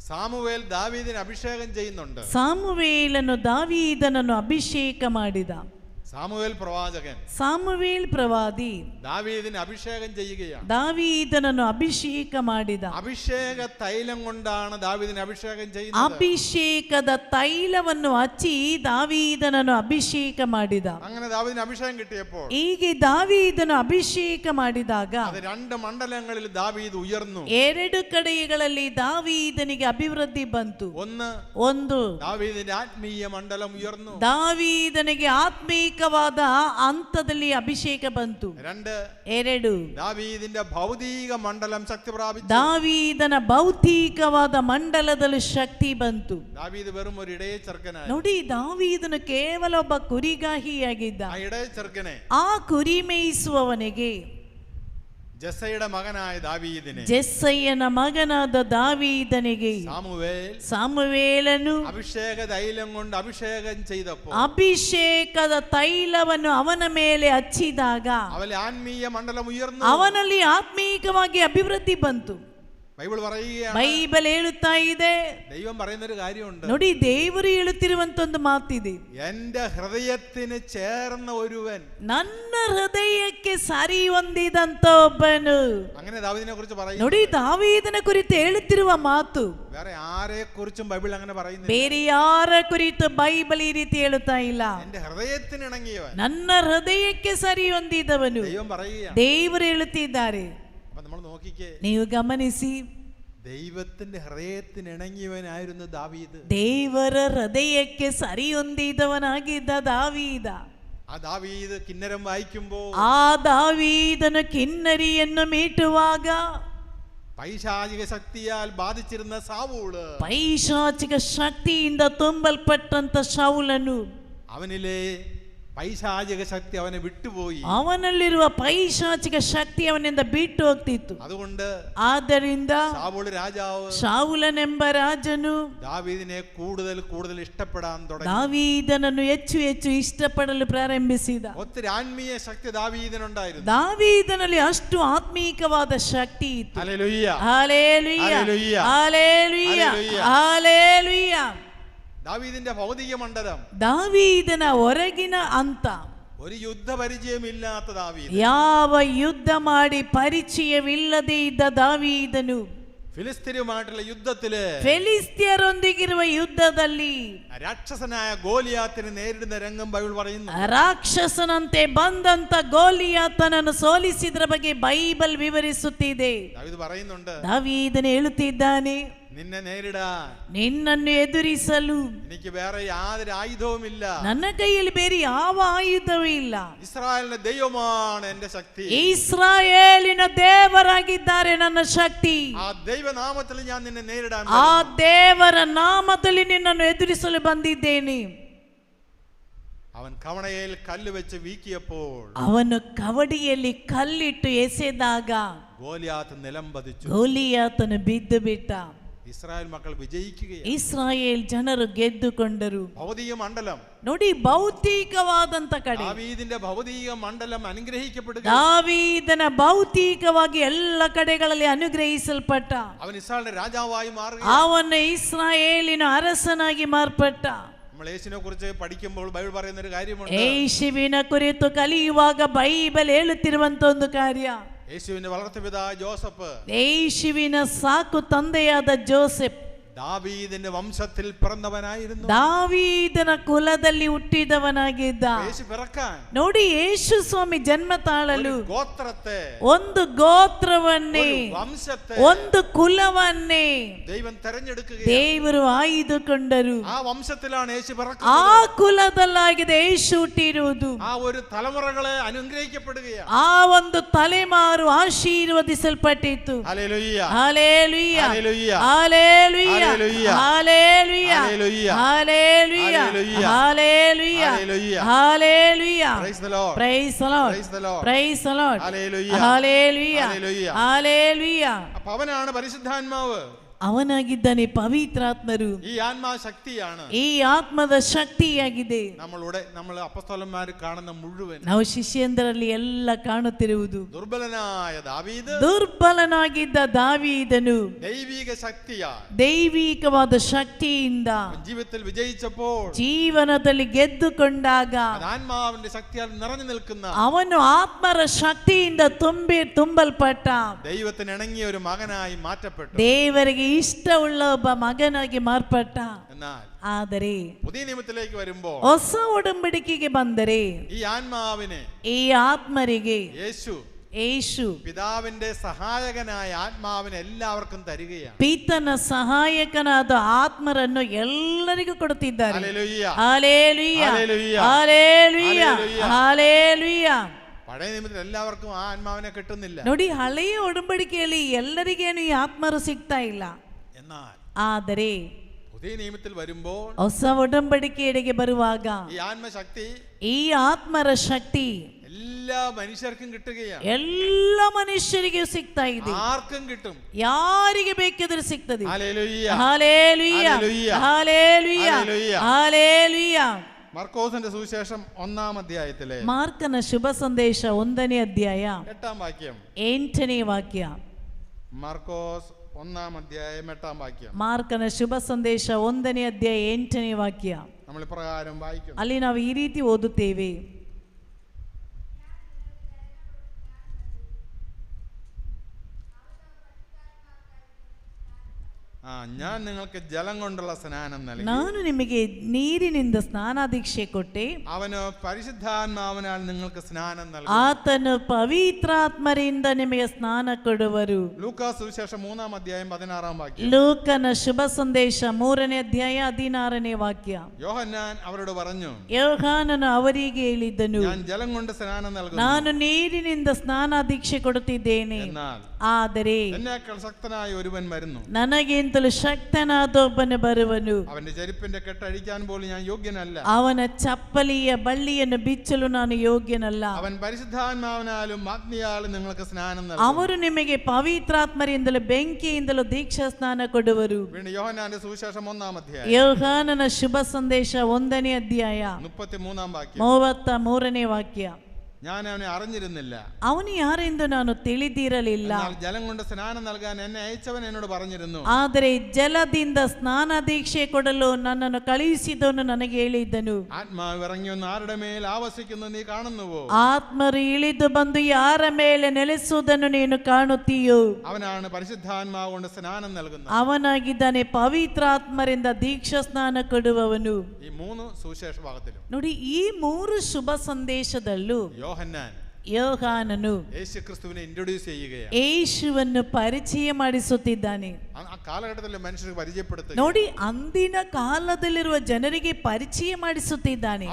സാമുവേൽ ദാവീദിനെ അഭിഷേകം ചെയ്യുന്നുണ്ട്. ಸಾಮುವೇಲನು ದಾವೀದನನ್ನು ಅಭಿಷೇಕ ಮಾಡಿದ. സാമുവേൽ പ്രവാചകൻ ಸಾಮುವೇಲ್ ಪ್ರವಾದಿ ദാവീദിനെ അഭിഷേകം ചെയ്യുകയാണ്. ದಾವೀದನನ್ನು ಅಭಿಷೇಕ ಮಾಡಿದ. അഭിഷേക തൈലം കൊണ്ടാണ് ദാവീദിനെ അഭിഷേകം ചെയ്യുന്നത്. ಅಭಿಷೇಕದ ತೈಲವನ್ನು ಹಚ್ಚಿ ದಾವೀದನನ್ನು ಅಭಿಷೇಕ ಮಾಡಿದ. അങ്ങനെ ദാവീദിന് അഭിഷേകം കിട്ടിയപ്പോൾ ಹೀಗೆ ದಾವೀದನು ಅಭಿಷೇಕ ಮಾಡಿದಾಗ അത് രണ്ട് മണ്ഡലങ്ങളിൽ ദാവീദ് ഉയർന്നു. ಎರಡು ಕಡೆಗಳಲ್ಲಿ ದಾವೀದನಿಗೆ ಅಭಿವೃದ್ಧಿ ಬಂತು. ಒಂದು ദാവീദിന്റെ ആത്മീയ മണ്ഡലം ഉയർന്നു. ದಾವೀದನಿಗೆ ಆತ್ಮೀಕವಾದ ಹಂತದಲ್ಲಿ ಅಭಿಷೇಕ ಬಂತು. ಎರಡು ദാവീദിന്റെ ഭൗതിക മണ്ഡലം ശക്തി പ്രാപിച്ചു. ದಾವೀದನ ಭೌತಿಕವಾದ ಮಂಡಲದಲ್ಲಿ ಶಕ್ತಿ ಬಂತು. ദാവീദ് വെറും ഒരു ഇടയ ചെറുക്കനായി. ನೋಡಿ, ದಾವೀದನು ಕೇವಲ ಒಬ್ಬ ಕುರಿಗಾಹಿಯಾಗಿದ್ದ. ആ ಇടയ ചെറുക്കനെ, ಆ ಕುರಿ ಮೇಯಿಸುವವನಿಗೆ, ജെസ്സയുടെ മകനായ ദാവീദിനെ, ಜೆಸ್ಸಯ್ಯನ ಮಗನಾದ ದಾವೀದನಿಗೆ ಸಾಮುವೇಲನು അഭിഷേക തൈലം കൊണ്ട് അഭിഷേകം ചെയ്തപ്പോൾ, ಅಭಿಷೇಕದ ತೈಲವನ್ನು ಅವನ ಮೇಲೆ ಹಚ್ಚಿದಾಗ അവന്റെ ആത്മീയ മണ്ഡലം ഉയർന്നു. ಅವನಲ್ಲಿ ಆತ್ಮೀಕವಾಗಿ ಅಭಿವೃದ್ಧಿ ಬಂತು. ബൈബിൾ പറയുകയാണ്, ಬೈಬಲ್ ಹೇಳುತ್ತಾ ಇದೆ, ദൈവം പറയുന്ന ഒരു കാര്യമുണ്ട്. ನೋಡಿ, ದೇವರು ಹೇಳುತ್ತಿರುವಂತ ಒಂದು ಮಾತಿದೆ. എന്റെ ഹൃദയത്തിന് ചേർന്ന ഒരുവൻ, ನನ್ನ ಹೃದಯಕ್ಕೆ ಸರಿ ಹೊಂದಿದಂತ ಒಬ್ಬನು. അങ്ങനെ ദാവീദിനെ കുറിച്ച് പറയുന്നു. ನೋಡಿ, ದಾವೀದನ ಕುರಿತು ಹೇಳುತ್ತಿರುವ ಮಾತು വേറെ ആരെ കുറിച്ചും ബൈബിൾ അങ്ങനെ പറയുന്നില്ല. ಬೇರೆ ಯಾರ ಕುರಿತು ಬೈಬಲ್ ಈ ರೀತಿ ಹೇಳುತ್ತಾ ಇಲ್ಲ. എന്റെ ഹൃദയത്തിന് ഇണങ്ങിയവൻ, ನನ್ನ ಹೃದಯಕ್ಕೆ ಸರಿ ಹೊಂದಿದವನು ദൈവം പറയുകയാണ്. ದೇವರು ಹೇಳುತ್ತಿದ್ದಾರೆ. അപ്പൊ നമ്മൾ നോക്കിക്കേ, ನೀವು ಗಮನಿಸಿ, ദൈവത്തിന്റെ ഹൃദയത്തിന് ഇണങ്ങിയവനായിരുന്നു ദാവീദ്. ದೇವರ ಹೃದಯಕ್ಕೆ ಸರಿ ಹೊಂದಿದವನಾಗಿದ್ದ ದಾವೀದ. ആ ദാവീദ് കിന്നരം വായിക്കുമ്പോൾ, ಆ ದಾವೀದನು ಕಿನ್ನರಿಯನ್ನು ಮೀಟುವಾಗ പൈശാചിക ശക്തിയാൽ ബാധിച്ചിരുന്ന സാവൂള്, ಪೈಶಾಚಿಕ ಶಕ್ತಿಯಿಂದ ತುಂಬಲ್ಪಟ್ಟಂತ ಶೌಲನು, അവനിലെ പൈശാചിക ശക്തി അവനെ വിട്ടുപോയി. ಅವನಲ್ಲಿರುವ ಪೈಶಾಚಿಕ ಶಕ್ತಿ ಅವನಿಂದ ಬಿಟ್ಟು ಹೋಗ್ತಿತ್ತು. അതുകൊണ്ട് ಆದ್ದರಿಂದ സാവൂള് രാജാവ് ಶಾವುಲನೆಂಬ ರಾಜನು ദാവീദിനെ കൂടുതൽ കൂടുതൽ ഇഷ്ടപ്പെടാൻ തുടങ്ങി. ದಾವೀದನನ್ನು ಹೆಚ್ಚು ಹೆಚ್ಚು ಇಷ್ಟಪಡಲು ಪ್ರಾರಂಭಿಸಿದ. ഒത്തിരി ആത്മീയ ശക്തി ദാവീദിനുണ്ടായിരുന്നു. ದಾವೀದನಲ್ಲಿ ಅಷ್ಟು ಆತ್ಮೀಕವಾದ ಶಕ್ತಿ ಇತ್ತು. Hallelujah, hallelujah, hallelujah, hallelujah, hallelujah. ദാവീദിന്റെ ഭൗതിക മണ്ഡലം, ದಾವೀದನ ಹೊರಗಿನ ಹಂತ, ഒരു യുദ്ധപരിചയമില്ലാത്ത ദാവീദ്, ಯಾವ ಯುದ್ಧ ಮಾಡಿ ಪರಿಚಯವಿಲ್ಲದೆ ಇದ್ದ ದಾವೀದನು ഫിലിസ്തീനുമായിട്ടുള്ള യുദ്ധത്തില് ಫಿಲಿಸ್ತಿಯರೊಂದಿಗಿರುವ ಯುದ್ಧದಲ್ಲಿ രാക്ഷസനായ ഗോലിയാത്തിനെ നേരിടുന്ന രംഗം ബൈബിൾ പറയുന്നു. ರಾಕ್ಷಸನಂತೆ ಬಂದಂತ ಗೋಲಿಯಾತನನ್ನು ಸೋಲಿಸಿದ್ರ ಬಗ್ಗೆ ಬೈಬಲ್ ವಿವರಿಸುತ್ತಿದೆ. ദാവീദ് പറയുന്നുണ്ട്, ದಾವೀದನು ಹೇಳುತ್ತಿದ್ದಾನೆ, നിന്നെ നേരിടാൻ, ನಿನ್ನನ್ನು ಎದುರಿಸಲು എനിക്ക് വേറെ യാതൊരു ആയുധവുമില്ല. ನನ್ನ ಕೈಯಲ್ಲಿ ಬೇರೆ ಯಾವ ಆಯುಧವೂ ಇಲ್ಲ. ഇസ്രായേലിന്റെ ദൈവമാണ് എന്റെ ശക്തി. ಇಸ್ರಾಯೇಲಿನ ದೇವರಾಗಿದ್ದಾರೆ ನನ್ನ ಶಕ್ತಿ. ആ ദൈവനാമത്തിൽ ഞാൻ നിന്നെ നേരിടാൻ, ಆ ದೇವರ ನಾಮದಲ್ಲಿ ನಿನ್ನನ್ನು ಎದುರಿಸಲು ಬಂದಿದ್ದೇನೆ. അവൻ കവണയിൽ കല്ല് വെച്ച് വീക്കിയപ്പോൾ, ಅವನು ಕವಡಿಯಲ್ಲಿ ಕಲ್ಲಿಟ್ಟು ಎಸೆದಾಗ ഗോലിയാത്ത് നിലം പതിച്ചു. ಗೋಲಿಯಾತನು ಬಿದ್ದು ಬಿಟ್ಟ. ഇസ്രായേൽ മക്കൾ വിജയിക്കുകയാണ്. ಇಸ್ರಾಯೇಲ್ ಜನರು ಗೆದ್ದುಕೊಂಡರು. ഭൗതിക മണ്ഡലം, ನೋಡಿ, ಭೌತಿಕವಾದಂತ ಕಡೆ, ദാവീദിന്റെ ഭൗതിക മണ്ഡലം അനുഗ്രഹിക്കപ്പെടുക. ದಾವೀದನ ಭೌತಿಕವಾಗಿ ಎಲ್ಲ ಕಡೆಗಳಲ್ಲಿ ಅನುಗ್ರಹಿಸಲ್ಪಟ್ಟ. അവൻ ഇസ്രായേലിന്റെ രാജാവായി മാറുക. ಅವನು ಇಸ್ರಾಯೇಲಿನ ಅರಸನಾಗಿ ಮಾರ್ಪಟ್ಟ. നമ്മൾ യേശുവിനെ കുറിച്ച് പഠിക്കുമ്പോൾ ബൈബിൾ പറയുന്ന ഒരു കാര്യമുണ്ട്. ಯೇಸುವಿನ ಕುರಿತು ಕಲಿಯುವಾಗ ಬೈಬಲ್ ಹೇಳುತ್ತಿರುವಂತ ಒಂದು ಕಾರ್ಯ, യേശുവിന്റെ വളർത്തുപിതാ ജോസഫ്, ಯೇಸುವಿನ ಸಾಕು ತಂದೆಯಾದ ಜೋಸೆಫ್ ദാവീദിന്റെ വംശത്തിൽ പിറന്നവനായിരുന്നു. ದಾವೀದನ ಕುಲದಲ್ಲಿ ಹುಟ್ಟಿದವನಾಗಿದ್ದ. യേശു പിറക്കാൻ, ನೋಡಿ, ಯೇಸು ಸ್ವಾಮಿ ಜನ್ಮ ತಾಳಲು ഗോത്രത്തെ, ಒಂದು ಗೋತ್ರವನ್ನೇ, വംശത്തെ, ಒಂದು ಕುಲವನ್ನೇ ദൈവം തെരഞ്ഞെടുക്കുകയാണ്. ದೇವರು ಆಯ್ದುಕೊಂಡರು. ആ വംശത്തിലാണ് യേശു ಆ പിറക്കുന്നത്. ಕುಲದಲ್ಲಾಗಿದೆ ಯೇಸು ಹುಟ್ಟಿರುವುದು. ആ ഒരു തലമുറകളെ അനുഗ്രഹിക്കപ്പെടുകയാണ്. ಆ ಒಂದು ತಲೆಮಾರು ಆಶೀರ್ವದಿಸಲ್ಪಟ್ಟಿತ್ತು. Hallelujah, hallelujah, hallelujah, hallelujah, Hallelujah. Hallelujah. Hallelujah. Hallelujah. Hallelujah. Hallelujah. Hallelujah. Hallelujah. Praise the Lord. Praise the Lord. Praise the Lord. Praise the Lord. Hallelujah. Hallelujah. Hallelujah. Hallelujah. അപ്പൊ അവനാണ് പരിശുദ്ധാത്മാവ്. ಅವನಾಗಿದ್ದಾನೆ ಪವಿತ್ರಾತ್ಮರು. ഈ ആത്മാശക്തിയാണ് ಈ ಆತ್ಮದ ಶಕ್ತಿಯಾಗಿದೆ. നമ്മൾ അപ്പോസ്തലന്മാർ കാണുന്ന മുഴുവൻ ನಾವು ಶಿಷ್ಯಂದರಲ್ಲಿ ಎಲ್ಲ ಕಾಣುತ್ತಿರುವುದು. ದುರ್ಬಲನಾಗಿದ್ದ ದಾವೀದನು ദൈവിക ശക്തിയാൽ ದೈವಿಕವಾದ ಶಕ್ತಿಯಿಂದ ജീവിതത്തിൽ വിജയിച്ചപ്പോൾ ಜೀವನದಲ್ಲಿ ಗೆದ್ದುಕೊಂಡಾಗ ആത്മാവിന്റെ ശക്തിയാൽ നിറഞ്ഞു നിൽക്കുന്ന ಅವನು ಆತ್ಮರ ಶಕ್ತಿಯಿಂದ ತುಂಬಲ್ಪಟ್ಟ ദൈവത്തിന് ഇണങ്ങിയ ഒരു മകനായി മാറ്റപ്പെട്ടു. ದೇವರಿಗೆ ಇಷ್ಟವುಳ್ಳ ಒಬ್ಬ ಮಗನಾಗಿ ಮಾರ್ಪಟ್ಟ. എന്നാൽ ಆದರೆ പുതിയ നിയമത്തിലേക്ക് വരുമ്പോൾ ಹೊಸ ಒಡಂಬಡಿಕೆಗೆ ಬಂದರೆ ഈ ആത്മാവിനെ ಈ ಆತ್ಮರಿಗೆ യേശു പിതാവിന്റെ സഹായകനായ ആത്മാവിനെ എല്ലാവർക്കും തരികയാണ്. ಪಿತನ ಸಹಾಯಕನಾದ ಆತ್ಮರನ್ನು ಎಲ್ಲರಿಗೂ ಕೊಡುತ್ತಿದ್ದಾರೆ. Hallelujah, hallelujah, hallelujah, hallelujah, hallelujah. പഴയ നിയമത്തിൽ എല്ലാവർക്കും ആ ആത്മാവിനെ കിട്ടുന്നില്ല. ನೋಡಿ, ಹಳೆಯ ಒಡಂಬಡಿಕೆಯಲ್ಲಿ ಎಲ್ಲರಿಗೇನು ಈ ಆತ್ಮರು ಸಿಗ್ತಾ ಇಲ್ಲ. എന്നാൽ ಆದರೆ പുതിയ നിയമത്തിൽ വരുമ്പോൾ ಹೊಸ ಒಡಂಬಡಿಕೆಯೆಡೆಗೆ ಬರುವಾಗ ഈ ആത്മശക്തി ಈ ಆತ್ಮರ ಶಕ್ತಿ എല്ലാ മനുഷ്യർക്കും കിട്ടുകയാണ്. ಎಲ್ಲ ಮನುಷ್ಯರಿಗೂ ಸಿಗ್ತಾ ಇದೆ. ആർക്കും കിട്ടും, ಯಾರಿಗೆ ಬೇಕಿದ್ರೂ ಸಿಗ್ತದೆ. Hallelujah, hallelujah, hallelujah, hallelujah. മർക്കോസിന്റെ സുവിശേഷം 1-ാം അധ്യായത്തിലെ ಮಾರ್ಕನ ಶುಭ ಸಂದೇಶ 1ನೇ ಅಧ್ಯಾಯ 8-ാം വാക്യം. 8ನೇ ವಾಕ್ಯ. മർക്കോസ് 1-ാം അധ്യായം 8-ാം വാക്യം. ಮಾರ್ಕನ ಶುಭ ಸಂದೇಶ 1ನೇ ಅಧ್ಯಾಯ 8ನೇ ವಾಕ್ಯ. നമ്മൾ ഇപ്രകാരം വായിക്കുന്നു. ಅಲ್ಲಿ ನಾವು ಈ ರೀತಿ ಓದುತ್ತೇವೆ. ഞാൻ നിങ്ങൾക്ക് ജലം കൊണ്ടുള്ള സ്നാനം നൽകി, ನಾನು ನಿಮಗೆ ನೀರಿನಿಂದ ಸ್ನಾನಾದೀಕ್ಷೆ ಕೊಟ್ಟೆ, അവന് പരിശുദ്ധാത്മാവിനാൽ നിങ്ങൾക്ക് സ്നാനം നൽകും. ಆತನು ಪವಿತ್ರಾತ್ಮರಿಂದ ನಿಮಗೆ ಸ್ನಾನ ಕೊಡುವರು. ലൂക്കാസ് സുവിശേഷം 3-ാം അധ്യായം 16-ാം വാക്യം. ಲೂಕನ ಶುಭ ಸಂದೇಶ 3ನೇ ಅಧ್ಯಾಯ 16ನೇ ವಾಕ್ಯ. യോഹന്നാൻ അവരോട് പറഞ്ഞു, ಯೋಹಾನನು ಅವರಿಗೆ ಹೇಳಿದನು, ഞാൻ ജലം കൊണ്ട് സ്നാനം നൽകുന്നു, ನಾನು ನೀರಿನಿಂದ ಸ್ನಾನಾದೀಕ್ಷೆ ಕೊಡುತ್ತಿದ್ದೇನೆ, എന്നാൽ ಆದರೆ എന്നേക്കാൾ ശക്തനായ ഒരുവൻ വരുന്നു, ನನಗಿಂತಲೂ ಶಕ್ತನಾದ ಒಬ್ಬನು ಬರುವನು, അവന്റെ ചെരുപ്പിന്റെ കെട്ടഴിക്കാൻ പോലും ഞാൻ യോഗ്യനല്ല, ಅವನ ಚಪ್ಪಲಿಯ ಬಳ್ಳಿಯನ್ನು ಬಿಚ್ಚಲು ನಾನು ಯೋಗ್ಯನಲ್ಲ, അവൻ പരിശുദ്ധാത്മാവിനാലും ആത്മീയാലും നിങ്ങൾക്ക് സ്നാനം നൽകും. ಅವರು ನಿಮಗೆ ಪವಿತ್ರಾತ್ಮರಿಂದಲೂ ಬೆಂಕಿಯಿಂದಲೂ ದೀಕ್ಷಾ ಸ್ನಾನ ಕೊಡುವರು. വീണ്ടും യോഹന്നാന്റെ സുവിശേഷം 1-ാം അധ്യായം ಯೋಹಾನನ ಶುಭ ಸಂದೇಶ 1ನೇ ಅಧ್ಯಾಯ 33-ാം വാക്യം. 33ನೇ ವಾಕ್ಯ. ഞാൻ അവനെ അറിഞ്ഞിരുന്നില്ല, ಅವನು ಯಾರೆಂದು ನಾನು ತಿಳಿದಿರಲಿಲ್ಲ, എന്നാൽ ജലം കൊണ്ട് സ്നാനം നൽകാൻ എന്നെ അയച്ചവൻ എന്നോട് പറഞ്ഞിരുന്നു, ಆದರೆ ಜಲದಿಂದ ಸ್ನಾನ ದೀಕ್ಷೆ ಕೊಡಲು ನನ್ನನ್ನು ಕಳುಹಿಸಿದವನು ನನಗೆ ಹೇಳಿದ್ದನು, ആത്മാവ് ഇറങ്ങി വന്ന് ആരുടെ മേൽ ആവസിക്കുന്നു നീ കാണുന്നുവോ, ಆತ್ಮರು ಇಳಿದು ಬಂದು ಯಾರ ಮೇಲೆ ನೆಲೆಸುವುದನ್ನು ನೀನು ಕಾಣುತ್ತೀಯೋ, അവനാണ് പരിശുദ്ധാത്മാവ് കൊണ്ട് സ്നാനം നൽകുന്നത്. ಅವನಾಗಿದ್ದಾನೆ ಪವಿತ್ರಾತ್ಮರಿಂದ ದೀಕ್ಷಾ ಸ್ನಾನ ಕೊಡುವವನು. ഈ 3 സുവിശേഷ ഭാഗത്തിലും ನೋಡಿ, ಈ 3 ಶುಭ ಸಂದೇಶದಲ್ಲೂ യോഹന്നാൻ ಯೋಹಾನನು യേശു ക്രിസ്തുവിനെ ഇൻട്രൊഡ്യൂസ് ചെയ്യുകയാണ്. ಯೇಸುವನ್ನು ಪರಿಚಯ ಮಾಡಿಸುತ್ತಿದ್ದಾನೆ. ആ കാലഘട്ടത്തിലെ മനുഷ്യർക്ക് പരിചയപ്പെടുത്തുക. ನೋಡಿ, ಅಂದಿನ ಕಾಲದಲ್ಲಿರುವ ಜನರಿಗೆ ಪರಿಚಯ ಮಾಡಿಸುತ್ತಿದ್ದಾನೆ.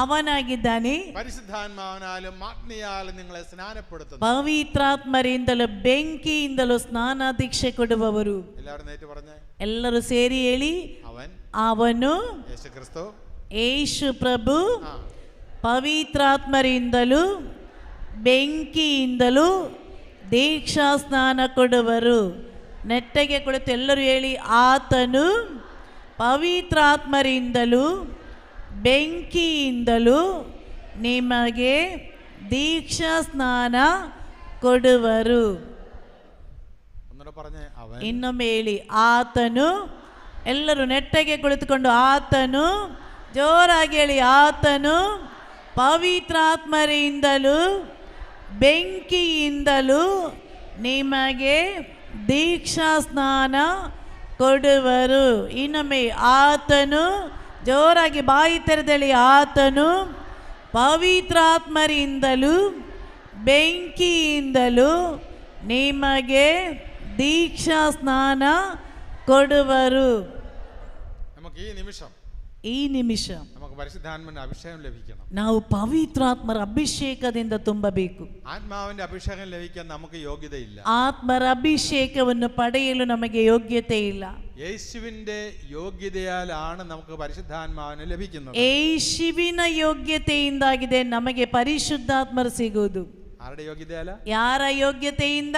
ಅವನಾಗಿದ್ದಾನೆ പരിശുദ്ധാത്മാവിനാലും ആത്മീയാലും നിങ്ങളെ സ്നാനപ്പെടുത്തുന്നു, ಪವಿತ್ರಾತ್ಮರಿಂದಲೂ ಬೆಂಕಿಯಿಂದಲೂ ಸ್ನಾನಾದೀಕ್ಷೆ ಕೊಡುವವರು. എല്ലാവരും നേരിട്ട് പറഞ്ഞേ, ಎಲ್ಲರೂ ಸೇರಿ ಹೇಳಿ, ಅವನು യേശു ക്രിസ്തു ಯೇಸು ಪ್ರಭು ಪವಿತ್ರಾತ್ಮರಿಂದಲೂ ಬೆಂಕಿಯಿಂದಲೂ ದೀಕ್ಷಾ ಸ್ನಾನ ಕೊಡುವರು. ನೆಟ್ಟಗೆ ಕುಳಿತು ಎಲ್ಲರೂ ಹೇಳಿ, ಆತನು ಪವಿತ್ರಾತ್ಮರಿಂದಲೂ ಬೆಂಕಿಯಿಂದಲೂ ನಿಮಗೆ ದೀಕ್ಷಾ ಸ್ನಾನ ಕೊಡುವರು. ಇನ್ನೊಮ್ಮೆ ಹೇಳಿ, ಆತನು. ಎಲ್ಲರೂ ನೆಟ್ಟಗೆ ಕುಳಿತುಕೊಂಡು ಆತನು, ಜೋರಾಗಿ ಹೇಳಿ, ಆತನು ಪವಿತ್ರಾತ್ಮರಿಂದಲೂ ಬೆಂಕಿಯಿಂದಲೂ ನಿಮಗೆ ದೀಕ್ಷಾ ಸ್ನಾನ ಕೊಡುವರು. ಇನ್ನೊಮ್ಮೆ ಆತನು, ಜೋರಾಗಿ ಬಾಯಿ ತೆರೆದಳಿ, ಆತನು ಪವಿತ್ರಾತ್ಮರಿಂದಲೂ ಬೆಂಕಿಯಿಂದಲೂ ನಿಮಗೆ ದೀಕ್ಷಾ ಸ್ನಾನ ಕೊಡುವರು. നമുക്ക് ഈ നിമിഷം നമുക്ക് പരിശുദ്ധാത്മാവിന്റെ അഭിഷേകം ലഭിക്കണം. ನಾವು ಪವಿತ್ರಾತ್ಮರ ಅಭಿಷೇಕದಿಂದ ತುಂಬಬೇಕು. ആത്മാവിന്റെ അഭിഷേകം ലഭിക്കാൻ നമുക്ക് യോഗ്യതയില്ല. ಆತ್ಮರ ಅಭಿಷೇಕವನ್ನು ಪಡೆಯಲು ನಮಗೆ ಯೋಗ್ಯತೆ ಇಲ್ಲ. യേശുവിന്റെ യോഗ്യതയാലാണ് നമുക്ക് പരിശുദ്ധാത്മാവിനെ ലഭിക്കുന്നത്. ಯೇಸುವಿನ ಯೋಗ್ಯತೆಯಿಂದಾಗಿದೆ ನಮಗೆ ಪರಿಶುದ್ಧಾತ್ಮರು ಸಿಗುವುದು. ആരുടെ യോഗ്യതയാല? ಯಾರ ಯೋಗ್ಯತೆಯಿಂದ?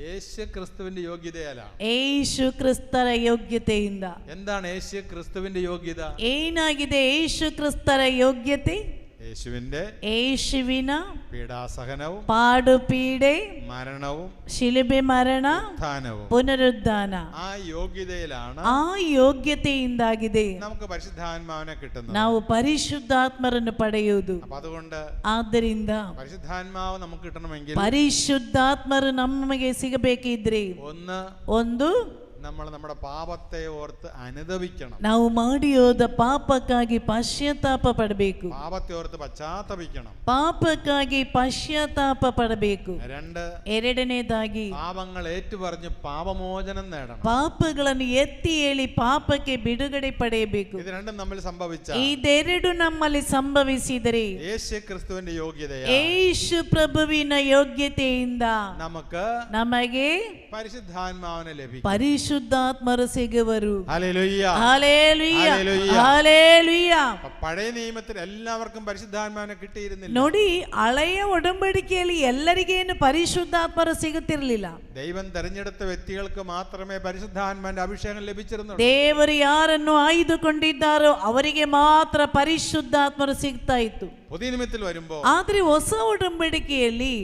യേശു ക്രിസ്തുവിന്റെ യോഗ്യതയാലാണ്. ಯೇಸು ಕ್ರಿಸ್ತರ ಯೋಗ್ಯತೆಯಿಂದ. എന്താണ് യേശു ക്രിസ്തുവിന്റെ യോഗ്യത? ಏನಾಗಿದೆ ಯೇಸು ಕ್ರಿಸ್ತರ ಯೋಗ್ಯತೆ? യേശുവിന പീഡാസഹനവും പാടുപീഡെ മരണവും ಶಿಲುಬೆ ಮರಣ പുനരുദ്ധാന. ആ യോഗ്യതയിലാണ്, ಆ ಯೋಗ್ಯತೆಯಿಂದಾಗಿದೆ നമുക്ക് പരിശുദ്ധാത്മാവിനെ കിട്ടുന്നത്. ನಾವು ಪರಿಶುದ್ಧಾತ್ಮರನ್ನು ಪಡೆಯುವುದು. അതുകൊണ്ട് ಆದ್ದರಿಂದ പരിശുദ്ധാത്മാവ് നമുക്ക് കിട്ടണമെങ്കിൽ, ಪರಿಶುದ್ಧಾತ್ಮರು ನಮಗೆ ಸಿಗಬೇಕಿದ್ರೆ, ಒಂದು നമ്മൾ നമ്മുടെ പാപത്തെ ഓർത്ത് അനുതപിക്കണം. ನಾವು ಮಾಡಿ ಹೋದ ಪಾಪಕ್ಕಾಗಿ ಪಶ್ಚಾತ್ತಾಪ ಪಡಬೇಕು. പാപത്തെ ഓർത്ത് പശ്ചാത്തപിക്കണം. ಪಾಪಕ್ಕಾಗಿ ಪಶ್ಚಾತ್ತಾಪ ಪಡಬೇಕು. ಎರಡನೇದಾಗಿ പാപങ്ങൾ ഏറ്റുപറഞ്ഞ് പാപമോചനം നേടണം. ಪಾಪಗಳನ್ನು ಎತ್ತಿ ಹೇಳಿ ಪಾಪಕ್ಕೆ ಬಿಡುಗಡೆ ಪಡೆಯಬೇಕು. ഇത് രണ്ടും നമ്മൾ സംഭവിച്ച, ಇದೆರಡು ನಮ್ಮಲ್ಲಿ ಸಂಭವಿಸಿದರೆ യേശു ക്രിസ്തുവിന്റെ യോഗ്യതയാ, ಯೇಸು ಪ್ರಭುವಿನ ಯೋಗ್ಯತೆಯಿಂದ ನಮಗೆ പരിശുദ്ധാത്മാവിനെ ലഭിക്കും. പരിശുദ്ധാത്മರು ಸಿಗುವರು. Hallelujah, hallelujah, hallelujah. പഴയ നിയമത്തിൽ എല്ലാവർക്കും പരിശുദ്ധാത്മാവിനെ കിട്ടിയിരുന്നില്ല. ನೋಡಿ, ಹಳೆಯ ಒಡಂಬಡಿಕೆಯಲ್ಲಿ ಎಲ್ಲರಿಗೇನು ಪರಿಶುದ್ಧಾತ್ಮರು ಸಿಗುತ್ತಿರಲಿಲ್ಲ. ദൈവം തെരഞ്ഞെടുത്ത വ്യക്തികൾക്ക് മാത്രമേ പരിശുദ്ധാത്മാവിന്റെ അഭിഷേകം ലഭിച്ചിരുന്നുള്ളൂ. ದೇವರು ಯಾರನ್ನು ಆಯ್ದುಕೊಂಡಿದ್ದಾರೋ ಅವರಿಗೆ ಮಾತ್ರ ಪರಿಶುದ್ಧಾತ್ಮರು ಸಿಗ್ತಾ ಇತ್ತು. പുതിയ നിയമത്തിൽ വരുമ്പോൾ ಆದ್ರೆ ಹೊಸ ಒಡಂಬಡಿಕೆಯಲ್ಲಿ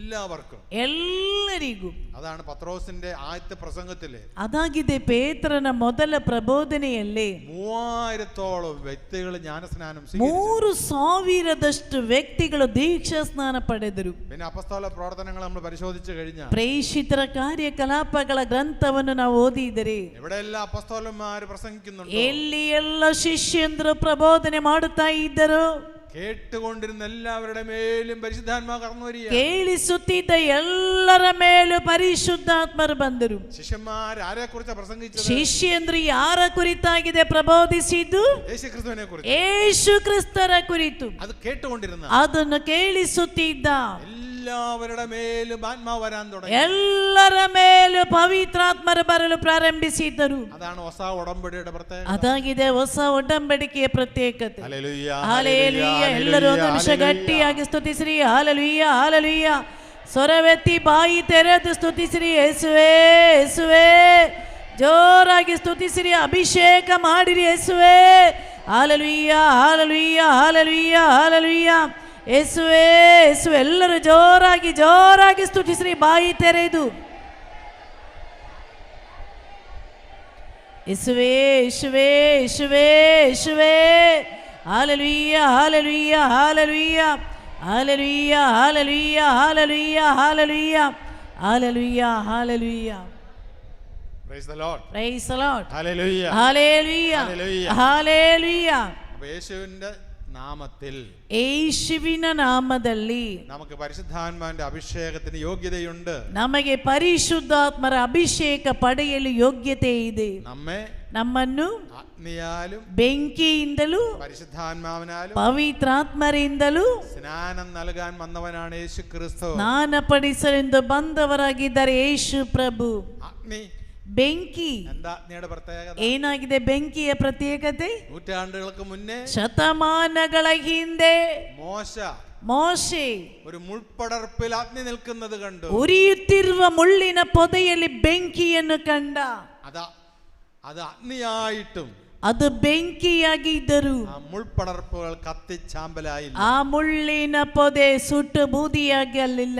എല്ലാവർക്കും, ಎಲ್ಲರಿಗೂ, അതാണ് പത്രോസിന്റെ ആദ്യത്തെ പ്രസംഗത്തില്, ಅದಾಗಿದೆ ಪೇತ್ರನ ಮೊದಲ ಪ್ರಬೋಧನೆಯಲ್ಲಿ 3000-ഓളം വ്യക്തികൾ ജ്ഞാനസ്നാനം, 3000 ವ್ಯಕ್ತಿಗಳು ದೀಕ್ಷಾ ಸ್ನಾನ ಪಡೆದರು. പിന്നെ അപ്പസ്തോല പ്രവർത്തനങ്ങൾ നമ്മൾ പരിശോധിച്ചു കഴിഞ്ഞാൽ, ಪ್ರೇಷಿತರ ಕಾರ್ಯಕಲಾಪಗಳ ಗ್ರಂಥವನ್ನು ನಾವು ಓದಿದರೆ എവിടെയെല്ലാം അപ്പസ്തോലന്മാര് പ്രസംഗിക്കുന്നുണ്ട്, ಎಲ್ಲಿ ಎಲ್ಲ ಶಿಷ್ಯಂದರು ಪ್ರಬೋಧನೆ ಮಾಡುತ್ತಾ ಇದ್ದರು, കേട്ടുകൊണ്ടിരുന്ന എല്ലാവരുടെ മേലും പരിശുദ്ധാത്മാവ് കടന്നു വരിക. ಕೇಳಿಸುತ್ತಿದ್ದ ಎಲ್ಲರ ಮೇಲೂ ಪರಿಶುದ್ಧಾತ್ಮರು ಬಂದರು. ശിഷ്യന്മാർ ആരെ കുറിച്ചാണ് പ്രസംഗിച്ചത്? ಶಿಷ್ಯಂದ್ರು ಯಾರ ಕುರಿತಾಗಿದೆ ಪ್ರಬೋಧಿಸಿದ್ದು? യേശു ಕ್ರಿಸ್ತುವಿനെ ಕುರಿತು, ಯೇಸು ಕ್ರಿಸ್ತರ ಕುರಿತು. അത് കേട്ടുകൊണ്ടിരുന്ന, ಅದನ್ನು ಕೇಳಿಸುತ್ತಿದ್ದ എല്ലാവരുടെ മേലും ആത്മാവ് വരാൻ തുടങ്ങി. ಎಲ್ಲರ ಮೇಲೂ ಪವಿತ್ರಾತ್ಮರು ಬರಲು ಪ್ರಾರಂಭಿಸಿದ್ದರು. അതാണ് ಹೊಸ ഉടമ്പടിയുടെ പ്രത്യേകത. ಅದಾಗಿದೆ ಹೊಸ ಒಡಂಬಡಿಕೆಯ ಪ್ರತ್ಯೇಕತೆ. Hallelujah, hallelujah. ಎಲ್ಲರೂ ಒಂದು ನಿಮಿಷ ಗಟ್ಟಿಯಾಗಿ ಸ್ತುತಿಸಿರಿ. Hallelujah, hallelujah. ಸ್ವರವೆತ್ತಿ ಬಾಯಿ ತೆರೆದು ಸ್ತುತಿಸಿರಿ. ಯೇಸುವೇ, ಯೇಸುವೇ. ಜೋರಾಗಿ ಸ್ತುತಿಸಿರಿ. ಅಭಿಷೇಕ ಮಾಡಿರಿ ಯೇಸುವೇ. Hallelujah, hallelujah, hallelujah, hallelujah. ಯೇಸುವೇ, ಯೇಸುವೇ. ಎಲ್ಲರೂ ಜೋರಾಗಿ ಜೋರಾಗಿ ಸ್ತುತಿಸಿರಿ ಬಾಯಿ ತೆರೆದು. ಯೇಸುವೇ, ಯೇಸುವೇ, ಯೇಸುವೇ, ಯೇಸುವೇ. Hallelujah, hallelujah, hallelujah, hallelujah, hallelujah, hallelujah, hallelujah, hallelujah, hallelujah. Praise the Lord. Praise the Lord. Hallelujah. Hallelujah. Hallelujah. Hallelujah. യേശുവിന്റെ നാമത്തിൽ, ಯೇಸುವಿನ ನಾಮದಲ್ಲಿ നമുക്ക് പരിശുദ്ധാത്മാവിന്റെ അഭിഷേകത്തിന് യോഗ്യതയുണ്ട്. ನಮಗೆ ಪರಿಶುದ್ಧಾತ್ಮರ ಅಭಿಷೇಕ ಪಡೆಯಲು ಯೋಗ್ಯತೆ ಇದೆ. ನಮ್ಮನ್ನು അഗ്നിയാലും ಬೆಂಕಿಯಿಂದಲೂ പരിശുദ്ധാത്മാവിനാലും ಪವಿತ್ರಾತ್ಮರಿಂದಲೂ സ്നാനം നൽകാൻ വന്നവനാണ് യേശു ക്രിസ്തു. ಸ್ನಾನಪಡಿಸಲೆಂದು ಬಂದವರಾಗಿದ್ದಾರೆ ಯೇಸು ಪ್ರಭು. അഗ്നി, ಬೆಂಕಿ. എന്താ അഗ്നിയുടെ പ്രത്യേകത? ಏನಾಗಿದೆ ಬೆಂಕಿಯ ಪ್ರತ್ಯೇಕತೆ? നൂറ്റാണ്ടുകൾക്ക് മുന്നേ, ಶತಮಾನಗಳ ಹಿಂದೆ ಮೋಶೆ ഒരു മുൾപ്പടർപ്പിൽ അഗ്നി നിൽക്കുന്നത് കണ്ടു. ಉರಿಯುತ್ತಿರುವ ಮುಳ್ಳಿನ ಪೊದೆಯಲ್ಲಿ ಬೆಂಕಿಯನ್ನು ಕಂಡ. അത് അഗ്നിയായിട്ടും ಅದು ಬೆಂಕಿಯಾಗಿದ್ದರು ആ മുൾപ്പടർപ്പുകൾ കത്തിച്ചാമ്പലായില്ല. ಆ ಮುಳ್ಳಿನ ಪೊದೆ ಸುಟ್ಟು ಬೂದಿಯಾಗಲಿಲ್ಲ.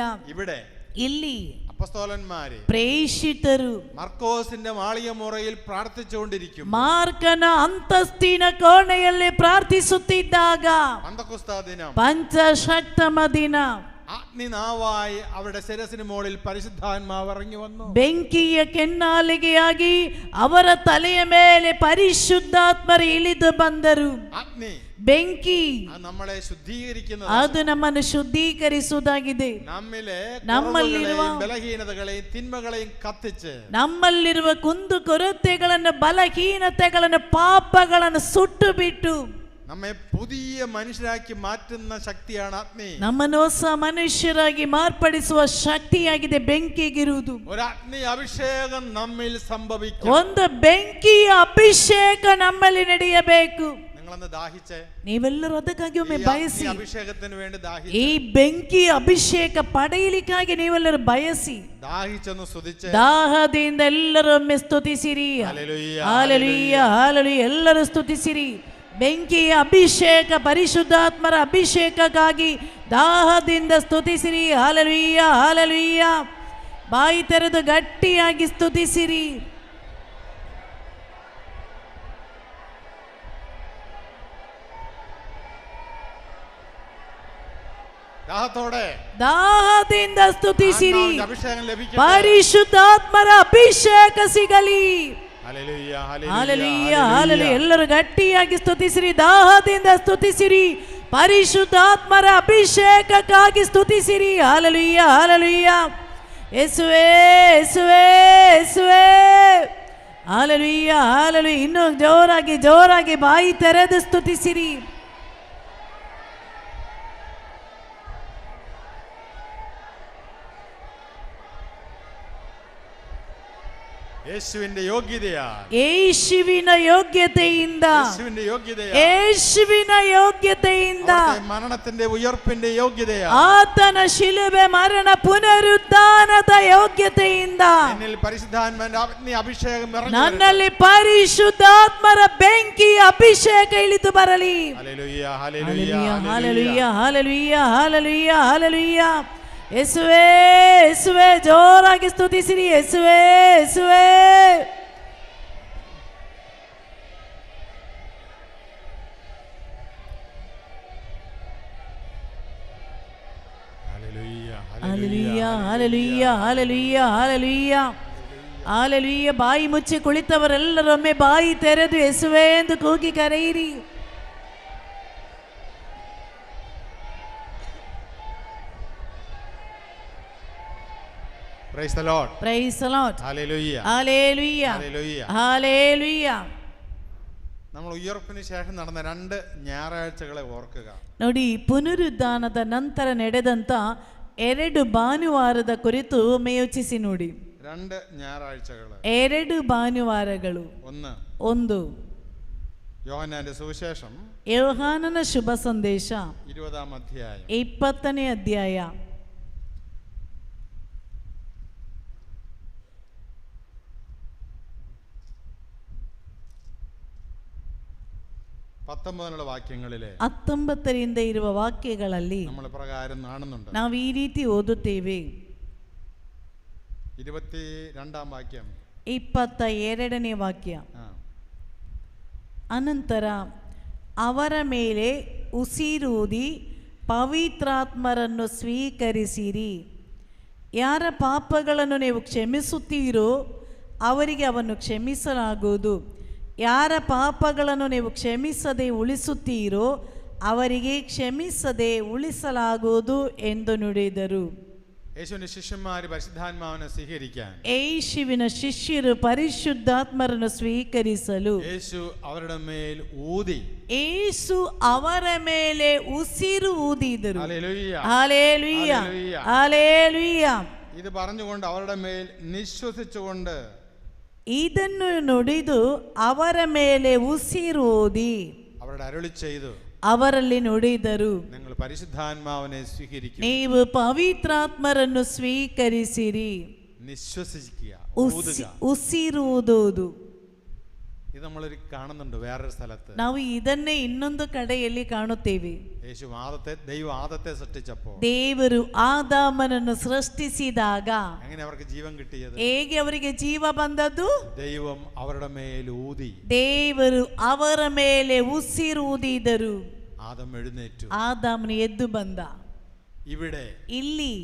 ಇಲ್ಲಿ അപ്പസ്തോലന്മാരെ, ಪ್ರೇಷಿತರು മർക്കോസിന്റെ മാളിക മുറിയിൽ പ്രാർത്ഥിച്ചുകൊണ്ടിരിക്കും. ಮಾರ್ಕನ ಅಂತಸ್ತಿನ ಕೋಣೆಯಲ್ಲಿ ಪ್ರಾರ್ಥಿಸುತ್ತಿದ್ದಾಗ പന്തക്കുസ്താ ദിനം, ಪಂಚಶಕ್ತಮ ದಿನ, അഗ്നിനാവായി അവരുടെ ശിരസിന് മുകളിൽ പരിശുദ്ധാത്മാവ് ഇറങ്ങി വന്നു. ಬೆಂಕಿಯ ಕೆನ್ನಾಲಿಗೆಯಾಗಿ ಅವರ ತಲೆಯ ಮೇಲೆ ಪರಿಶುದ್ಧಾತ್ಮರು ಇಳಿದು ಬಂದರು. അഗ്നി, ಬೆಂಕಿ നമ്മളെ ശുദ്ധീകരിക്കുന്നത്, ಅದು ನಮ್ಮನ್ನು ಶುದ್ಧೀಕರಿಸುವುದಾಗಿದೆ. ನಮ್ಮಲ್ಲಿರುವ ബലഹീനതകളെയും തിന്മകളെയും കത്തിച്ച്, ನಮ್ಮಲ್ಲಿರುವ ಕುಂದು ಕೊರತೆಗಳನ್ನು, ಬಲಹೀನತೆಗಳನ್ನು, ಪಾಪಗಳನ್ನು ಸುಟ್ಟು ಬಿಟ್ಟು നമ്മെ പുതിയ മനുഷ്യരാക്കി മാറ്റുന്ന ശക്തിയാണ് അഗ്നി. ನಮ್ಮನ್ನು ಹೊಸ ಮನುಷ್ಯರಾಗಿ ಮಾರ್ಪಡಿಸುವ ಶಕ್ತಿಯಾಗಿದೆ ಬೆಂಕಿಗಿರುವುದು. ഒരു അഗ്നി അഭിഷേകം നമ്മിൽ സംഭവിക്കും. ಒಂದು ಬೆಂಕಿಯ ಅಭಿಷೇಕ ನಮ್ಮಲ್ಲಿ ನಡೆಯಬೇಕು. നിങ്ങൾ ഞങ്ങളന്ന് ദാഹിച്ചേ, ನೀವೆಲ್ಲರೂ ಅದಕ್ಕಾಗಿ ಒಮ್ಮೆ ಬಯಸಿ, അഭിഷേകത്തിന് വേണ്ടി ಈ ಬೆಂಕಿ ಅಭಿಷೇಕ ಪಡೆಯಲಿಕ್ಕಾಗಿ ನೀವೆಲ್ಲರೂ ಬಯಸಿ, ദാഹിച്ചെന്ന് സ്തുതിച്ചേ, ದಾಹದಿಂದ ಎಲ್ಲರೂ ಒಮ್ಮೆ ಸ್ತುತಿಸಿರಿ. ഹല്ലേലൂയ, ಹಾಲೆಲೂಯ, ಹಾಲೆಲೂಯ, ಎಲ್ಲರೂ ಸ್ತುತಿಸಿರಿ. ಬೆಂಕಿಯ ಅಭಿಷೇಕ, ಪರಿಶುದ್ಧಾತ್ಮರ ಅಭಿಷೇಕಕ್ಕಾಗಿ ದಾಹದಿಂದ ಸ್ತುತಿಸಿರಿ. Hallelujah, hallelujah. ಬಾಯಿ ತೆರೆದು ಗಟ್ಟಿಯಾಗಿ ಸ್ತುತಿಸಿರಿ. ദാഹത്തോടെ ದಾಹದಿಂದ ಸ್ತುತಿಸಿರಿ. അഭിഷേകം ലഭിക്കട്ടെ. ಪರಿಶುದ್ಧಾತ್ಮರ ಅಭಿಷೇಕ ಸಿಗಲಿ. Hallelujah, hallelujah, hallelujah. ಎಲ್ಲರೂ ಗಟ್ಟಿಯಾಗಿ ಸ್ತುತಿಸಿರಿ. ದಾಹದಿಂದ ಸ್ತುತಿಸಿರಿ. ಪರಿಶುದ್ಧಾತ್ಮರ ಅಭಿಷೇಕಕ್ಕಾಗಿ ಸ್ತುತಿಸಿರಿ. Hallelujah, hallelujah. ಯೇಸುವೇ, ಯೇಸುವೇ, ಯೇಸುವೇ. Hallelujah, hallelujah. ಇನ್ನೂ ಜೋರಾಗಿ ಜೋರಾಗಿ ಬಾಯಿ ತೆರೆದು ಸ್ತುತಿಸಿರಿ. യേശുവിന്റെ യോഗ്യതയാ, ಯೇಸುವಿನ ಯೋಗ್ಯತೆಯಿಂದ, യേശുവിന്റെ യോഗ്യതയാ, ಯೇಸುವಿನ ಯೋಗ್ಯತೆಯಿಂದ, അവിടുത്തെ മരണത്തിന്റെ ഉയർപ്പിന്റെ യോഗ്യതയാ, ಆತನ ಶಿಲುಬೆ ಮರಣ ಪುನರುತ್ಥಾನದ ಯೋಗ್ಯತೆಯಿಂದ, എന്നിൽ പരിശുദ്ധാത്മാവിന്റെ അഗ്നി അഭിഷേകം ഇറങ്ങി ನನ್ನಲ್ಲಿ ಪರಿಶುದ್ಧಾತ್ಮರ ಬೆಂಕಿ ಅಭಿಷೇಕ ಇಳಿದು ಬರಲಿ. Hallelujah, hallelujah, hallelujah, hallelujah, hallelujah, hallelujah, hallelujah. ಯೇಸುವೇ, ಯೇಸುವೇ, ಜೋರಾಗಿ ಸ್ತುತಿಸಿರಿ. ಯೇಸುವೇ, ಯೇಸುವೇ. Hallelujah, hallelujah, hallelujah, hallelujah, hallelujah, hallelujah. ಬಾಯಿ ಮುಚ್ಚಿ ಕುಳಿತವರೆಲ್ಲರೊಮ್ಮೆ ಬಾಯಿ ತೆರೆದು ಯೇಸುವೇ ಎಂದು ಕೂಗಿ ಕರೆಯಿರಿ. Price the Lord, praise the Lord. Hallelujah, hallelujah, hallelujah. Hallelujah. നമ്മൾ ഉയർപ്പിന് ശേഷം നടന്ന 2 ഞായറാഴ്ചകളെ ഓർക്കുക. ನೋಡಿ, ಪುನರುದ್ಧಾನದ ನಂತರ ನಡೆದಂತ 2 ಭಾನುವಾರದ ಕುರಿತು ಒಮ್ಮೆ ಯೋಚಿಸಿ ನೋಡಿ. 2 ഞായറാഴ്ചകൾ, 2 ಭಾನುವಾರಗಳು. ಒಂದು യോഹന്നാന്റെ സുവിശേഷം ಯೋಹಾನನ ಶುಭ ಸಂದೇಶ 20-ാം അധ്യായം 20ನೇ ಅಧ್ಯಾಯ 19 വാക്യങ്ങളിലെ 19ರಿಂದ ಇರುವ ವಾಕ್ಯಗಳಲ್ಲಿ നമ്മൾ പ്രകാരം കാണുന്നുണ്ട്. ನಾವು ಈ ರೀತಿ ಓದುತ್ತೇವೆ. 22-ാം വാക്യം, 22ನೇ ವಾಕ್ಯ. ಅನಂತರ ಅವರ ಮೇಲೆ ಉಸಿರೂದಿ ಪವಿತ್ರಾತ್ಮರನ್ನು ಸ್ವೀಕರಿಸಿರಿ. ಯಾರ ಪಾಪಗಳನ್ನು ನೀವು ಕ್ಷಮಿಸುತ್ತೀರೋ ಅವರಿಗೆ ಅವನ್ನು ಕ್ಷಮಿಸಲಾಗುವುದು. ಯಾರ ಪಾಪಗಳನ್ನು ನೀವು ಕ್ಷಮಿಸದೆ ಉಳಿಸುತ್ತೀರೋ ಅವರಿಗೆ ಕ್ಷಮಿಸದೆ ಉಳಿಸಲಾಗುವುದು ಎಂದು ನುಡಿದರು. യേശുവിന്റെ ശിഷ്യന്മാർ പരിശുദ്ധാത്മാവിനെ സ്വീകരിക്കാൻ, ಯೇಸುವಿನ ಶಿಷ್ಯರು ಪರಿಶುದ್ಧಾತ್ಮರನ್ನು ಸ್ವೀಕರಿಸಲು യേശു അവരുടെ മേൽ ഊതി, ಯೇಸು ಅವರ ಮೇಲೆ ಉಸಿರು ಊದಿದರು. Hallelujah, hallelujah, hallelujah. ഹല്ലേലൂയ. ഇത് പറഞ്ഞുകൊണ്ട് അവരുടെ മേൽ നിശ്വസിച്ചുകൊണ്ട് ಇದನ್ನು ನುಡಿದು ಅವರ ಮೇಲೆ ಉಸಿರು ഊದಿ അവരുടെ അരുളി ചെയ്തു, ಅವರಲ್ಲಿ ನುಡಿದರು, നിങ്ങൾ പരിശുദ്ധാത്മാവിനെ സ്വീകരിക്കുക. ನೀವು ಪವಿತ್ರಾತ್ಮರನ್ನು ಸ್ವೀಕರಿಸಿರಿ. നിശ്വസിക്കുക, ഊതുക. ಉಸಿರುವುದು. ഇത് നമ്മൾ കാണുന്നുണ്ട് വേറൊരു സ്ഥലത്ത്. ನಾವು ಇದನ್ನೇ ಇನ್ನೊಂದು ಕಡೆಯಲ್ಲಿ ಕಾಣುತ್ತೇವೆ. ദൈവം ആദത്തെ സൃഷ്ടിച്ചപ്പോൾ ದೇವರು ಆದಾಮನನ್ನು ಸೃಷ್ಟಿಸಿದಾಗ എങ്ങനെ അവർക്ക് ജീവൻ കിട്ടിയത്? ಹೇಗೆ ಅವರಿಗೆ ಜೀವ ಬಂದದ್ದು? ദൈവം അവരുടെ മേൽ ഊതി, ದೇವರು ಅವರ ಮೇಲೆ ಉಸಿರೂದಿದರು. ആദം എഴുന്നേറ്റു, ಆದಾಮನು ಎದ್ದು ಬಂದ. ഇവിടെ ಇಲ್ಲಿ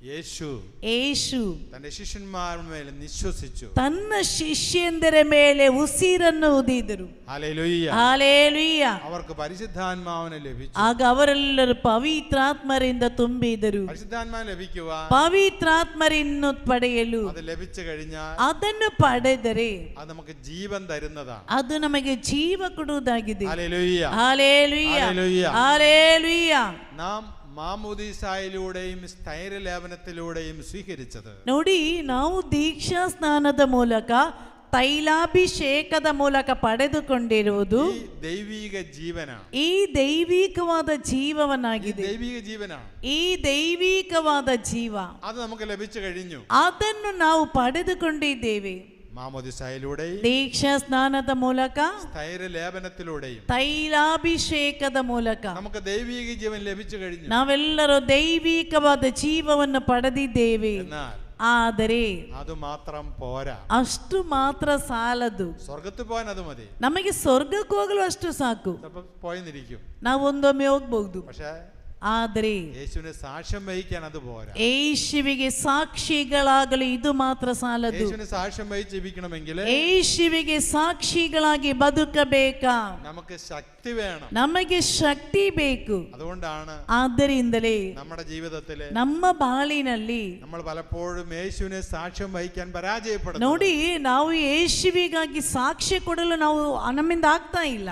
യേശു തന്റെ ശിഷ്യന്മാരുടെ മേൽ നിശ്വസിച്ചു, ತನ್ನ ಶಿಷ್ಯಂದರ ಮೇಲೆ ಉಸಿರನ್ನು ಊದಿದರು. Hallelujah, hallelujah. അവർക്ക് പരിശുദ്ധാത്മാവിനെ ലഭിച്ചു. ಆಗ ಅವರೆಲ್ಲರೂ ಪವಿತ್ರಾತ್ಮರಿಂದ ತುಂಬಿದರು. പരിശുദ്ധാത്മാവിനെ ലഭിക്കുക, പവിത്രാത്മരನ್ನು ಪಡೆಯಲು, അത് ലഭിച്ചു കഴിഞ്ഞാൽ ಅದನ್ನು ಪಡೆದರೆ അത് നമുക്ക് ജീവൻ തരുന്നതാണ്. ಅದು ನಮಗೆ ಜೀವ ಕೊಡುವುದಾಗಿದೆ. Hallelujah, hallelujah, hallelujah. ഹല്ലേലൂയ. നാം മാമോദീസായിലൂടെയും സ്ഥൈര്യലേപനത്തിലൂടെയും സ്വീകരിച്ചത്, ನೋಡಿ, ನಾವು ದೀಕ್ಷಾ ಸ್ನಾನದ ಮೂಲಕ ತೈಲಾಭಿಷೇಕದ ಮೂಲಕ ಪಡೆದುಕೊಂಡಿರುವುದು ഈ ദൈവിക ജീവനാണ്. ಈ ದೈವಿಕವಾದ ഈ ಜೀವವನ್ನಾಗಿದೆ. ദൈവിക ജീവനാണ്. ಈ ದೈವಿಕವಾದ ಜೀವ അത് നമുക്ക് ലഭിച്ചു കഴിഞ്ഞു. ಅದನ್ನು ನಾವು ಪಡೆದುಕೊಂಡಿದ್ದೇವೆ. മാമോദിസയിലൂടെയും ದೀಕ್ಷಾ ಸ್ನಾನದ ಮೂಲಕ, സ്ഥൈര്യലേപനത്തിലൂടെയും ತೈಲಾಭಿಷೇಕದ ಮೂಲಕ നമുക്ക് ദൈവിക ജീവൻ ലഭിച്ചു കഴിഞ്ഞു. ನಾವೆಲ್ಲರೂ ದೈವಿಕವಾದ ಜೀವವನ್ನು ಪಡೆದಿದ್ದೇವೆ. എന്നാൽ ಆದರೆ അത് മാത്രം പോരാ. ಅಷ್ಟು ಮಾತ್ರ ಸಾಲದು. സ്വർഗത്തിൽ പോകാൻ അത് മതി. ನಮಗೆ ಸ್ವರ್ಗಕ್ಕೆ ಹೋಗಲು ಅಷ್ಟು ಸಾಕು. ചിലപ്പോൾ പോയെന്നിരിക്കും. ನಾವು ಒಂದೊಮ್ಮೆ ಹೋಗ್ಬಹುದು. പക്ഷേ ಆದರೆ യേശുവിനെ സാക്ഷ്യം വഹിക്കാൻ അത് പോരാ. ಯೇಸುವಿಗೆ ಸಾಕ್ಷಿಗಳಾಗಲು ಇದು ಮಾತ್ರ ಸಾಲದು. യേശുവിനെ സാക്ഷ്യം വഹിച്ച് ജീവിക്കണമെങ്കിൽ ಯೇಸುವಿಗೆ ಸಾಕ್ಷಿಗಳಾಗಿ ಬದುಕಬೇಕಾ, നമുക്ക് ശക്തി വേണം. ನಮಗೆ ಶಕ್ತಿ ಬೇಕು. അതുകൊണ്ടാണ് ಆದ್ದರಿಂದಲೇ നമ്മുടെ ജീവിതത്തില് ನಮ್ಮ ಬಾಳಿನಲ್ಲಿ നമ്മൾ പലപ്പോഴും യേശുവിനെ സാക്ഷ്യം വഹിക്കാൻ പരാജയപ്പെടുന്നു. ನೋಡಿ, ನಾವು ಯೇಸುವಿಗಾಗಿ ಸಾಕ್ಷ್ಯ ಕೊಡಲು ನಾವು ನಮ್ಮಿಂದ ಆಗ್ತಾ ಇಲ್ಲ.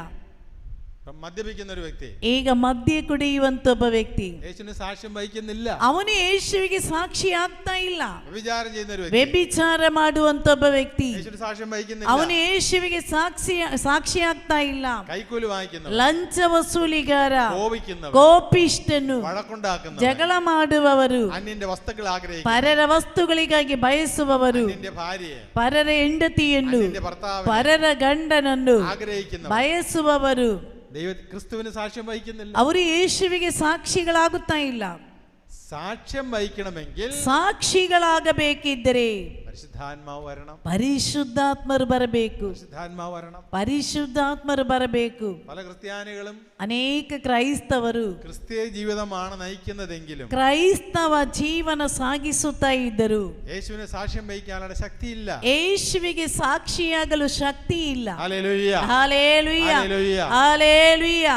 മദ്യപിക്കുന്ന ഒരു വ്യക്തി, ಈಗ ಮದ್ಯ ಕುಡಿಯುವಂತ ಒಬ್ಬ ವ್ಯಕ್ತಿ, യേശുവിനെ സാക്ഷ്യം വഹിക്കുന്നില്ല. ಅವನು ಯೇಸುವಿಗೆ ಸಾಕ್ಷಿ ಆಗ್ತಾ ಇಲ್ಲ. വ്യഭിചാരം ചെയ്യുന്ന ഒരു വ്യക്തി, ವ್ಯಭಿಚಾರ ಮಾಡುವಂತ ಒಬ್ಬ ವ್ಯಕ್ತಿ, യേശുവിനെ സാക്ഷ്യം വഹിക്കുന്നില്ല. ಅವನು ಯೇಸುವಿಗೆ ಸಾಕ್ಷಿ ಆಗ್ತಾ ಇಲ್ಲ. കൈക്കൂലി വാങ്ങിക്കുന്നവൻ, ಲಂಚ ವಸೂಲಿಗಾರ, കോപിക്കുന്നവൻ, ಕೋಪಿಷ್ಟನು, വഴക്കുണ്ടാക്കുന്നവൻ, ಜಗಳ ಮಾಡುವವರು, അന്യന്റെ വസ്തുക്കൾ ആഗ്രഹിക്കുന്നവൻ, ಪರರ ವಸ್ತುಗಳಿಗಾಗಿ ಬಯಸುವವರು, അന്യന്റെ ഭാര്യയെ, ಪರರ ಹೆಂಡತಿಯನ್ನು, അന്യന്റെ ഭർത്താവിനെ ಪರರ ಗಂಡನನ್ನು ആഗ്രഹിക്കുന്നവൻ, ಬಯಸುವವರು ക്രിസ്തുവിന് സാക്ഷ്യം വഹിക്കുന്നില്ല. ಅವರು ಯೇಸುವಿಗೆ ಸಾಕ್ಷಿಗಳಾಗುತ್ತಾ ಇಲ್ಲ. സാക്ഷ്യം വഹിക്കണമെങ്കിൽ ಸಾಕ್ಷಿಗಳಾಗಬೇಕಿದ್ದರೆ പരിശുദ്ധാത്മാവ് വരണം. ಪರಿಶುದ್ಧಾತ್ಮರು ಬರಬೇಕು. പരിശുദ്ധാത്മാവ് വരണം. ಪರಿಶುದ್ಧಾತ್ಮರು ಬರಬೇಕು. പല ക്രിസ്ത്യാനികളും ಅನೇಕ ಕ್ರೈಸ್ತವರು ക്രിസ്തീയ ജീവിതമാണ് നയിക്കുന്നതെങ്കിലും ಕ್ರೈಸ್ತವ ಜೀವನ ಸಾಗಿಸುತ್ತಾ ಇದ್ದರು യേശുവിനെ സാക്ഷ്യം വഹിക്കാനുള്ള ശക്തിയില്ല. ಯೇಸುವಿಗೆ ಸಾಕ್ಷಿಯಾಗಲು ಶಕ್ತಿ ಇಲ್ಲ. ഹല്ലേലൂയ. Hallelujah, hallelujah. ಹಲ್ಲೆಲೂಯ.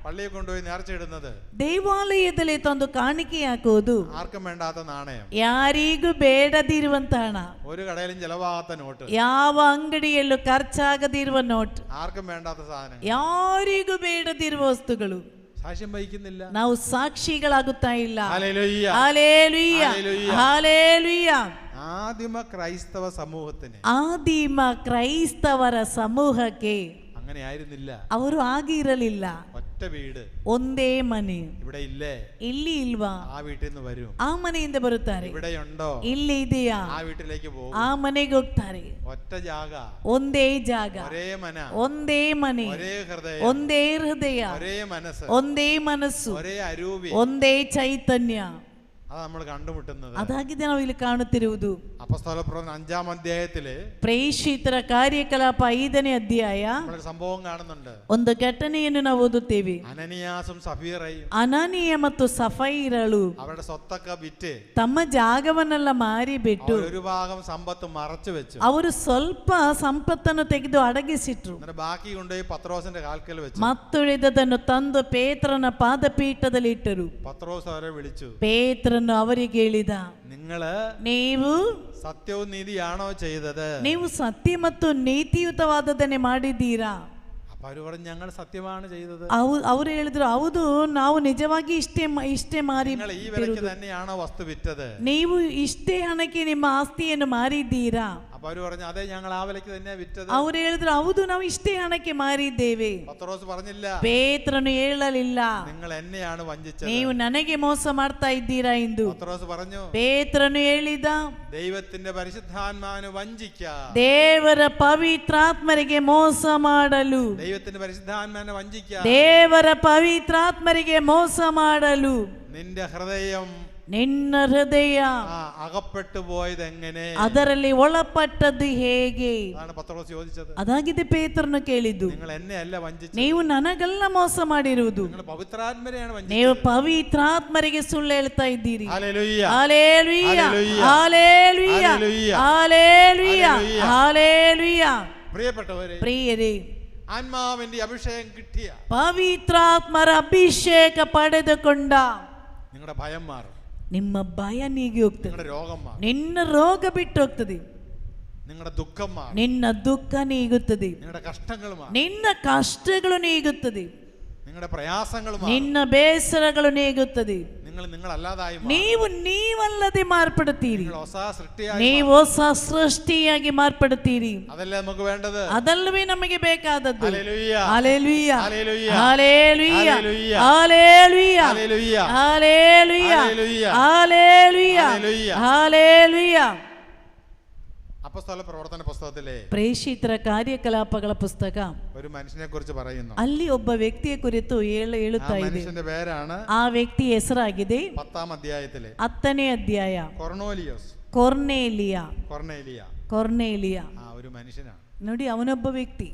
പള്ളിയിൽ കൊണ്ടുപോയി നേർച്ച ഇടുന്നത് ದೇವಾಲಯದಲ್ಲಿ ತಂದು ಕಾಣಿಕೆ ಹಾಕುವುದು ആർക്കും വേണ്ടാത്ത നാണയം, ಯಾರಿಗೂ ಬೇಡದಿರುವಂತ ಹಣ, ഒരു കടയിലും ചെലവാകാത്ത നോട്ട്, ಯಾವ ಅಂಗಡಿಯಲ್ಲೂ ಖರ್ಚಾಗದಿರುವ ನೋಟ್, ആർക്കും വേണ്ടാത്ത സാധനങ്ങൾ, ಯಾರಿಗೂ ಬೇಡದಿರುವ ವಸ್ತುಗಳು. സാക്ഷ്യം വഹിക്കുന്നില്ല. ನಾವು ಸಾಕ್ಷಿಗಳಾಗುತ್ತಾ ಇಲ್ಲ. ഹല്ലേലൂയ. Hallelujah, hallelujah. ಹಲ್ಲೆಲೂಯ. ആദിമ ക്രൈസ്തവ സമൂഹത്തിന് ಆದಿಮ ಕ್ರೈಸ್ತವರ ಸಮೂಹಕ್ಕೆ അങ്ങനെ ആയിരുന്നില്ല. ಅವರು ಆಗಿರಲಿಲ್ಲ. ഒറ്റ വീട്, ಒಂದೇ ಮನೆ. ഇവിടെ ഇല്ലേ? ಇಲ್ಲಿ ಇಲ್ವಾ? ആ വീട്ടിൽ നിന്ന് വരും. ಆ ಮನೆಯಿಂದ ಬರುತ್ತಾರೆ. ഇവിടെയുണ്ടോ? ಇಲ್ಲಿ ಇದೆಯಾ? ആ വീട്ടിലേക്ക് പോകും. ಆ ಮನೆಗೆ ಹೋಗ್ತಾರೆ. ഒറ്റ ജാഗ, ಒಂದೇ ಜಾಗ, ഒരേ മന, ಒಂದೇ ಮನೆ, ഒരേ ഹൃദയം, ಒಂದೇ ಹೃದಯ, ഒരേ മനസ്സ്, ಒಂದೇ ಮನಸ್ಸು, ഒരೇ അരൂപി. ಒಂದೇ ಚೈತನ್ಯ. അത് നമ്മൾ കണ്ടുമുട്ടുന്നത്. ಅದಾಗಿದೆ ನಾವು ಇಲ್ಲಿ ಕಾಣುತ್ತಿರುವುದು. അപ്പോസ്തലപ്രവർത്തനം 5-ാം അധ്യായത്തില് ಪ್ರೇಷಿತರ ಕಾರ್ಯಕಲಾಪ 5ನೇ ಅಧ್ಯಾಯ നമ്മളൊരു സംഭവം കാണുന്നുണ്ട്. ಒಂದು ಘಟನೆಯನ್ನು ನಾವು ಓದುತ್ತೇವೆ. അനനിയാസും സഫീറയും ಅನನೀಯ ಮತ್ತು ಸಫೈರಳು അവരുടെ സ്വത്തൊക്കെ വിറ്റ് ತಮ್ಮ ಜಾಗವನ್ನೆಲ್ಲ ಮಾರಿಬಿಟ್ಟು ഒരു ഭാഗം സമ്പത്ത് മറച്ചു വെച്ചു. ಅವರು ಸ್ವಲ್ಪ ಸಂಪತ್ತನ್ನು ತೆಗೆದು ಅಡಗಿಸಿಟ್ರು. എന്നിട്ട് ബാക്കി കൊണ്ടുപോയി പത്രോസിന്റെ കാൽക്കൽ വെച്ചു. ಮತ್ತುಳಿದದನ್ನು ತಂದು ಪೇತ್ರನ ಪಾದಪೀಠದಲ್ಲಿ ಇಟ್ಟರು. പത്രോസ് അവരെ വിളിച്ചു. ಪೇತ್ರನು ಅವರಿಗೆ ಹೇಳಿದ, നിങ്ങള് ನೀವು സത്യവും നീതിയാണോ ചെയ്തത്? ನೀವು ಸತ್ಯ ಮತ್ತು ನೀತಿಯುತವಾದದನ್ನೇ ಮಾಡಿದ್ದೀರಾ? അപ്പൊ അവര് പറഞ്ഞു, ഞങ്ങൾ സത്യമാണ് ചെയ്തത്. ಅವರು ಹೇಳಿದ್ರು, ಹೌದು, ನಾವು ನಿಜವಾಗಿ ಇಷ್ಟೇ ಮಾರಿ, നിങ്ങൾ ഈ വിലയ്ക്ക് തന്നെയാണോ വസ്തു വിറ്റത്? ನೀವು ಇಷ್ಟೇ ಹಣಕ್ಕೆ ನಿಮ್ಮ ಆಸ್ತಿಯನ್ನು ಮಾರಿದ್ದೀರಾ? അപ്പൊ അവര് പറഞ്ഞു, അതെ, ഞങ്ങൾ ആ വിലയ്ക്ക് തന്നെയാ വിറ്റത്. ಅವರು ಹೇಳಿದ್ರು, ಹೌದು, ನಾವು ಇಷ್ಟೇ ಹಣಕ್ಕೆ ಮಾರಿದ್ದೇವೆ. പത്രോസ് പറഞ്ഞില്ല, ಪೇತ್ರನು ಹೇಳಲಿಲ್ಲ, നിങ്ങൾ എന്നെയാണ് വഞ്ചിച്ചത്. ನೀವು ನನಗೆ ಮೋಸ ಮಾಡ್ತಾ ಇದ್ದೀರಾ ಎಂದು. പത്രോസ് പറഞ്ഞു, ಪೇತ್ರನು ಹೇಳಿದ, ദൈവത്തിന്റെ പരിശുദ്ധാത്മാവിനെ വഞ്ചിക്കാം, ದೇವರ ಪವಿತ್ರಾತ್ಮರಿಗೆ ಮೋಸ ಮಾಡಲು, ദൈവത്തിന്റെ പരിശുദ്ധാത്മാവിനെ വഞ്ചിക്കാം, ದೇವರ ಪವಿತ್ರಾತ್ಮರಿಗೆ ಮೋಸ ಮಾಡಲು നിന്റെ ഹൃദയം ನಿನ್ನ ಹೃದಯ അകപ്പെട്ടു പോയത് എങ്ങനെ? ಅದರಲ್ಲಿ ಒಳಪಟ್ಟದ್ದು ಹೇಗೆ? അതാണ് പത്രോസ് ചോദിച്ചത്. ಅದಾಗಿದೆ ಪೇತ್ರನು ಕೇಳಿದ್ದು. നിങ്ങൾ എന്നെ അല്ല വഞ്ചിച്ചത്, ನೀವು ನನಗೆಲ್ಲ ಮೋಸ ಮಾಡಿರುವುದು, നിങ്ങൾ പവിത്രാത്മരെയാണ് ನೀವು വഞ്ചിച്ചത്. ಪವಿತ್ರಾತ್ಮರಿಗೆ ಸುಳ್ಳು ಹೇಳ್ತಾ ಇದ್ದೀರಿ. Hallelujah. Hallelujah, hallelujah. Hallelujah, hallelujah. Hallelujah, hallelujah. Hallelujah. പ്രിയപ്പെട്ടവരെ, ಪ್ರಿಯರೇ, ആത്മാവിന്റെ അഭിഷേകം കിട്ടിയ ಪವಿತ್ರಾತ್ಮರ ಅಭಿಷೇಕ ಪಡೆದುಕೊಂಡ നിങ്ങളുടെ ഭയം മാറും, ನಿಮ್ಮ ಭಯ ನೀಗಿ ಹೋಗ್ತದೆ, നിങ്ങളുടെ രോഗം മാറും, ನಿನ್ನ ರೋಗ ಬಿಟ್ಟು ಹೋಗ್ತದೆ, നിങ്ങളുടെ ദുഃഖം മാറും, ನಿನ್ನ ದುಃಖ ನೀಗುತ್ತದೆ, നിങ്ങളുടെ കഷ്ടങ്ങൾ മാറും, ನಿನ್ನ ಕಷ್ಟಗಳು ನೀಗುತ್ತದೆ, നിങ്ങളുടെ പ്രയാസങ്ങൾ മാറും, ನಿನ್ನ ಬೇಸರಗಳು ನೀಗುತ್ತದೆ, നിങ്ങൾ നിങ്ങളല്ലാതായി മാറും. ನೀವು ನೀವಲ್ಲದೆ ಮಾರ್ಪಡುತ್ತೀರಿ. നിങ്ങൾ ಹೊಸ ಸೃಷ್ಟಿಯಾಗಿ ನೀವು ಹೊಸ ಸೃಷ್ಟಿಯಾಗಿ ಮಾರ್ಪಡುತ್ತೀರಿ. ಅದಲ್ಲೇ ನಮಗೆ ವೇണ്ടത്. ಅದಲ್ಲವೇ ನಮಗೆ ಬೇಕಾದದ್ದು. Hallelujah hallelujah hallelujah hallelujah hallelujah hallelujah hallelujah hallelujah hallelujah hallelujah hallelujah hallelujah. അപ്പോസ്തല പ്രവർത്തന പുസ്തകത്തിലെ ಪ್ರೇಷಿತರ ಕಾರ್ಯಕಲಾಪಗಳ ಪುಸ್ತಕ ഒരു മനുഷ്യനെ കുറിച്ച് പറയുന്നു. ಅಲ್ಲಿ ಒಬ್ಬ ವ್ಯಕ್ತಿಯ ಕುರಿತು ಹೇಳುತ್ತಾ ಇದೆ. മനുഷ്യന്റെ പേരാണ്, ಆ ವ್ಯಕ್ತಿ ಹೆಸರಾಗಿದೆ 10ാം അധ്യായത്തിലെ 10ನೇ ಅಧ್ಯಾಯ കൊർനേലിയോസ്. ಕೊರ್ನೇಲಿಯ. കൊർനേലിയ ഒരു മനുഷ്യനാണ്. ನೋಡಿ, ಅವನೊಬ್ಬ ವ್ಯಕ್ತಿ.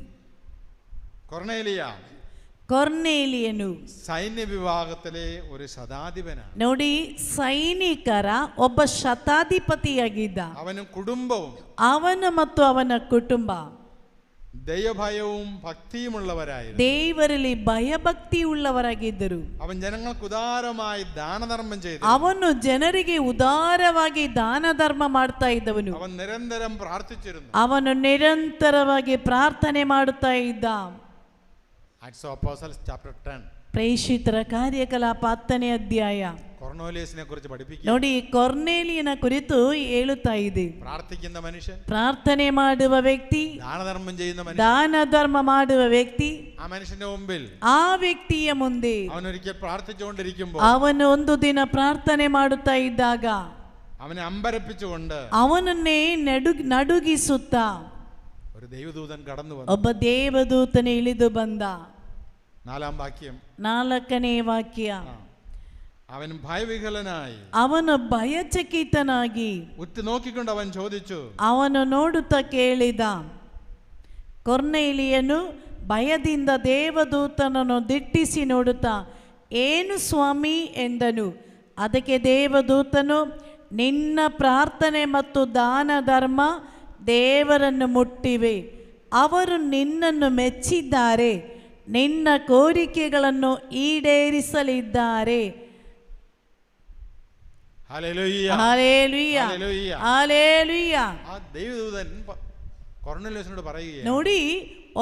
ಕೊರ್ನೇಲಿಯನು സൈന്യ വിഭാഗത്തിലെ ഒരു ശതാധിപനാണ്. ನೋಡಿ, ಸೈನಿಕರ ಒಬ್ಬ ಶತಾಧಿಪತಿಯಾಗಿದ್ದ. അവനും കുടുംബവും ಅವನು ಮತ್ತು ಅವನ ಕುಟುಂಬ ദൈവഭയവും ഭക്തിയുമുള്ളവരായിരുന്നു. ದೇವರಲ್ಲಿ ಭಯಭಕ್ತಿ ಉಳ್ಳವರಾಗಿದ್ದರು. അവൻ ജനങ്ങൾക്ക് ഉദാരമായി ദാനധർമ്മം ചെയ്തു. ಅವನು ಜನರಿಗೆ ಉದಾರವಾಗಿ ದಾನ ಧರ್ಮ ಮಾಡ್ತಾ ಇದ್ದವನು. അവൻ നിരന്തരം പ്രാർത്ഥിച്ചിരുന്നു. ಅವನು ನಿರಂತರವಾಗಿ ಪ್ರಾರ್ಥನೆ ಮಾಡುತ್ತಾ ಇದ್ದ. Acts of Apostles chapter 10. ಪ್ರೇಷಿತರ ಕಾರ್ಯಕಲಾಪ 10ನೇ ಅಧ್ಯಾಯ. കൊർനേലിയസിനെ കുറിച്ച് പഠിപ്പിക്കുക. ನೋಡಿ, ಕೊರ್ನೇಲಿಯನ ಕುರಿತು ಹೇಳುತ್ತಾ ಇದೆ. പ്രാർത്ഥിക്കുന്ന മനുഷ്യൻ, ಪ್ರಾರ್ಥನೆ ಮಾಡುವ ವ್ಯಕ್ತಿ, ദാനധർമ്മം ചെയ്യുന്ന മനുഷ്യൻ, ದಾನ ಧರ್ಮ ಮಾಡುವ ವ್ಯಕ್ತಿ. ആ മനുഷ്യന്റെ മുമ്പിൽ ಆ ವ್ಯಕ್ತಿಯ ಮುಂದೆ അവൻ ഒരിക്കൽ പ്രാർത്ഥിച്ചുകൊണ്ടിരിക്കുമ്പോൾ ಅವನು ಒಂದು ದಿನ ಪ್ರಾರ್ಥನೆ ಮಾಡುತ್ತಾ ಇದ್ದಾಗ അവനെ അമ്പരപ്പിച്ചുകൊണ്ട് ಅವನನ್ನೇ ನಡುಗಿಸುತ್ತಾ ഒരു ദൈവദൂതൻ കടന്നു വന്നു. ಒಬ್ಬ ದೇವದೂತನೇ ಇಳಿದು ಬಂದ. 4ാം വാക്യം, 4ನೇ ವಾಕ್ಯ. അവൻ ഭയവിഹലനായി, ಅವನು ಭಯಚಕಿತನಾಗಿ ഉറ്റു നോക്കിക്കൊണ്ട് അവൻ ചോദിച്ചു. ಅವನು ನೋಡುತ್ತಾ ಕೇಳಿದ. ಕೊರ್ನೇಲಿಯನು ಭಯದಿಂದ ದೇವದೂತನನ್ನು ದಿಟ್ಟಿಸಿ ನೋಡುತ್ತಾ, ಏನು ಸ್ವಾಮಿ ಎಂದನು. ಅದಕ್ಕೆ ದೇವದೂತನು, ನಿನ್ನ ಪ್ರಾರ್ಥನೆ ಮತ್ತು ದಾನ ಧರ್ಮ ದೇವರನ್ನು ಮುಟ್ಟಿವೆ. ಅವರು ನಿನ್ನನ್ನು ಮೆಚ್ಚಿದ್ದಾರೆ, ನಿನ್ನ ಕೋರಿಕೆಗಳನ್ನು ಈಡೇರಿಸಲಿದ್ದಾರೆ. Hallelujah hallelujah hallelujah. ഹല്ലേലൂയ. ആ ദൈവദൂതൻ കൊർനേലിയോസിനോട് പറയുകയാണ്, ನೋಡಿ,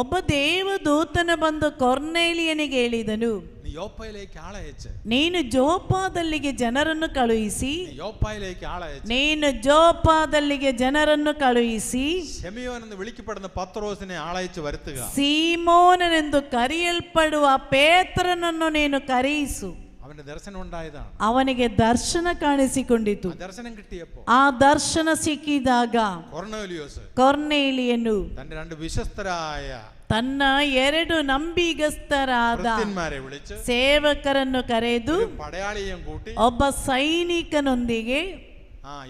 ಒಬ್ಬ ದೇವದೂತನ ಬಂದು ಕೊರ್ನೇಲಿಯನಿಗೆ ಹೇಳಿದನು, നീ യോപ്പയിലേക്ക് ആളയച്ച്, ನೀನು ಜೋಪಾದಲ್ಲಿಗೆ ಜನರನ್ನು ಕಳುಹಿಸಿ, യോപ്പയിലേക്ക് ആളയച്ച് ನೀನು ಜೋಪಾದಲ್ಲಿಗೆ ಜನರನ್ನು ಕಳುಹಿಸಿ ശെമിയോൻ എന്ന് വിളിക്കപ്പെടുന്ന പത്രോസിനെ ആളയച്ച് വരുത്തുക. ಸೀಮೋನನೆಂದು ಕರೆಯಲ್ಪಡುವ ಪೇತ್ರನನ್ನು ನೀನು ಕರೆಯಿಸು. അവന്റെ ദർശനം ഉണ്ടായതാണ്. ಅವನಿಗೆ ದರ್ಶನ ಕಾಣಿಸಿಕೊಂಡಿತು. ദർശനം കിട്ടിയപ്പോൾ ಆ ದರ್ಶನ ಸಿಕ್ಕಿದಾಗ കൊർനേലിയോസ് ಕೊರ್ನೇಲಿಯನು തന്റെ 2 വിശ്വസ്തരായ ತನ್ನ 2 ನಂಬಿಗಸ್ತರಾದ ഭൃത്യന്മാരെ വിളിച്ച് ಸೇವಕರನ್ನು ಕರೆದು പടയാളിയെയും കൂട്ടി ಒಬ್ಬ ಸೈನಿಕನೊಂದಿಗೆ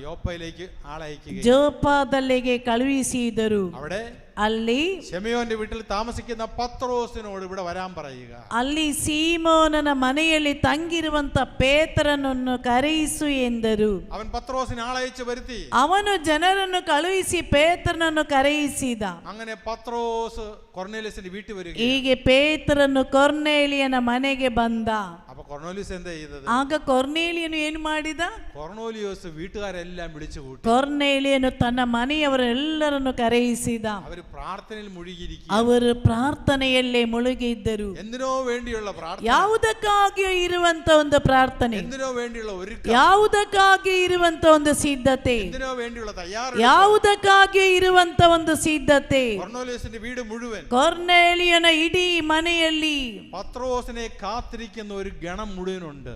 യോപ്പയിലേക്ക് ആളയക്കുകയും ಜೋಪಾದಲ್ಲಿಗೆ ಕಳುಹಿಸಿದರು. അവിടെ ಅಲ್ಲಿ ശെമിയോന്റെ വീട്ടിൽ താമസിക്കുന്ന പത്രോസിനോട് ഇവിടെ വരാൻ പറയുക. ಅಲ್ಲಿ ಸೀಮೋನನ ಮನೆಯಲ್ಲಿ ತಂಗಿರುವಂತ ಪೇತ್ರನನ್ನು ಕರೆಯಿಸು ಎಂದರು. അവൻ പത്രോസിനെ ആളയച്ച് വരുത്തി. ಅವನು ಜನರನ್ನು ಕಳುಹಿಸಿ ಪೇತ್ರನನ್ನು ಕರೆಯಿಸಿದ. അങ്ങനെ പത്രോസ് കൊർനേലിയോസിന്റെ വീട്ടിൽ വരികയും ಹೀಗೆ ಪೇತ್ರನು ಕೊರ್ನೇಲಿಯನ ಮನೆಗೆ ಬಂದ. അപ്പൊ കൊർനേലിയോസ് എന്താ ചെയ്തത്? ಆಗ ಕೊರ್ನೇಲಿಯನು ಏನು ಮಾಡಿದ? കൊർനേലിയോസ് വീട്ടുകാരെല്ലാം വിളിച്ചു കൂട്ടി. ಕೊರ್ನೇಲಿಯನು ತನ್ನ ಮನೆಯವರೆಲ್ಲರನ್ನು ಕರೆಯಿಸಿದ. അവർ പ്രാർത്ഥനയിൽ മുഴുകിയിരിക്കുക. ಅವರು ಪ್ರಾರ್ಥನೆಯಲ್ಲೇ ಮುಳುಗಿದ್ದರು. എന്തിനോ വേണ്ടിയുള്ള പ്രാർത്ഥന, ಯಾವುದಕ್ಕಾಗಿಯೂ ಇರುವಂತ ಒಂದು ಪ್ರಾರ್ಥನೆ, എന്തിനೋ വേണ്ടിയുള്ള ഒരുക്കം, ಯಾವುದಕ್ಕಾಗಿಯೂ ಇರುವಂತ ಒಂದು ಸಿದ್ಧತೆ, എന്തിനോ വേണ്ടിയുള്ള തയ്യാറെടുപ്പ്, ಯಾವುದಕ್ಕಾಗಿಯೂ ಇರುವಂತ ಒಂದು ಸಿದ್ಧತೆ. കൊർനേലിയോസിന്റെ വീട് മുഴുവൻ, ಕೊರ್ನೇಲಿಯನ ಇಡೀ ಮನೆಯಲ್ಲಿ പത്രോസിനെ കാത്തിരിക്കുന്ന ഒരു ഗണം മുഴുവനുണ്ട്.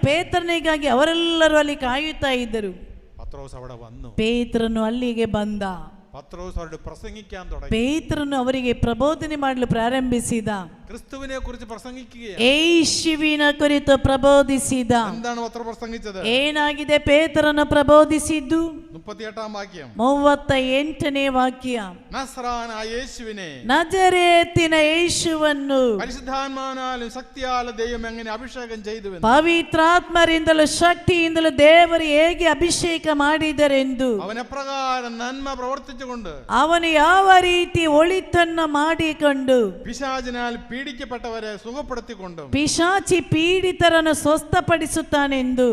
ಪೇತ್ರನಿಗಾಗಿ ಅವರೆಲ್ಲರೂ ಅಲ್ಲಿ ಕಾಯುತ್ತಾ ಇದ್ದರು. പത്രോസ് അവിടെ വന്നു. ಪೇತ್ರನು ಅಲ್ಲಿಗೆ ಬಂದ. പത്രോസ് അവരോട് പ്രസംഗിക്കാൻ തുടങ്ങി. ಪೇತ್ರನು ಅವರಿಗೆ ಪ್ರಬೋಧನೆ ಮಾಡಲು ಪ್ರಾರಂಭಿಸಿದ. ക്രിസ്തുവിനെ കുറിച്ച് പ്രസംഗിക്കുകയാണ്. ಯೇಸುವಿನ ಕುರಿತು ಪ್ರಬೋಧಿಸಿದ. എന്താണ് പത്രോസ് പ്രസംഗിച്ചത്? ಏನಾಗಿದೆ ಪೇತ್ರನು ಪ್ರಬೋಧಿಸಿದ್ದು? 38ാം വാക്യം, 38ನೇ ವಾಕ್ಯ. നസ്രാനായ യേശുവിനെ, ನಜರೇತಿನ ಯೇಸುವನ್ನು പരിശുദ്ധാത്മാവിനാലും ശക്തിയാലും ദൈവം എങ്ങനെ അഭിഷേകം ചെയ്തുവെന്ന്, ಪವಿತ್ರಾತ್ಮರಿಂದಲೂ ಶಕ್ತಿಯಿಂದಲೂ ದೇವರು ಹೇಗೆ ಅಭಿಷೇಕ ಮಾಡಿದರೆಂದು, അവൻ എപ്രകാരം നന്മ പ്രവർത്തിച്ചുകൊണ്ട് ಅವನು ಯಾವ ರೀತಿ ಒಳಿತನ್ನು ಮಾಡಿಕೊಂಡು പിശാചിനാൽ പീഡിക്കപ്പെട്ടവരെ സുഖപ്പെടുത്തിക്കൊണ്ടും ಪಿಶಾಚಿ ಪೀಡಿತರನ್ನು ಸ್ವಸ್ಥಪಡಿಸುತ್ತಾನೆಂದು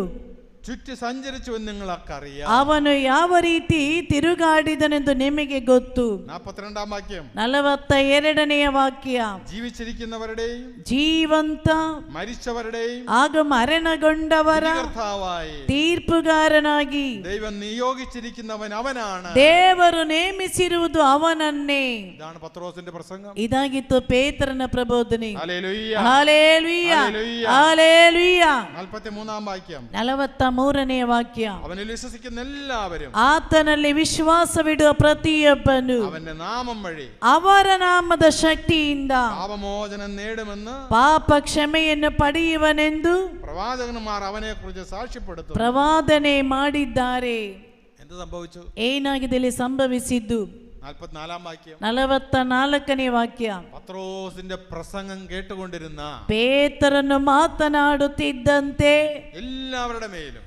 ചുറ്റി സഞ്ചരിച്ചു എന്ന് നിങ്ങൾക്കറിയാം. ಅವನು ಯಾವ ರೀತಿ ತಿರುಗಾಡಿದನೆಂದು ನಿಮಗೆ ಗೊತ್ತು. 42ാം വാക്യം. 42ನೇ ವಾಕ್ಯ. ജീവിച്ചിരിക്കുന്നവരുടെയും ಜೀವಂತ മരിച്ചവരുടെയും ಹಾಗೂ മരണಗೊಂಡವರ ತೀರ್ಪುಗಾರನಾಗಿ ദൈവം നിയോഗിച്ചിരിക്കുന്നവൻ അവനാണ്. ದೇವರು ನೇಮಿಸಿರುವುದು ಅವನನ್ನೇ. ഇതാണ് പത്രോസിന്റെ പ്രസംഗം. ಇದಾಗಿತ್ತು ಪೇತ್ರನ ಪ್ರಬೋಧನೆ. Hallelujah, hallelujah, hallelujah. ಹಲ್ಲೆಲೂಯ. 43ാം വാക്യം. 43ನೇ ವಾಕ್ಯ. അവനിൽ വിശ്വസിക്കുന്ന എല്ലാവരും ಆತನಲ್ಲಿ ವಿಶ್ವಾಸವಿಡುವ ಪ್ರತಿಯೊಬ್ಬನು അവന്റെ നാമം വഴി ಅವರ ನಾಮದ ಶಕ್ತಿಯಿಂದ പാപമോചനം നേടുമെന്ന് ಪಾಪ ಕ್ಷಮೆಯನ್ನು ಪಡೆಯುವನೆಂದು പ്രവാചകന്മാർ അവനെ കുറിച്ച് സാക്ഷ്യപ്പെടുത്തുന്നു. ಪ್ರವಾದನೆ ಮಾಡಿದ್ದಾರೆ. എന്ത് സംഭവിച്ചു? ಏನಾಗಿದೆ ಇಲ್ಲಿ ಸಂಭವಿಸಿದ್ದು? 44ാം വാക്യം. 44ನೇ ವಾಕ್ಯ. പത്രോസിന്റെ പ്രസംഗം കേട്ടുകൊണ്ടിരുന്ന ಪೇತ್ರನು ಮಾತನಾಡುತ್ತಿದ್ದಂತೆ എല്ലാവരുടെ മേലും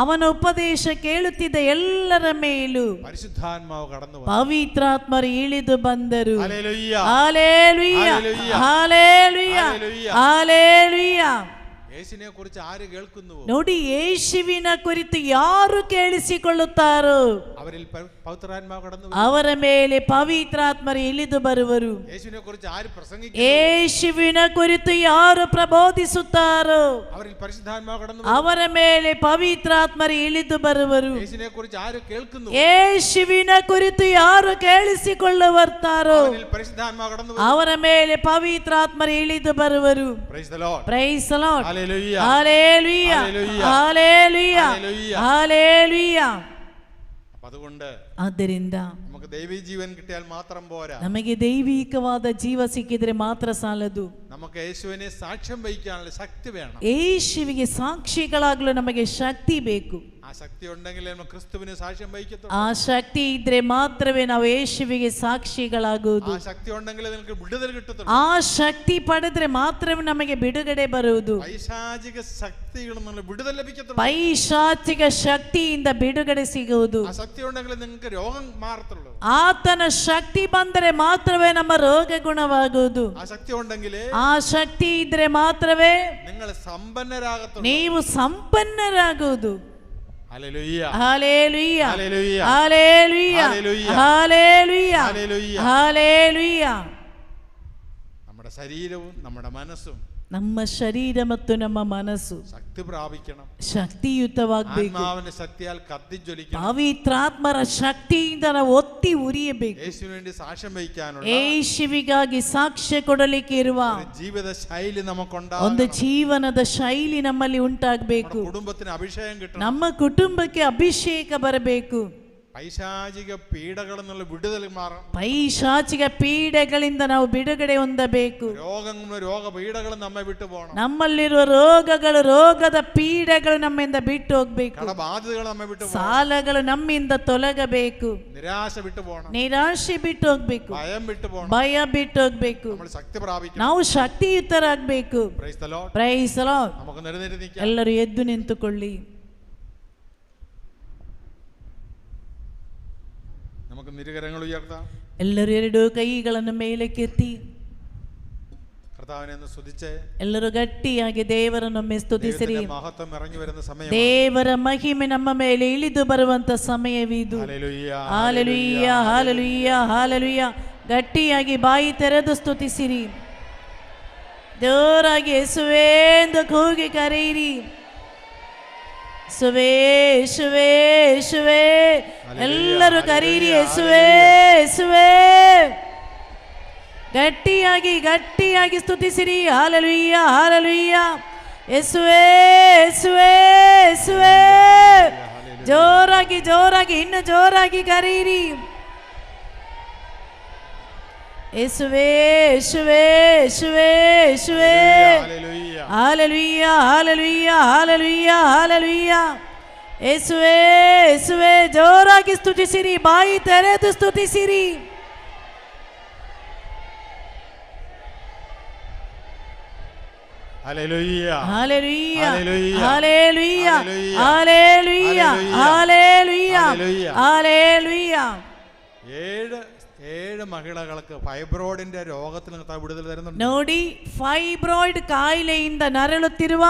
ಅವನ ಉಪದೇಶ ಕೇಳುತ್ತಿದ್ದ ಎಲ್ಲರ ಮೇಲೂ പരിശുദ്ധാത്മാവ് കടന്നു വന്നു. ಪವಿತ್ರಾತ್ಮರು ಇಳಿದು ಬಂದರು. Hallelujah, hallelujah, hallelujah, hallelujah, hallelujah. Hallelujah. യേശുവിനെ കുറിച്ച് ആര് കേൾക്കുന്നുവോ ನೋಡಿ, ಯೇಸುವಿನ ಕುರಿತು ಯಾರು ಕೇಳಿಸಿಕೊಳ್ಳುತ್ತಾರೋ അവരിൽ പവിത്രാത്മാവ് കടന്നു വരും. ಅವರ ಮೇಲೆ ಪವಿತ್ರಾತ್ಮರು ಇಳಿದು ಬರುವರು. യേശുവിനെ കുറിച്ച് ആര് പ്രസംഗിക്കുന്നു ಯೇಸುವಿನ ಕುರಿತು ಯಾರು ಪ್ರಬೋಧಿಸುತ್ತಾರೋ അവരിൽ പരിശുദ്ധാത്മാവ് കടന്നു വരും. ಅವರ ಮೇಲೆ ಪವಿತ್ರಾತ್ಮರು ಇಳಿದು ಬರುವರು. യേശുവിനെ കുറിച്ച് ആര് കേൾക്കുന്നു ಯೇಸುವಿನ ಕುರಿತು ಯಾರು ಕೇಳಿಸಿಕೊಳ್ಳುತ್ತಾರೋ അവരിൽ പരിശുദ്ധാത്മാവ് കടന്നു വരും. ಅವರ ಮೇಲೆ ಪವಿತ್ರಾತ್ಮರು ಇಳಿದು ಬರುವರು. Praise the Lord. Praise the Lord. Hallelujah. Hallelujah. Hallelujah. Hallelujah. Hallelujah. Hallelujah. അതുകൊണ്ട് ಆದ್ದರಿಂದ നമുക്ക് ദൈവീക ജീവൻ കിട്ടിയാൽ മാത്രം പോരാ. ನಮಗೆ ದೈವಿಕವಾದ ಜೀವ ಸಿಕ್ಕಿದ್ರೆ ಮಾತ್ರ ಸಾಲದು. നമുക്ക് യേശുവിനെ സാക്ഷ്യം വഹിക്കാനുള്ള ശക്തി വേണം. ಯೇಸುವಿಗೆ ಸಾಕ್ಷಿಗಳಾಗಲು ನಮಗೆ ಶಕ್ತಿ ಬೇಕು. ആ ശക്തി ഉണ്ടെങ്കിൽ നമ്മൾ ക്രിസ്തുവിനെ സാക്ഷ്യം വഹിക്കത്തുള്ളൂ. ಆ ಶಕ್ತಿ ಇದ್ರೆ ಮಾತ್ರವೇ ನಾವು ಯೇಸುವಿಗೆ ಸಾಕ್ಷಿಗಳಾಗುವುದು. ആ ശക്തി ഉണ്ടെങ്കിൽ നിങ്ങൾക്ക് വിടുതൽ കിട്ടത്തുള്ളൂ. ಆ ಶಕ್ತಿ ಪಡೆದ್ರೆ ಮಾತ್ರವೇ ನಮಗೆ ಬಿಡುಗಡೆ ಬರುವುದು. പൈശാചിക ശക്തികൾ നമ്മൾ വിടുതൽ ലഭിക്കത്തുള്ളൂ. ಪೈಶಾಚಿಕ ಶಕ್ತಿಯಿಂದ ಬಿಡುಗಡೆ ಸಿಗುವುದು. ആ ശക്തി ഉണ്ടെങ്കിൽ നിങ്ങൾക്ക് രോഗം മാറത്തുള്ളൂ. ಆತನ ಶಕ್ತಿ ಬಂದರೆ ಮಾತ್ರವೇ ನಮ್ಮ ರೋಗ ಗುಣವಾಗುವುದು. ആ ശക്തി ഉണ്ടെങ്കിൽ ಆ ಶಕ್ತಿ ಇದ್ರೆ ಮಾತ್ರವೇ നിങ്ങൾ സമ്പന്നരാകത്തുള്ളൂ. ನೀವು ಸಂಪನ್ನರಾಗುವುದು. Hallelujah, hallelujah, hallelujah, hallelujah, hallelujah, hallelujah, hallelujah. Hallelujah. നമ്മുടെ ശരീരവും നമ്മുടെ മനസ്സും ನಮ್ಮ ಶರೀರ ಮತ್ತು ನಮ್ಮ ಮನಸ್ಸು ശക്തി പ്രാപിക്കണം. ಶಕ್ತಿಯುತವಾಗಬೇಕು. ആത്മാവിന്റെ ശക്തിയാൽ കത്തിജ്വലിക്കണം. ಪವಿತ್ರಾತ್ಮರ ಶಕ್ತಿಯಿಂದ ನಾವು ಒತ್ತಿ ಉರಿಯಬೇಕು. യേശുവിന് വേണ്ടി സാക്ഷ്യം വഹിക്കാനുള്ള ಯೇಸುವಿಗಾಗಿ ಸಾಕ್ಷ್ಯ ಕೊಡಲಿಕ್ಕೆ ಇರುವ ഒരു ജീവിത ശൈലി ಒಂದು നമുക്കുണ്ടാകണം. ಜೀವನದ ಶೈಲಿ ನಮ್ಮಲ್ಲಿ ಉಂಟಾಗಬೇಕು. നമ്മുടെ കുടുംബത്തിന് അഭിഷേകം കിട്ടണം. ನಮ್ಮ ಕುಟುಂಬಕ್ಕೆ ಅಭಿಷೇಕ ಬರಬೇಕು. പൈശാചിക പീഡകൾ എന്നുള്ള വിടുതൽ മാറണം. ಪೈಶಾಚಿಕ ಪೀಡೆಗಳಿಂದ ನಾವು ಬಿಡುಗಡೆ ಹೊಂದಬೇಕು. രോഗങ്ങളും രോഗപീഡകളും നമ്മെ വിട്ടു പോകണം. ನಮ್ಮಲ್ಲಿರುವ ರೋಗಗಳು, ರೋಗದ ಪೀಡೆಗಳು ನಮ್ಮಿಂದ ಬಿಟ್ಟು ಹೋಗ್ಬೇಕು. കടബാധ്യതകൾ നമ്മെ വിട്ടു പോകണം. ಸಾಲಗಳು ನಮ್ಮಿಂದ ತೊಲಗಬೇಕು. നിരാശ വിട്ടു പോകണം. ನಿರಾಶೆ ಬಿಟ್ಟು ಹೋಗ್ಬೇಕು. ഭയം വിട്ടു പോകണം. ಭಯ ಬಿಟ್ಟು ಹೋಗ್ಬೇಕು. നമ്മൾ ശക്തി പ്രാപിക്കണം. ನಾವು ಶಕ್ತಿಯುತರಾಗಬೇಕು. Praise the Lord. Praise the Lord. നമുക്ക് നിലനിർത്തി നിൽക്കാം. ಎಲ್ಲರೂ ಎದ್ದು ನಿಂತುಕೊಳ್ಳಿ. നമുക്ക് നിരുകരങ്ങൾ ഉയർത്താം. ಎಲ್ಲರೂ ಎರಡು ಕೈಗಳನ್ನು ಮೇಲಕ್ಕೆತ್ತಿ കർത്താവിനെ ഒന്ന് സ്തുതിച്ച് ಎಲ್ಲರೂ ಗಟ್ಟಿಯಾಗಿ ದೇವರನ್ನೊಮ್ಮೆ ಸ್ತುತಿಸಿರಿ. ദൈവത്തിന്റെ മഹത്വം ഇറങ്ങി വരുന്ന സമയം. ದೇವರ ಮಹಿಮೆ ನಮ್ಮ ಮೇಲೆ ಇಳಿದು ಬರುವಂತ ಸಮಯವಿದು. Hallelujah, hallelujah, hallelujah, hallelujah. ಗಟ್ಟಿಯಾಗಿ ಬಾಯಿ ತೆರೆದು ಸ್ತುತಿಸಿರಿ. ಜೋರಾಗಿ ಯೇಸುವೇ ಎಂದು ಕೂಗಿ ಕರೆಯಿರಿ. ಯೇಸುವೇ, ಯೇಸುವೇ, ಯೇಸುವೇ. ಎಲ್ಲರೂ ಕರೀರಿ, ಯೇಸುವೇ, ಯೇಸುವೇ. ಗಟ್ಟಿಯಾಗಿ ಗಟ್ಟಿಯಾಗಿ ಸ್ತುತಿಸಿರಿ. Hallelujah, hallelujah. ಯೇಸುವೇ, ಯೇಸುವೇ, ಯೇಸುವೇ. ಜೋರಾಗಿ ಜೋರಾಗಿ ಇನ್ನು ಜೋರಾಗಿ ಕರೀರಿ. ಯೇಸುವೇ, ಯೇಸುವೇ, ಯೇಸುವೇ, ಯೇಸುವೇ. Hallelujah. Hallelujah, hallelujah, hallelujah, hallelujah. ಯೇಸುವೇ, ಯೇಸುವೇ. ಜೋರಾಗಿ ಸ್ತುತಿಸಿರಿ, ಬಾಯಿ ತೆರೆದು ಸ್ತುತಿಸಿರಿ. Hallelujah, hallelujah, hallelujah, hallelujah, hallelujah, hallelujah, hallelujah, hallelujah. Hallelujah. 7 7 മഹിളകൾക്ക് ഫൈബ്രോയിഡിന്റെ രോഗത്തിൽ നിന്ന് വിടുതൽ തരുന്നുണ്ട്. ನೋಡಿ, ಫೈಬ್ರಾಯ್ಡ್ ಕಾಯಿಲೆಯಿಂದ ನರಳುತ್ತಿರುವ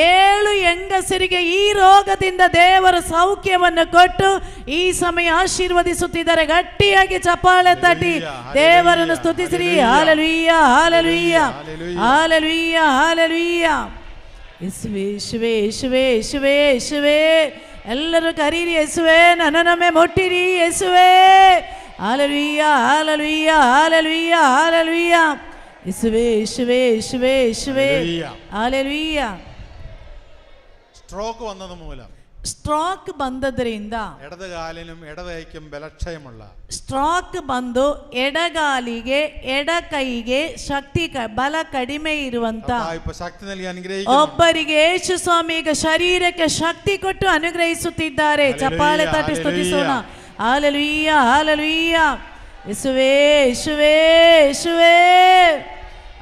7 ಹೆಂಗಸರಿಗೆ ಈ ರೋಗದಿಂದ ದೇವರ ಸೌಖ್ಯವನ್ನು ಕೊಟ್ಟು ಈ ಸಮಯ ಆಶೀರ್ವದಿಸುತ್ತಿದ್ದಾರೆ. ಗಟ್ಟಿಯಾಗಿ ಚಪ್ಪಾಳೆ ತಟ್ಟಿ ದೇವರನ್ನು ಸ್ತುತಿಸಿರಿ. Hallelujah, hallelujah, hallelujah, hallelujah. ಯೇಸುವೇ, ಯೇಸುವೇ, ಯೇಸುವೇ, ಯೇಸುವೇ, ಯೇಸುವೇ. ಎಲ್ಲರೂ ಕರೀರಿ, ಯೇಸುವೇ ನನ್ನನ್ನೊಮ್ಮೆ ಮುಟ್ಟಿರಿ, ಯೇಸುವೇ. Hallelujah, hallelujah, hallelujah, hallelujah. ಯೇಸುವೇ, ಯೇಸುವೇ, ಯೇಸುವೇ, ಯೇಸುವೇ. ಹಾಲೆಲೂಯಾ. സ്ട്രോക്ക് വന്നത് മൂലം, ಸ್ಟ್ರಾಕ್ ಬಂದದ್ರಿಂದ, ഇടത് കാലിനും ഇടത് കൈക്കും ബലക്ഷയമുള്ള, ಸ್ಟ್ರಾಕ್ ಬಂದು ಎಡಗಾಲಿಗೆ ಎಡ ಕೈಗೆ ಶಕ್ತಿ ಬಲ ಕಡಿಮೆ ಇರುವಂತ ഇപ്പൊ ശക്തി നൽകി അനുഗ്രഹിക്കുന്നു. ಒಬ್ಬರಿಗೆ ಯೇಸು ಸ್ವಾಮಿ ಈಗ ಶರೀರಕ್ಕೆ ಶಕ್ತಿ ಕೊಟ್ಟು ಅನುಗ್ರಹಿಸುತ್ತಿದ್ದಾರೆ. ಚಪ್ಪಾಳೆ ತಟ್ಟಿ ಸ್ತುತಿಸೋಣ. Hallelujah, hallelujah. ಯೇಸುವೇ, ಯೇಸುವೇ, ಯೇಸುವೇ.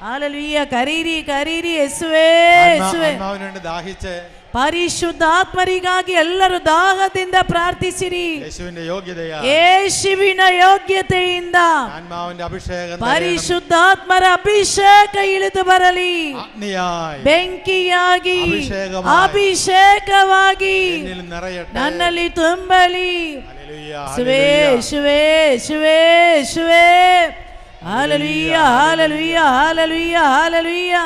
ಹಾಲೆಲೂಯಾ. ಕರೀರಿ, ಕರೀರಿ, ಯೇಸುವೇ, ಯೇಸುವೇ. ആത്മാവിന് വേണ്ടി ദാഹിച്ച് ಪರಿಶುದ್ಧಾತ್ಮರಿಗಾಗಿ ಎಲ್ಲರೂ ದಾಹದಿಂದ ಪ್ರಾರ್ಥಿಸಿರಿ. യേശുവിന്റെ യോഗ്യതയാ, ಯೇಸುವಿನ ಯೋಗ್ಯತೆಯಿಂದ ആത്മാവിന്റെ അഭിഷേകം ಪರಿಶುದ್ಧಾತ್ಮರ ಅಭಿಷೇಕ ಇಳಿದು ಬರಲಿ. അഗ്നിയായി ಬೆಂಕಿಯಾಗಿ അഭിഷേകമായി ಅಭಿಷೇಕವಾಗಿ എന്നിൽ നിറയട്ടെ. ನನ್ನಲ್ಲಿ ತುಂಬಲಿ. ഹല്ലേലൂയ, ಶಿವೇ, ಶಿವೇ, ಶಿವೇ, ಶಿವೇ. Hallelujah, hallelujah, hallelujah, hallelujah.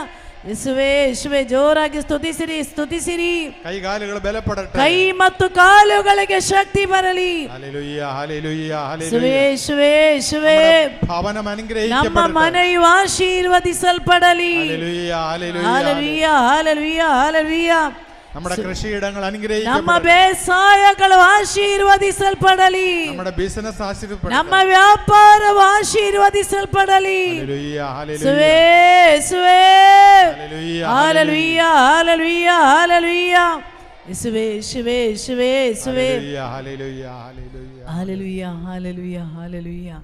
ಯೇಸುವೇ, ಯೇಸುವೇ. ಜೋರಾಗಿ ಸ್ತುತಿಸಿರಿ, ಸ್ತುತಿಸಿರಿ. കൈകാലുകൾ ബലപ്പെടട്ടെ. ಕೈ ಮತ್ತು ಕಾಲುಗಳಿಗೆ ಶಕ್ತಿ ಬರಲಿ. ഹല്ലേലൂയ, ഹല്ലേലൂയ, ಯೇಸುವೇ, ഹല്ലേലൂയ. ಯೇಸುವೇ, ಯೇಸುವೇ. ഭവനം ನಮ್ಮ അനുഗ്രഹിക്കപ്പെടട്ടെ. ಮನೆಯು ಆಶೀರ್ವದಿಸಲ್ಪಡಲಿ. Hallelujah, hallelujah. Hallelujah, hallelujah, hallelujah. നമ്മുടെ കൃഷിയിടങ്ങൾ ನಮ್ಮ അനുഗ്രഹിക്കപ്പെടട്ടെ. ಬೇಸಾಯಗಳು ಆಶೀರ್ವದಿಸಲ್ಪಡಲಿ. നമ്മുടെ ബിസിനസ് ആശീർവദിക്കപ്പെടട്ടെ. ನಮ್ಮ ವ್ಯಾಪಾರವು ಆಶೀರ್ವದಿಸಲ್ಪಡಲಿ. Hallelujah, hallelujah. ಸುವೇ, ಸುವೇ. Hallelujah, hallelujah, hallelujah, hallelujah. ಯೇಸುವೇ, ಯೇಸುವೇ, ಯೇಸುವೇ, ಯೇಸುವೇ. Hallelujah, hallelujah, hallelujah. Hallelujah, hallelujah, hallelujah.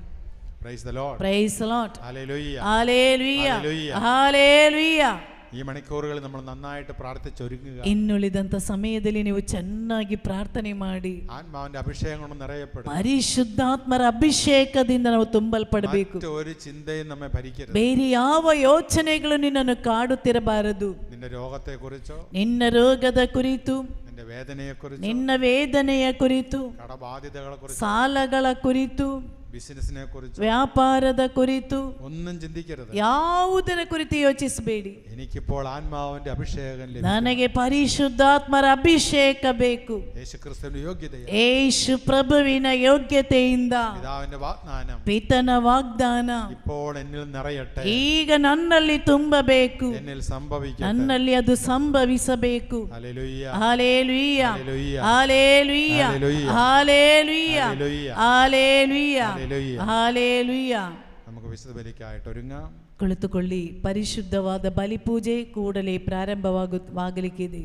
Praise the Lord. Praise the Lord. Hallelujah. Hallelujah, Hallelujah. Hallelujah. ഈ മണിക്കൂറുകളിൽ നമ്മൾ നന്നായിട്ട് പ്രാർത്ഥിച്ചൊരുങ്ങുക. ಇನ್ನುಳಿದಂತ ಸಮಯದಲ್ಲಿ ನೀವು ಚೆನ್ನಾಗಿ ಪ್ರಾರ್ಥನೆ ಮಾಡಿ ആത്മാവിന്റെ അഭിഷേകം കൊണ്ട് നിറയപ്പെടുക. ಪರಿಶುದ್ಧಾತ್ಮರ ಅಭಿಷೇಕದಿಂದ ನಾವು ತುಂಬಲ್ಪಡಬೇಕು. മറ്റ് ഒരു ചിന്തയും നമ്മെ ഭരിക്കരുത്. ಬೇರೆ ಯಾವ ಯೋಚನೆಗಳು ನಿನ್ನನ್ನು ಕಾಡುತ್ತಿರಬಾರದು. നിന്റെ രോഗത്തെ കുറിച്ചോ, ನಿನ್ನ ರೋಗದ ಕುರಿತು, നിന്റെ വേദനയെ കുറിച്ചോ, ನಿನ್ನ ವೇದನೆಯ ಕುರಿತು, കടബാധ്യതകളെ കുറിച്ചോ, ಸಾಲಗಳ ಕುರಿತು, ബിസിനസിനെ കുറിച്ചോ ವ್ಯಾಪಾರದ ಕುರಿತು ഒന്നും ചിന്തിക്കരുത്. ಯಾವುದರ ಕುರಿತು ಯೋಚಿಸಬೇಡಿ. എനിക്കിപ്പോൾ ആത്മാവിന്റെ അഭിഷേകം ലഭിക്കും. ನನಗೆ ಪರಿಶುದ್ಧಾತ್ಮರ ಅಭಿಷೇಕ ಬೇಕು. യേശുക്രിസ്തുവിന്റെ യോഗ്യതയാ, ಯೇಸು ಪ್ರಭುವಿನ ಯೋಗ್ಯತೆಯಿಂದ പിതാവിന്റെ വാഗ്ദാനം ಪಿತನ ವಾಗ್ದಾನ ഇപ്പോൾ എന്നിൽ നിറയട്ടെ. ಈಗ ನನ್ನಲ್ಲಿ ತುಂಬಬೇಕು. എന്നിൽ സംഭവിക്കട്ടെ. ನನ್ನಲ್ಲಿ ಅದು ಸಂಭವಿಸಬೇಕು. Hallelujah, hallelujah, hallelujah, hallelujah, hallelujah, hallelujah, hallelujah, hallelujah, hallelujah. Hallelujah. നമുക്ക് വിശുദ്ധ ബലിക്കായിട്ട് ഒരുങ്ങാം. ಕುಳಿತುಕೊಳ್ಳಿ. ಪರಿಶುದ್ಧವಾದ ಬಲಿಪೂಜೆ ಕೂಡಲೇ ಪ್ರಾರಂಭವಾಗಲಿಕ್ಕಿದೆ.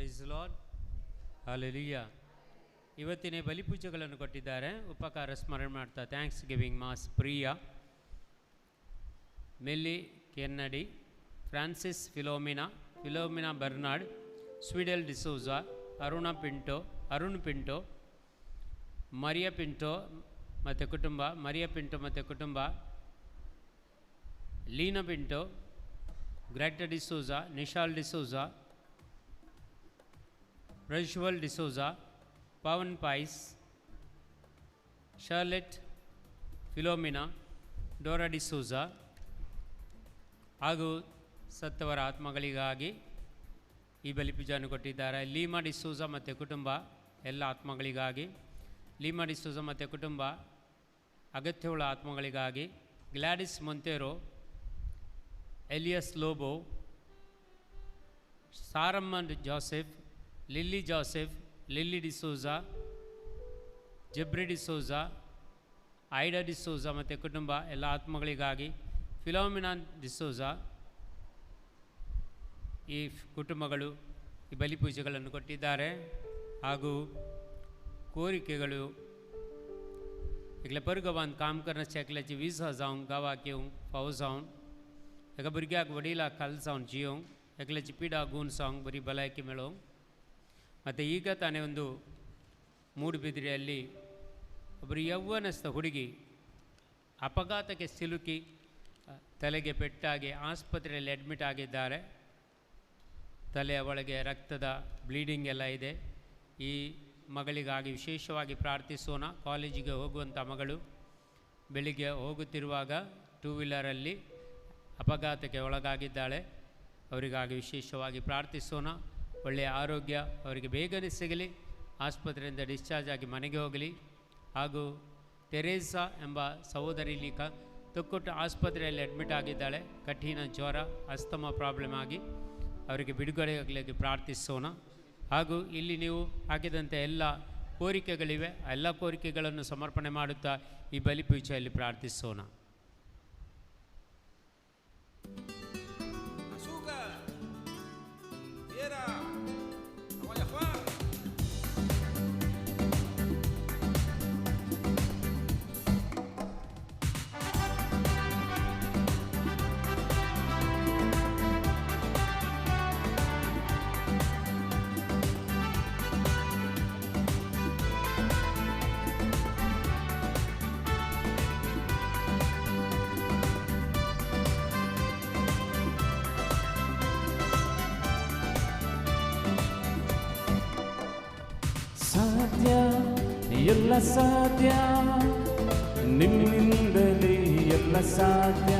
Price lord. ಹಲ್ಲೆಲೂಯಾ. ಇವತ್ತಿನ ಬಲಿಪೂಜೆಗಳನ್ನು ಕೊಟ್ಟಿದ್ದಾರೆ. ಉಪಕಾರ ಸ್ಮರಣೆ ಮಾಡ್ತಾ thanksgiving mass Priya, Melly Kennedy, Francis Philomena Bernard, Sweedal D'Souza, Arun Pinto, Maria Pinto ಮತ್ತು ಕುಟುಂಬ, Leena Pinto, Greta D'Souza, Nishal D'Souza, Prajwal D'Souza, Pavan Pais, Charlotte, Philomena, Dora D'Souza ಹಾಗೂ ಸತ್ತವರ ಆತ್ಮಗಳಿಗಾಗಿ ಈ ಬಲಿಪೂಜೆಯನ್ನು ಕೊಟ್ಟಿದ್ದಾರೆ. ಲೀಮಾ ಡಿಸೋಜಾ ಮತ್ತು ಕುಟುಂಬ ಎಲ್ಲ ಆತ್ಮಗಳಿಗಾಗಿ, ಲೀಮಾ ಡಿಸೋಜಾ ಮತ್ತು ಕುಟುಂಬ ಅಗತ್ಯವುಳ್ಳ ಆತ್ಮಗಳಿಗಾಗಿ, Gladys Monteiro, Elias Lobo, Saramma Joseph, Lilly D'Souza, Jabri D'Souza, Ida D'Souza ಮತ್ತು ಕುಟುಂಬ ಎಲ್ಲ ಆತ್ಮಗಳಿಗಾಗಿ, ಫಿಲೋಮಿನಾ ಡಿಸೋಜಾ ಈ ಕುಟುಂಬಗಳು ಈ ಬಲಿಪೂಜೆಗಳನ್ನು ಕೊಟ್ಟಿದ್ದಾರೆ. ಹಾಗೂ ಕೋರಿಕೆಗಳು एकल्या परगवान काम करना शेकल्याची 20 जावंक गांवाक येवंक फावो जावन, एका भुरग्याक वडिलाक काल जावन जियोंक, एकल्याची पिडा गूण जावंक बरी भलायकी मेळोवंक. ಮತ್ತು ಈಗ ತಾನೇ ಒಂದು ಮೂಡುಬಿದಿರೆಯಲ್ಲಿ ಒಬ್ಬರು ಯೌವನಸ್ಥ ಹುಡುಗಿ ಅಪಘಾತಕ್ಕೆ ಸಿಲುಕಿ ತಲೆಗೆ ಪೆಟ್ಟಾಗಿ ಆಸ್ಪತ್ರೆಯಲ್ಲಿ ಅಡ್ಮಿಟ್ ಆಗಿದ್ದಾರೆ. ತಲೆಯ ಒಳಗೆ ರಕ್ತದ ಬ್ಲೀಡಿಂಗ್ ಎಲ್ಲ ಇದೆ. ಈ ಮಗಳಿಗಾಗಿ ವಿಶೇಷವಾಗಿ ಪ್ರಾರ್ಥಿಸೋಣ. ಕಾಲೇಜಿಗೆ ಹೋಗುವಂಥ ಮಗಳು ಬೆಳಿಗ್ಗೆ ಹೋಗುತ್ತಿರುವಾಗ 2 ವೀಲರಲ್ಲಿ ಅಪಘಾತಕ್ಕೆ ಒಳಗಾಗಿದ್ದಾಳೆ. ಅವರಿಗಾಗಿ ವಿಶೇಷವಾಗಿ ಪ್ರಾರ್ಥಿಸೋಣ. ಒಳ್ಳೆಯ ಆರೋಗ್ಯ ಅವರಿಗೆ ಬೇಗನೆ ಸಿಗಲಿ, ಆಸ್ಪತ್ರೆಯಿಂದ ಡಿಸ್ಚಾರ್ಜ್ ಆಗಿ ಮನೆಗೆ ಹೋಗಲಿ. ಹಾಗೂ ತೆರೇಸಾ ಎಂಬ ಸಹೋದರಿ ಇಲ್ಲಿ ತೊಕ್ಕೊಟ್ಟು ಆಸ್ಪತ್ರೆಯಲ್ಲಿ ಅಡ್ಮಿಟ್ ಆಗಿದ್ದಾಳೆ. ಕಠಿಣ ಜ್ವರ, ಅಸ್ತಮಾ ಪ್ರಾಬ್ಲಮ್ ಆಗಿ ಅವರಿಗೆ ಬಿಡುಗಡೆಯಾಗಲಿಕ್ಕೆ ಪ್ರಾರ್ಥಿಸೋಣ. ಹಾಗೂ ಇಲ್ಲಿ ನೀವು ಹಾಕಿದಂಥ ಎಲ್ಲ ಕೋರಿಕೆಗಳಿವೆ, ಆ ಎಲ್ಲ ಕೋರಿಕೆಗಳನ್ನು ಸಮರ್ಪಣೆ ಮಾಡುತ್ತಾ ಈ ಬಲಿಪೂಜೆಯಲ್ಲಿ ಪ್ರಾರ್ಥಿಸೋಣ. ಸಾಧ್ಯ ಎಲ್ಲ ಸಾಧ್ಯ, ನಿನ್ನಿಂದಲೇ ಎಲ್ಲ ಸಾಧ್ಯ.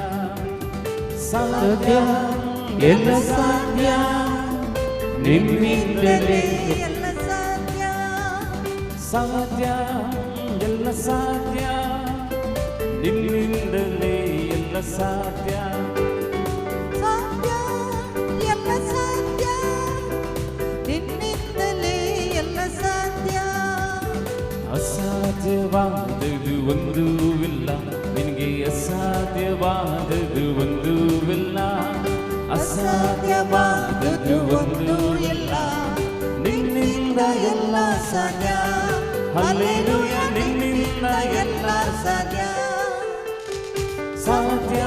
ಸಾಧ್ಯ ಎಲ್ಲ ಸಾಧ್ಯ, ನಿನ್ನಿಂದಲೇ ಎಲ್ಲ ಸಾಧ್ಯ. ಸಾಧ್ಯ ಎಲ್ಲ ಸಾಧ್ಯ, ನಿನ್ನಿಂದಲೇ ಎಲ್ಲ ಸಾಧ್ಯ. ಅಸಾಧ್ಯವಾದದು ಒಂದೂ ಇಲ್ಲ, ನಿನಗೆ ಅಸಾಧ್ಯವಾದದು ಒಂದೂ ಇಲ್ಲ. ಅಸಾಧ್ಯವಾದದು ಒಂದೂ ಇಲ್ಲ, ನಿನ್ನಿಂದ ಎಲ್ಲ ಸಾಧ್ಯ. ಹಲ್ಲೆಲೂಯಾ, ನಿನ್ನಿಂದ ಎಲ್ಲ ಸಾಧ್ಯ. ಸಾಧ್ಯ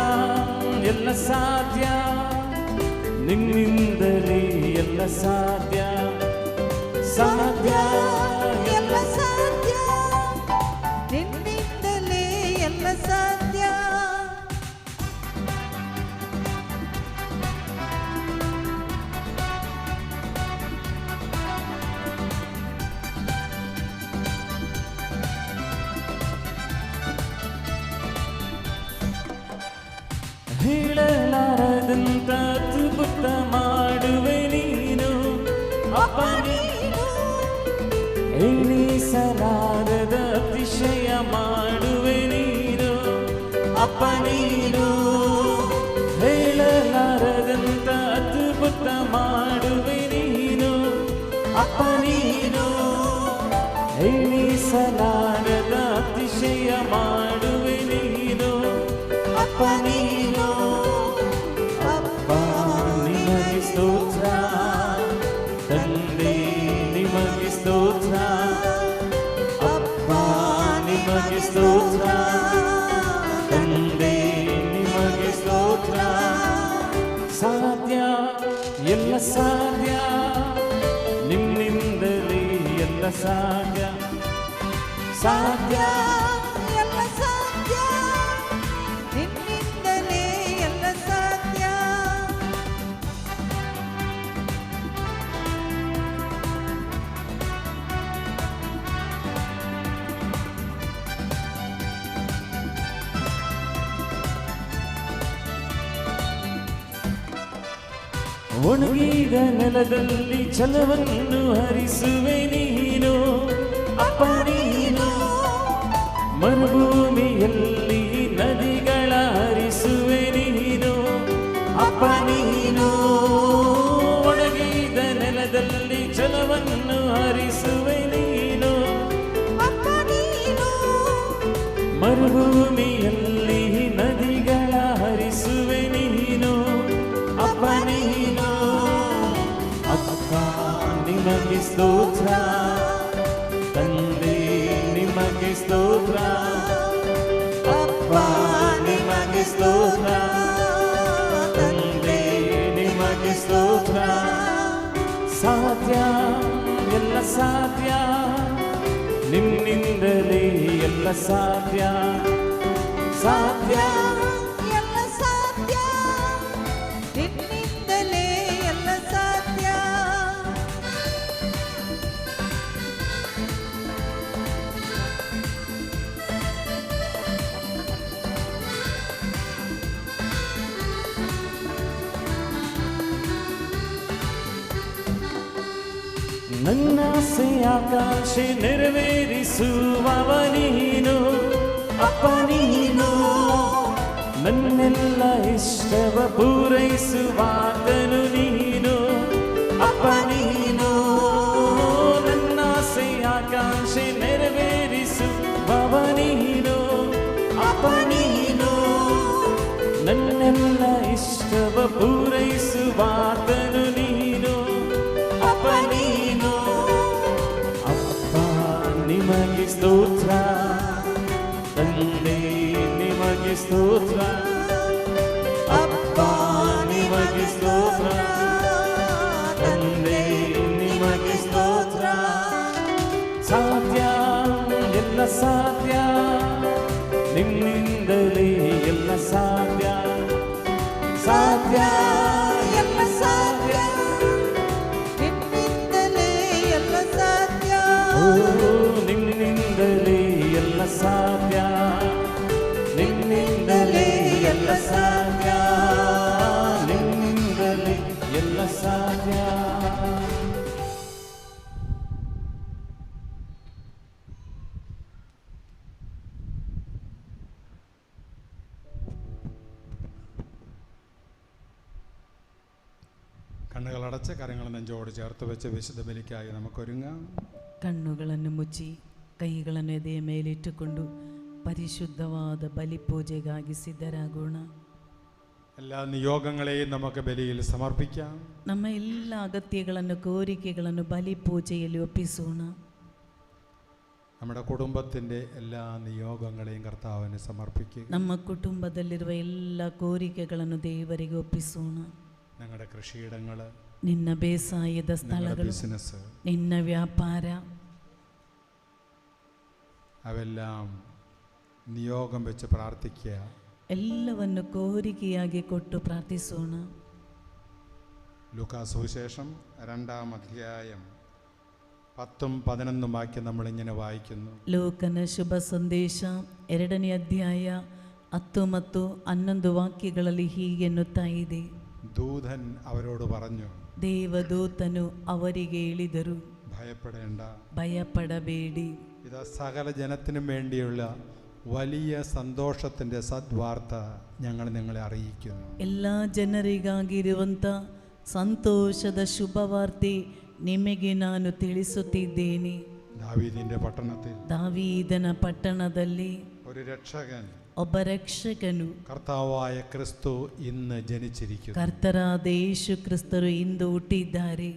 ಎಲ್ಲ ಸಾಧ್ಯ, ನಿನ್ನಿಂದಲೇ ಎಲ್ಲ ಸಾಧ್ಯ. ಸಾಧ್ಯ ಎಲ್ಲ ಸಾಧ್ಯ, ನಿನ್ನಿಂದಲೇ ಎಲ್ಲ ಸಾಧ್ಯ. ಹೇಳಲಾರದಂತ ಅದ್ಭುತ ಮಾಡುವೆ ನೀನು ಅಪ್ಪ, ನೀನು ಎಣಿಸಲಾರದ ಅತಿಶಯ ಮಾಡುವೆ ನೀನು ಅಪ್ಪ. ನೀನು ಹೇಳಲಾರದಂತ ಅದ್ಭುತ ಮಾಡುವೆ ನೀನು ಅಪ್ಪ. ನೀನು ಎಣಿಸಲಾರದ ಅತಿಶಯ ಮಾಡುವೆ ನೀನು ಅಪ್ಪ. ನೀನು ಅಪ್ಪ, ನಿನಗೆ ಸ್ತೋತ್ರ ತಂದೆ, ಎಲ್ಲ ಸಾಧ್ಯ, ನಿನ್ನಿಂದಲೇ ಎಲ್ಲ ಸಾಧ್ಯ, ಸಾಧ್ಯ ಎಲ್ಲ ಸಾಧ್ಯ, ನಿನ್ನಿಂದಲೇ ಎಲ್ಲ ಸಾಧ್ಯ. ಒಣಗಿದ ನೆಲದಲ್ಲಿ ಛಲವನ್ನು ಹರಿಸುವೆ ನೀನು ಅಪ್ಪ ನೀನು, ಮರುಭೂಮಿಯಲ್ಲಿ ನದಿಗಳ ಹರಿಸುವೆ ನೀನು ಅಪ್ಪ ನೀನು, ಒಣಗಿದ ನೆಲದಲ್ಲಿ ಛಲವನ್ನು ಹರಿಸುವೆ ನೀನು ಅಪ್ಪ ನೀನು, ಮರುಭೂಮಿಯಲ್ಲಿ ನದಿಗಳ ಹರಿಸುವೆ ನೀನು ಅಪ್ಪ ನೀನು. ಅಪ್ಪ ನಿಮಗೆ ಸ್ತೋತ್ರ, ತಂದೆ ನಿಮಗೆ ಸ್ತೋತ್ರ, ಅಪ್ಪ ನಿಮಗೆ ಸ್ತೋತ್ರ, ತಂದೆ ನಿಮಗೆ ಸ್ತೋತ್ರ. ಸಾಧ್ಯ ಎಲ್ಲ ಸಾಧ್ಯ, ನಿನ್ನಿಂದಲೇ ಎಲ್ಲ ಸಾಧ್ಯ, ಸಾಧ್ಯ ಎಲ್ಲ ಸಾಧ್ಯ, ನಿನ್ನಿಂದಲೇ ಎಲ್ಲ ಸಾಧ್ಯ. ನನ್ನ ಆಸೆ ಆಕಾಂಕ್ಷೆ ನೆರವೇರಿಸುವವ ನೀನು ಅಪ್ಪ ನೀನು, ನನ್ನೆಲ್ಲ ಇಷ್ಟವ ಪೂರೈಸುವಾತನು ನೀನು ಅಪ್ಪ ನೀನು, ನನ್ನ ಆಸೆ ಆಕಾಂಕ್ಷೆ ನೆರವೇರಿಸುವವ ನೀನು ಅಪ್ಪ ನೀನು, ನನ್ನೆಲ್ಲ ಇಷ್ಟವ ಪೂರೈಸುವಾತನು ನೀನು ಅಪ್ಪ ನೀನು. ಅಪ್ಪ ನಿಮಗೆ ಸ್ತೋತ್ರ, ತಂದೆ ನಿಮಗೆ ಸ್ತೋತ್ರ, ಅಪ್ಪ ನಿಮಗೆ ಸ್ತೋತ್ರ, ತಂದೆ ನಿಮಗೆ ಸ್ತೋತ್ರ. ಸಾಧ್ಯ ಎಲ್ಲ ಸಾಧ್ಯ, ನಿನ್ನಿಂದಲೇ ಎಲ್ಲ ಸಾಧ್ಯ, ಸಾಧ್ಯ ಎಲ್ಲ ಸಾಧ್ಯ, ನಿನ್ನಿಂದಲೇ ಎಲ್ಲ ಸಾಧ್ಯ. ಓ ನಿನ್ನಿಂದಲೇ ಎಲ್ಲ ಸಾಧ್ಯ, ನಿನ್ನಿಂದಲೇ ಎಲ್ಲ ಸಾಧ್ಯ, ನಿನ್ನಿಂದಲೇ ಎಲ್ಲ ಸಾಧ್ಯ. കണ്ണുകളടച്ച് കരങ്ങൾ നെഞ്ചോട് ചേർത്ത് വെച്ച് വിശുദ്ധ ബലിക്കായി നമുക്കൊരുങ്ങാം. ಕಣ್ಣುಗಳನ್ನು ಮುಚ್ಚಿ ಕೈಗಳನ್ನು ಎದೆಯ ಮೇಲಿಟ್ಟುಕೊಂಡು ಪರಿಶುದ್ಧವಾದ ಬಲಿಪೂಜೆಗಾಗಿ ಸಿದ್ಧರಾಗೋಣ. എല്ലാ നിയോഗങ്ങളെയും നമുക്ക് ബലിയിൽ സമർപ്പിക്കാം. ನಮ್ಮ ಎಲ್ಲ ಅಗತ್ಯಗಳನ್ನು ಕೋರಿಕೆಗಳನ್ನು ಬಲಿಪೂಜೆಯಲ್ಲಿ ಒಪ್ಪಿಸೋಣ. നമ്മുടെ കുടുംബത്തിൻ്റെ എല്ലാ നിയോഗങ്ങളെയും കർത്താവിന് സമർപ്പിക്കുക. ನಮ್ಮ ಕುಟುಂಬದಲ್ಲಿರುವ ಎಲ್ಲ ಕೋರಿಕೆಗಳನ್ನು ದೇವರಿಗೆ ಒಪ್ಪಿಸೋಣ. ഞങ്ങളുടെ കൃഷിയിടങ്ങൾ, ನಿನ್ನ ಬೇಸಾಯದ ഞങ്ങളുടെ ಸ್ಥಳಗಳು, ബിസിനസ്, ನಿನ್ನ ವ್ಯಾಪಾರ അವೆല്ലാം നിയോഗം വെച്ച് പ്രാർത്ഥിക്കുക. ಎಲ್ಲವನ್ನು ಕೋರಿಕೆಯಾಗಿ ಕೊಟ್ಟು ಪ್ರಾರ್ಥಿಸೋಣ. ലൂക്കാ സുവിശേഷം 2-ാം അധ്യായം 10-11 വാക്യം നമ്മളിങ്ങനെ വായിക്കുന്നു. ಲೋಕನ ಶುಭ ಸಂದೇಶ 2ನೇ ಅಧ್ಯಾಯ 10 ಮತ್ತು 11 ವಾಕ್ಯಗಳಲ್ಲಿ ಹೀಗೆನ್ನುತ್ತಾ ಇದೆ. ദൂതൻ അവരോട് പറഞ്ഞു, ದೇವದೂತನು ಅವರಿಗೆ ಹೇಳಿದರು, ഭയപ്പെടേണ്ട, ಭಯಪಡಬೇಡಿ. ഇത് സകല ജനത്തിനും വേണ്ടിയുള്ള വലിയ സന്തോഷത്തിൻ്റെ സദ്വാർത്ത ഞങ്ങൾ നിങ്ങളെ അറിയിക്കുന്നു. ಎಲ್ಲ ಜನರಿಗಾಗಿರುವಂಥ ಸಂತೋಷದ ಶುಭವಾರ್ತೆ ನಿಮಗೆ ನಾನು ತಿಳಿಸುತ್ತಿದ್ದೇನೆ. ദാവീദിന്റെ പട്ടണത്തിൽ ದಾವೀದನ ಪಟ್ಟಣದಲ್ಲಿ ഒരു രക്ഷകൻ, ಒಬ್ಬ ರಕ್ಷಕನು, കർത്താവായ ക്രിസ്തു ഇന്ന് ജനിച്ചിരിക്കുന്നു. ಕರ್ತರಾದ ಯೇಸು ಕ್ರಿಸ್ತರು ಇಂದು ಹುಟ್ಟಿದ್ದಾರೆ.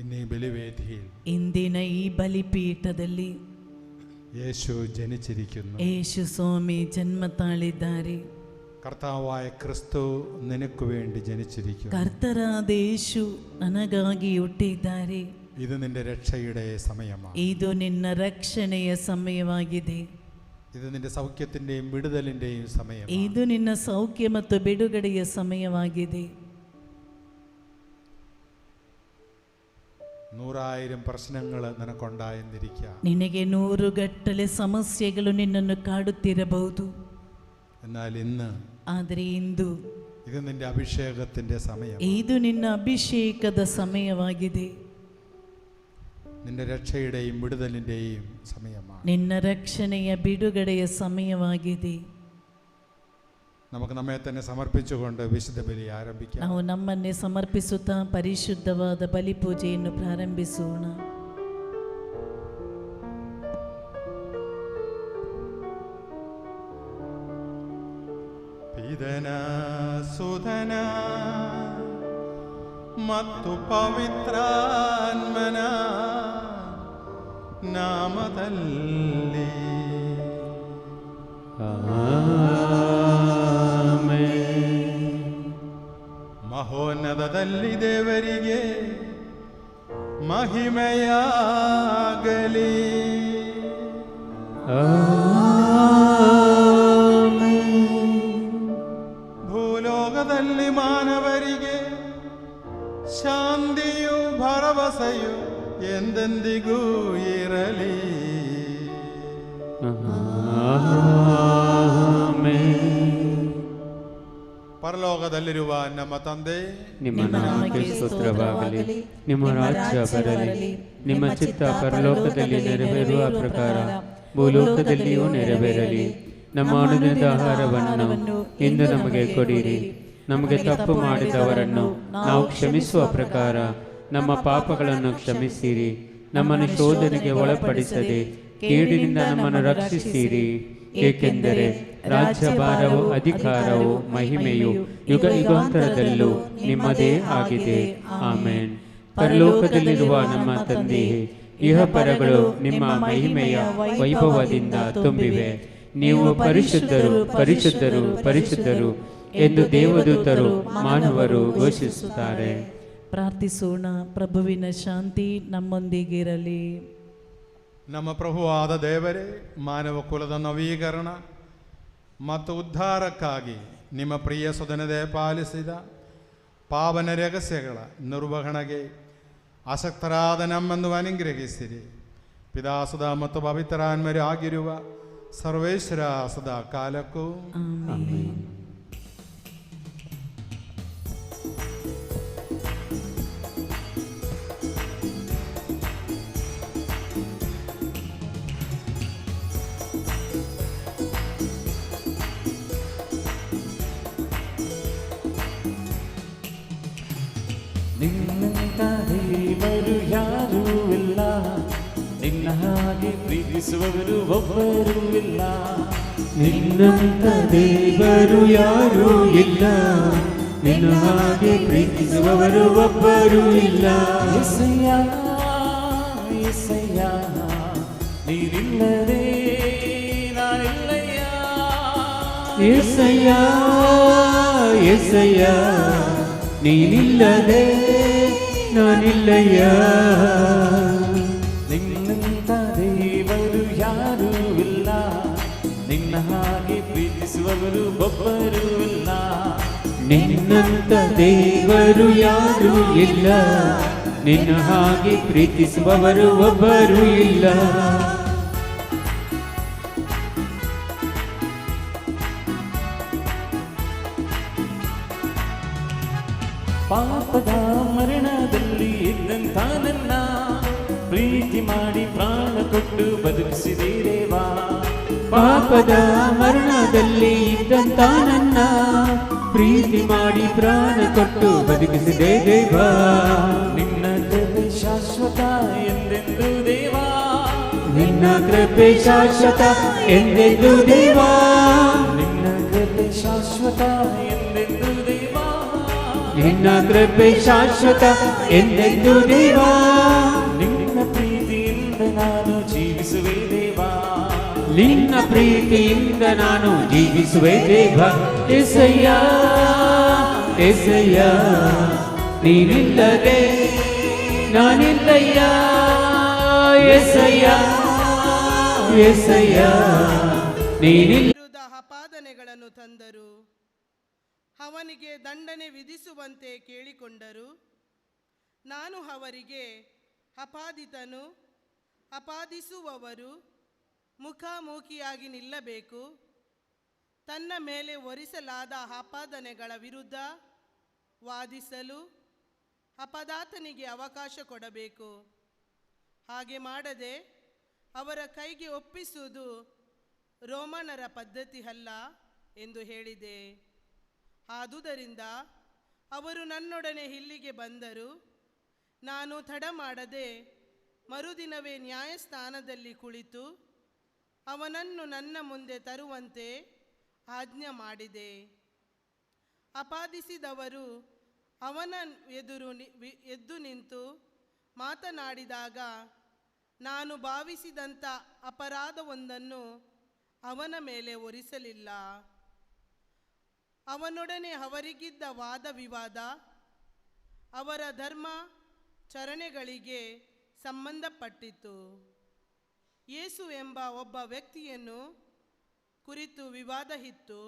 ഇന്ന് ഈ ബലിവേദിയിൽ ಇಂದಿನ ಈ ಬಲಿಪೀಠದಲ್ಲಿ യേശു ജനിച്ചിരിക്കുന്നു. ಯೇಸು ಸ್ವಾಮಿ ಜನ್ಮ ತಾಳಿದ್ದಾರೆ. കർത്താവായ ക്രിസ്തു നിനക്ക് വേണ്ടി ജനിച്ചിരിക്കുന്നു. ಕರ್ತರಾದ ಯೇಸು ನನಗಾಗಿ ಹುಟ್ಟಿದ್ದಾರೆ. ഇത് നിന്റെ രക്ഷയുടെ സമയമാണ്. ಇದು ನಿನ್ನ ರಕ್ಷಣೆಯ ಸಮಯವಾಗಿದೆ. ഇത് നിന്റെ സൗഖ്യത്തിന്റെയും വിടുതലിന്റെയും സമയമാണ്. ಇದು ನಿನ್ನ ಸೌಖ್ಯ ಮತ್ತು ಬಿಡುಗಡೆಯ ಸಮಯವಾಗಿದೆ. 100,000 പ്രശ്നങ്ങൾ നിനക്കുണ്ടായെന്നിരിക്കാം. ನಿನಗೆ 100 ಗಟ್ಟಲೆ ಸಮಸ್ಯೆಗಳು ನಿನ್ನನ್ನು ಕಾಡುತ್ತಿರಬಹುದು. എന്നാൽ ഇന്ന്, ಆದರೆ ಇಂದು ഇത് നിന്റെ അഭിഷേകത്തിന്റെ സമയം. ಇದು ನಿನ್ನ ಅಭಿಷೇಕದ ಸಮಯವಾಗಿದೆ. നിന്റെ രക്ഷയുടെയും വിടുതലിന്റെയും സമയമാണ്. ನಿನ್ನ ರಕ್ಷಣೆಯ ಬಿಡುಗಡೆಯ ಸಮಯವಾಗಿದೆ. നമുക്ക് നമ്മെ തന്നെ സമർപ്പിച്ചുകൊണ്ട് വിശുദ്ധ ബലി ആരംഭിക്കാം. ನಾವು ನಮ್ಮನ್ನೇ ಸಮರ್ಪಿಸುತ್ತಾ ಪರಿಶುದ್ಧವಾದ ಬಲಿಪೂಜೆಯನ್ನು ಪ್ರಾರಂಭಿಸೋಣ. ಪಿತನ ಸುಧನ ಮತ್ತು ಪವಿತ್ರಾತ್ಮನ ನಾಮದಲ್ಲಿ ಮಹೋನ್ನತದಲ್ಲಿ ದೇವರಿಗೆ ಮಹಿಮೆಯಾಗಲಿ. ಭೂಲೋಕದಲ್ಲಿ ಮಾನವರಿಗೆ ಶಾಂತಿಯು ಭರವಸೆಯು ಎಂದೆಂದಿಗೂ ಇರಲಿ. ಪರಲೋಕದಲ್ಲಿರುವ ನಮ್ಮ ತಂದೆ, ನಿಮ್ಮ ನಾಮಕ್ಕೆ ಸ್ತೋತ್ರವಾಗಲಿ. ನಿಮ್ಮ ರಾಜ್ಯ ಬರಲಿ. ನಿಮ್ಮ ಚಿತ್ತ ಪರಲೋಕದಲ್ಲಿ ನೆರವೇರುವ ಪ್ರಕಾರ ಭೂಲೋಕದಲ್ಲಿಯೂ ನೆರವೇರಲಿ. ನಮ್ಮ ಅನುದಿನದ ಆಹಾರವನ್ನು ಇಂದು ನಮಗೆ ಕೊಡಿರಿ. ನಮಗೆ ತಪ್ಪು ಮಾಡಿದವರನ್ನು ನಾವು ಕ್ಷಮಿಸುವ ಪ್ರಕಾರ ನಮ್ಮ ಪಾಪಗಳನ್ನು ಕ್ಷಮಿಸಿರಿ. ನಮ್ಮನ್ನು ಶೋಧನೆಗೆ ಒಳಪಡಿಸದೆ ಕೇಡಿನಿಂದ ನಮ್ಮನ್ನು ರಕ್ಷಿಸಿರಿ. ಏಕೆಂದರೆ ರಾಜ್ಯಭಾರವು, ಅಧಿಕಾರವು, ಮಹಿಮೆಯು ಯುಗ ಯುಗಾಂತರದಲ್ಲೂ ನಿಮ್ಮದೇ ಆಗಿದೆ. ಆಮೇನ್. ಪರಲೋಕದಲ್ಲಿರುವ ನಮ್ಮ ತಂದೆಯೇ, ಇಹಪರಗಳು ನಿಮ್ಮ ಮಹಿಮೆಯ ವೈಭವದಿಂದ ತುಂಬಿವೆ. ನೀವು ಪರಿಶುದ್ಧರು, ಪರಿಶುದ್ಧರು, ಪರಿಶುದ್ಧರು ಎಂದು ದೇವದೂತರು, ಮಾನವರು ಘೋಷಿಸುತ್ತಾರೆ. ಪ್ರಾರ್ಥಿಸೋಣ. ಪ್ರಭುವಿನ ಶಾಂತಿ ನಮ್ಮೊಂದಿಗಿರಲಿ. ನಮ್ಮ ಪ್ರಭುವಾದ ದೇವರೇ, ಮಾನವ ಕುಲದ ನವೀಕರಣ ಮತ್ತು ಉದ್ಧಾರಕ್ಕಾಗಿ ನಿಮ್ಮ ಪ್ರಿಯ ಸುಧನದೆ ಪಾಲಿಸಿದ ಪಾವನ ರಹಸ್ಯಗಳ ನಿರ್ವಹಣೆಗೆ ಆಸಕ್ತರಾದ ನಮ್ಮನ್ನು ಅನುಗ್ರಹಿಸಿರಿ. ಪಿತಾಸುಧ ಮತ್ತು ಪವಿತ್ರಾತ್ಮರಾಗಿರುವ ಸರ್ವೇಶ್ವರ ಸದಾ ಕಾಲಕ್ಕೂ ಆಮೆನ್. ನಿನ್ನಂತ ದೇವರು ಯಾರೂ ಇಲ್ಲ, ನಿನ್ನ ಹಾಗೆ ಪ್ರೀತಿಸುವವರು ಒಬ್ಬರೂ ಇಲ್ಲ. ನಿನ್ನಂತ ದೇವರು ಯಾರೂ ಇಲ್ಲ, ನಿನ್ನ ಹಾಗೆ ಪ್ರೀತಿಸುವವರು ಒಬ್ಬರೂ ಇಲ್ಲ. ಎಸಯ್ಯ, ಎಸಯ್ಯ, ನೀನಿಲ್ಲದೆ ನಾನಿಲ್ಲಯ್ಯ. ಎಸಯ್ಯ, ಎಸಯ್ಯ, ನೀನಿಲ್ಲದೆ ನಾನಿಲ್ಲಯ್ಯ. ನಿನ್ನಂತ ದೇವರು ಯಾರೂ ಇಲ್ಲ, ನಿನ್ನ ಹಾಗೆ ಪ್ರೀತಿಸುವವರು ಒಬ್ಬರೂ ಇಲ್ಲ. ನಿನ್ನಂತ ದೇವರು ಯಾರೂ ಇಲ್ಲ, ನಿನ್ನ ಹಾಗೆ ಪ್ರೀತಿಸುವವರು ಒಬ್ಬರೂ ಇಲ್ಲ. ಪಾಪದ ಮರಣದಲ್ಲಿ ಇದ್ದಂಥ ನನ್ನ ಪ್ರೀತಿ ಮಾಡಿ ಪ್ರಾಣ ಕೊಟ್ಟು ಬದುಕಿಸಿದೆ ದೇವಾ. ಪಾಪದ ಮರಣದಲ್ಲಿ ಇದ್ದಂಥ ನನ್ನ ಪ್ರೀತಿ ಮಾಡಿ ಪ್ರಾಣ ಕೊಟ್ಟು ಬದುಕಿಸಿದೆ ದೇವಾ. ನಿನ್ನ ಕೃಪೆ ಶಾಶ್ವತ ಎಂದೆಂದು ದೇವಾ, ನಿನ್ನ ಕೃಪೆ ಶಾಶ್ವತ ಎಂದೆಂದು ದೇವಾ. ನಿನ್ನ ಕೃಪೆ ಶಾಶ್ವತ ಎಂದೆಂದು ದೇವಾ, ನಿನ್ನ ಕೃಪೆ ಶಾಶ್ವತ ಎಂದೆಂದು ದೇವಾ. ನಿನ್ನ ಪ್ರೀತಿಯಿಂದ ನಾನು ಜೀವಿಸುವೆ ದೇವಾ. ನಿನ್ನ ಪ್ರೀತಿಯಿಂದ ನಾನು ಜೀವಿಸುವೆ ದೇವ. ಎಸಯ್ಯ ಎಸಯ್ಯ ನೀನಿಲ್ಲದೆ ನಾನಿಲ್ಲಯ್ಯ. ಎಸಯ್ಯ ಎಸಯ್ಯ ನೀನಿಲ್ಲ. ವಿರುದ್ಧ ಅಪಾದನೆಗಳನ್ನು ತಂದರು, ಅವನಿಗೆ ದಂಡನೆ ವಿಧಿಸುವಂತೆ ಕೇಳಿಕೊಂಡರು. ನಾನು ಅವರಿಗೆ, ಅಪಾದಿತನು ಅಪಾದಿಸುವವರು ಮುಖಾಮುಖಿಯಾಗಿ ನಿಲ್ಲಬೇಕು. ತನ್ನ ಮೇಲೆ ಹೊರಿಸಲಾದ ಆಪಾದನೆಗಳ ವಿರುದ್ಧ ವಾದಿಸಲು ಅಪದಾತನಿಗೆ ಅವಕಾಶ ಕೊಡಬೇಕು. ಹಾಗೆ ಮಾಡದೆ ಅವರ ಕೈಗೆ ಒಪ್ಪಿಸುವುದು ರೋಮನರ ಪದ್ಧತಿ ಅಲ್ಲ ಎಂದು ಹೇಳಿದೆ. ಆದುದರಿಂದ ಅವರು ನನ್ನೊಡನೆ ಇಲ್ಲಿಗೆ ಬಂದರು. ನಾನು ತಡ ಮಾಡದೆ ಮರುದಿನವೇ ನ್ಯಾಯಸ್ಥಾನದಲ್ಲಿ ಕುಳಿತು ಅವನನ್ನು ನನ್ನ ಮುಂದೆ ತರುವಂತೆ ಆಜ್ಞೆ ಮಾಡಿದೆ. ಅಪಾದಿಸಿದವರು ಅವನ ಎದುರು ಎದ್ದು ನಿಂತು ಮಾತನಾಡಿದಾಗ ನಾನು ಭಾವಿಸಿದಂಥ ಅಪರಾಧವೊಂದನ್ನು ಅವನ ಮೇಲೆ ಹೊರಿಸಲಿಲ್ಲ. ಅವನೊಡನೆ ಅವರಿಗಿದ್ದ ವಾದ ವಿವಾದ ಅವರ ಧರ್ಮಾಚರಣೆಗಳಿಗೆ ಸಂಬಂಧಪಟ್ಟಿತು. ಯೇಸು ಎಂಬ ಒಬ್ಬ ವ್ಯಕ್ತಿಯನ್ನು ಕುರಿತು ವಿವಾದ ಇತ್ತು.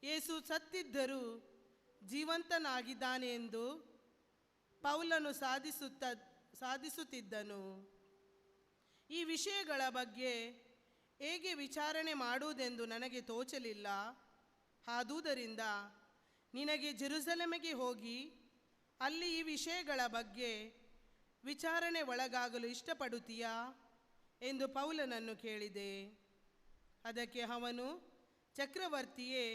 ಯೇಸು ಸತ್ತಿದ್ದರೂ ಜೀವಂತನಾಗಿದ್ದಾನೆ ಎಂದು ಪೌಲನು ಸಾಧಿಸುತ್ತಿದ್ದನು. ಈ ವಿಷಯಗಳ ಬಗ್ಗೆ ಹೇಗೆ ವಿಚಾರಣೆ ಮಾಡುವುದೆಂದು ನನಗೆ ತೋಚಲಿಲ್ಲ. ಆದುದರಿಂದ ನಿನಗೆ ಜೆರುಸಲೇಮಿಗೆ ಹೋಗಿ ಅಲ್ಲಿ ಈ ವಿಷಯಗಳ ಬಗ್ಗೆ ವಿಚಾರಣೆ ಒಳಗಾಗಲು ಇಷ್ಟಪಡುತ್ತೀಯಾ ಎಂದು ಪೌಲನನ್ನು ಕೇಳಿದೆ. ಅದಕ್ಕೆ ಅವನು, ಚಕ್ರವರ್ತಿಯೇ,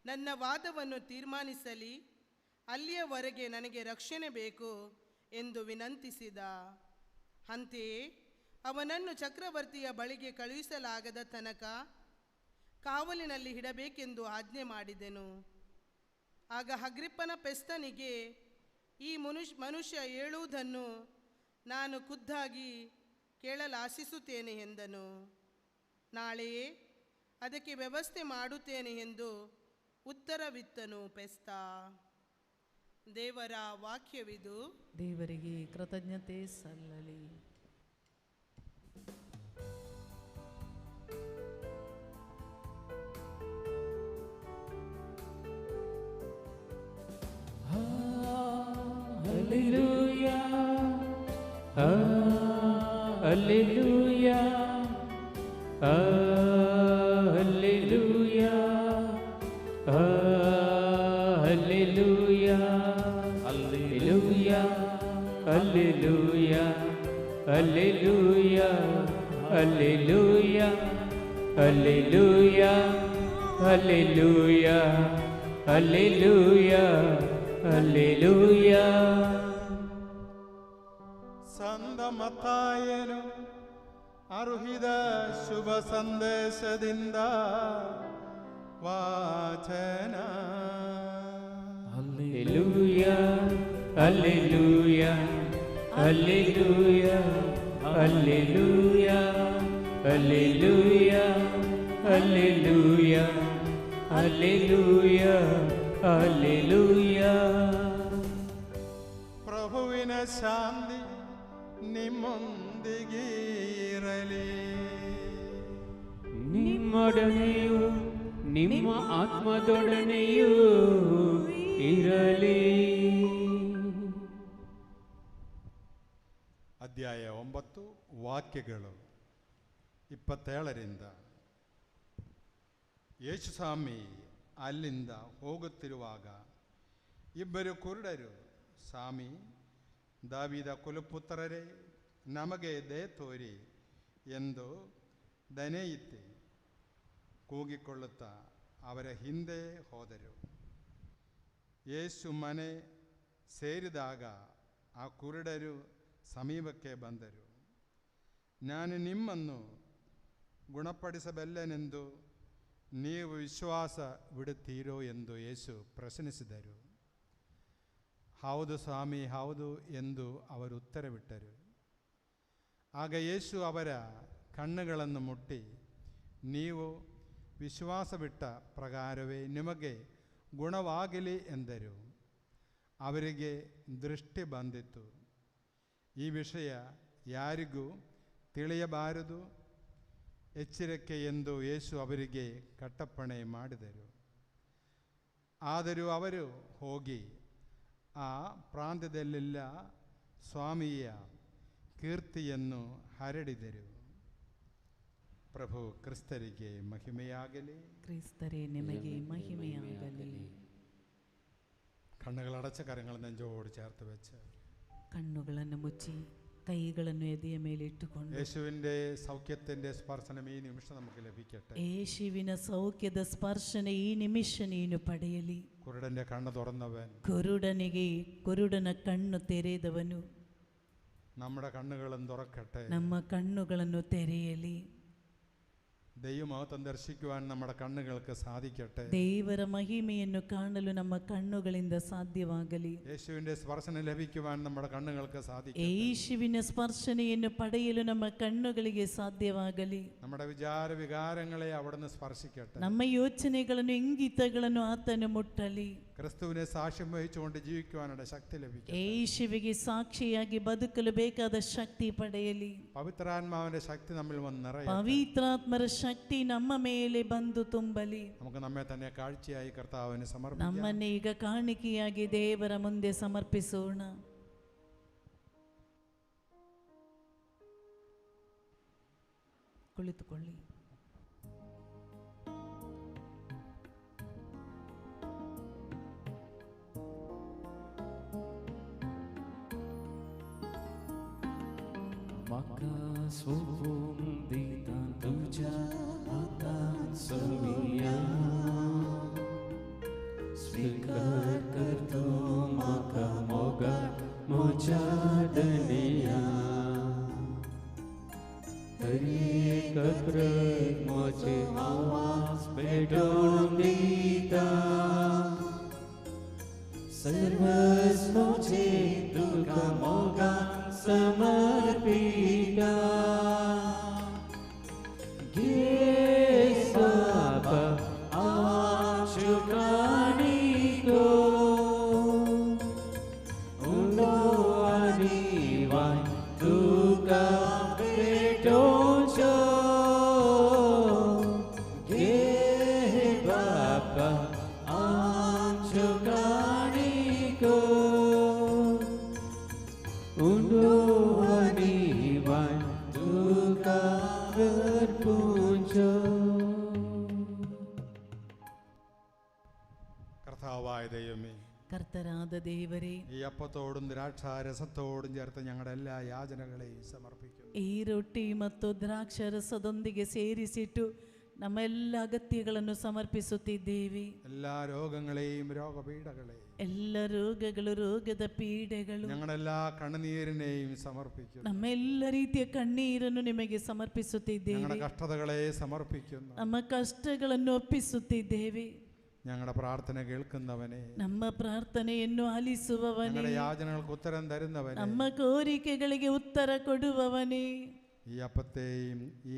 ನನ್ನ ವಾದವನ್ನು ತೀರ್ಮಾನಿಸಲಿ, ಅಲ್ಲಿಯವರೆಗೆ ನನಗೆ ರಕ್ಷಣೆ ಬೇಕು ಎಂದು ವಿನಂತಿಸಿದ. ಅಂತೆಯೇ ಅವನನ್ನು ಚಕ್ರವರ್ತಿಯ ಬಳಿಗೆ ಕಳುಹಿಸಲಾಗದ ತನಕ ಕಾವಲಿನಲ್ಲಿ ಇಡಬೇಕೆಂದು ಆಜ್ಞೆ ಮಾಡಿದೆನು. ಆಗ ಅಗ್ರಿಪ್ಪನ ಫೆಸ್ತನಿಗೆ, ಈ ಮನುಷ್ಯ ಹೇಳುವುದನ್ನು ನಾನು ಖುದ್ದಾಗಿ ಕೇಳಲಾಶಿಸುತ್ತೇನೆ ಎಂದನು. ನಾಳೆಯೇ ಅದಕ್ಕೆ ವ್ಯವಸ್ಥೆ ಮಾಡುತ್ತೇನೆ ಎಂದು ಉತ್ತರವಿತ್ತನು ಫೆಸ್ತ. ದೇವರ ವಾಕ್ಯವಿದು. ದೇವರಿಗೆ ಕೃತಜ್ಞತೆ ಸಲ್ಲಲಿ. Hallelujah, hallelujah, hallelujah, hallelujah, hallelujah, hallelujah, hallelujah, hallelujah, hallelujah, hallelujah, hallelujah, hallelujah. ಸಂತ ಮತ್ತಾಯನು ಅರುಹಿದ ಶುಭ ಸಂದೇಶದಿಂದ ವಾಚನ. Hallelujah, hallelujah, hallelujah, hallelujah, hallelujah, hallelujah, hallelujah, hallelujah. ಪ್ರಭುವಿನ ಶಾಂತಿ ನಿಮ್ಮೊಂದಿಗೆ ಇರಲಿ. ನಿಮ್ಮೊಡನೆಯೂ ನಿಮ್ಮ ಆತ್ಮದೊಡನೆಯೂ ಇರಲಿ. ಅಧ್ಯಾಯ 9 ವಾಕ್ಯಗಳು 27ರಿಂದ. ಯೇಸುಸ್ವಾಮಿ ಅಲ್ಲಿಂದ ಹೋಗುತ್ತಿರುವಾಗ ಇಬ್ಬರು ಕುರುಡರು, ಸ್ವಾಮಿ, ದಾವೀದ ಕುಲಪುತ್ರರೇ, ನಮಗೆ ದಯೆ ತೋರಿ ಎಂದು ದನೆಯಿತ್ತಿ ಕೂಗಿಕೊಳ್ಳುತ್ತಾ ಅವರ ಹಿಂದೆ ಹೋದರು. ಯೇಸು ಮನೆ ಸೇರಿದಾಗ ಆ ಕುರುಡರು ಸಮೀಪಕ್ಕೆ ಬಂದರು. ನಾನು ನಿಮ್ಮನ್ನು ಗುಣಪಡಿಸಬಲ್ಲೆನೆಂದು ನೀವು ವಿಶ್ವಾಸ ಬಿಡುತ್ತೀರೋ ಎಂದು ಯೇಸು ಪ್ರಶ್ನಿಸಿದರು. ಹೌದು ಸ್ವಾಮಿ, ಹೌದು ಎಂದು ಅವರು ಉತ್ತರವಿಟ್ಟರು. ಆಗ ಯೇಸು ಅವರ ಕಣ್ಣುಗಳನ್ನು ಮುಟ್ಟಿ ನೀವು ವಿಶ್ವಾಸವಿಟ್ಟ ಪ್ರಕಾರವೇ ನಿಮಗೆ ಗುಣವಾಗಲಿ ಎಂದರು. ಅವರಿಗೆ ದೃಷ್ಟಿ ಬಂದಿತು. ಈ ವಿಷಯ ಯಾರಿಗೂ ತಿಳಿಯಬಾರದು, ಎಚ್ಚರಿಕೆ ಎಂದು ಯೇಸು ಅವರಿಗೆ ಕಟ್ಟಪ್ಪಣೆ ಮಾಡಿದರು. ಆದರೂ ಅವರು ಹೋಗಿ ಆ ಪ್ರಾಂತ್ಯದಲ್ಲೆಲ್ಲ ಸ್ವಾಮಿಯ ಕೀರ್ತಿಯನ್ನು ಹರಡಿದರು. ಪ್ರಭು ಕ್ರಿಸ್ತರಿಗೆ ಮಹಿಮೆಯಾಗಲಿ. ಕ್ರಿಸ್ತರೇ ನಿಮಗೆ ಮಹಿಮೆಯಾಗಲಿ. കണ്ണുകളടച്ച കരങ്ങൾ നെഞ്ചോട് ചേർത്ത് വെച്ച് കണ്ണുಗಳನ್ನು ಮುಚ್ಚಿ കൈಗಳನ್ನು എതിയ ಮೇಲೆ ಇಟ್ಟುಕೊಂಡು യേശുവിൻ്റെ സൗഖ്യത്തിൻ്റെ സ്പർശനം ഈ നിമിഷം നമുക്ക് ലഭിക്കട്ടെ. യേശുവിನ ಸೌಖ್ಯದ ಸ್ಪರ್ಶನ ಈ ನಿಮಿಷ ನೀನು ಪಡೆಯಲಿ. കുരുടൻ്റെ കണ്ണ് തുറന്നവൻ, ಕುರುಡನಿಗೆ ಕುರುಡನ ಕಣ್ಣು ತೆರೆದವನು, നമ്മുടെ കണ്ണുകളും തുറക്കട്ടെ. ನಮ್ಮ ಕಣ್ಣುಗಳನ್ನು ತೆರೆಯಲಿ. ദൈവമഹത്വം ദർശിക്കുവാൻ നമ്മുടെ കണ്ണുകൾക്ക് സാധിക്കട്ടെ. ದೇವರ ಮಹಿಮೆಯನ್ನು ಕಾಣಲು ನಮ್ಮ ಕಣ್ಣುಗಳಿಂದ ಸಾಧ್ಯವಾಗಲಿ. യേശുവിൻ്റെ സ്പർശനം ലഭിക്കുവാൻ നമ്മുടെ കണ്ണുകൾക്ക് സാധിക്കട്ടെ. ಯೇಸುವಿನ ಸ್ಪರ್ಶನೆಯನ್ನು ಪಡೆಯಲು ನಮ್ಮ ಕಣ್ಣುಗಳಿಗೆ ಸಾಧ್ಯವಾಗಲಿ. നമ്മുടെ വിചാര വികാരങ്ങളെ അവിടുന്ന് സ്പർശിക്കട്ടെ. ನಮ್ಮ ಯೋಚನೆಗಳನ್ನು ಇಂಗಿತಗಳನ್ನು ಆತನು ಮುಟ್ಟಲಿ. ക്രിസ്തുവിനെ സാക്ഷ്യം വഹിച്ചുകൊണ്ട് ജീവിക്കുവാനുള്ള ശക്തി ലഭിക്കട്ടെ. ಯೇಸುವಿಗೆ ಸಾಕ್ಷಿಯಾಗಿ ಬದುಕಲು ಬೇಕಾದ ಶಕ್ತಿ ಪಡೆಯಲಿ. പവിത്രാത്മാവിന്റെ ശക്തി നമ്മിൽ വന്ന് നിറയട്ടെ. ಪವಿತ್ರಾತ್ಮರ ಶಕ್ತಿ ನಮ್ಮ ಮೇಲೆ ಬಂದು ತುಂಬಲಿ. നമുക്ക് നമ്മെ തന്നെ കാഴ്ചയായി കർത്താവിന് സമർപ്പിക്കാം. ನಮ್ಮನ್ನು ಈಗ ಕಾಣಿಕೆಯಾಗಿ ದೇವರ ಮುಂದೆ ಸಮರ್ಪಿಸೋಣ. ಕುಳಿತುಕೊಳ್ಳಿ. Maka swum ditan tuja akan semia Svikar kartu maka moga moja dunia Hari kakrek moje awas bedon dita Servas moje duka moga समर्पिता Gesaba achukaniko Undo aniwan tuka betoncho Gebaba achukaniko Undo aniwan tuka berpunca. കർത്താവായ ദൈവമേ, ಕರ್ತರಾದ ದೇವರೇ, ഈ അപ്പത്തോടും ദ്രാക്ഷാരസത്തോടും ചേർത്ത് ഞങ്ങളുടെ എല്ലാ യാചനകളെയും സമർപ്പിക്കുന്നു. ಈ ರೊಟ್ಟಿ ಮತ್ತು ದ್ರಾಕ್ಷರಸದೊಂದಿಗೆ ಸೇರಿಸಿಟ್ಟು ನಮ್ಮ ಎಲ್ಲ ಅಗತ್ಯಗಳನ್ನು ಸಮರ್ಪಿಸುತ್ತಿದ್ದೇವೆ. എല്ലാ രോഗങ്ങളെയും രോഗപീഠകളെയും ಎಲ್ಲ ರೋಗಗಳು, ರೋಗದ ಪೀಡೆಗಳು, ഞങ്ങളെല്ലാ കണ്ണുനീരിനെയും സമർപ്പിക്കുന്നു. ನಮ್ಮ ಎಲ್ಲ ರೀತಿಯ ಕಣ್ಣೀರನ್ನು ನಿಮಗೆ ಸಮರ್ಪಿಸುತ್ತಿದ್ದೇವೆ. ഞങ്ങളുടെ കഷ്ടതകളെ സമർപ്പിക്കുന്നു. ನಮ್ಮ ಕಷ್ಟಗಳನ್ನು ಒಪ್ಪಿಸುತ್ತಿದ್ದೇವೆ. ഞങ്ങളുടെ പ്രാർത്ഥന കേൾക്കുന്നവനെ, ನಮ್ಮ ಪ್ರಾರ್ಥನೆಯನ್ನು ಆಲಿಸುವವನೇ, ഞങ്ങളുടെ യാചനകൾക്ക് ഉത്തരം തരുന്നവനെ, ನಮ್ಮ ಕೋರಿಕೆಗಳಿಗೆ ಉತ್ತರ ಕೊಡುವವನೇ, ഈ അപ്പത്തെയും ഈ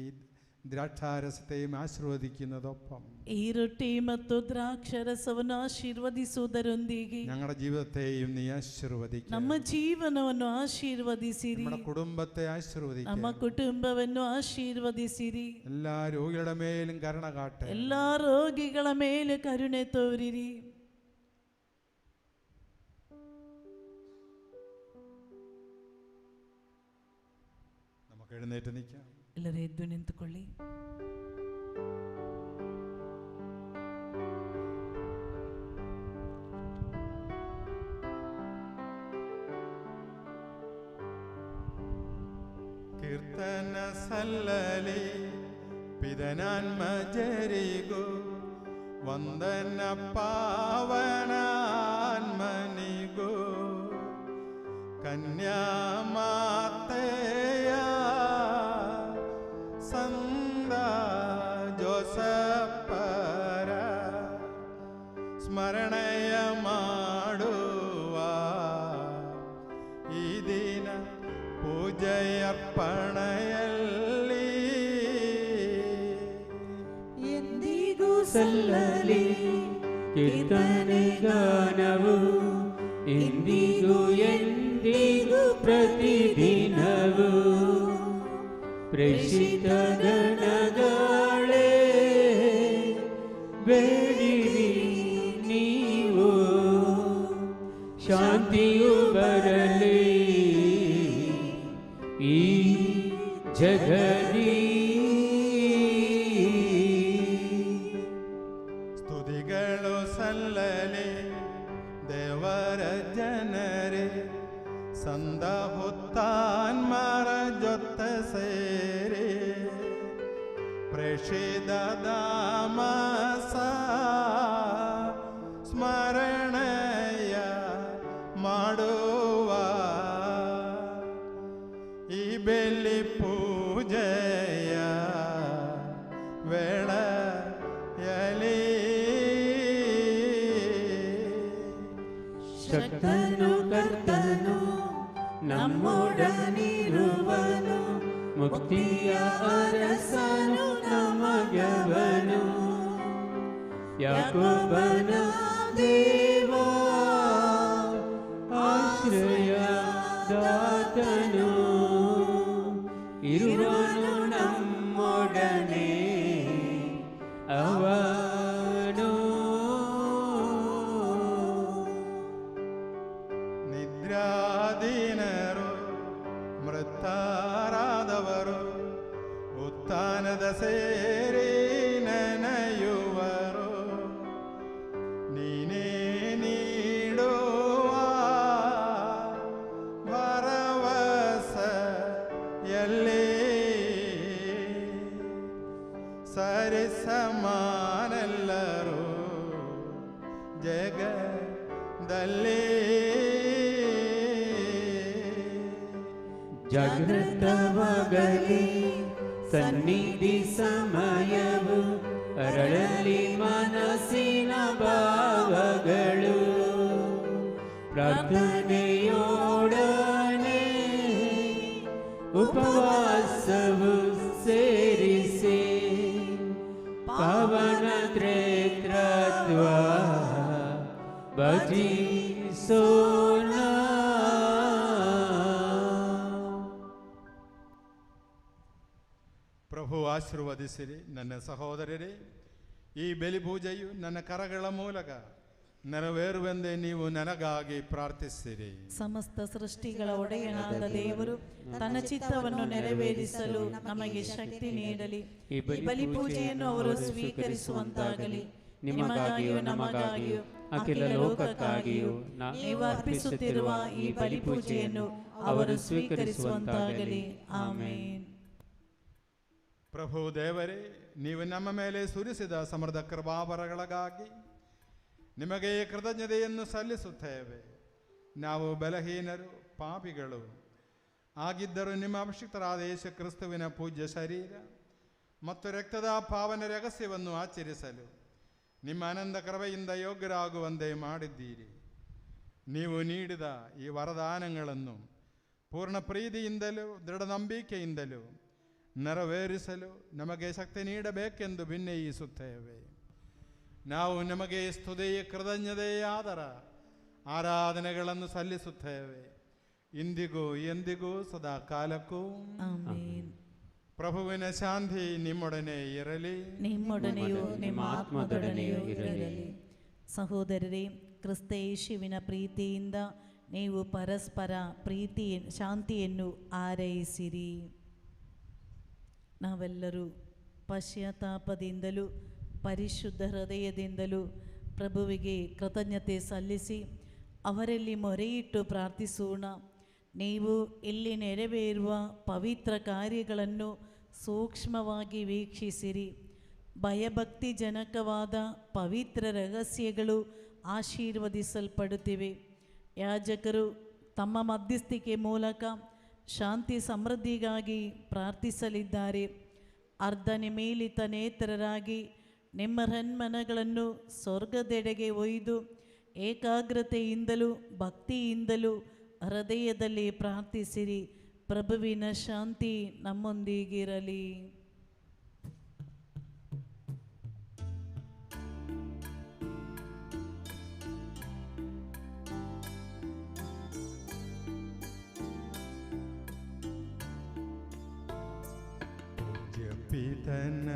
ദ്രാക്ഷാരസത്തെയും ആശീർവദിക്കുന്നതൊപ്പം ಈ ರೊಟ್ಟಿ ಮತ್ತು ದ್ರಾಕ್ಷರಸವನ್ನು ಆಶೀರ್ವದಿಸುವುದರೊಂದಿಗೆ ഞങ്ങളുടെ ജീവിതത്തെയും നീ ആശീർവദിക്കുക. ನಮ್ಮ ಜೀವನವನ್ನು ಆಶೀರ್ವದಿಸಿರಿ. നമ്മുടെ കുടുംബത്തെ ആശീർവദിക്കുക. ನಮ್ಮ ಕುಟುಂಬವನ್ನು ಆಶೀರ್ವದಿಸಿರಿ. എല്ലാ രോഗികളുടെ മേലും കരുണ കാട്ടെ. ಎಲ್ಲ ರೋಗಿಗಳ ಮೇಲೆ ಕರುಣೆ ತೋರಿರಿ. നമുക്ക് എഴുന്നേറ്റ് നിൽക്കാം. ಎಲ್ಲರೂ ಎದ್ದು ನಿಂತುಕೊಳ್ಳಿ. ಕೀರ್ತನ ಸಲ್ಲಲಿ ಪಿದನಾನ್ಮಜರಿಗೂ ವಂದನ ಪಾವನಾನ್ಮನಿಗೂ ಕನ್ಯಾಮಾತೆಯ ಸಂದ ಜೋಸಪ್ಪರ ಸ್ಮರಣೆಯ ಮಾಡುವ ಈ ದಿನ ಪೂಜೆಯರ್ಪಣೆಯಲ್ಲಿ ಸಲ್ಲಲಿ ಕೀರ್ತನೆ ಗಾನವು ಇಂದಿಗೂ ಎಂದಿಗೂ ಪ್ರತಿದಿನವೂ ಪ್ರೇಷಿತ ಗಣಗಳೇ ಬೇಡಿರಿ ನೀವು ಶಾಂತಿಯು ಬರಲಿ ಈ ಜಗದಿ. ಸ್ತುತಿಗಳು ಸಲ್ಲಲಿ ದೇವರ ಜನರೇ, ಸಂದ ಹುತ್ತಾನ್ಮರ ಜೊತೆ ಸೇರಿ ಪ್ರೇಷಿತ ದಾಮಸ ಸ್ಮರಣೆಯ ಮಾಡುವ ಈ ಬೆಳ್ಳಿ ಪೂಜೆಯ ವೇಳೆಯಲ್ಲಿ ಶಕ್ತನು ಕರ್ತನು ನಮ್ಮೊಡನಿರುವನು, ಮುಕ್ತಿಯ ಅರಸನು ನಮಗವನು. ಯಾಕೋಬನ ದೇವ ಆಶ್ರಯ ದಾತನು, ಇರುವನು ನಮ್ಮೊಡನೆ ಅವನು. ನಿದ್ರಾಧೀನರು ಮೃತರಾದವರು ಉತ್ಥಾನದ ಸೇರಿ ನೆನೆಯುವರು, ನೀನೇ ನೀಡುವ ಭರವಸೆಯಲ್ಲಿ ಸರಿಸಮಾನೆಲ್ಲರೂ ಜಗದಲ್ಲಿ ಜಾಗೃತವಾಗಲಿ ಸನ್ನಿಧಿ ಸಮಯವು, ಅರಳಲಿ ಮನಸ್ಸಿನ ಭಾವಗಳು. ಪ್ರಾರ್ಥನೆಯೋಡನೆ ಉಪವಾಸವು ಸೇರಿಸಿ ಪಾವನ ತ್ರೇತ್ರತ್ವ ಭಜಿಸೋಣ. ಪ್ರಭು ಆಶೀರ್ವದಿಸಿರಿ ನನ್ನ ಸಹೋದರರೇ. ಈ ಬಲಿಪೂಜೆಯು ನನ್ನ ಕರಗಳ ಮೂಲಕ ನೆರವೇರುವೆಂದೇ ನೀವು ನನಗಾಗಿ ಪ್ರಾರ್ಥಿಸಿರಿ. ಸಮಸ್ತ ಸೃಷ್ಟಿಗಳ ಒಡೆಯನಾದ ದೇವರು ತನ್ನ ಚಿತ್ತವನ್ನು ನೆರವೇರಿಸಲು ನಮಗೆ ಶಕ್ತಿ ನೀಡಲಿ. ಈ ಬಲಿಪೂಜೆಯನ್ನು ಅವರು ಸ್ವೀಕರಿಸುವಂತಾಗಲಿ. ನಿಮಗಾಗಿಯೂ ನಮಗಾಗಿಯೂ ಅಖಿಲ ಲೋಕಕ್ಕಾಗಿಯೂ ನೀವು ಅರ್ಪಿಸುತ್ತಿರುವ ಈ ಬಲಿಪೂಜೆಯನ್ನು ಅವರು ಸ್ವೀಕರಿಸುವಂತಾಗಲಿ. ಆಮೇನ್. ಪ್ರಭು ದೇವರೇ, ನೀವು ನಮ್ಮ ಮೇಲೆ ಸುರಿಸಿದ ಸಮೃದ್ಧ ಕೃಪಾವರಗಳಿಗಾಗಿ ನಿಮಗೆ ಕೃತಜ್ಞತೆಯನ್ನು ಸಲ್ಲಿಸುತ್ತೇವೆ. ನಾವು ಬಲಹೀನರು, ಪಾಪಿಗಳು ಆಗಿದ್ದರೂ ನಿಮ್ಮ ಅಭಿಷಿಕ್ತರಾದ ಯೇಸು ಕ್ರಿಸ್ತುವಿನ ಪೂಜ್ಯ ಶರೀರ ಮತ್ತು ರಕ್ತದ ಪಾವನ ರಹಸ್ಯವನ್ನು ಆಚರಿಸಲು ನಿಮ್ಮ ಆನಂದ ಕೃಪೆಯಿಂದ ಯೋಗ್ಯರಾಗುವಂತೆ ಮಾಡಿದ್ದೀರಿ. ನೀವು ನೀಡಿದ ಈ ವರದಾನಗಳನ್ನು ಪೂರ್ಣ ಪ್ರೀತಿಯಿಂದಲೂ ದೃಢ ನಂಬಿಕೆಯಿಂದಲೂ ನೆರವೇರಿಸಲು ನಮಗೆ ಶಕ್ತಿ ನೀಡಬೇಕೆಂದು ಭಿನ್ನಯಿಸುತ್ತೇವೆ. ನಾವು ನಮಗೆ ಸ್ತುತಿಯ ಕೃತಜ್ಞತೆಯ ಆರಾಧನೆಗಳನ್ನು ಸಲ್ಲಿಸುತ್ತೇವೆ, ಇಂದಿಗೂ ಎಂದಿಗೂ ಸದಾ ಕಾಲಕ್ಕೂ. ಆಮೆನ್. ಪ್ರಭುವಿನ ಶಾಂತಿ ನಿಮ್ಮೊಡನೆ ಇರಲಿ, ನಿಮ್ಮೊಡನೆಯೂ ನಿಮ್ಮ ಆತ್ಮದೊಡನೆಯೂ ಇರಲಿ. ಸಹೋದರರೇ, ಕ್ರಿಸ್ತ ಯೇಸುವಿನ ಪ್ರೀತಿಯಿಂದ ನೀವು ಪರಸ್ಪರ ಶಾಂತಿಯನ್ನು ಹಾರೈಸಿರಿ. ನಾವೆಲ್ಲರೂ ಪಶ್ಚಾತ್ತಾಪದಿಂದಲೂ ಪರಿಶುದ್ಧ ಹೃದಯದಿಂದಲೂ ಪ್ರಭುವಿಗೆ ಕೃತಜ್ಞತೆ ಸಲ್ಲಿಸಿ ಅವರಲ್ಲಿ ಮೊರೆಯಿಟ್ಟು ಪ್ರಾರ್ಥಿಸೋಣ. ನೀವು ಇಲ್ಲಿ ನೆರವೇರುವ ಪವಿತ್ರ ಕಾರ್ಯಗಳನ್ನು ಸೂಕ್ಷ್ಮವಾಗಿ ವೀಕ್ಷಿಸಿರಿ. ಭಯಭಕ್ತಿಜನಕವಾದ ಪವಿತ್ರ ರಹಸ್ಯಗಳು ಆಶೀರ್ವದಿಸಲ್ಪಡುತ್ತಿವೆ. ಯಾಜಕರು ತಮ್ಮ ಮಧ್ಯಸ್ಥಿಕೆ ಮೂಲಕ ಶಾಂತಿ ಸಮೃದ್ಧಿಗಾಗಿ ಪ್ರಾರ್ಥಿಸಲಿದ್ದಾರೆ. ಅರ್ಧನಿಮೀಲಿತ ನೇತ್ರರಾಗಿ ನಿಮ್ಮ ಹನ್ಮನಗಳನ್ನು ಸ್ವರ್ಗದೆಡೆಗೆ ಒಯ್ದು ಏಕಾಗ್ರತೆಯಿಂದಲೂ ಭಕ್ತಿಯಿಂದಲೂ ಹೃದಯದಲ್ಲಿ ಪ್ರಾರ್ಥಿಸಿರಿ. ಪ್ರಭುವಿನ ಶಾಂತಿ ನಮ್ಮೊಂದಿಗಿರಲಿ. ಈತನ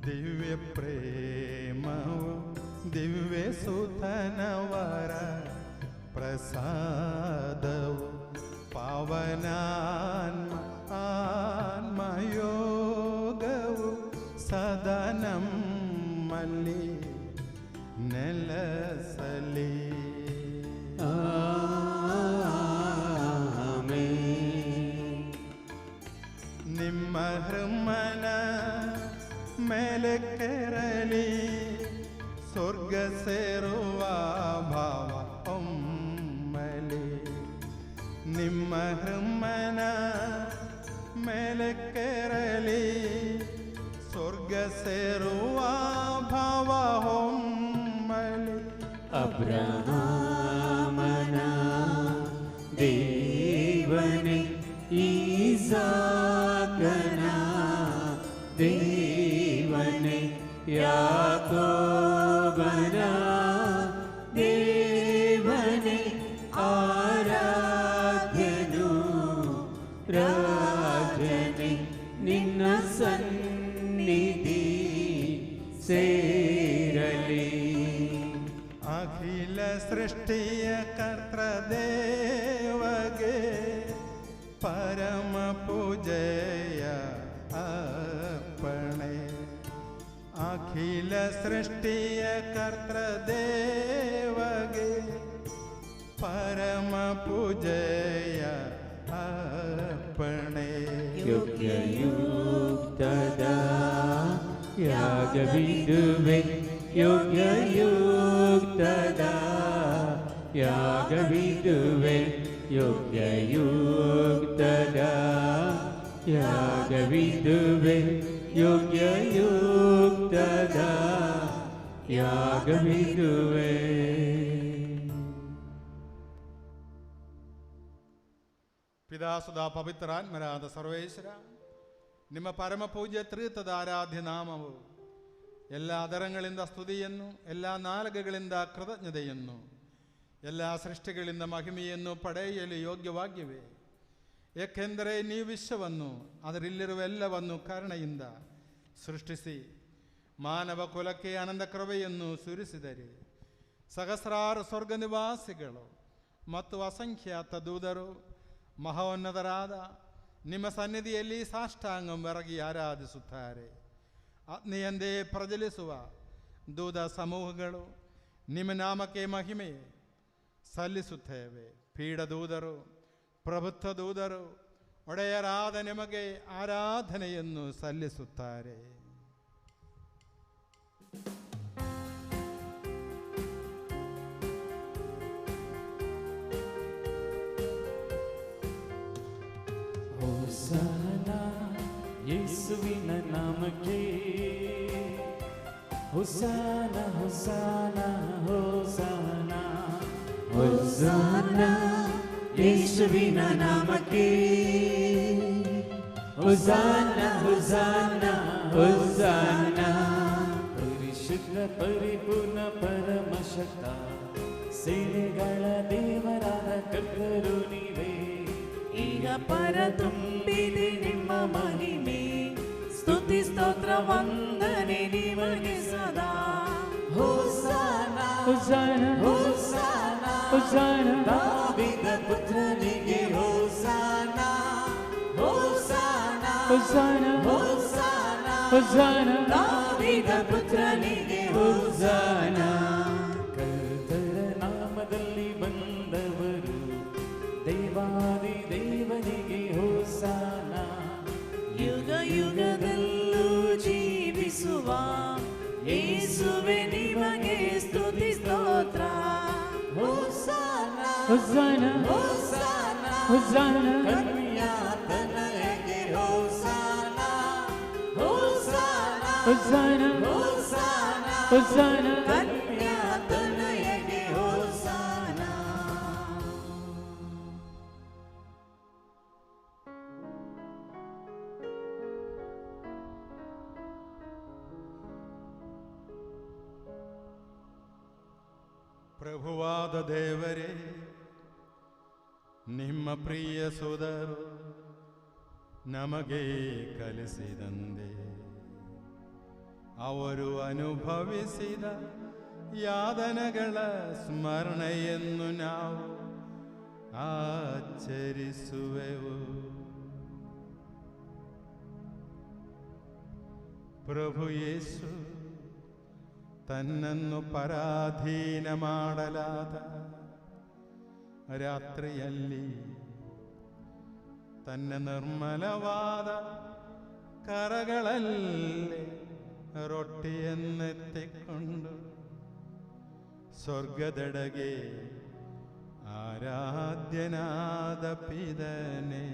ದಿವ್ಯ ಪ್ರೇಮವು ದಿವ್ಯ ಸುತನವರ ಪ್ರಸಾದವು ಆತ್ಮಯೋಗವು ಸದಾ ನಮ್ಮಲ್ಲಿ ನೆಲಸಲಿ. ನಿಮ್ಮ ಹೃಮನ ಮೇಲೆ ಕೆರಳಿ ಸ್ವರ್ಗ ಸೇರುವ ಭಾವ ಒಮ್ಮಲಿ. ನಿಮ್ಮ ಹೃಮನ ಮೇಲೆ ಕೆರಳಿ ಸ್ವರ್ಗ ಸೇರುವ ಭಾವ ಒಮ್ಮಲಿ. ಅಬ್ರಹಾಮನ ದೇವನೇ, ಈಸಾಕನ ದೇವನೇ, ಯಾಕೋಬನ ದೇವನೇ, ಆರಾಧ್ಯನು ರಾಜನೇ, ನಿನ್ನ ಸನ್ನಿಧಿ ಸೇರಲಿ. ಅಖಿಲ ಸೃಷ್ಟಿಯ ಕರ್ತೃದೇವಗೆ ಪರಮ ಪೂಜೆಯ ಅರ್ಪಣೆ. ಅಖಿಲ ಸೃಷ್ಟಿಯ ಕರ್ತೃದೇವಗೆ ಪರಮ ಪೂಜೆಯ ಅರ್ಪಣೆ. ಯೋಗ್ಯಯುಕ್ತದ ಯಾಗವಿದುವೆ, ಯೋಗ್ಯಯುಕ್ತದ ಯಾಗವಿದುವೆ, ಯೋಗ್ಯಯುಕ್ತದ ಯಾಗವಿದುವೆ, ಯೋಗ್ಯಯುಕ್ತದ ಯಾಗವಿದುವೆ. ಪಿತಾಸುಧಾ ಪವಿತ್ರಾತ್ಮರಾದ ಸರ್ವೇಶ್ವರ, ನಿಮ್ಮ ಪರಮ ಪೂಜ್ಯ ತ್ರಿತ್ವದ ಆರಾಧ್ಯ ನಾಮವು ಎಲ್ಲ ಅದರಗಳಿಂದ ಸ್ತುತಿಯನ್ನು, ಎಲ್ಲ ನಾಲಿಗೆಗಳಿಂದ ಕೃತಜ್ಞತೆಯನ್ನು, ಎಲ್ಲ ಸೃಷ್ಟಿಗಳಿಂದ ಮಹಿಮೆಯನ್ನು ಪಡೆಯಲು ಯೋಗ್ಯವಾಗಿವೆ. ಏಕೆಂದರೆ ನೀವು ವಿಶ್ವವನ್ನು ಅದರಲ್ಲಿರುವ ಎಲ್ಲವನ್ನು ಕರುಣೆಯಿಂದ ಸೃಷ್ಟಿಸಿ ಮಾನವ ಕುಲಕ್ಕೆ ಆನಂದ ಕೃಪೆಯನ್ನು ಸುರಿಸಿದರೆ ಸಹಸ್ರಾರು ಸ್ವರ್ಗ ನಿವಾಸಿಗಳು ಮತ್ತು ಅಸಂಖ್ಯಾತ ದೂತರು ಮಹೋನ್ನತರಾದ ನಿಮ್ಮ ಸನ್ನಿಧಿಯಲ್ಲಿ ಸಾಷ್ಟಾಂಗಂ ಬೆರಗಿ ಆರಾಧಿಸುತ್ತಾರೆ. ಆಜ್ಞೆಯಂದೇ ಪ್ರಜ್ವಲಿಸುವ ದೂತ ಸಮೂಹಗಳು ನಿಮ್ಮ ನಾಮಕ್ಕೆ ಮಹಿಮೆ ಸಲ್ಲಿಸುತ್ತೇವೆ. ಪೀಡದೂದರು, ಪ್ರಭುತ್ವ ದೂತರು ಒಡೆಯರಾದ ನಿಮಗೆ ಆರಾಧನೆಯನ್ನು ಸಲ್ಲಿಸುತ್ತಾರೆ. ಹೋಸನ ಯೇಸುವಿನ ನಾಮಕ್ಕೆ, ಹೋಸನ ಹೋಸನ ಹೋಸನ, ಹೋಸನ ಯೇಸುವಿನ ನಾಮಕ್ಕೆ, ಹೋಸನ ಹೋಸನ ಹೋಸನ. ಪರಿಶುದ್ಧ ಪರಿಪೂರ್ಣ ಪರಮಶಕ್ತ ಸೇನೆಗಳ ದೇವರಾದ ಕರ್ತರು ನೀವೇ. ಈಗ ಪರ ತುಂಬಿದೆ ನಿಮ್ಮ ಮಹಿಮೆ, ಸ್ತುತಿ ಸ್ತೋತ್ರ ವಂದನೆ ನಿಮಗೆ ಸದಾ. ಹೋಸನ ಹೋಸನ ಹೋಸನ ಹೋಸನ, ದಾವೀದ ಪುತ್ರನಿಗೆ ಹೋಸನ ಹೋಸನ ಹೋಸನ ಹೋಸನ ಹೋಸನ, ದಾವೀದ ಪುತ್ರನಿಗೆ ಹೋಸನ. ಕರ್ತನ ನಾಮದಲ್ಲಿ ಬಂದವರು ದೇವಾದಿ ದೇವನಿಗೆ ಹೋಸನ. ಯುಗ ಯುಗದಲ್ಲೂ ಜೀವಿಸುವ ಯೇಸುವೆ ನಿಮಗೆ ಸ್ತುತಿ ಸ್ತೋತ್ರ. ಹೋಸನ ಹೋಸನ ಹೋಸನ ಹೋಸನ, ಕನ್ಯಾತನಯಗೆ ಹೋಸನ ಹೋಸನ ಹೋಸನ ಹೋಸನ ಹೋಸನ, ಕನ್ಯಾತನಯಗೆ ಹೋಸನ. ಪ್ರಭುವಾದ ದೇವರೇ, ನಿಮ್ಮ ಪ್ರಿಯ ಸೋದರು ನಮಗೆ ಕಲಿಸಿದಂತೆ ಅವರು ಅನುಭವಿಸಿದ ಯಾತನೆಗಳ ಸ್ಮರಣೆಯನ್ನು ನಾವು ಆಚರಿಸುವೆವು. ಪ್ರಭು ಯೇಸು ತನ್ನನ್ನು ಪರಾಧೀನ ಮಾಡಲಾದ ರಾತ್ರಿಯಲ್ಲಿ ತನ್ನ ನಿರ್ಮಲವಾದ ಕರಗಳಲ್ಲಿ ರೊಟ್ಟಿಯನ್ನೆತ್ತಿಕೊಂಡು ಸ್ವರ್ಗದೆಡೆಗೆ ಆರಾಧ್ಯನಾದ ಪಿದನೇ,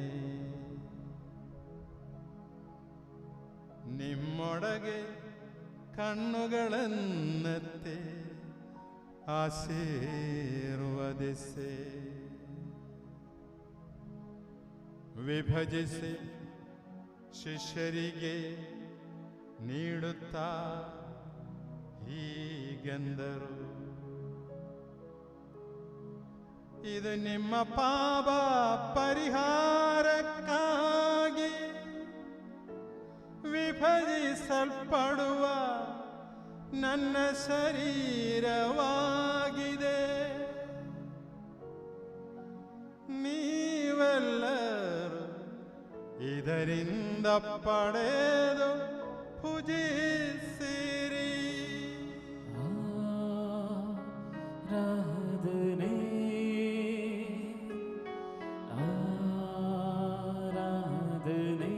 ನಿಮ್ಮೊಳಗೆ ಕಣ್ಣುಗಳನ್ನೆತ್ತಿ ಆಶೀರ್ವದಿಸಿ ವಿಭಜಿಸಿ ಶಿಷ್ಯರಿಗೆ ನೀಡುತ್ತಾ ಹೀಗೆಂದರು, ಇದು ನಿಮ್ಮ ಪಾಪ ಪರಿಹಾರಕ್ಕಾಗಿ ವಿಭಜಿಸಲ್ಪಡುವ ನನ್ನ ಶರೀರವಾಗಿದೆ. ನೀವೆಲ್ಲರೂ ಇದರಿಂದ ಪಡೆದು ಪೂಜಿಸಿರಿ. ಆರಾಧನೆ ಆರಾಧನೆ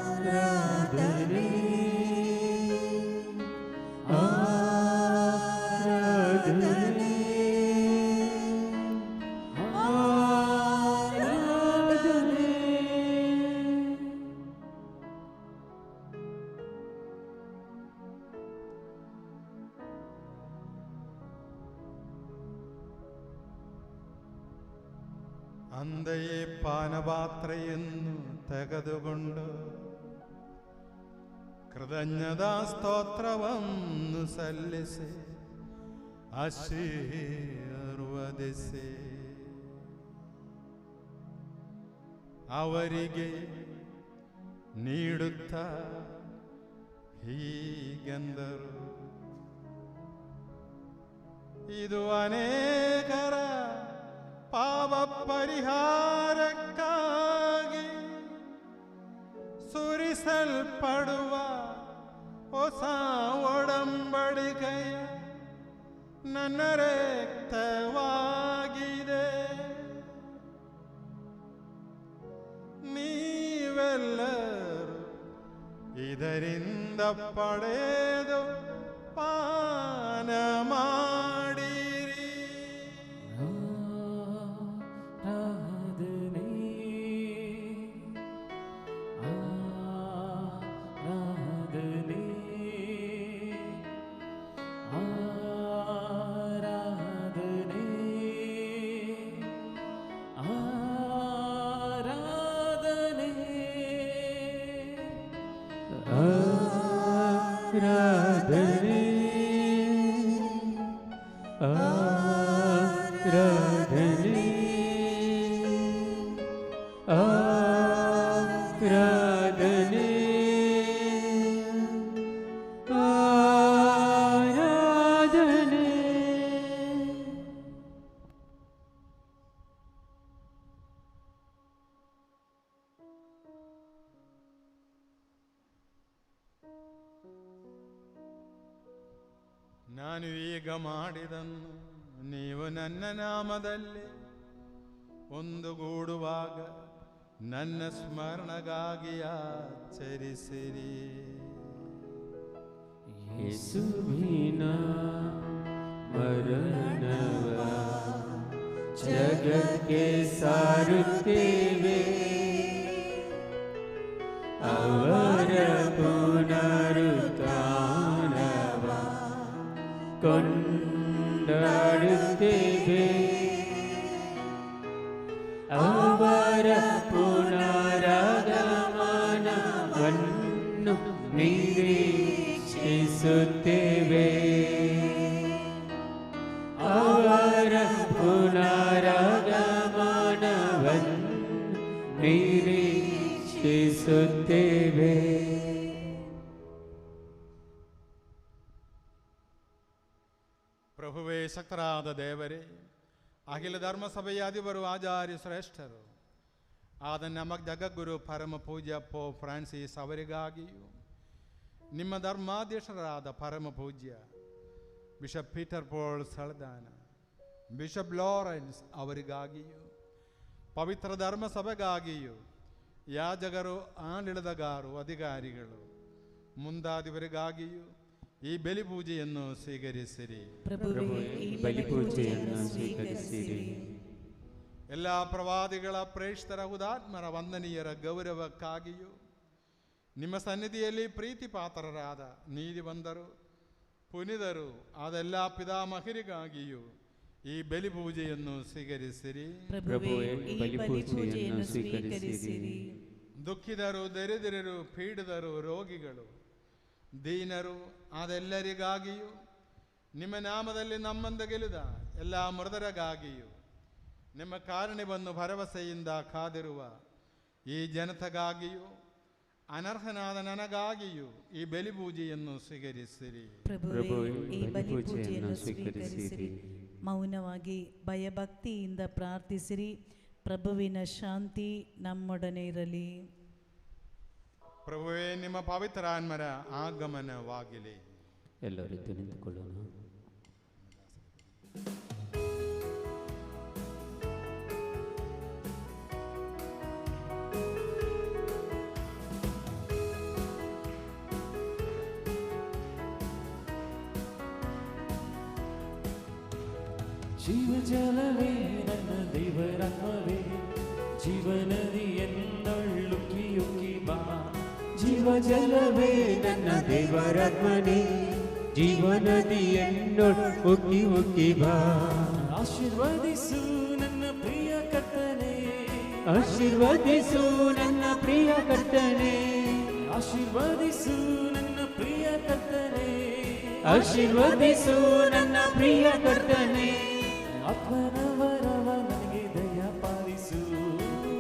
ಆರಾಧನೆ ಆರಾಧನೆ ಅಂತೆಯೇ ಪಾನಪಾತ್ರೆಯನ್ನು ತೆಗೆದುಕೊಂಡು ಕೃತಜ್ಞತಾ ಸ್ತೋತ್ರವನ್ನು ಸಲ್ಲಿಸಿ ಆಶೀರ್ವದಿಸಿ ಅವರಿಗೆ ನೀಡುತ್ತಾ ಹೀಗೆಂದರು, ಇದು ಅನೇಕರ ಪಾಪ ಪರಿಹಾರಕ್ಕಾಗಿ ಸುರಿಸಲ್ಪಡುವ ಹೊಸ ಒಡಂಬಡಿಕೆಯ ನನ್ನ ರಕ್ತವಾಗಿದೆ. ನೀವೆಲ್ಲರೂ ಇದರಿಂದ ಪಡೆದು ಪಾನ ಮಾಡಿರಿ. ಆರಾಧನೆ ಆರಾಧನೆ ಆರಾಧನೆ ಆರಾಧನೆ ಆರಾಧನೆ ಆರಾಧನೆ ಆರಾಧನೆ ಆರಾಧನೆ. ನಾನು ಈಗ ಮಾಡಿದನ್ನು ನೀವು ನನ್ನ ನಾಮದಲ್ಲಿ ಒಂದುಗೂಡುವಾಗ ನನ್ನ ಸ್ಮರಣಗಾಗಿ ಆಚರಿಸಿರಿ. ಯೇಸುವಿನ ಮರಣವ ಜಗಕ್ಕೆ ಸಾರುತ್ತೇವೆ, ಅವರ ಪುನರುತ್ಥಾನವ ಕೊಂಡಾಡುತ್ತೇವೆ. ನಿರೀಕ್ಷಿಸುತ್ತೇವೆ. ಅವರ ಪುನರಾಗಮನವನ್ನು ನಿರೀಕ್ಷಿಸುತ್ತೇವೆ. ಪ್ರಭುವೇ ಶಕ್ತರಾದ ದೇವರೇ, ಅಖಿಲ ಧರ್ಮಸಭೆಯ ಅಧಿಪರು ಆಚಾರ್ಯ ಶ್ರೇಷ್ಠರು ಆದ ನಮ್ಮ ಜಗದ್ಗುರು ಪರಮ ಪೂಜ್ಯ ಪೋ ಫ್ರಾನ್ಸಿಸ್ ಅವರಿಗಾಗಿಯೂ, ನಿಮ್ಮ ಧರ್ಮಾಧ್ಯಕ್ಷರಾದ ಪರಮ ಪೂಜ್ಯ bishop Peter Paul Saldanha, bishop Lawrence ಅವರಿಗಾಗಿಯೂ, ಪವಿತ್ರ ಧರ್ಮಸಭೆಗಾಗಿಯೂ, ಯಾಜಕರು, ಆಡಳಿತಗಾರರು, ಅಧಿಕಾರಿಗಳು ಮುಂದಾದವರಿಗಾಗಿಯೂ ಈ ಬಲಿ ಪೂಜೆಯನ್ನು ಸ್ವೀಕರಿಸಿರಿ. ಬಲಿಪೂಜೆಯನ್ನು ಸ್ವೀಕರಿಸಿರಿ. ಎಲ್ಲ ಪ್ರವಾದಿಗಳ ಪ್ರೇಷ್ಠರ ಹುತಾತ್ಮರ ವಂದನೀಯರ ಗೌರವಕ್ಕಾಗಿಯೂ, ನಿಮ್ಮ ಸನ್ನಿಧಿಯಲ್ಲಿ ಪ್ರೀತಿ ಪಾತ್ರರಾದ ನೀತಿವಂತರು, ಪುನಿದರು ಆದೆಲ್ಲ ಪಿತಾಮಹರಿಗಾಗಿಯೂ ಈ ಬಲಿ ಪೂಜೆಯನ್ನು ಸ್ವೀಕರಿಸಿರಿ. ಬಲಿಪೂಜೆಯನ್ನು ಸ್ವೀಕರಿಸಿರಿ. ದುಃಖಿತರು, ದರಿದ್ರರು, ಪೀಡಿತರು, ರೋಗಿಗಳು, ದೀನರು ಅದೆಲ್ಲರಿಗಾಗಿಯೂ, ನಿಮ್ಮ ನಾಮದಲ್ಲಿ ನಮ್ಮಂದ ಗೆಲುದ ಎಲ್ಲ ಮೃತರಿಗಾಗಿಯೂ, ನಿಮ್ಮ ಕಾರಣವನ್ನು ಭರವಸೆಯಿಂದ ಕಾದಿರುವ ಈ ಜನತೆಗಾಗಿಯೂ, ಅನರ್ಹನಾದ ನನಗಾಗಿಯೂ ಈ ಬಲಿ ಪೂಜೆಯನ್ನು ಸ್ವೀಕರಿಸಿರಿ. ಈ ಬಲಿಪೂಜೆಯನ್ನು ಸ್ವೀಕರಿಸಿರಿ. ಮೌನವಾಗಿ ಭಯಭಕ್ತಿಯಿಂದ ಪ್ರಾರ್ಥಿಸಿರಿ. ಪ್ರಭುವಿನ ಶಾಂತಿ ನಮ್ಮೊಡನೆ ಇರಲಿ. ಪ್ರಭುವೇ, ನಿಮ್ಮ ಪವಿತ್ರ ಆತ್ಮರ ಆಗಮನವಾಗಲಿ. ಎಲ್ಲರೂ ನಿಂತುಕೊಳ್ಳೋಣ. ಜೀವಜಲವೇ ನನ್ನ ದೇವರಾತ್ಮವೇ, ಜೀವನದಿ ಎನ್ನೊಳ್ಳುಕ್ಕಿ ಉಕ್ಕಿ ಬಾ. ಜೀವಜಲವೇ ನನ್ನ ದೇವರಾತ್ಮನೇ, ಜೀವನದಿ ಎನ್ನೊಳ್ಳುಕ್ಕಿ ಉಕ್ಕಿ ಬಾ. ಆಶೀರ್ವದಿಸು ನನ್ನ ಪ್ರಿಯ ಕರ್ತನೇ, ಆಶೀರ್ವದಿಸು ನನ್ನ ಪ್ರಿಯ ಕರ್ತನೇ, ಆಶೀರ್ವದಿಸು ನನ್ನ ಪ್ರಿಯ ಕರ್ತನೇ, ಆಶೀರ್ವದಿಸು ನನ್ನ ಪ್ರಿಯ ಕರ್ತನೇ. ಆತ್ಮನ ವರವ ನನಗೆ ದಯ ಪಾಲಿಸು,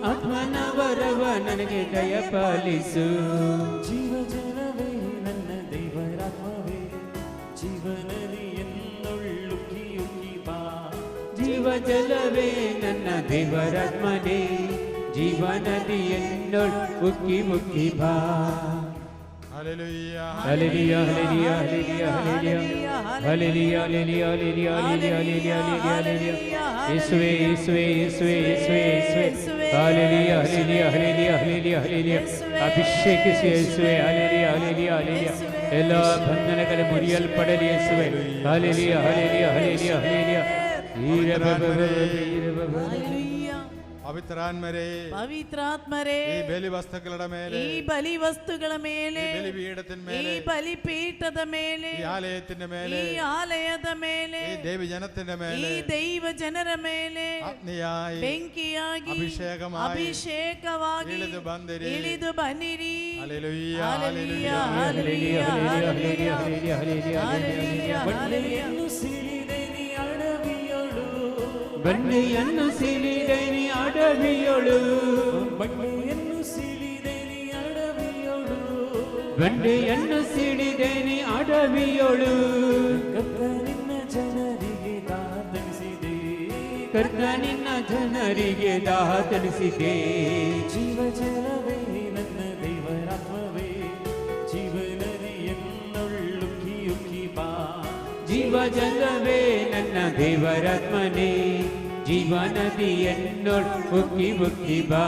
ಆತ್ಮನ ವರವ ನನಗೆ ದಯ ಪಾಲಿಸು. ಜೀವಜಲವೇ ನನ್ನ ದೇವರಾತ್ಮವೇ, ಜೀವನದಿ ಎನ್ನೊಳ್ಳುಕ್ಕಿ ಉಕ್ಕಿ ಬಾ. ಜೀವಜಲವೇ ನನ್ನ ದೇವರಾತ್ಮನೇ, ಜೀವನದಿ ಎನ್ನೊಳ್ಳುಕ್ಕಿ ಉಕ್ಕಿ ಬಾ. Hallelujah, hallelujah, hallelujah, hallelujah, hallelujah, hallelujah, hallelujah, hallelujah, hallelujah, hallelujah. ಯೇಸುವೇ, ಯೇಸುವೇ, ಯೇಸುವೇ, ಯೇಸುವೇ, ಯೇಸುವೇ. Hallelujah, hallelujah, hallelujah, hallelujah, hallelujah. ಅಭಿಷೇಕಿಸಿ ಯೇಸುವೇ. Hallelujah, hallelujah, hallelujah. ಎಲ್ಲ ಬಂಧನಗಳು ಮುರಿಯಲ್ಪಡಲಿ ಯೇಸುವೇ. Hallelujah, hallelujah, hallelujah, hallelujah. ಪವಿತ್ರಾತ್ಮರೇ, ಪವಿತ್ರಾತ್ಮರೇ, ಈ ಬಲಿ ವಸ್ತುಗಳ ಮೇಲೆ, ಈ ಬಲಿ ವಸ್ತುಗಳ ಮೇಲೆ, ಈ ಬಲಿಪೀಠದ ಈ ಮೇಲೆ, ಬಲಿಪೀಠದ ಮೇಲೆ, ಈ ಆಲಯದ ಮೇಲೆ, ಈ ಆಲಯದ ಮೇಲೆ, ಈ ದೇವಿ ಜನತಿನ ಈ ಮೇಲೆ ದೈವ ಜನರ ಮೇಲೆ ಅಗ್ನಿಯಾಗಿ, ಬೆಂಕಿಯಾಗಿ, ಅಭಿಷೇಕವಾಗಿ ಇಳಿದು ಬಂದಿರಿ. ಇಳಿದು ಬನ್ನಿರಿ. Hallelujah, hallelujah, hallelujah, hallelujah, hallelujah, hallelujah, hallelujah, hallelujah. ಬಂಡೆಯನ್ನು ಸಿಳಿದೆ ನೀ ಅಡವಿಯೊಳು, ಬಂಡೆಯನ್ನು ಸಿಲಿದೆ ನೀ ಅಡವಿಯೊಳು, ಬಂಡೆಯನ್ನು ಸಿಳಿದೆ ನೀ ಅಡವಿಯೊಳು, ಬಂಡೆಯನ್ನು ಸಿಡಿದೆ ನೀ ಅಡವಿಯೊಳು. ಕರ್ತ ನಿನ್ನ ಜನರಿಗೆ ದಾತನಿಸಿದೆ, ಕರ್ತ ನಿನ್ನ ಜನರಿಗೆ ದಾತನಿಸಿದೆ. ಜೀವಜಲವೇ ನನ್ನ ದೇವರಾತ್ಮವೇ, ಜೀವನದಿ ಎನ್ನೊಳ್ಳುಕ್ಕಿ ಉಕ್ಕಿ ಬಾ. ಜೀವಜಲವೇ ನನ್ನ ದೇವರಾತ್ಮನೇ, ಜೀವನದಿ ಎನ್ನೊಳ್ಳುಕ್ಕಿ ಉಕ್ಕಿ ಬಾ.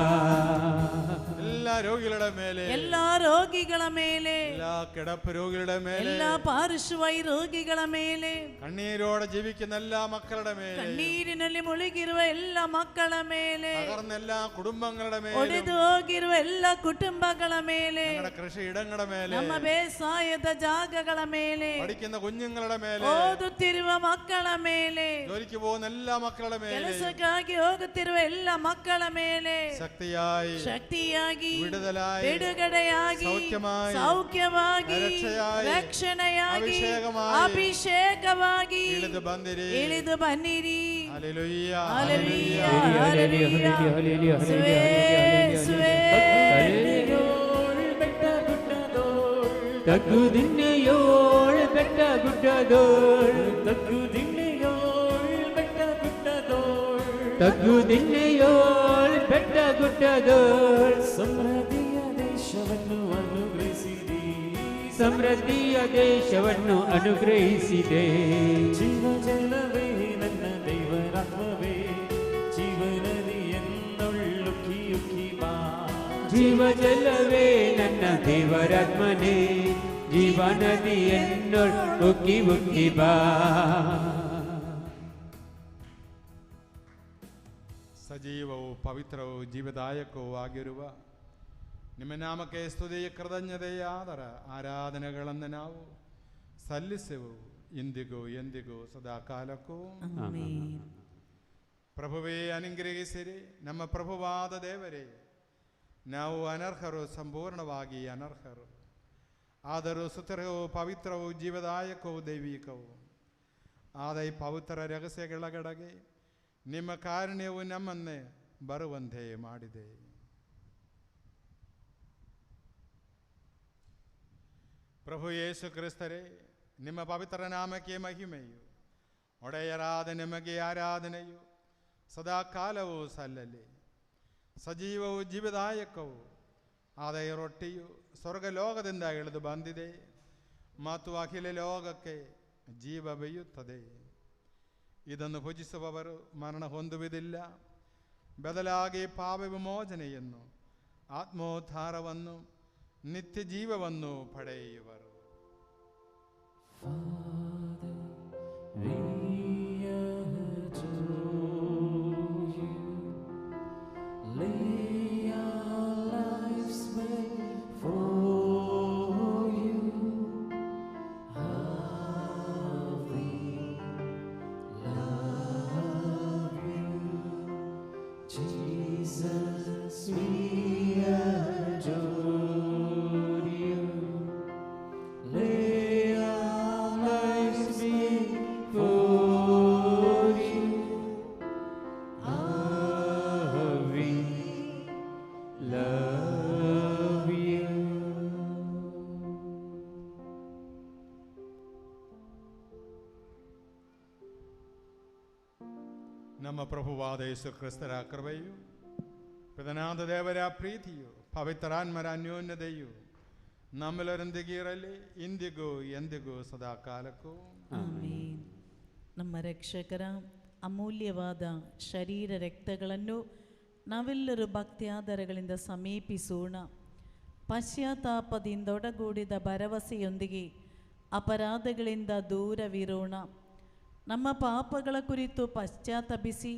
ಎಲ್ಲ ರೋಗಿಗಳ ಮೇಲೆ, ಎಲ್ಲಾ ರೋಗಿಗಳ ಮೇಲೆ, ಎಲ್ಲ ಕೆಡಪು ರೋಗಿಗಳ ಮೇಲೆ, ಎಲ್ಲಾ ಪಾರ್ಶ್ವವಾಯು ರೋಗಿಗಳ ಮೇಲೆ, ಕಣ್ಣೀರೋಡ ಜೀವಿക്കുന്ന എല്ലാ മക്കളുടെ ಮೇಲೆ, ಕಣ್ಣೀರಿನಲ್ಲಿ ಮುಳುಗಿರುವ ಎಲ್ಲ ಮಕ್ಕಳ ಮೇಲೆ, തകർന്ന എല്ലാ കുടുംബങ്ങളുടെ ಒಡೆದು ಮೇಲೆ, ಹೋಗಿರುವ ಎಲ್ಲ ಕುಟುಂಬಗಳ ಮೇಲೆ, ഞങ്ങളുടെ കൃഷി ഇടങ്ങളുടെ ಮೇಲೆ, ನಮ್ಮ ಬೇಸಾಯದ ಜಾಗಗಳ ಮೇಲೆ, പഠിക്കുന്ന കുഞ്ഞുങ്ങളുടെ ಮೇಲೆ, ಓದುತ್ತಿರುವ ಮಕ್ಕಳ ಮೇಲೆ, ജോലിക്ക് പോകുന്ന എല്ലാ മക്കളുടെ ಮೇಲೆ ಕೆಲಸಕ್ಕಾಗಿ ಹೋಗುತ್ತಿರುವ ಎಲ್ಲ ಮಕ್ಕಳ ಮೇಲೆ ശക്തിയായി ಶಕ್ತಿಯಾಗಿ ಬಿಡುಗಡೆಯಾಗಿ ಸೌಖ್ಯವಾಗಿ ರಕ್ಷಣೆಯಾಗಿ ಅಭಿಷೇಕವಾಗಿ ಇಳಿದು ಬನ್ನಿರಿ. ಹಲ್ಲೆಲೂಯಾ. ಹಲ್ಲೆಲೂಯಾ. ಹಲ್ಲೆಲೂಯಾ. ತಗ್ಗು ದಿನ್ನೆಯೋಳ್ ಬೆಟ್ಟ ಗುಡ್ಡದೋಳ್, ತಗ್ಗು ದಿಣ್ಣೆಯೋಳ್ ಬೆಟ್ಟ ಗುಡ್ಡದೋಳ್, ತಗ್ಗು ದಿನ್ನೆಯೋಳ್ ಬೆಟ್ಟ ಗುಡ್ಡದೋಳ್. ಸಮೃದ್ಧಿಯ ದೇಶವನ್ನು ಅನುಗ್ರಹಿಸಿದಿ, ಸಮೃದ್ಧಿಯ ದೇಶವನ್ನು ಅನುಗ್ರಹಿಸಿದೆ. ಜೀವ ಜಲವೇ ನನ್ನ ದೇವರಾತ್ಮವೇ, ಜೀವನದಿ ಎನ್ನೊಳ್ಳುಕ್ಕಿ ಉಕ್ಕಿ ಬಾ. ಜೀವ ಜಲವೇ ನನ್ನ ದೇವರಾತ್ಮನೇ, ಜೀವನದಿಯನ್ನು ಉಕ್ಕಿ ಉಕ್ಕಿ ಬಾ. ಸಜೀವವು ಪವಿತ್ರವು ಜೀವದಾಯಕವೂ ಆಗಿರುವ ನಿಮ್ಮ ನಾಮಕ್ಕೆ ಸ್ತುತಿಯ ಕೃತಜ್ಞತೆಯ ಆರಾಧನೆಗಳನ್ನು ನಾವು ಸಲ್ಲಿಸೆವು ಇಂದಿಗೂ ಎಂದಿಗೂ ಸದಾಕಾಲಕ್ಕೂ. ಪ್ರಭುವೇ ಅನುಗ್ರಹಿಸಿರಿ. ನಮ್ಮ ಪ್ರಭುವಾದ ದೇವರೇ, ನಾವು ಅನರ್ಹರು, ಸಂಪೂರ್ಣವಾಗಿ ಅನರ್ಹರು. ಆದರೂ ಸುತರವು ಪವಿತ್ರವು ಜೀವದಾಯಕವು ದೈವಿಕವು ಆದ ಈ ಪವಿತ್ರ ರಹಸ್ಯಗಳ ಕಡೆಗೆ ನಿಮ್ಮ ಕಾರುಣ್ಯವು ನಮ್ಮನ್ನೇ ಬರುವಂತೆ ಮಾಡಿದೆ. ಪ್ರಭು ಯೇಸು ಕ್ರಿಸ್ತರೇ, ನಿಮ್ಮ ಪವಿತ್ರ ನಾಮಕ್ಕೆ ಮಹಿಮೆಯು, ಒಡೆಯರಾದ ನಿಮಗೆ ಆರಾಧನೆಯು ಸದಾ ಕಾಲವೂ ಸಲ್ಲಲಿ. ಸಜೀವವು ಜೀವದಾಯಕವು ಆದ ಈ ರೊಟ್ಟಿಯು ಸ್ವರ್ಗಲೋಕದಿಂದ ಇಳಿದು ಬಂದಿದೆ ಮತ್ತು ಅಖಿಲ ಲೋಕಕ್ಕೆ ಜೀವ ಬೆಯ್ಯುತ್ತದೆ. ಇದನ್ನು ಭುಜಿಸುವವರು ಮರಣ ಹೊಂದುವುದಿಲ್ಲ, ಬದಲಾಗಿ ಪಾಪ ವಿಮೋಚನೆಯನ್ನು, ಆತ್ಮೋದ್ಧಾರವನ್ನು, ನಿತ್ಯ ಜೀವವನ್ನು ಪಡೆಯುವರು. ನಮ್ಮ ಪ್ರಭುವಾದ ಯೇಸು ಕ್ರಿಸ್ತರ ಕೃಪೆಯು, ಪಿತನಾದ ದೇವರ ಪ್ರೀತಿಯು, ಪವಿತ್ರಾತ್ಮರ ಅನ್ಯೋನ್ಯತೆಯು ನಮ್ಮೆಲ್ಲರೊಂದಿಗೆ ಇರಲಿ ಇಂದಿಗೂ ಎಂದಿಗೂ ಸದಾ ಕಾಲಕ್ಕೂ. ಆಮೆನ್. ನಮ್ಮ ರಕ್ಷಕರ ಅಮೂಲ್ಯವಾದ ಶರೀರ ರಕ್ತಗಳನ್ನು ನಾವೆಲ್ಲರೂ ಭಕ್ತಿಯಾಧಾರಗಳಿಂದ ಸಮೀಪಿಸೋಣ. ಪಶ್ಚಾತ್ತಾಪದಿಂದೊಡಗೂಡಿದ ಭರವಸೆಯೊಂದಿಗೆ ಅಪರಾಧಗಳಿಂದ ದೂರವಿರೋಣ. ನಮ್ಮ ಪಾಪಗಳ ಕುರಿತು ಪಶ್ಚಾತ್ತಾಪಿಸಿ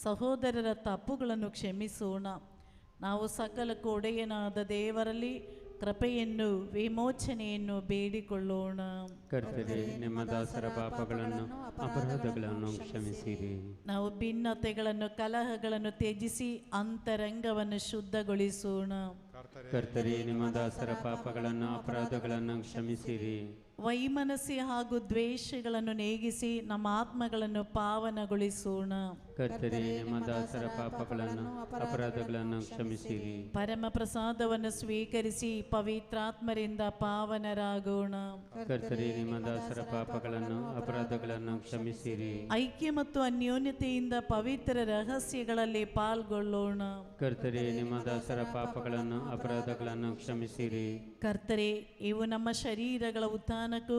ಸಹೋದರರ ತಪ್ಪುಗಳನ್ನು ಕ್ಷಮಿಸೋಣ. ನಾವು ಸಕಲಕ್ಕೂ ಒಡೆಯನಾದ ದೇವರಲ್ಲಿ ಕೃಪೆಯನ್ನು, ವಿಮೋಚನೆಯನ್ನು ಬೇಡಿಕೊಳ್ಳೋಣ. ಕರ್ತನೇ, ನಿಮ್ಮ ದಾಸರ ಪಾಪಗಳನ್ನು ಅಪರಾಧಗಳನ್ನು ಕ್ಷಮಿಸಿರಿ. ನಾವು ಭಿನ್ನತೆಗಳನ್ನು, ಕಲಹಗಳನ್ನು ತ್ಯಜಿಸಿ ಅಂತರಂಗವನ್ನು ಶುದ್ಧಗೊಳಿಸೋಣ. ಕರ್ತನೇ, ನಿಮ್ಮ ದಾಸರ ಪಾಪಗಳನ್ನು ಅಪರಾಧಗಳನ್ನು ಕ್ಷಮಿಸಿರಿ. ವೈಮನಸ್ಸಿ ಹಾಗೂ ದ್ವೇಷಗಳನ್ನು ನೇಗಿಸಿ ನಮ್ಮ ಆತ್ಮಗಳನ್ನು ಪಾವನಗೊಳಿಸೋಣ. ಕರ್ತನೇ, ನಿಮ್ಮ ದಾಸರ ಪಾಪಗಳನ್ನು ಅಪರಾಧಗಳನ್ನು ಕ್ಷಮಿಸಿರಿ. ಪರಮ ಪ್ರಸಾದವನ್ನು ಸ್ವೀಕರಿಸಿ ಪವಿತ್ರಾತ್ಮರಿಂದ ಪಾವನರಾಗೋಣ. ಕರ್ತನೇ, ನಿಮ್ಮ ದಾಸರ ಪಾಪಗಳನ್ನು ಅಪರಾಧಗಳನ್ನು ಕ್ಷಮಿಸಿರಿ. ಐಕ್ಯ ಮತ್ತು ಅನ್ಯೋನ್ಯತೆಯಿಂದ ಪವಿತ್ರ ರಹಸ್ಯಗಳಲ್ಲಿ ಪಾಲ್ಗೊಳ್ಳೋಣ. ಕರ್ತನೇ, ನಿಮ್ಮ ದಾಸರ ಪಾಪಗಳನ್ನು ಅಪರಾಧಗಳನ್ನು ಕ್ಷಮಿಸಿರಿ. ಕರ್ತರೆ, ಇವು ನಮ್ಮ ಶರೀರಗಳ ಉತ್ಥಾನಕ್ಕೂ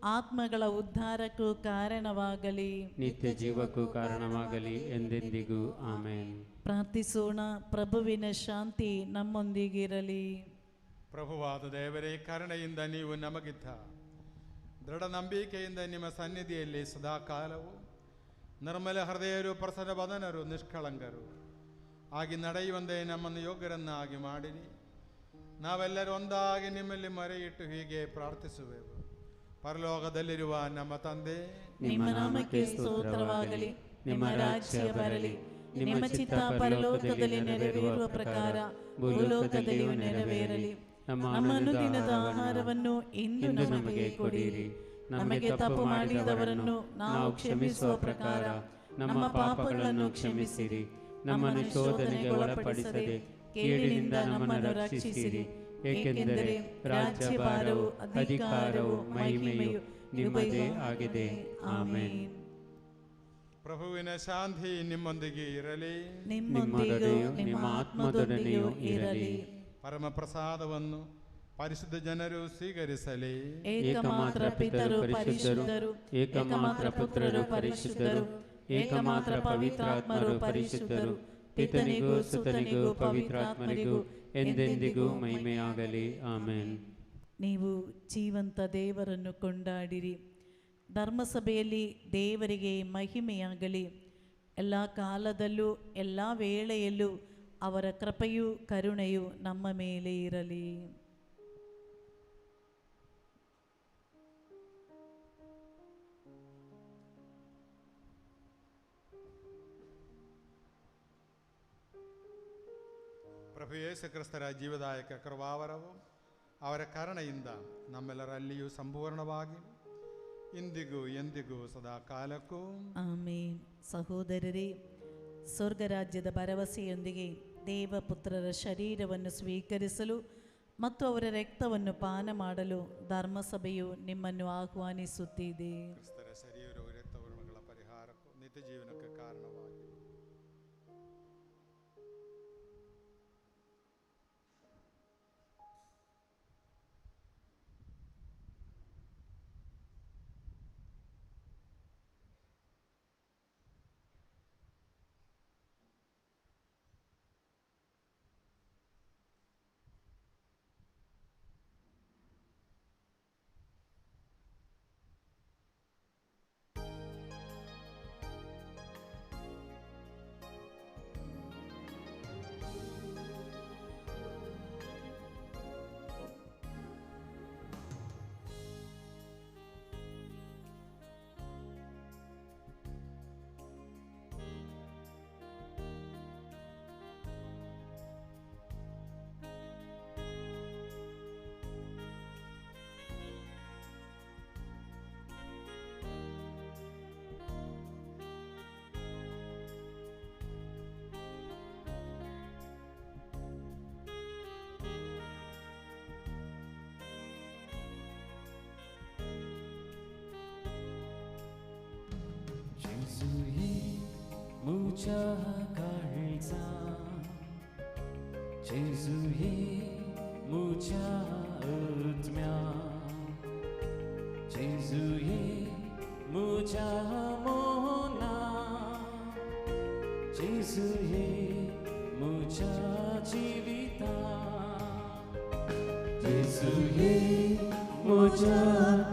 ಆತ್ಮಗಳ ಉದ್ಧಾರಕ್ಕೂ ಕಾರಣವಾಗಲಿ. ನಿತ್ಯ ಜೀವಕ್ಕೂ ಕಾರಣವಾಗಲಿ ಎಂದೆಂದಿಗೂ. ಆಮೇನ್. ಪ್ರಾರ್ಥಿಸೋಣ. ಪ್ರಭುವಿನ ಶಾಂತಿ ನಮ್ಮೊಂದಿಗಿರಲಿ. ಪ್ರಭುವಾದ ದೇವರೇ, ಕರುಣೆಯಿಂದ ನೀವು ನಮಗಿದ್ದ ದೃಢ ನಂಬಿಕೆಯಿಂದ ನಿಮ್ಮ ಸನ್ನಿಧಿಯಲ್ಲಿ ಸದಾಕಾಲವು ನಿರ್ಮಲ ಹೃದಯರು, ಪ್ರಸನ್ನ ವದನರು, ನಿಷ್ಕಳಂಕರು ಆಗಿ ನಡೆಯುವಂತೆ ನಮ್ಮನ್ನು ಯೋಗ್ಯರನ್ನಾಗಿ ಮಾಡಿರಿ. ನಾವೆಲ್ಲರೂ ಒಂದಾಗಿ ನಿಮ್ಮಲ್ಲಿ ಮರೆಯಿಟ್ಟು ಹೀಗೆ ಪ್ರಾರ್ಥಿಸುವೆವು. ಪರಲೋಕದಲ್ಲಿರುವ ನಮ್ಮ ತಂದೆ, ನಿಮ್ಮ ನಾಮಕ್ಕೆ ಸ್ತೋತ್ರವಾಗಲಿ. ನಿಮ್ಮ ರಾಜ್ಯ ಬರಲಿ. ನಿಮ್ಮ ಚಿತ್ತ ಪರಲೋಕದಲ್ಲಿ ನೆರವೇರುವ ಪ್ರಕಾರ ಭೂಲೋಕದಲ್ಲಿಯೂ ನೆರವೇರಲಿ. ನಮ್ಮ ಅನುದಿನದ ಆಹಾರವನ್ನು ಇಂದು ನಮಗೆ ಕೊಡಿರಿ. ನಮಗೆ ತಪ್ಪು ಮಾಡಿದವರನ್ನು ನಾವು ಕ್ಷಮಿಸುವ ಪ್ರಕಾರ ನಮ್ಮ ಪಾಪಗಳನ್ನು ಕ್ಷಮಿಸಿರಿ. ನಮ್ಮನ್ನು ಶೋಧನೆಗೆ ಒಳಪಡಿಸದೆ ಕೇಡಿನಿಂದ ನಮ್ಮನ್ನು ರಕ್ಷಿಸಿರಿ. ಏಕೆಂದರೆ ರಾಜ್ಯಭಾರವು ಅಧಿಕಾರವು ಮಹಿಮೆಯು ನಿಮ್ಮದೇ ಆಗಿದೆ. ಆಮೆನ್. ಪ್ರಭುವಿನ ಶಾಂತಿ ನಿಮ್ಮೊಂದಿಗೆ ಇರಲಿ. ನಿಮ್ಮೊಂದಿಗೂ ನಿಮ್ಮ ಆತ್ಮದೊಂದಿಗೂ ಇರಲಿ. ಪರಮ ಪ್ರಸಾದವನ್ನು ಪರಿಶುದ್ಧ ಜನರು ಸ್ವೀಕರಿಸಲಿ. ಏಕಮಾತ್ರ ಪಿತರು ಪರಿಶುದ್ಧರು, ಏಕಮಾತ್ರ ಪುತ್ರರು ಪರಿಶುದ್ಧರು, ಏಕಮಾತ್ರ ಪವಿತ್ರಾತ್ಮರು ಪರಿಶುದ್ಧರು. ಪಿತನಿಗೂ ಸುತನಿಗೂ ಪವಿತ್ರಾತ್ಮರಿಗೂ ಎಂದೆಂದಿಗೂ ಮಹಿಮೆಯಾಗಲಿ. ಆಮೆನ್. ನೀವು ಜೀವಂತ ದೇವರನ್ನು ಕೊಂಡಾಡಿರಿ. ಧರ್ಮಸಭೆಯಲ್ಲಿ ದೇವರಿಗೆ ಮಹಿಮೆಯಾಗಲಿ. ಎಲ್ಲ ಕಾಲದಲ್ಲೂ ಎಲ್ಲ ವೇಳೆಯಲ್ಲೂ ಅವರ ಕೃಪೆಯೂ ಕರುಣೆಯೂ ನಮ್ಮ ಮೇಲೆ ಇರಲಿ. ಪ್ರಭು ಯೇಸು ಕ್ರಿಸ್ತರ ಜೀವದಾಯಕ ಕೃಪಾವರವು ಅವರ ಕರುಣೆಯಿಂದ ನಮ್ಮೆಲ್ಲರಲ್ಲಿಯೂ ಸಂಪೂರ್ಣವಾಗಿ ಇಂದಿಗೂ ಎಂದಿಗೂ ಸದಾ ಕಾಲಕ್ಕೂ ಆಮೇನ್. ಸಹೋದರರೇ, ಸ್ವರ್ಗರಾಜ್ಯದ ಭರವಸೆಯೊಂದಿಗೆ ದೇವಪುತ್ರರ ಶರೀರವನ್ನು ಸ್ವೀಕರಿಸಲು ಮತ್ತು ಅವರ ರಕ್ತವನ್ನು ಪಾನ ಮಾಡಲು ಧರ್ಮಸಭೆಯು ನಿಮ್ಮನ್ನು ಆಹ್ವಾನಿಸುತ್ತಿದೆ. ಕ್ರಿಸ್ತರ ಶರೀರವು ರಕ್ತವರ್ಣಗಳ ಪರಿಹಾರಕ್ಕೂ ನಿತ್ಯ ಜೀವನಕ್ಕೆ ಕಾರಣವಾಗಿದೆ. जेजुये मुझा काळजा, जेजुये मुझा आत्म्या, जेजुये मुझा मोना, जेजुये मुझा जीविता, जेजुये मुझा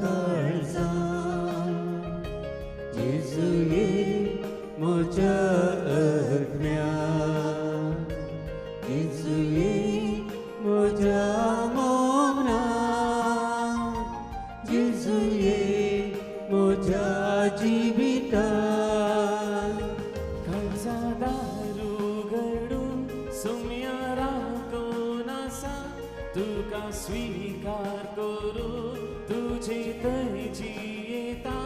काळजा, जेजुये मुझा आत्म्या, जेजुये मुझा मोना, जेजुये मुझा जीविता. काळजादारुगडून सुम्या राखोनासा तुका स्वीकार करू तुझे तैची येता.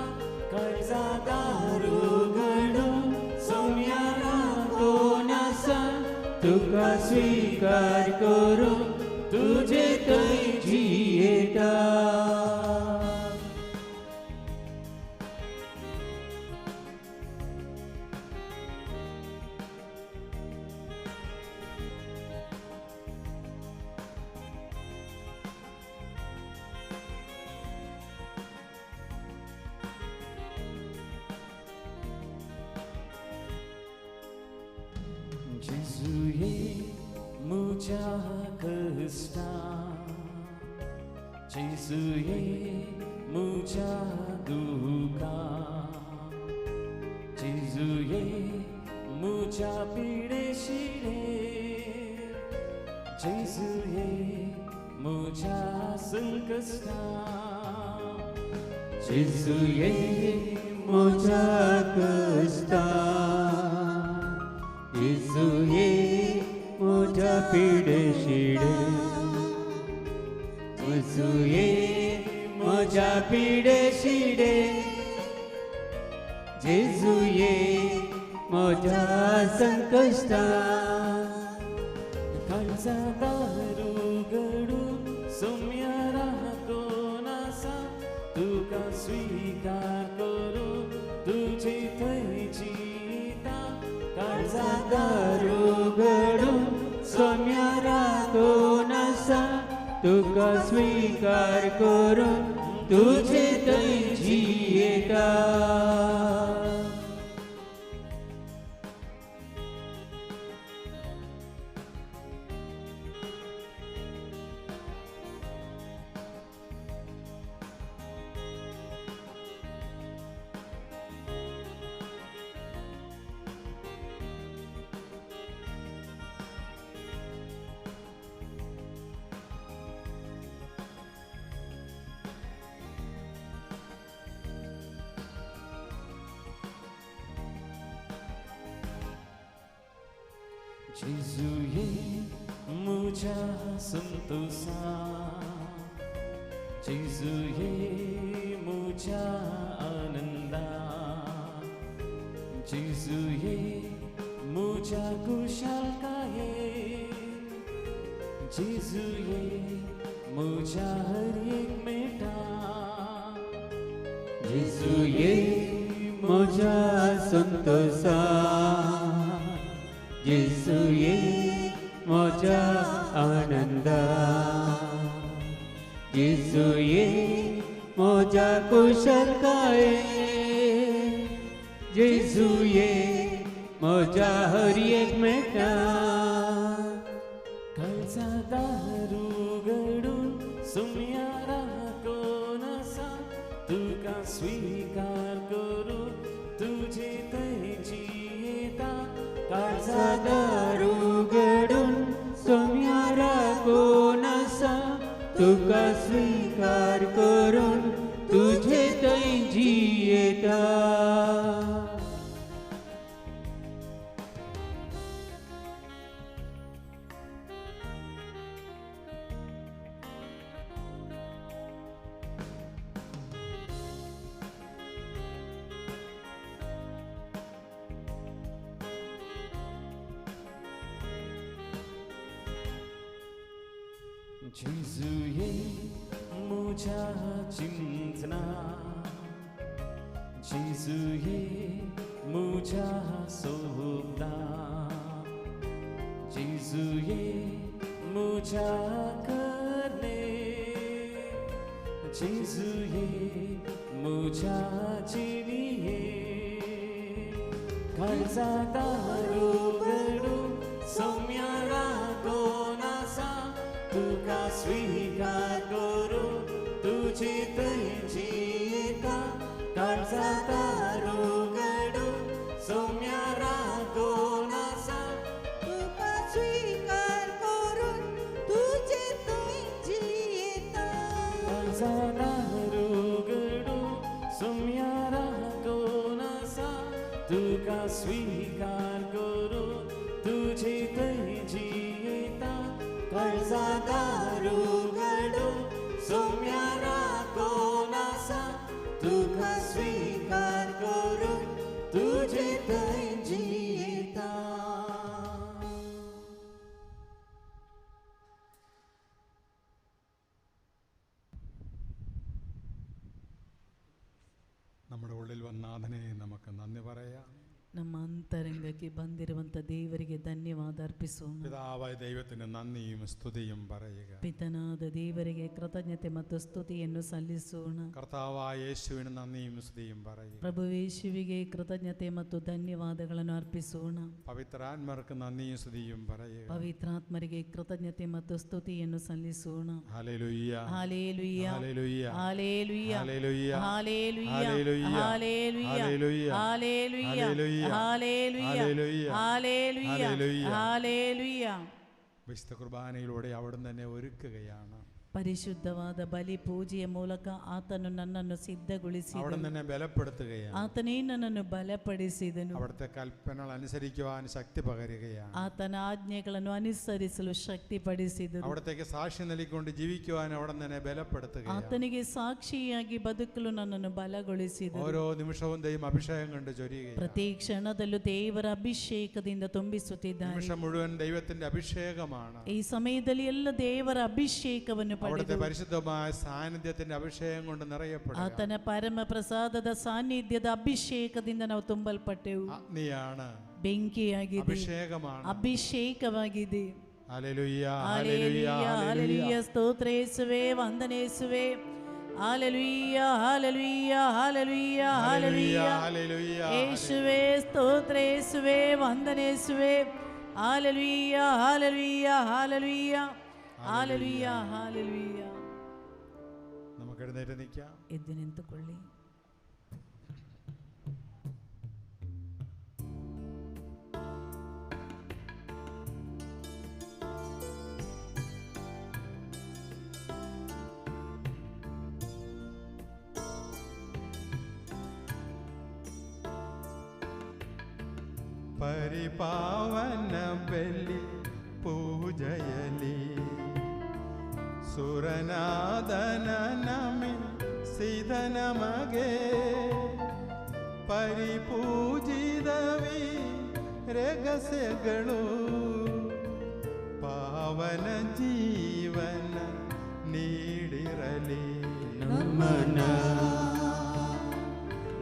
काळजादारुगडून सुम्या राखोनासा तुका स्वीकार करू तुझे तैची येता. जेजुये मुझा कष्टा, जेजुये मुझा दुःखा, जेजुये मुझा पिडेशिरे, जेजुये मुझा संकष्टा, जेजुये मुझा कष्टा, जेजुये म्हज्या पिडेशिडे जेजुये म्हज्या संकश्टा काळजांत रुगडून सौम्य राखून आसा तुका स्वीकार करून तुजी थंयची काळजांत रुगडून सौम्य राखून आसा तुका स्वीकार करून तुजे थंयची येता जेजुये म्हज्या संतोषा जेजुये म्हज्या आनंदा जेजुये म्हज्या कुशलकाये जेजुये म्हज्या हर एक मेटा जेजुये म्हज्या संतोषा जेजुये म्हज्या आनंदा जेजुये म्हज्या कुशलकाये जेजुये म्हज्या हर एक मेटा काळजांत रुगडून सौम्य राखून आसा तुका स्वीकार करून तुजी थंयची येता काळजांत रुगडून सौम्य राखून आसा तुका स्वीकार करून तुजे थंयची येता जेजुये म्हज्या चिंतना जेजुये म्हज्या सोबता जेजुये म्हज्या करणे जेजुये म्हज्या जिणिये काळजांत रुगडून सौम्य राखून आसा तुका स्वीकार करून तुजी थंयची येता काळजांत रुगडून सौम्य राखून आसा तुका स्वीकार करून तुजे थंयची येता काळजांत रुगडून सौम्य राखून आसा तुका स्वीकार करून तुजी थंयची येता काळजांत रुगडून सौम्य राखून आसा तुका स्वीकार करून तुजे थंयची येता നമ്മുടെ ഉള്ളിൽ വന്ന നാഥനെ നമുക്ക് നന്ദി പറയാം. ನಮ್ಮ ಅಂತರಂಗಕ್ಕೆ ಬಂದಿರುವಂತ ದೇವರಿಗೆ ಧನ್ಯವಾದ ಅರ್ಪಿಸೋಣ. പിതാവായ ദൈവത്തിന് നന്ദിയും സ്തുതിയും പറയുക. ಪಿತನಾದ ದೇವರಿಗೆ ಕೃತಜ್ಞತೆ ಮತ್ತು ಸ್ತುತಿಯನ್ನು ಸಲ್ಲಿಸೋಣ. കർത്താവായ യേശുവിന് നന്ദിയും സ്തുതിയും പറയുക. ಪ್ರಭು ಯೇಸುವಿಗೆ ಕೃತಜ್ಞತೆ ಮತ್ತು ಧನ್ಯವಾದಗಳನ್ನು ಅರ್ಪಿಸೋಣ. പവിത്രാത്മർക്ക് നന്ദിയും സ്തുതിയും പറയുക. ಪವಿತ್ರಾತ್ಮರಿಗೆ ಕೃತಜ್ಞತೆ ಮತ್ತು ಸ್ತುತಿಯನ್ನು ಸಲ್ಲಿಸೋಣ. Hallelujah hallelujah hallelujah hallelujah hallelujah hallelujah hallelujah hallelujah hallelujah hallelujah hallelujah hallelujah hallelujah hallelujah. വിശുദ്ധ കുർബാനയിലൂടെ അവിടുന്ന് തന്നെ ഒരുക്കുകയാണ്. ಪರಿಶುದ್ಧವಾದ ಬಲಿ ಪೂಜೆಯ ಮೂಲಕ ಆತನು ನನ್ನನ್ನು സിദ്ധಗೊಳಿಸಿ അവിടെ നിന്നെ ബലപ്പെടുത്തുകയാണ്. ಆತನೇ ನನ್ನನ್ನು ಬಲಪಡಿಸಿದನು. അവിടുത്തെ കൽപ്പനകൾ അനുസരിക്കുവാൻ ശക്തി പകരുകയാണ്. ಆತನ ಆಜ್ಞೆಗಳನ್ನು ಅನುಸರಿಸಲು ಶಕ್ತಿಪಡಿಸಿದನು. അവിടത്തേക്ക് സാക്ഷി നൽകിക്കൊണ്ട് ജീവിക്കുവാൻ അവിടെ നിന്നെ ബലപ്പെടുത്തുകയാണ്. ಆತನಿಗೆ ಸಾಕ್ಷಿಯಾಗಿ ಬದುಕಲು ನನ್ನನ್ನು ಬಲಗೊಳಿಸಿದನು. ഓരോ നിമിഷവും ദൈവം അഭിഷേകം കൊണ്ട് ചൊരിയുകയാണ്. ಪ್ರತಿ ಕ್ಷಣದಲ್ಲೂ ದೇವರ ಅಭಿಷೇಕದಿಂದ ತುಂಬಿಸುತ್ತಿದ್ದಾನೆ. നിമിഷം മുഴുവൻ ദൈവത്തിന്റെ അഭിഷേകമാണ്. ಈ ಸಮಯದಲ್ಲಿ ಎಲ್ಲ ದೇವರ ಅಭಿಷೇಕವನ್ನು അവിടുത്തെ ಪಡೆದು പരിശുദ്ധമായ സാന്നിധ്യത്തിന്റെ അഭിഷേകം കൊണ്ട് നിറയപ്പെടുക. ಆತನ ಪರಮ ಪ್ರಸಾದದ ಸಾನ್ನಿಧ್ಯದ ಅಭಿಷೇಕದಿಂದ ನಾವು ತುಂಬಲ್ಪಟ್ಟೆವು. അഗ്നിയാണ്, ಬೆಂಕಿಯಾಗಿದೆ, അഭിഷേകമാണ്. ಅಭಿಷೇಕವಾಗಿದೆ. Hallelujah, hallelujah, hallelujah. ಸ್ತೋತ್ರ ಯೇಸುವೇ, ವಂದನೆ ಯೇಸುವೇ. Hallelujah, hallelujah, hallelujah, hallelujah. Hallelujah. ಯೇಸುವೇ, ಸ್ತೋತ್ರ ಯೇಸುವೇ, ವಂದನೆ ಯೇಸುವೇ. Hallelujah, hallelujah, hallelujah, hallelujah, hallelujah. നമുക്ക് എഴുന്നേറ്റ് നിൽക്കാം. ಎದ್ದು ನಿಂತುಕೊಳ್ಳಿ. പരിപാവന ബലി പൂജയലി ಸುರನಾದನ ನಮಿಸಿದ ನಮಗೆ ಪರಿಪೂಜಿದವಿ ರಹಸ್ಯಗಳು ಪಾವನ ಜೀವನ ನೀಡಿರಲಿ. ನಮನ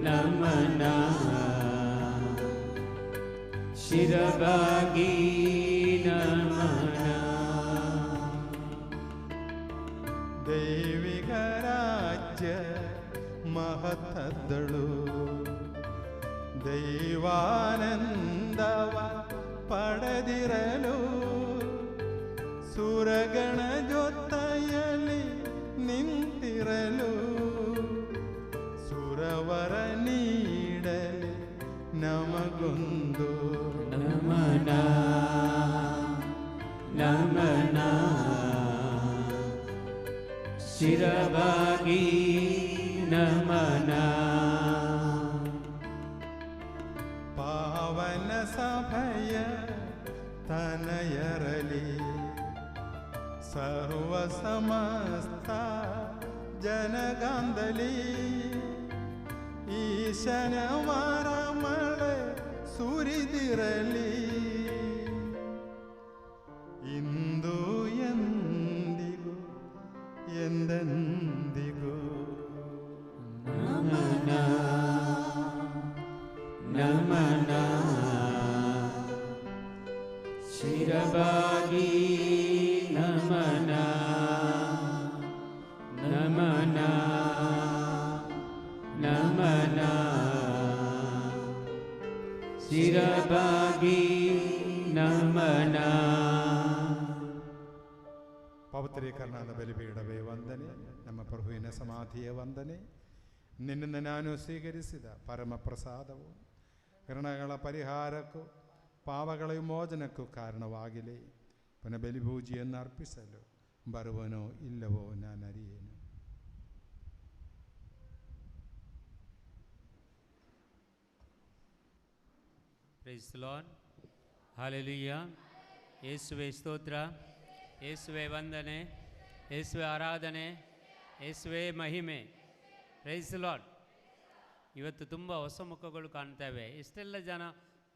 ನಮನ ಶಿರವಾಗಿ ನಮನ. ದೈವಿಕ ರಾಜ್ಯ ಮಹತ್ತದ್ದಳು ದೈವಾನಂದವ ಪಡೆದಿರಲು ಸುರಗಣ ಜೊತೆಯಲ್ಲಿ ನಿಂತಿರಲು ಸುರವರ ನೀಡಲಿ ನಮಗೊಂದು ನಮನ ನಮನ ಶಿರವಾಗಿ ನಮನ. ಪಾವನ ಸಭೆಯ ತನಯರಲಿ ಸರ್ವ ಸಮಸ್ತ ಜನಗಾಂದಲಿ ಈಶನ ವಾರ ಮಳೆ ಸುರಿದಿರಲಿ ಇಂದು ಎಂದಿಗೂ ಎಂದೆಂದಿಗೂ. ನಮನ ನಮನ ಶಿರವಾಗಿ ನಮನ ನಮನ ನಮನ ಶಿರವಾಗಿ ನಮನ. ಪವಿತ್ರೀಕರಣದ ಬಲಿಪೀಠವೇ ವಂದನೆ, ನಮ್ಮ ಪ್ರಭುವಿನ ಸಮಾಧಿಯ ವಂದನೆ. ನಿನ್ನನ್ನು ನಾನು ಸ್ವೀಕರಿಸಿದ ಪರಮಪ್ರಸಾದವು ಕರ್ಣಗಳ ಪರಿಹಾರಕ್ಕೂ ಪಾವಗಳ ವಿಮೋಚನಕ್ಕೂ ಕಾರಣವಾಗಲಿ. ಪುನಃ ಬಲಿಪೂಜೆಯನ್ನು ಅರ್ಪಿಸಲು ಬರುವನೋ ಇಲ್ಲವೋ ನಾನು ಅರಿಯೇನು. Praise the Lord. ಹಾಲೆಲೂಯಾ. ಯೇಸುವೆ ಸ್ತೋತ್ರ, ಯೇಸುವೆ ವಂದನೆ, ಯೇಸುವೆ ಆರಾಧನೆ, ಯೇಸುವೆ ಮಹಿಮೆ. Praise the Lord. ಇವತ್ತು ತುಂಬ ಹೊಸ ಮುಖಗಳು ಕಾಣ್ತವೆ. ಎಷ್ಟೆಲ್ಲ ಜನ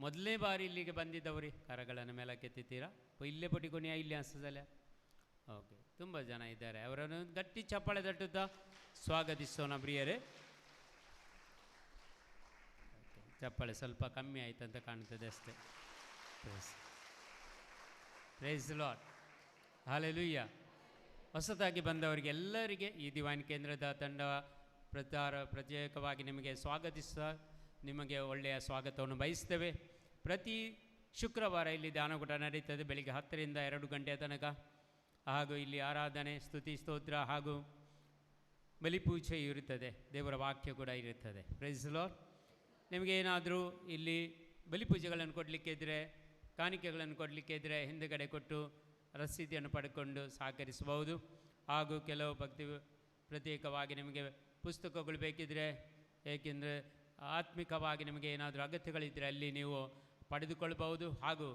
ಮೊದಲನೇ ಬಾರಿ ಇಲ್ಲಿಗೆ ಬಂದಿದ್ದವ್ರಿ, ಕರಗಳನ್ನು ಮೇಲಕ್ಕೆತ್ತೀರಾ? ಇಲ್ಲೇ ಪಟ್ಟಿಕೊನೆಯ ಇಲ್ಲಿ ಅನ್ಸದಲ್ಲ. ಓಕೆ, ತುಂಬ ಜನ ಇದ್ದಾರೆ. ಅವರನ್ನು ಗಟ್ಟಿ ಚಪ್ಪಾಳೆ ತಟ್ಟುತ್ತಾ ಸ್ವಾಗತಿಸೋಣ ಪ್ರಿಯರೇ. ಚಪ್ಪಾಳೆ ಸ್ವಲ್ಪ ಕಮ್ಮಿ ಆಯ್ತು ಅಂತ ಕಾಣ್ತದೆ ಅಷ್ಟೇ. Praise the Lord. ಹಾಲೆಲೂಯಾ. ಹೊಸದಾಗಿ ಬಂದವರಿಗೆ ಎಲ್ಲರಿಗೆ ಈ ದಿವಾನ್ ಕೇಂದ್ರದ ತಂಡ ಪ್ರತ್ಯೇಕವಾಗಿ ನಿಮಗೆ ಸ್ವಾಗತಿಸ್ತಾ ನಿಮಗೆ ಒಳ್ಳೆಯ ಸ್ವಾಗತವನ್ನು ಬಯಸ್ತೇವೆ. ಪ್ರತಿ ಶುಕ್ರವಾರ ಇಲ್ಲಿ ಧ್ಯಾನಕೂಟ ನಡೀತದೆ ಬೆಳಿಗ್ಗೆ 10 ರಿಂದ 2 ಗಂಟೆಯ ತನಕ. ಹಾಗೂ ಇಲ್ಲಿ ಆರಾಧನೆ, ಸ್ತುತಿ, ಸ್ತೋತ್ರ ಹಾಗೂ ಬಲಿಪೂಜೆ ಇರುತ್ತದೆ. ದೇವರ ವಾಕ್ಯ ಕೂಡ ಇರುತ್ತದೆ. Praise the Lord. ನಿಮಗೇನಾದರೂ ಇಲ್ಲಿ ಬಲಿಪೂಜೆಗಳನ್ನು ಕೊಡಲಿಕ್ಕೆ ಇದ್ದರೆ, ಕಾಣಿಕೆಗಳನ್ನು ಕೊಡಲಿಕ್ಕೆ ಇದ್ದರೆ ಹಿಂದುಗಡೆ ಕೊಟ್ಟು ರಸೀದಿಯನ್ನು ಪಡ್ಕೊಂಡು ಸಹಕರಿಸಬಹುದು. ಹಾಗೂ ಕೆಲವು ಪ್ರತ್ಯೇಕವಾಗಿ ನಿಮಗೆ ಪುಸ್ತಕಗಳು ಬೇಕಿದ್ದರೆ, ಏಕೆಂದರೆ ಆತ್ಮಿಕವಾಗಿ ನಿಮಗೆ ಏನಾದರೂ ಅಗತ್ಯಗಳಿದ್ದರೆ ಅಲ್ಲಿ ನೀವು ಪಡೆದುಕೊಳ್ಬೋದು. ಹಾಗೂ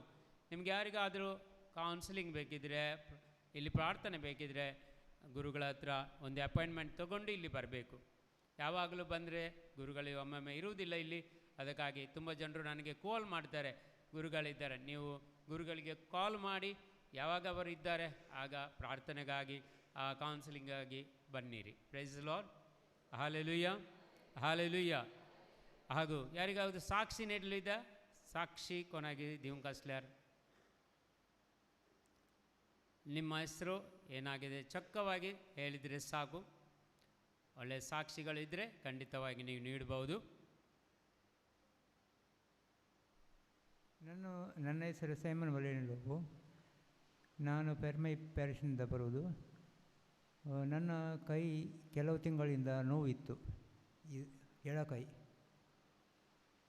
ನಿಮಗೆ ಯಾರಿಗಾದರೂ ಕೌನ್ಸಿಲಿಂಗ್ ಬೇಕಿದ್ದರೆ, ಇಲ್ಲಿ ಪ್ರಾರ್ಥನೆ ಬೇಕಿದ್ದರೆ ಗುರುಗಳ ಹತ್ರ ಒಂದು ಅಪಾಯಿಂಟ್ಮೆಂಟ್ ತೊಗೊಂಡು ಇಲ್ಲಿ ಬರಬೇಕು. ಯಾವಾಗಲೂ ಬಂದರೆ ಗುರುಗಳು ಒಮ್ಮೊಮ್ಮೆ ಇರುವುದಿಲ್ಲ ಇಲ್ಲಿ. ಅದಕ್ಕಾಗಿ ತುಂಬ ಜನರು ನನಗೆ ಕಾಲ್ ಮಾಡ್ತಾರೆ, ಗುರುಗಳಿದ್ದಾರೆ. ನೀವು ಗುರುಗಳಿಗೆ ಕಾಲ್ ಮಾಡಿ ಯಾವಾಗ ಅವರು ಇದ್ದಾರೆ ಆಗ ಪ್ರಾರ್ಥನೆಗಾಗಿ ಕೌನ್ಸಿಲಿಂಗಾಗಿ ಬನ್ನಿರಿ. Praise Lord. Hallelujah, hallelujah. ಹಾಗೂ ಯಾರಿಗಾவது ಸಾಕ್ಷಿ ನೀಡಲಿದೆ? ಸಾಕ್ಷಿ ಕೊನೆಗೆ ದಿವ್ ಕಸ್ಲರ್, ನಿಮ್ಮ ಹೆಸರು ಏನಾಗಿದೆ ಚೊಕ್ಕವಾಗಿ ಹೇಳಿದರೆ ಸಾಕು. ಒಳ್ಳೆಯ ಸಾಕ್ಷಿಗಳಿದ್ದರೆ ಖಂಡಿತವಾಗಿ ನೀವು ನೀಡಬಹುದು. ನನ್ನ ಹೆಸರು ಸೈಮನ್ ವಲೇನಲೋಪು. ನಾನು ಪೆರ್ಮೈ ಪ್ಯಾರಿಶ್ನಿಂದ ಬರುವುದು. ನನ್ನ ಕೈ ಕೆಲವು ತಿಂಗಳಿಂದ ನೋವಿತ್ತು, ಎಡಕೈ.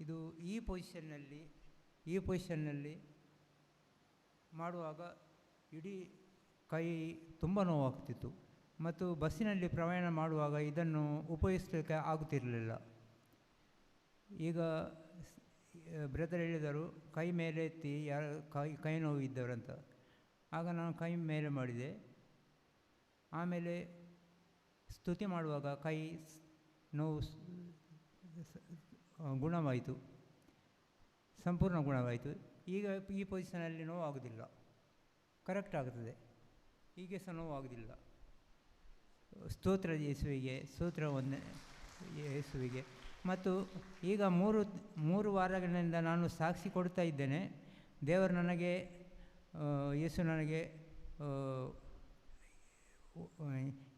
ಇದು ಈ ಪೊಸಿಷನ್ನಲ್ಲಿ ಮಾಡುವಾಗ ಇಡೀ ಕೈ ತುಂಬ ನೋವಾಗ್ತಿತ್ತು. ಮತ್ತು ಬಸ್ಸಿನಲ್ಲಿ ಪ್ರಯಾಣ ಮಾಡುವಾಗ ಇದನ್ನು ಉಪಯೋಗಿಸಲಿಕ್ಕೆ ಆಗುತ್ತಿರಲಿಲ್ಲ. ಈಗ ಬ್ರದರ್ ಹೇಳಿದರು ಕೈ ಮೇಲೆ ಎತ್ತಿ ಯಾರು ಕೈ ನೋವು ಇದ್ದವರಂತ. ಆಗ ನಾನು ಕೈ ಮೇಲೆ ಮಾಡಿದೆ. ಆಮೇಲೆ ಸ್ತುತಿ ಮಾಡುವಾಗ ಕೈ ನೋವು ಗುಣವಾಯಿತು, ಸಂಪೂರ್ಣ ಗುಣವಾಯಿತು. ಈಗ ಈ ಪೊಸಿಷನಲ್ಲಿ ನೋವು ಆಗೋದಿಲ್ಲ, ಕರೆಕ್ಟ್ ಆಗುತ್ತದೆ. ಹೀಗೆ ಸಹ ನೋವು ಆಗೋದಿಲ್ಲ. ಸ್ತೋತ್ರ ಯೇಸುವಿಗೆ. ಮತ್ತು ಈಗ ಮೂರು ವಾರಗಳಿಂದ ನಾನು ಸಾಕ್ಷಿ ಕೊಡ್ತಾ ಇದ್ದೇನೆ. ದೇವರು ನನಗೆ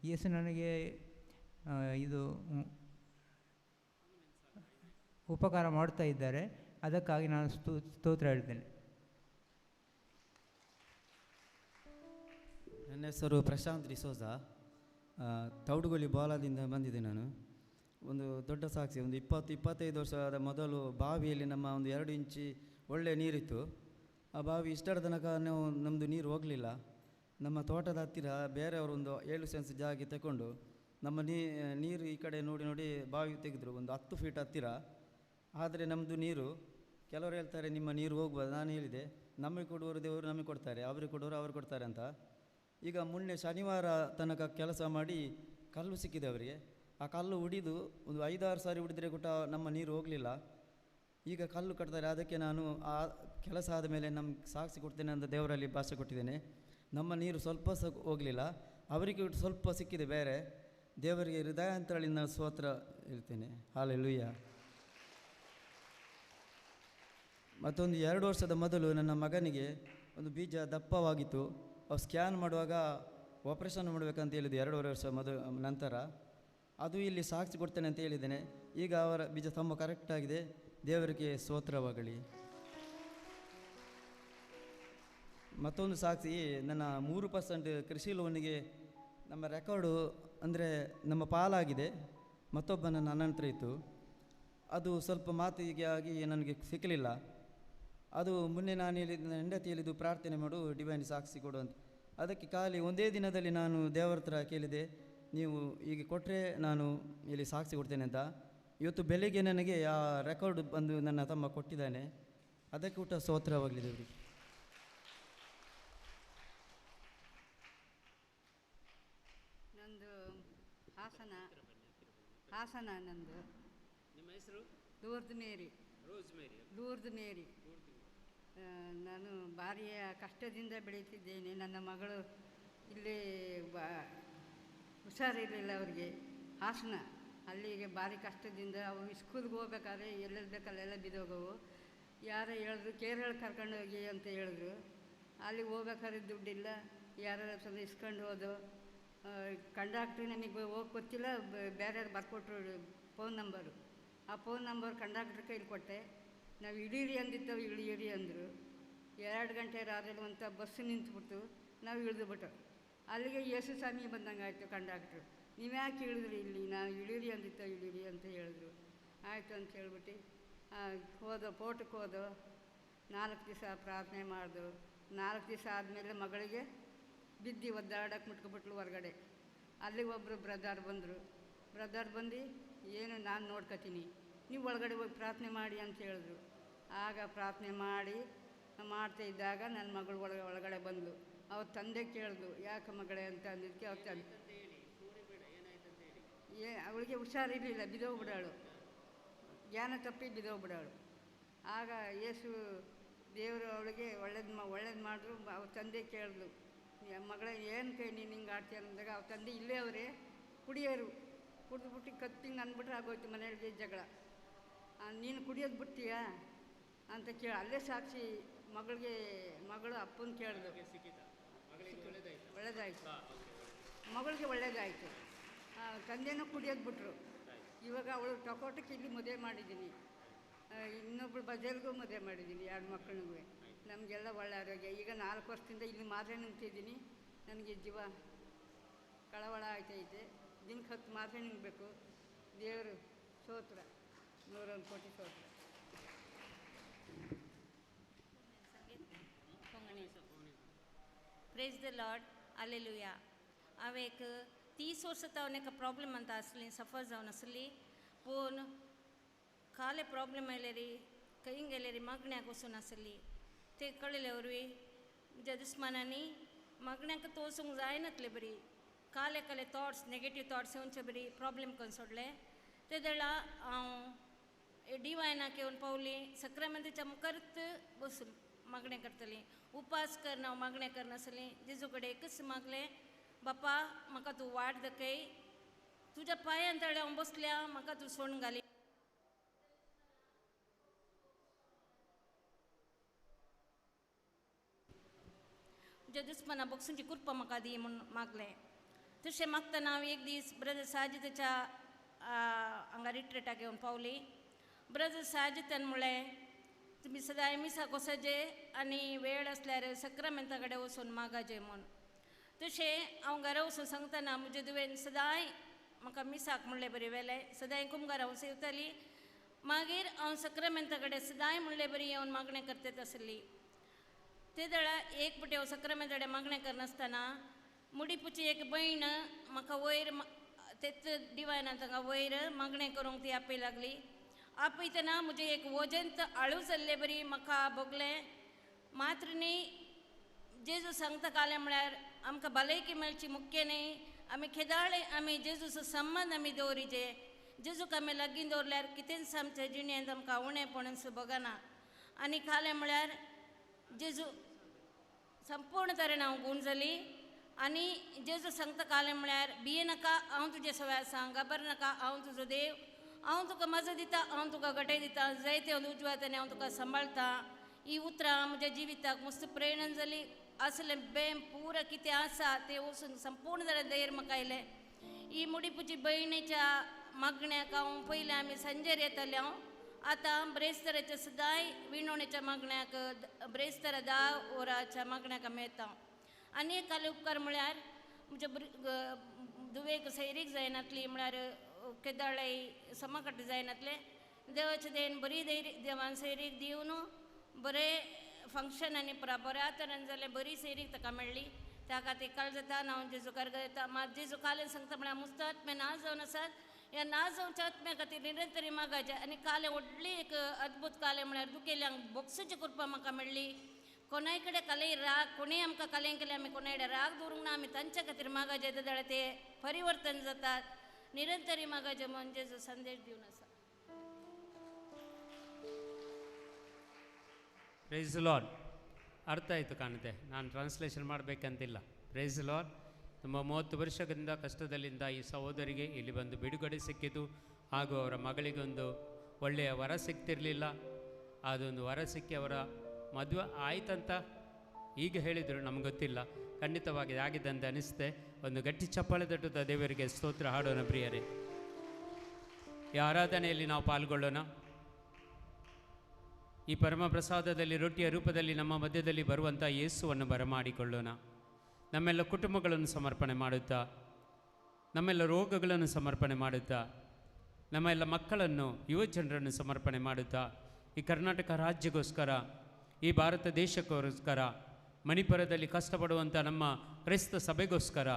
ಯೇಸು ನನಗೆ ಇದು ಉಪಕಾರ ಮಾಡ್ತಾ ಇದ್ದಾರೆ. ಅದಕ್ಕಾಗಿ ನಾನು ಸ್ತೋತ್ರ ಹೇಳ್ತೇನೆ. ನನ್ನ ಹೆಸರು ಪ್ರಶಾಂತ್ ಡಿಸೋಜಾ. ತೌಡುಗೊಳಿ ಬಾಲದಿಂದ ಬಂದಿದ್ದೆ ನಾನು. ಒಂದು ದೊಡ್ಡ ಸಾಕ್ಷಿ. ಒಂದು 20-25 ವರ್ಷದ ಮೊದಲು ಬಾವಿಯಲ್ಲಿ ನಮ್ಮ ಒಂದು 2 ಇಂಚಿ ಒಳ್ಳೆಯ ನೀರಿತ್ತು. ಆ ಬಾವಿ ಇಷ್ಟರ ತನಕ ನಮ್ಮದು ನೀರು ಹೋಗಲಿಲ್ಲ. ನಮ್ಮ ತೋಟದ ಹತ್ತಿರ ಬೇರೆಯವರು ಒಂದು 7 ಸೆನ್ಸ್ ಜಾಗ ತಗೊಂಡು ನಮ್ಮ ನೀರು ಈ ಕಡೆ ನೋಡಿ ಬಾವಿ ತೆಗೆದ್ರು, ಒಂದು 10 ಫೀಟ್ ಹತ್ತಿರ. ಆದರೆ ನಮ್ಮದು ನೀರು, ಕೆಲವರು ಹೇಳ್ತಾರೆ ನಿಮ್ಮ ನೀರು ಹೋಗ್ಬೋದು. ನಾನು ಹೇಳಿದೆ ನಮಗೆ ಕೊಡುವವರು ದೇವರು ನಮಗೆ ಕೊಡ್ತಾರೆ, ಅವರಿಗೆ ಕೊಡುವವರು ಅವರು ಕೊಡ್ತಾರೆ ಅಂತ. ಈಗ ಮೊನ್ನೆ ಶನಿವಾರ ತನಕ ಕೆಲಸ ಮಾಡಿ ಕಲ್ಲು ಸಿಕ್ಕಿದೆ ಅವರಿಗೆ. ಆ ಕಲ್ಲು ಉಡಿದು ಒಂದು 5-6 ಸಾರಿ ಉಡಿದ್ರೆ ಕೂಡ ನಮ್ಮ ನೀರು ಹೋಗಲಿಲ್ಲ. ಈಗ ಕಲ್ಲು ಕಟ್ತಾರೆ. ಅದಕ್ಕೆ ನಾನು ಆ ಕೆಲಸ ಆದಮೇಲೆ ನಮ್ಗೆ ಸಾಕ್ಷಿ ಕೊಡ್ತೇನೆ ಅಂತ ದೇವರಲ್ಲಿ ಭಾಷೆ ಕೊಟ್ಟಿದ್ದೇನೆ. ನಮ್ಮ ನೀರು ಸ್ವಲ್ಪ ಸಹ ಹೋಗಲಿಲ್ಲ, ಅವರಿಗೆ ಸ್ವಲ್ಪ ಸಿಕ್ಕಿದೆ ಬೇರೆ. ದೇವರಿಗೆ ಹೃದಯಾಂತರಳಿಂದ ಸ್ತೋತ್ರ ಹೇಳ್ತೇನೆ. ಹಾಲೆಲೂಯಾ. ಮತ್ತೊಂದು 2 ವರ್ಷದ ಮೊದಲು ನನ್ನ ಮಗನಿಗೆ ಒಂದು ಬೀಜ ದಪ್ಪವಾಗಿತ್ತು. ಅವ್ರು ಸ್ಕ್ಯಾನ್ ಮಾಡುವಾಗ ಆಪ್ರೇಷನ್ ಮಾಡಬೇಕಂತ ಹೇಳಿದ್ದು 2.5 ವರ್ಷ ನಂತರ. ಅದು ಇಲ್ಲಿ ಸಾಕ್ಷಿ ಕೊಡ್ತೇನೆ ಅಂತ ಹೇಳಿದ್ದೇನೆ. ಈಗ ಅವರ ಬೀಜ ತುಂಬ ಕರೆಕ್ಟಾಗಿದೆ. ದೇವರಿಗೆ ಸ್ತೋತ್ರವಾಗಲಿ. ಮತ್ತೊಂದು ಸಾಕ್ಷಿ, ನನ್ನ 3% ಕೃಷಿ ಲೋನಿಗೆ ನಮ್ಮ ರೆಕಾರ್ಡು ಅಂದರೆ ನಮ್ಮ ಪಾಲಾಗಿದೆ. ಮತ್ತೊಬ್ಬ ನನ್ನ ಅನಂತರ ಇತ್ತು. ಅದು ಸ್ವಲ್ಪ ಮಾತಿಗೆ ಆಗಿ ನನಗೆ ಸಿಕ್ಕಲಿಲ್ಲ. ಅದು ಮೊನ್ನೆ ನಾನು ಹೇಳಿದ ಹೆಂಡತಿ ಹೇಳಿದ್ದು ಪ್ರಾರ್ಥನೆ ಮಾಡು, ಡಿವೈನ್ ಸಾಕ್ಷಿ ಕೊಡು ಅಂತ. ಅದಕ್ಕೆ ಖಾಲಿ ಒಂದೇ ದಿನದಲ್ಲಿ ನಾನು ದೇವರ ಹತ್ರ ಕೇಳಿದೆ, ನೀವು ಈಗ ಕೊಟ್ಟರೆ ನಾನು ಇಲ್ಲಿ ಸಾಕ್ಷಿ ಕೊಡ್ತೇನೆ ಅಂತ. ಇವತ್ತು ಬೆಳಿಗ್ಗೆ ನನಗೆ ಆ ರೆಕಾರ್ಡ್ ಬಂದು ನನ್ನ ತಮ್ಮ ಕೊಟ್ಟಿದ್ದಾನೆ. ಅದಕ್ಕೆ ಊಟ ಸ್ತೋತ್ರವಾಗಲಿ ದೇವರಿಗೆ. ನಂದು ಹಾಸನ ನಂದು. ನಿಮ್ಮ ಹೆಸರು? ಲೂರ್ದ್ ಮೇರಿ. ನಾನು ಭಾರಿ ಕಷ್ಟದಿಂದ ಬೆಳೀತಿದ್ದೇನೆ. ನನ್ನ ಮಗಳು ಇಲ್ಲಿ ಹುಷಾರಿರಲಿಲ್ಲ ಅವರಿಗೆ, ಹಾಸನ. ಅಲ್ಲಿಗೆ ಭಾರಿ ಕಷ್ಟದಿಂದ ಅವು ಸ್ಕೂಲ್ಗೆ ಹೋಗ್ಬೇಕಾದ್ರೆ ಎಲ್ಲೆಲ್ಲಿ ಬೇಕಲ್ಲೆಲ್ಲ ಬಿದ್ದೋಗವು. ಯಾರೋ ಹೇಳಿದ್ರು ಕೇರಳ ಕರ್ಕೊಂಡು ಹೋಗಿ ಅಂತ ಹೇಳಿದ್ರು. ಅಲ್ಲಿಗೆ ಹೋಗ್ಬೇಕಾದ್ರೆ ದುಡ್ಡಿಲ್ಲ, ಯಾರು ಸ್ವಲ್ಪ ಇಸ್ಕೊಂಡು ಹೋದು. ಕಂಡಕ್ಟ್ರು ನಮಗೆ ಹೋಗಿ ಗೊತ್ತಿಲ್ಲ, ಬೇರೆಯವ್ರು ಬರ್ಕೊಟ್ರು ಫೋನ್ ನಂಬರು. ಆ ಫೋನ್ ನಂಬರ್ ಕಂಡಕ್ಟ್ರ್ ಕೈಲಿ ಕೊಟ್ಟೆ. ನಾವು ಇಳೀರಿ ಅಂದಿತ್ತವು, ಇಳಿಯಿರಿ ಅಂದರು. 2 ಗಂಟೆ ರಾತ್ರಿ ಅಂತ ಬಸ್ಸು ನಿಂತುಬಿಟ್ಟು ನಾವು ಇಳಿದುಬಿಟ್ಟು ಅಲ್ಲಿಗೆ ಯೇಸು ಸ್ವಾಮಿ ಬಂದಂಗೆ ಆಯಿತು. ಕಂಡಕ್ಟ್ರು ನೀವು ಯಾಕೆ ಇಳಿದ್ರಿ ಇಲ್ಲಿ, ನಾವು ಇಳೀರಿ ಅಂದಿತ್ತೋ ಇಳೀರಿ ಅಂತ ಹೇಳಿದ್ರು. ಆಯಿತು ಅಂತ ಹೇಳ್ಬಿಟ್ಟು ಫೋಟೋಕ್ಕೆ ಹೋದೋ. 4 ದಿವಸ ಪ್ರಾರ್ಥನೆ ಮಾಡಿದ್ರು. 4 ದಿವಸ ಆದಮೇಲೆ ಮಗಳಿಗೆ ಬಿದ್ದು ಒದ್ದಾಡಕ್ಕೆ ಮುಟ್ಕೊಬಿಟ್ಲು ಹೊರಗಡೆ. ಅಲ್ಲಿಗೆ ಒಬ್ಬರು ಬ್ರದರ್ ಬಂದು ಏನು ನಾನು ನೋಡ್ಕೊತೀನಿ, ನೀವು ಒಳಗಡೆ ಹೋಗಿ ಪ್ರಾರ್ಥನೆ ಮಾಡಿ ಅಂತ ಹೇಳಿದ್ರು. ಆಗ ಪ್ರಾರ್ಥನೆ ಮಾಡ್ತಾ ಇದ್ದಾಗ ನನ್ನ ಮಗಳು ಒಳಗಡೆ ಬಂದು ಅವ್ರ ತಂದೆ ಕೇಳಿದ್ಲು, ಯಾಕೆ ಮಗಳೇ ಅಂತ ಅಂದಿದ್ದಕ್ಕೆ ಅವ್ರ ತಂದೆ ಅವಳಿಗೆ ಹುಷಾರಿರಲಿಲ್ಲ, ಬಿದ್ದೋಗ್ಬಿಡಾಳು, ಜ್ಞಾನ ತಪ್ಪಿ ಬಿದ್ದೋಗ್ಬಿಡಾಳು. ಆಗ ಯೇಸು ದೇವರು ಅವಳಿಗೆ ಒಳ್ಳೇದು ಮಾಡಿದ್ರು. ಅವ್ರ ತಂದೆ ಕೇಳಿದ್ಲು, ಮಗಳೇ ಏನು ಕೈ ನೀನು ಹಿಂಗೆ ಆಡ್ತೀಯ ಅಂದಾಗ ಅವ್ರ ತಂದೆ ಇಲ್ಲೇ ಅವರೇ ಕುಡಿಯೋರು, ಕುಡಿದ್ಬಿಟ್ಟು ಕತ್ತಿಂಗೆ ಅಂದ್ಬಿಟ್ರೆ ಆಗೋಯ್ತು ಮನೆಯೊಳಗೆ ಜಗಳ. ನೀನು ಕುಡಿಯೋದು ಬಿಡ್ತೀಯಾ ಅಂತ ಅಲ್ಲೇ ಸಾಕ್ಷಿ ಮಗಳು ಅಪ್ಪನ ಕೇಳಿದ್ರು. ಒಳ್ಳೇದಾಯಿತು, ಮಗಳಿಗೆ ಒಳ್ಳೇದಾಯಿತು. ತಂದೆನೂ ಕುಡಿಯೋದು ಬಿಟ್ರು. ಇವಾಗ ಅವಳು ಟೊಕೋಟಕ್ಕೆ ಇಲ್ಲಿ ಮದುವೆ ಮಾಡಿದ್ದೀನಿ, ಇನ್ನೊಬ್ಳು ಬಜಲ್ಗೂ ಮದುವೆ ಮಾಡಿದ್ದೀನಿ, 2 ಮಕ್ಕಳಿಗೂ. ನಮಗೆಲ್ಲ ಒಳ್ಳೆ ಆರೋಗ್ಯ. ಈಗ 4 ವರ್ಷದಿಂದ ಇಲ್ಲಿ ಮಾತ್ರೆ ನಿಂತಿದ್ದೀನಿ. ನನಗೆ ಜೀವ ಕಳವಳ ಆಯ್ತೈತೆ. ದಿನಕ್ಕೆ 10 ಮಾತ್ರೆ ನಿಂಗಬೇಕು. ದೇವರು ಸ್ತೋತ್ರ, 101 ಕೋಟಿ ಸ್ತೋತ್ರ. Praise the Lord, hallelujah. हांवें एक 30 वर्सां हांवें एक प्रॉब्लम अंत आसली, सफर जावन आसली. पूण काले प्रॉब्लम आयले री, खंय गेले री, मागण्याक वचून आसली. ते कळले वरवीं म्हज्या दुस्मानांनी मागण्याक तोवसूंक जायनातले बरी. काले थॉट्स, नेगेटीव थॉट्स येवचे बरी प्रॉब्लम करून सोडले. ते वेळा हांव डिवायनाक येवन पावली. सक्रामेंताच्या मुखारच बसून मागणें करतलीं. उपास करना, हांव मागणें करनासली. जेजू कडेन एकच मागलें, बापा म्हाका तूं वाट दाखय, तुज्या पांयां तळें हांव बसल्या, म्हाका तूं सोडून घाली. म्हज्या दुस्माना बक्षुंची कृपा म्हाका दी म्हूण मागलें. तशें मागतना हांव एक दीस ब्रदर साजिदाच्या हांगा रिट्रेटाक येवन पावली. ब्रदर साजिदान म्हणलें, तुमी सदांय मिसाक वचचे आनी वेळ आसल्यार सक्रामेंता कडेन वचून मागाचें म्हूण. तशें हांव घरा वचून सांगतना म्हजे दुवेन सदांय म्हाका मिसाक म्हणलें बरें वेलें. सदांय कुंभार हांव सेवताली. मागीर हांव सक्रामेंता कडेन सदांय म्हणलें बरी येवन मागणें करतात आसली. ते वेळा एक फावटी हांव सक्रामेंता कडेन मागणें करनासतना मुडीपूची एक भयण म्हाका वयर तेच डिवायनांत हांगा वयर मागणें करूंक ती आपय लागली. आपयतना म्हजें एक वजंत आळू जाल्लें बरी म्हाका भोगलें. मात्र न्ही, जेजू सांगता कालें म्हळ्यार आमकां भलायकी मेळची मुख्य न्ही. आमी खेदाळे आमी जेजूचो संबंद आमी दवरिचे. जेजूक आमी लागीं दवरल्यार कितेंच आमच्या जिणेंत आमकां उणेंपण भोगना. आनी कालें म्हळ्यार जेजू संपूर्ण तरेन हांव गूण जाली. आनी जेजू सांगता कालें म्हळ्यार भिये नाका, हांव तुजे सवाय आसां, घाबर नाका, हांव तुजो देव, हांव तुका मजा दिता, हांव तुका घटाय दिता, जायते उजवात आनी हांव तुका सांबाळटा. ही उतरां म्हज्या जिविताक मस्त प्रेरणा जाली. असलें बेम पुरा कितें आसा तें वचून संपूर्ण तरेन धैर्य म्हाका आयलें. ही मुडीपूची भयणीच्या मागण्याक हांव पयलीं आमी सांजेर येतालें. हांव आतां ब्रेस्ताराच्या सदांय विणवणेच्या मागण्याक ब्रेस्तारा 10 वरांच्या मागण्याक आमी येता. आनी एक काले उपकार म्हळ्यार म्हज्या दुवेक सैरीक जायनातली, म्हळ्यार केदाळे समाकट जायनातले. देवाचे देन बरी देवान सैरीक दिवन बरें फंक्शन आनी बऱ्या तरेन जालें. बरी सैरीक ताका मेळ्ळी. त्या खातीर काळ जाता हांव जेजू कारगार येता. मात जेजू कालें सांगता म्हळ्यार मुस्त आत्मे ना जावन आसात. ह्या ना जावच्या आत्म्या खातीर निरंतरी मागाचें. आनी कालें व्हडली एक अद्भुत कालें म्हळ्यार दुखेल्यांक बोक्साची कृपा म्हाका मेळ्ळी. कोणाय कडेन कालें राग, कोणीय आमकां कालें केलें आमी कोणाय कडेन राग दवरूंक ना. आमी तांच्या खातीर मागाचें जाल्यार ते परिवर्तन जातात. निरंतरी मागाचें म्हूण जेजू संदेश दिवन आसा. Praise Lord. ಅರ್ಥ ಆಯಿತು ಕಾಣುತ್ತೆ, ನಾನು ಟ್ರಾನ್ಸ್ಲೇಷನ್ ಮಾಡಬೇಕಂತಿಲ್ಲ. Price lord. ತುಂಬ 30 ವರ್ಷಗಳಿಂದ ಕಷ್ಟದಲ್ಲಿಂದ ಈ ಸಹೋದರಿಗೆ ಇಲ್ಲಿ ಬಂದು ಬಿಡುಗಡೆ ಸಿಕ್ಕಿತು. ಹಾಗೂ ಅವರ ಮಗಳಿಗೊಂದು ಒಳ್ಳೆಯ ವರ ಸಿಗ್ತಿರಲಿಲ್ಲ. ಅದೊಂದು ವರ ಸಿಕ್ಕಿ ಅವರ ಮದುವೆ ಆಯ್ತಂತ ಈಗ ಹೇಳಿದರು, ನಮ್ಗೆ ಗೊತ್ತಿಲ್ಲ. ಖಂಡಿತವಾಗಿ ಆಗಿದ್ದಂತೆ ಅನಿಸುತ್ತೆ. ಒಂದು ಗಟ್ಟಿ ಚಪ್ಪಾಳೆ ತಟ್ಟುತ್ತಾ ದೇವರಿಗೆ ಸ್ತೋತ್ರ ಹಾಡೋಣ ಪ್ರಿಯರೇ. ಈ ಆರಾಧನೆಯಲ್ಲಿ ನಾವು ಪಾಲ್ಗೊಳ್ಳೋಣ. ಈ ಪರಮ ಪ್ರಸಾದದಲ್ಲಿ ರೊಟ್ಟಿಯ ರೂಪದಲ್ಲಿ ನಮ್ಮ ಮಧ್ಯದಲ್ಲಿ ಬರುವಂಥ ಯೇಸುವನ್ನು ಬರಮಾಡಿಕೊಳ್ಳೋಣ. ನಮ್ಮೆಲ್ಲ ಕುಟುಂಬಗಳನ್ನು ಸಮರ್ಪಣೆ ಮಾಡುತ್ತಾ, ನಮ್ಮೆಲ್ಲ ರೋಗಗಳನ್ನು ಸಮರ್ಪಣೆ ಮಾಡುತ್ತಾ, ನಮ್ಮೆಲ್ಲ ಮಕ್ಕಳನ್ನು ಯುವಜನರನ್ನು ಸಮರ್ಪಣೆ ಮಾಡುತ್ತಾ, ಈ ಕರ್ನಾಟಕ ರಾಜ್ಯಗೋಸ್ಕರ, ಈ ಭಾರತ ದೇಶಕ್ಕೋಸ್ಕರ, ಮಣಿಪುರದಲ್ಲಿ ಕಷ್ಟಪಡುವಂಥ ನಮ್ಮ ಕ್ರೈಸ್ತ ಸಭೆಗೋಸ್ಕರ,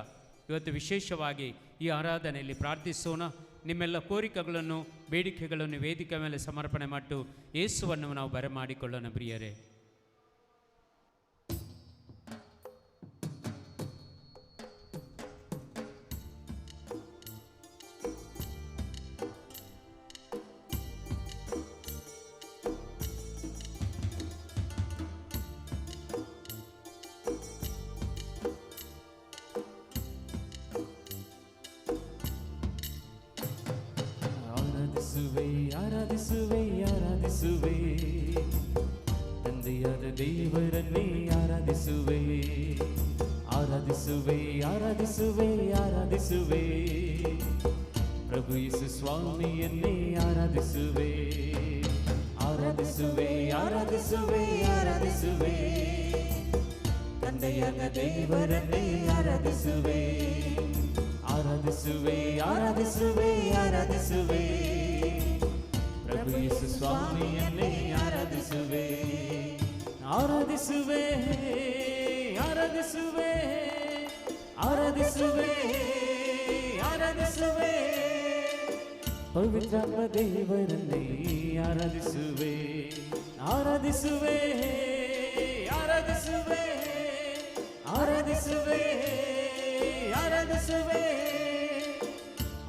ಇವತ್ತು ವಿಶೇಷವಾಗಿ ಈ ಆರಾಧನೆಯಲ್ಲಿ ಪ್ರಾರ್ಥಿಸೋಣ. ನಿಮ್ಮೆಲ್ಲ ಕೋರಿಕೆಗಳನ್ನು ಬೇಡಿಕೆಗಳನ್ನು ವೇದಿಕೆ ಮೇಲೆ ಸಮರ್ಪಣೆ ಮಾಡಿ ಯೇಸುವನ್ನು ನಾವು ಬರಮಾಡಿಕೊಳ್ಳೋಣ ಪ್ರಿಯರೇ. ಆರಾಧಿಸುವೆ ಆರಾಧಿಸುವೆ ತಂದೆಯಾದ ದೇವರನ್ನೇ ಆರಾಧಿಸುವೆ ಆರಾಧಿಸುವೆ ಆರಾಧಿಸುವೆ ಆರಾಧಿಸುವೆ ಪ್ರಭು ಯೇಸು ಸ್ವಾಮಿಯನ್ನೇ ಆರಾಧಿಸುವೆ ಆರಾಧಿಸುವೆ ಆರಾಧಿಸುವೆ ಆರಾಧಿಸುವೆ ತಂದೆಯಾದ ದೇವರನ್ನೇ ಆರಾಧಿಸುವೆ ಆರಾಧಿಸುವೆ ಆರಾಧಿಸುವೆ ಆರಾಧಿಸುವೆ ಪ್ರಭು ಯೇಸು ಸ್ವಾಮಿಯನ್ನೇ ಆರಾಧಿಸುವೆ ಆರಾಧಿಸುವೆ ಆರಾಧಿಸುವೆ ಆರಾಧಿಸುವೆ ಆರಾಧಿಸುವೆ ಪವಿತ್ರಾತ್ಮ ದೇವರನ್ನೇ ಆರಾಧಿಸುವೆ ಆರಾಧಿಸುವೆ ಆರಾಧಿಸುವೆ ಆರಾಧಿಸುವೆ ಆರಾಧಿಸುವೆ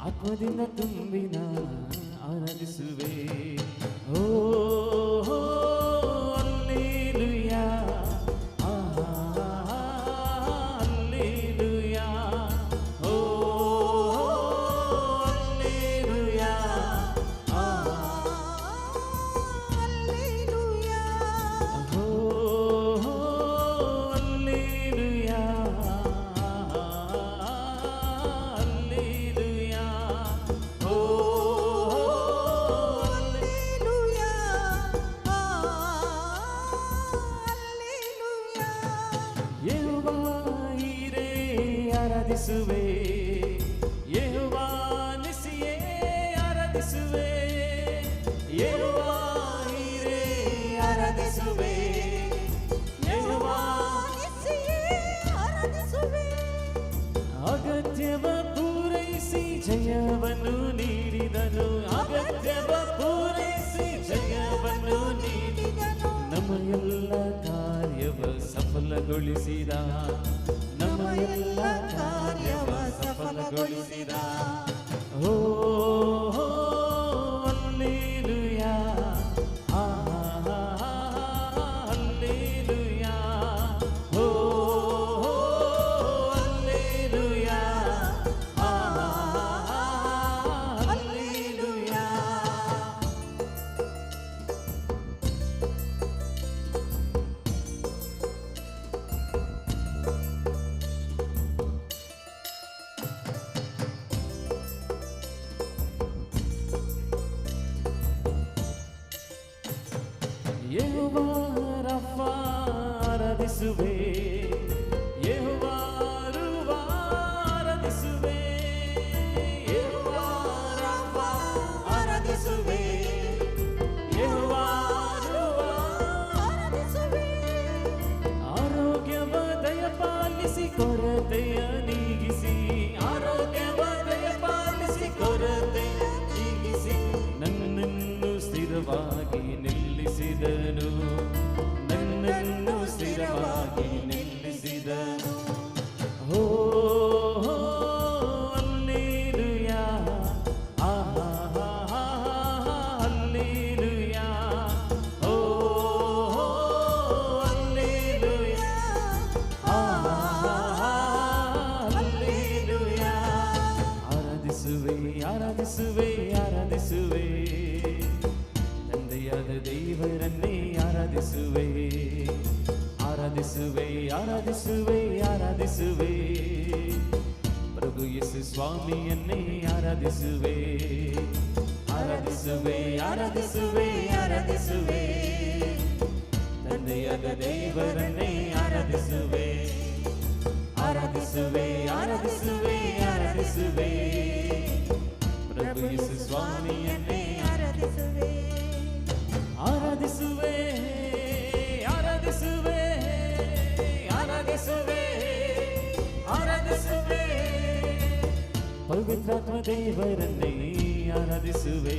ಆತ್ಮದಿಂದ ತುಂಬಿನ ಆರಾಧಿಸುವೆ ಓ ಹಲ್ಲೆಲೂಯಾ ಹಲ್ಲೆಲೂಯಾ ಓ ಹಲ್ಲೆಲೂಯಾ Hallelujah. ಓ ಹಲ್ಲೆಲೂಯಾ ಹಲ್ಲೆಲೂಯಾ ಓ ಯೆಹೋವಾ ಈರೇ ಆರಾಧಿಸುವೆ ಯೆಹೋವಾ ನಿಸಿಯೇ ಆರಾಧಿಸುವೆ ಯೆಹೋವಾ ಈರೇ ಆರಾಧಿಸುವೆ ಯೆಹೋವಾ ಅಗತ್ಯವ ಪೂರೈಸಿ ಜಯವನ್ನು ನೀಡಿದನು ಅಗತ್ಯವ ಪೂರೈಸಿ ಜಯವನ್ನು ನೀಡಿದನು ನಮ್ಮ ಎಲ್ಲ ಕಾರ್ಯವ ಸಫಲಗೊಳಿಸಿದ ನಮ್ಮ ಎಲ್ಲ ಕಾರ್ಯವ ಸಫಲಗೊಳಿಸಿದ ಓ ಹಲ್ಲೆಲೂಯಾ ಹಲ್ಲೆಲೂಯಾ ಓ ಹಲ್ಲೆಲೂಯಾ ಹಲ್ಲೆಲೂಯಾ ಯೆಹೋವಾ ರಫಾ ಆರಾಧಿಸುವೆ ಯೆಹೋವಾ ರೂವಾ ಆರಾಧಿಸುವೆ ಯೆಹೋವಾ ರಫಾ ಆರಾಧಿಸುವೆ ಯೆಹೋವಾ ರೂವಾ ಆರಾಧಿಸುವೆ ಆರೋಗ್ಯವ ದಯಪಾಲಿಸಿ ಕೊರತೆಯ ನೀಗಿಸಿ ಆರೋಗ್ಯವ ದಯಪಾಲಿಸಿ ಕೊರತೆಯ ನೀಗಿಸಿ ನನ್ನನ್ನು ಸ್ಥಿರವಾಗಿ ನಿಲ್ಲಿಸಿದನು ನನ್ನನ್ನು ಸ್ಥಿರವಾಗಿ ನಿಲ್ಲಿಸಿದನು ಓ ಹಲ್ಲೆಲೂಯಾ ಹಲ್ಲೆಲೂಯಾ ಓ ಹಲ್ಲೆಲೂಯಾ ಹಲ್ಲೆಲೂಯಾ ಆರಾಧಿಸುವೆ ಆರಾಧಿಸುವೆ ಆರಾಧಿಸುವೆ ತಂದೆಯಾದ ದೇವರನ್ನೇ ಆರಾಧಿಸುವೆ ಆರಾಧಿಸುವೆ ಆರಾಧಿಸುವೆ ಆರಾಧಿಸುವೆ ಪ್ರಭು ಯೇಸು ಸ್ವಾಮಿಯನ್ನೇ ಆರಾಧಿಸುವೆ ಆರಾಧಿಸುವೆ ಆರಾಧಿಸುವೆ ಆರಾಧಿಸುವೆ ತಂದೆಯಾದ ದೇವರನ್ನೇ ಆರಾಧಿಸುವೆ ಆರಾಧಿಸುವೆ ಆರಾಧಿಸುವೆ ಆರಾಧಿಸುವೆ ಪ್ರಭು ಯೇಸು ಸ್ವಾಮಿಯನ್ನೇ ಆರಾಧಿಸುವೆ ಆರಾಧಿಸುವೆ ಆರಾಧಿಸುವೆ ಆರಾಧಿಸುವೆ ಆರಾಧಿಸುವೆ ಪವಿತ್ರಾತ್ಮ ದೇವರನ್ನೇ ಆರಾಧಿಸುವೆ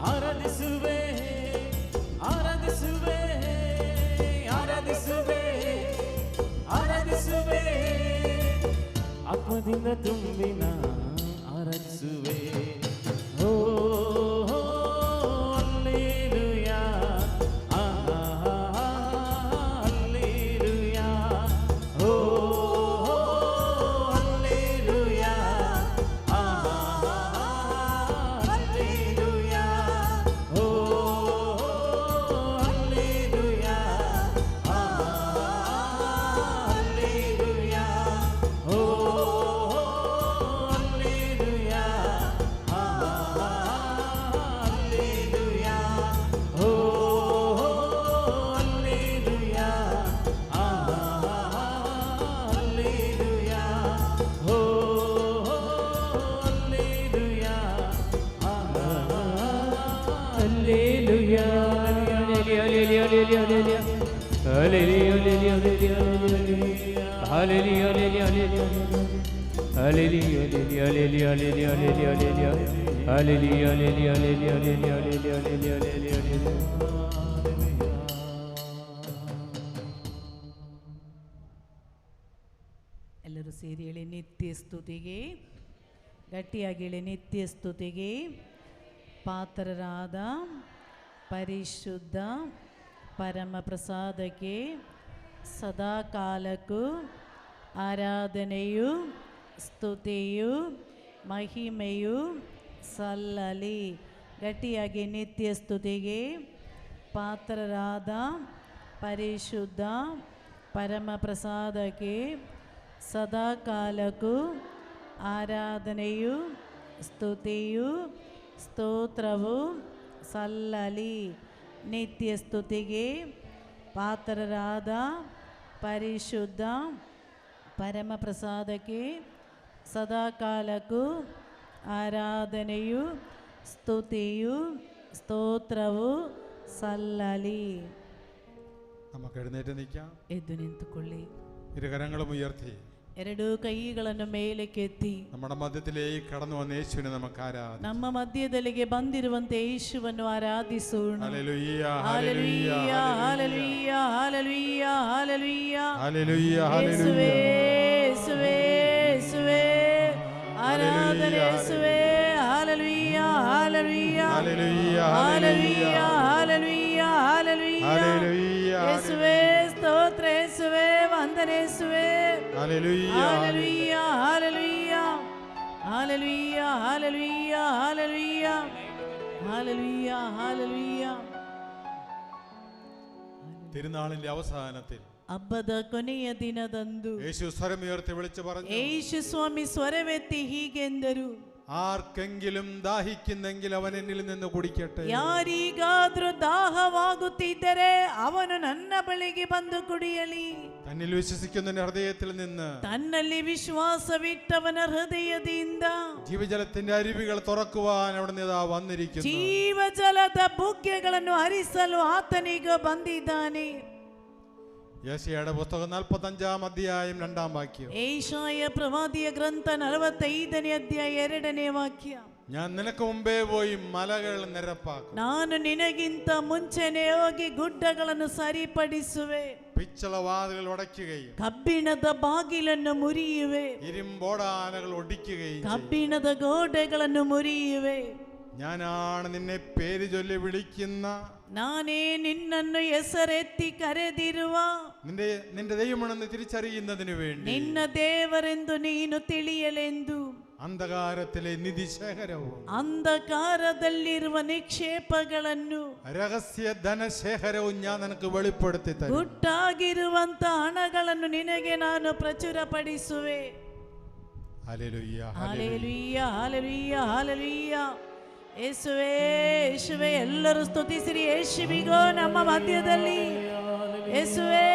ಆರಾಧಿಸುವೆ ಆರಾಧಿಸುವೆ ಆರಾಧಿಸುವೆ ಆರಾಧಿಸುವೆ ಆತ್ಮದಿಂದ ತುಂಬಿನ ಆರಾಧಿಸುವೆ ಓ ಹಲ್ಲೆಲೂಯಾ ಹಲ್ಲೆಲೂಯಾ ಓ ಹಲ್ಲೆಲೂಯಾ ಹಲ್ಲೆಲೂಯಾ ಓ ಹಲ್ಲೆಲೂಯಾ ಹಲ್ಲೆಲೂಯಾ ಓ ಹಲ್ಲೆಲೂಯಾ ಹಲ್ಲೆಲೂಯಾ ಓ ಹಲ್ಲೆಲೂಯಾ ಹಲ್ಲೆಲೂಯಾ ಓ ಹಲ್ಲೆಲೂಯಾ ಹಲ್ಲೆಲೂಯಾ ಎಲ್ಲರೂ ಸೇರಿ ಹೇಳಿ ನಿತ್ಯ ಸ್ತುತಿಗೆ, ಗಟ್ಟಿಯಾಗಿ ಹೇಳಿ ನಿತ್ಯ ಸ್ತುತಿಗೆ ಪಾತ್ರರಾದ ಪರಿಶುದ್ಧ ಪರಮ ಪ್ರಸಾದಕ್ಕೆ ಸದಾ ಕಾಲಕ್ಕೂ ಆರಾಧನೆಯು ಸ್ತುತಿಯು ಮಹಿಮೆಯು ಸಲ್ಲಲಿ. ಗಟ್ಟಿಯಾಗಿ ನಿತ್ಯ ಸ್ತುತಿಗೆ ಪಾತ್ರರಾದ ಪರಿಶುದ್ಧ ಪರಮ ಪ್ರಸಾದಕ್ಕೆ ಸದಾ ಕಾಲಕ್ಕೂ ಆರಾಧನೆಯು ಸ್ತುತಿಯು ಸ್ತೋತ್ರವು ಸಲ್ಲಲಿ. ನಿತ್ಯ ಸ್ತುತಿಗೆ ಪಾತ್ರರಾದ ಪರಿಶುದ್ಧ ಪರಮ ಪ್ರಸಾದಕ್ಕೆ ಸದಾ ಕಾಲಕ್ಕೂ ಆರಾಧನೆಯು ಸ್ತುತಿಯು ಸ್ತೋತ್ರವು ಸಲ್ಲಲಿ. നമുക്ക് എഴുന്നേറ്റ് നിൽക്കാം. ಎದ್ದು ನಿಂತುಕೊಳ್ಳಿ. ഇരുകരങ്ങളും ഉയർത്തി ಎರಡೂ ಕೈಗಳನ್ನು ಮೇಲಕ್ಕೆತ್ತಿ നമ്മുടെ മധ്യത്തിലേക്ക് കടന്നു വന്ന യേശുവിനെ നമുക്ക് ആരാധിക്കാം. ನಮ್ಮ ಮಧ್ಯದಲ್ಲಿಗೆ ಬಂದಿರುವಂತೆ ಯೇಸುವನ್ನು ಆರಾಧಿಸೋಣ. Hallelujah hallelujah hallelujah hallelujah hallelujah hallelujah ಯೇಸುವೇ ഹല്ലേലൂയ ಯೇಸುವೇ ಯೇಸುವೇ ಆರಾಧನೆ ಯೇಸುವೇ. Hallelujah hallelujah hallelujah hallelujah hallelujah hallelujah hallelujah ಯೇಸುವೇ ಸ್ತೋತ್ರ ಯೇಸುವೇ ವಂದನೆ ಯೇಸುವೇ. Hallelujah Hallelujah, hallelujah, hallelujah, hallelujah, hallelujah, hallelujah, hallelujah. തിരുനാളിന്റെ അവസാനത്തിൽ ಹಬ್ಬದ ಕೊನೆಯ ದಿನದಂದು യേശു സ്വരമുയർത്തി വിളിച്ചു പറഞ്ഞു, ಯೇಸು ಸ್ವಾಮಿ ಸ್ವರವೆತ್ತಿ ಹೀಗೆಂದರು, ആർക്കെങ്കിലും ദാഹിക്കുന്നെങ്കിൽ അവൻ എന്നിൽ നിന്ന് കുടിക്കട്ടെ. ಯಾರಿಗಾದ್ರೂ ದಾಹವಾಗುತ್ತಿದ್ದರೆ ಅವನು ನನ್ನ ಬಳಿಗೆ ಬಂದು ಕುಡಿಯಲಿ. തന്നിൽ വിശ്വസിക്കുന്നവന്റെ ഹൃദയത്തിൽ നിന്ന് ತನ್ನಲ್ಲಿ ವಿಶ್ವಾಸವಿಟ್ಟವನ ಹೃದಯದಿಂದ ജീവജലത്തിന്റെ അരുവികൾ തുറക്കുവാൻ അവിടുന്ന് ഇതാ വന്നിരിക്കുന്നു. ಜೀವಜಲದ ಬುಗ್ಗೆಗಳನ್ನು ಹರಿಸಲು ಆತನೀಗ ಬಂದಿದ್ದಾನೆ. യെശയ്യായുടെ പുസ്തകം 45-ാം അധ്യായം 2-ാം വാക്യം. ಏಷಾಯ ಪ್ರವಾದಿಯ ಗ್ರಂಥ 45ನೇ ಅಧ್ಯಾಯ 2ನೇ ವಾಕ್ಯ. ഞാൻ നിനക്ക് മുമ്പേ പോയി മലകൾ നിരപ്പാക്കും. ನಾನು ನಿನಗಿಂತ ಮುಂಚೆನೆ ಹೋಗಿ ಗುಡ್ಡಗಳನ್ನು ಸರಿಪಡಿಸುವೆ. പിച്ചള വാതിലുകൾ ഉടയ്ക്കുകയും ಕಬ್ಬಿಣದ ಬಾಗಿಲನ್ನು ಮುರಿಯುವೆ. ഇരുമ്പോടാനകൾ ഒടിക്കുകയും ಕಬ್ಬಿಣದ ಗೋಡೆಗಳನ್ನು ಮುರಿಯುವೆ. ഞാനാണ് നിന്നെ പേര് ചൊല്ലി വിളിക്കുന്ന, ನಾನೇ ನಿನ್ನನ್ನು ಹೆಸರೆತ್ತಿ ಕರೆದಿರುವ, നിന്റെ ദൈവമാണെന്ന് തിരിച്ചറിയുന്നതിന് വേണ്ടി, ನಿನ್ನ ದೇವರೆಂದು ನೀನು ತಿಳಿಯಲೆಂದು, അന്ധകാരത്തിലെ നിധിശേഖരവും ಅಂಧಕಾರದಲ್ಲಿರುವ ನಿಕ್ಷೇಪಗಳನ್ನು, രഹസ്യ ധനശേഖരവും ഞാൻ നിനക്ക് വെളിപ്പെടുത്തി തരും. ಗುಟ್ಟಾಗಿರುವಂತ ಹಣಗಳನ್ನು ನಿನಗೆ ನಾನು ಪ್ರಚುರಪಡಿಸುವೆ. Hallelujah hallelujah hallelujah hallelujah. ಯೇಸುವೇ ಯೇಸುವೇ, ಎಲ್ಲರೂ ಸ್ತುತಿಸಿರಿ ಯೇಸುವಿಗೋ ನಮ್ಮ ಮಧ್ಯದಲ್ಲಿ. ಯೇಸುವೇ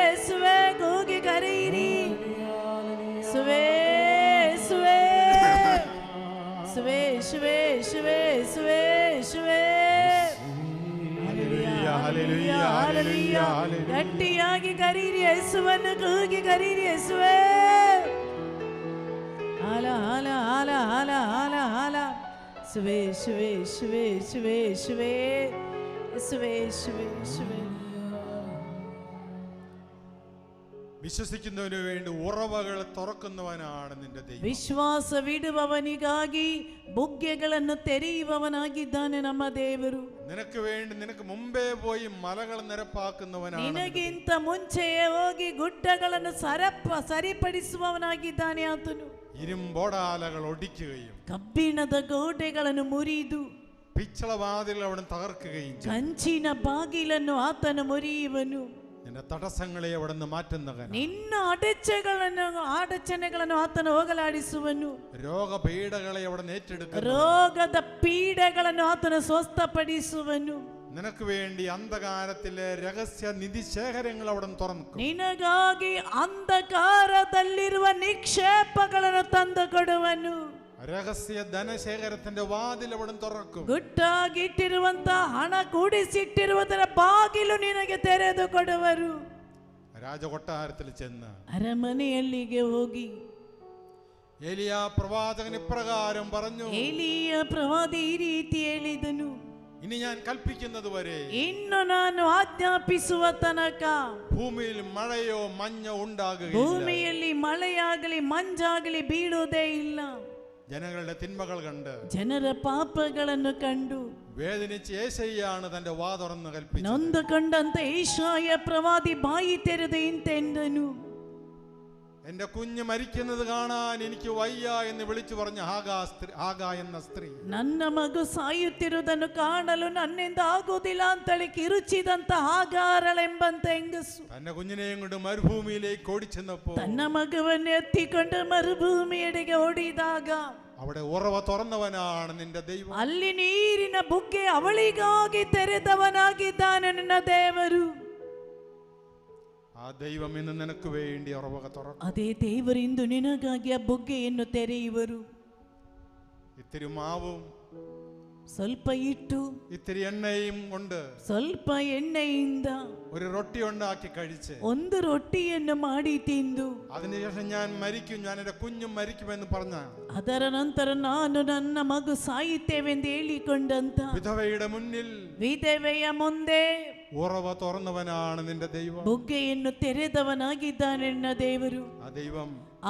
ಯೇಸುವೇ, ಕೂಗಿ ಕರೆಯಿರಿ. ಯೇಸುವೇ ಯೇಸುವೇ ಯೇಸುವೇ ಯೇಸುವೇ ಯೇಸುವೇ ಯೇಸುವೇ ಯೇಸುವೇ. Hallelujah hallelujah hallelujah. ಗಟ್ಟಿಯಾಗಿ ಕರೀರಿ ಯೇಸುವನ್ನು, ಕೂಗಿ ಕರೀರಿ ಯೇಸುವೇ. ആല ആല ആല ആല ആല ആല യേശുവേ യേശുവേ യേശുവേ യേശുവേ യേശുവേ യേശുവേ യേശുവേ യേശുവേ. ವಿಶ್ವಸಿക്കുന്നವನು ವೇണ്ടി ಉರವಗಳ ತುರಕುನ್ನವನಾണ് ನಿന്റെ ದೈವ. ವಿಶ್ವಾಸ ವಿಡುವವನಿಗಾಗಿ ಬುಗ್ಗೆಗಳನ್ನು ತೆರೆಯುವವನಾಗಿದ್ದಾನೆ ನಮ್ಮ ದೇವರು. ನಿನಗೆ ವೇണ്ടി ನಿನಗೆ ಮುಂಬೇ ಹೋಗಿ ಮಲಗಳ ನೆರಪಾಕುನ್ನವನಾണ്. ನಿನಗಿಂತ ಮುಂಚೆಯೇ ಹೋಗಿ ಗುಡ್ಡಗಳನ್ನು ಸರಿಪಡಿಸುವವನಾಗಿದ್ದಾನೆ ಆತನು. ഇരുമ്പോടാലകൾ ഒടിക്കുകയും ಕಬ್ಬಿಣದ ಗೋಡೆಗಳನ್ನು ಮುರಿದು പിച്ചളവാതിൽ അവിടെ തകർക്കുകയും ಕಂಚಿನ ಬಾಗಿಲನ್ನು ಆತನು ಮುರಿಯುವನು. നിന്റെ തടസ്സങ്ങളെ അവിടെ നിന്ന് മാറ്റുന്നവൻ. ನಿನ್ನ ಅಡಚಣೆಗಳನ್ನು ಆತನು ಹೋಗಲಾಡಿಸುವನು. രോഗപീഡകളെ അവിടെ ഏറ്റെടുക്കുന്നു. ರೋಗದ ಪೀಡೆಗಳನ್ನು ಆತನು ಸ್ವಸ್ಥಪಡಿಸುವನು. നിനക്ക് വേണ്ടി അന്ധകാരത്തിലെ രഹസ്യ നിധിശേഖരങ്ങൾ അവിടെ തുറന്നു. ನಿನಗಾಗಿ ಅಂಧಕಾರದಲ್ಲಿರುವ ನಿಕ್ಷೇಪಗಳನ್ನು ತಂದು ಕೊಡುವನು. രഹസ്യ ധനശേഖരത്തിന്റെ വാതിൽ അവിടെ തുറക്കും. ಗುಟ್ಟಾಗಿಟ್ಟಿರುವಂತಹ ಹಣ ಕೂಡಿಸಿಟ್ಟಿರುವುದರ ಬಾಗಿಲು ನಿನಗೆ ತೆರೆದು ಕೊಡುವರು. രാജകൊട്ടാരത്തിൽ ചെന്ന് ಅರಮನೆಯಲ್ಲಿಗೆ ಹೋಗಿ ഏലിയ പ്രവാചകൻ ഇപ്രകാരം പറഞ്ഞു. ಏಲಿಯ ಪ್ರವಾದಿ ಈ ರೀತಿ ಹೇಳಿದನು, ഇനി ഞാൻ കൽപ്പിക്കുന്നത് വരെ ಇನ್ನು ನಾನು ಆಜ್ಞಾಪಿಸುವ ತನಕ ഭൂമിയിൽ മഴയോ മഞ്ഞോ ഉണ്ടാകുകയില്ല. ಭೂಮಿಯಲ್ಲಿ ಮಳೆಯಾಗಲಿ ಮಂಜಾಗಲಿ ಬೀಳುವುದೇ ಇಲ್ಲ. ജനങ്ങളുടെ തിന്മകൾ കണ്ട് ಜನರ ಪಾಪಗಳನ್ನು ಕಂಡು വേദനിച്ച് യേശയ്യാണ് തന്റെ വാ തുറന്ന് കൽപ്പിച്ചത്. ನೊಂದುಕೊಂಡಂತ ಏಷಾಯ ಪ್ರವಾದಿ ಬಾಯಿ ತೆರೆದು ಇಂತೆಂದನು, എന്റെ കുഞ്ഞ് മരിക്കുന്നത് കാണാൻ എനിക്ക് വയ്യ എന്ന് വിളിച്ചു പറഞ്ഞ ഹാഗ എന്ന സ്ത്രീ, ನನ್ನ ಮಗು ಸಾಯುತ್ತಿರುವುದನ್ನು ಕಾಣಲು ನನ್ನಿಂದ ಆಗುವುದಿಲ್ಲ ಅಂತೇಳಿ ಕಿರುಚಿದಂತ ಹಾಗಾರಳೆಂಬಂತ ಹೆಂಗಸು തന്റെ കുഞ്ഞിനെയും കൊണ്ട് മരുഭൂമിയിലേക്ക് ഓടിച്ചെന്നപ്പോ ತನ್ನ ಮಗುವನ್ನು ಎತ್ತಿಕೊಂಡು ಮರುಭೂಮಿಯೆಡೆಗೆ ಓಡಿದಾಗ അവിടെ ഉറവ തുറന്നവനാണ് നിന്റെ ദൈവം. ಅಲ್ಲಿ ನೀರಿನ ಬುಗ್ಗೆ ಅವಳಿಗಾಗಿ ತೆರೆದವನಾಗಿದ್ದಾನೆ ನನ್ನ ದೇವರು. ആ ദൈവം ഇന്ന് നിനക്ക് വേണ്ടി ഉറവ തുറക്കും. ಅದೇ ದೇವರು ಇಂದು ನಿನಗಾಗಿ ಆ ಬುಗ್ಗೆಯನ್ನು ತೆರೆಯುವರು. ഇത്തിരി മാവും ಸ್ವಲ್ಪ ಇಟ್ಟು ഇത്തിരി എണ്ണയും കൊണ്ട് ಸ್ವಲ್ಪ ಎಣ್ಣೆಯಿಂದ ഒരു റൊട്ടി ഉണ്ടാക്കി കഴിച്ച് ಒಂದು ರೊಟ್ಟಿಯನ್ನು ಮಾಡಿ ತಿಂದು അതിനുശേഷം ഞാൻ മരിക്കും, ഞാൻ എന്റെ കുഞ്ഞും മരിക്കുമെന്ന് പറഞ്ഞ ಅದರ ನಂತರ ನಾನು ನನ್ನ ಮಗು ಸಾಯುತ್ತೇವೆಂದು ಹೇಳಿಕೊಂಡಂತ വിധവയുടെ മുന്നിൽ ವಿಧವೆಯ ಮುಂದೆ ഉറവ തുറന്നവനാണ് നിന്റെ ദൈവം. ಬುಗ್ಗೆಯನ್ನು ತೆರೆದವನಾಗಿದ್ದಾನೆ ನನ್ನ ದೇವರು.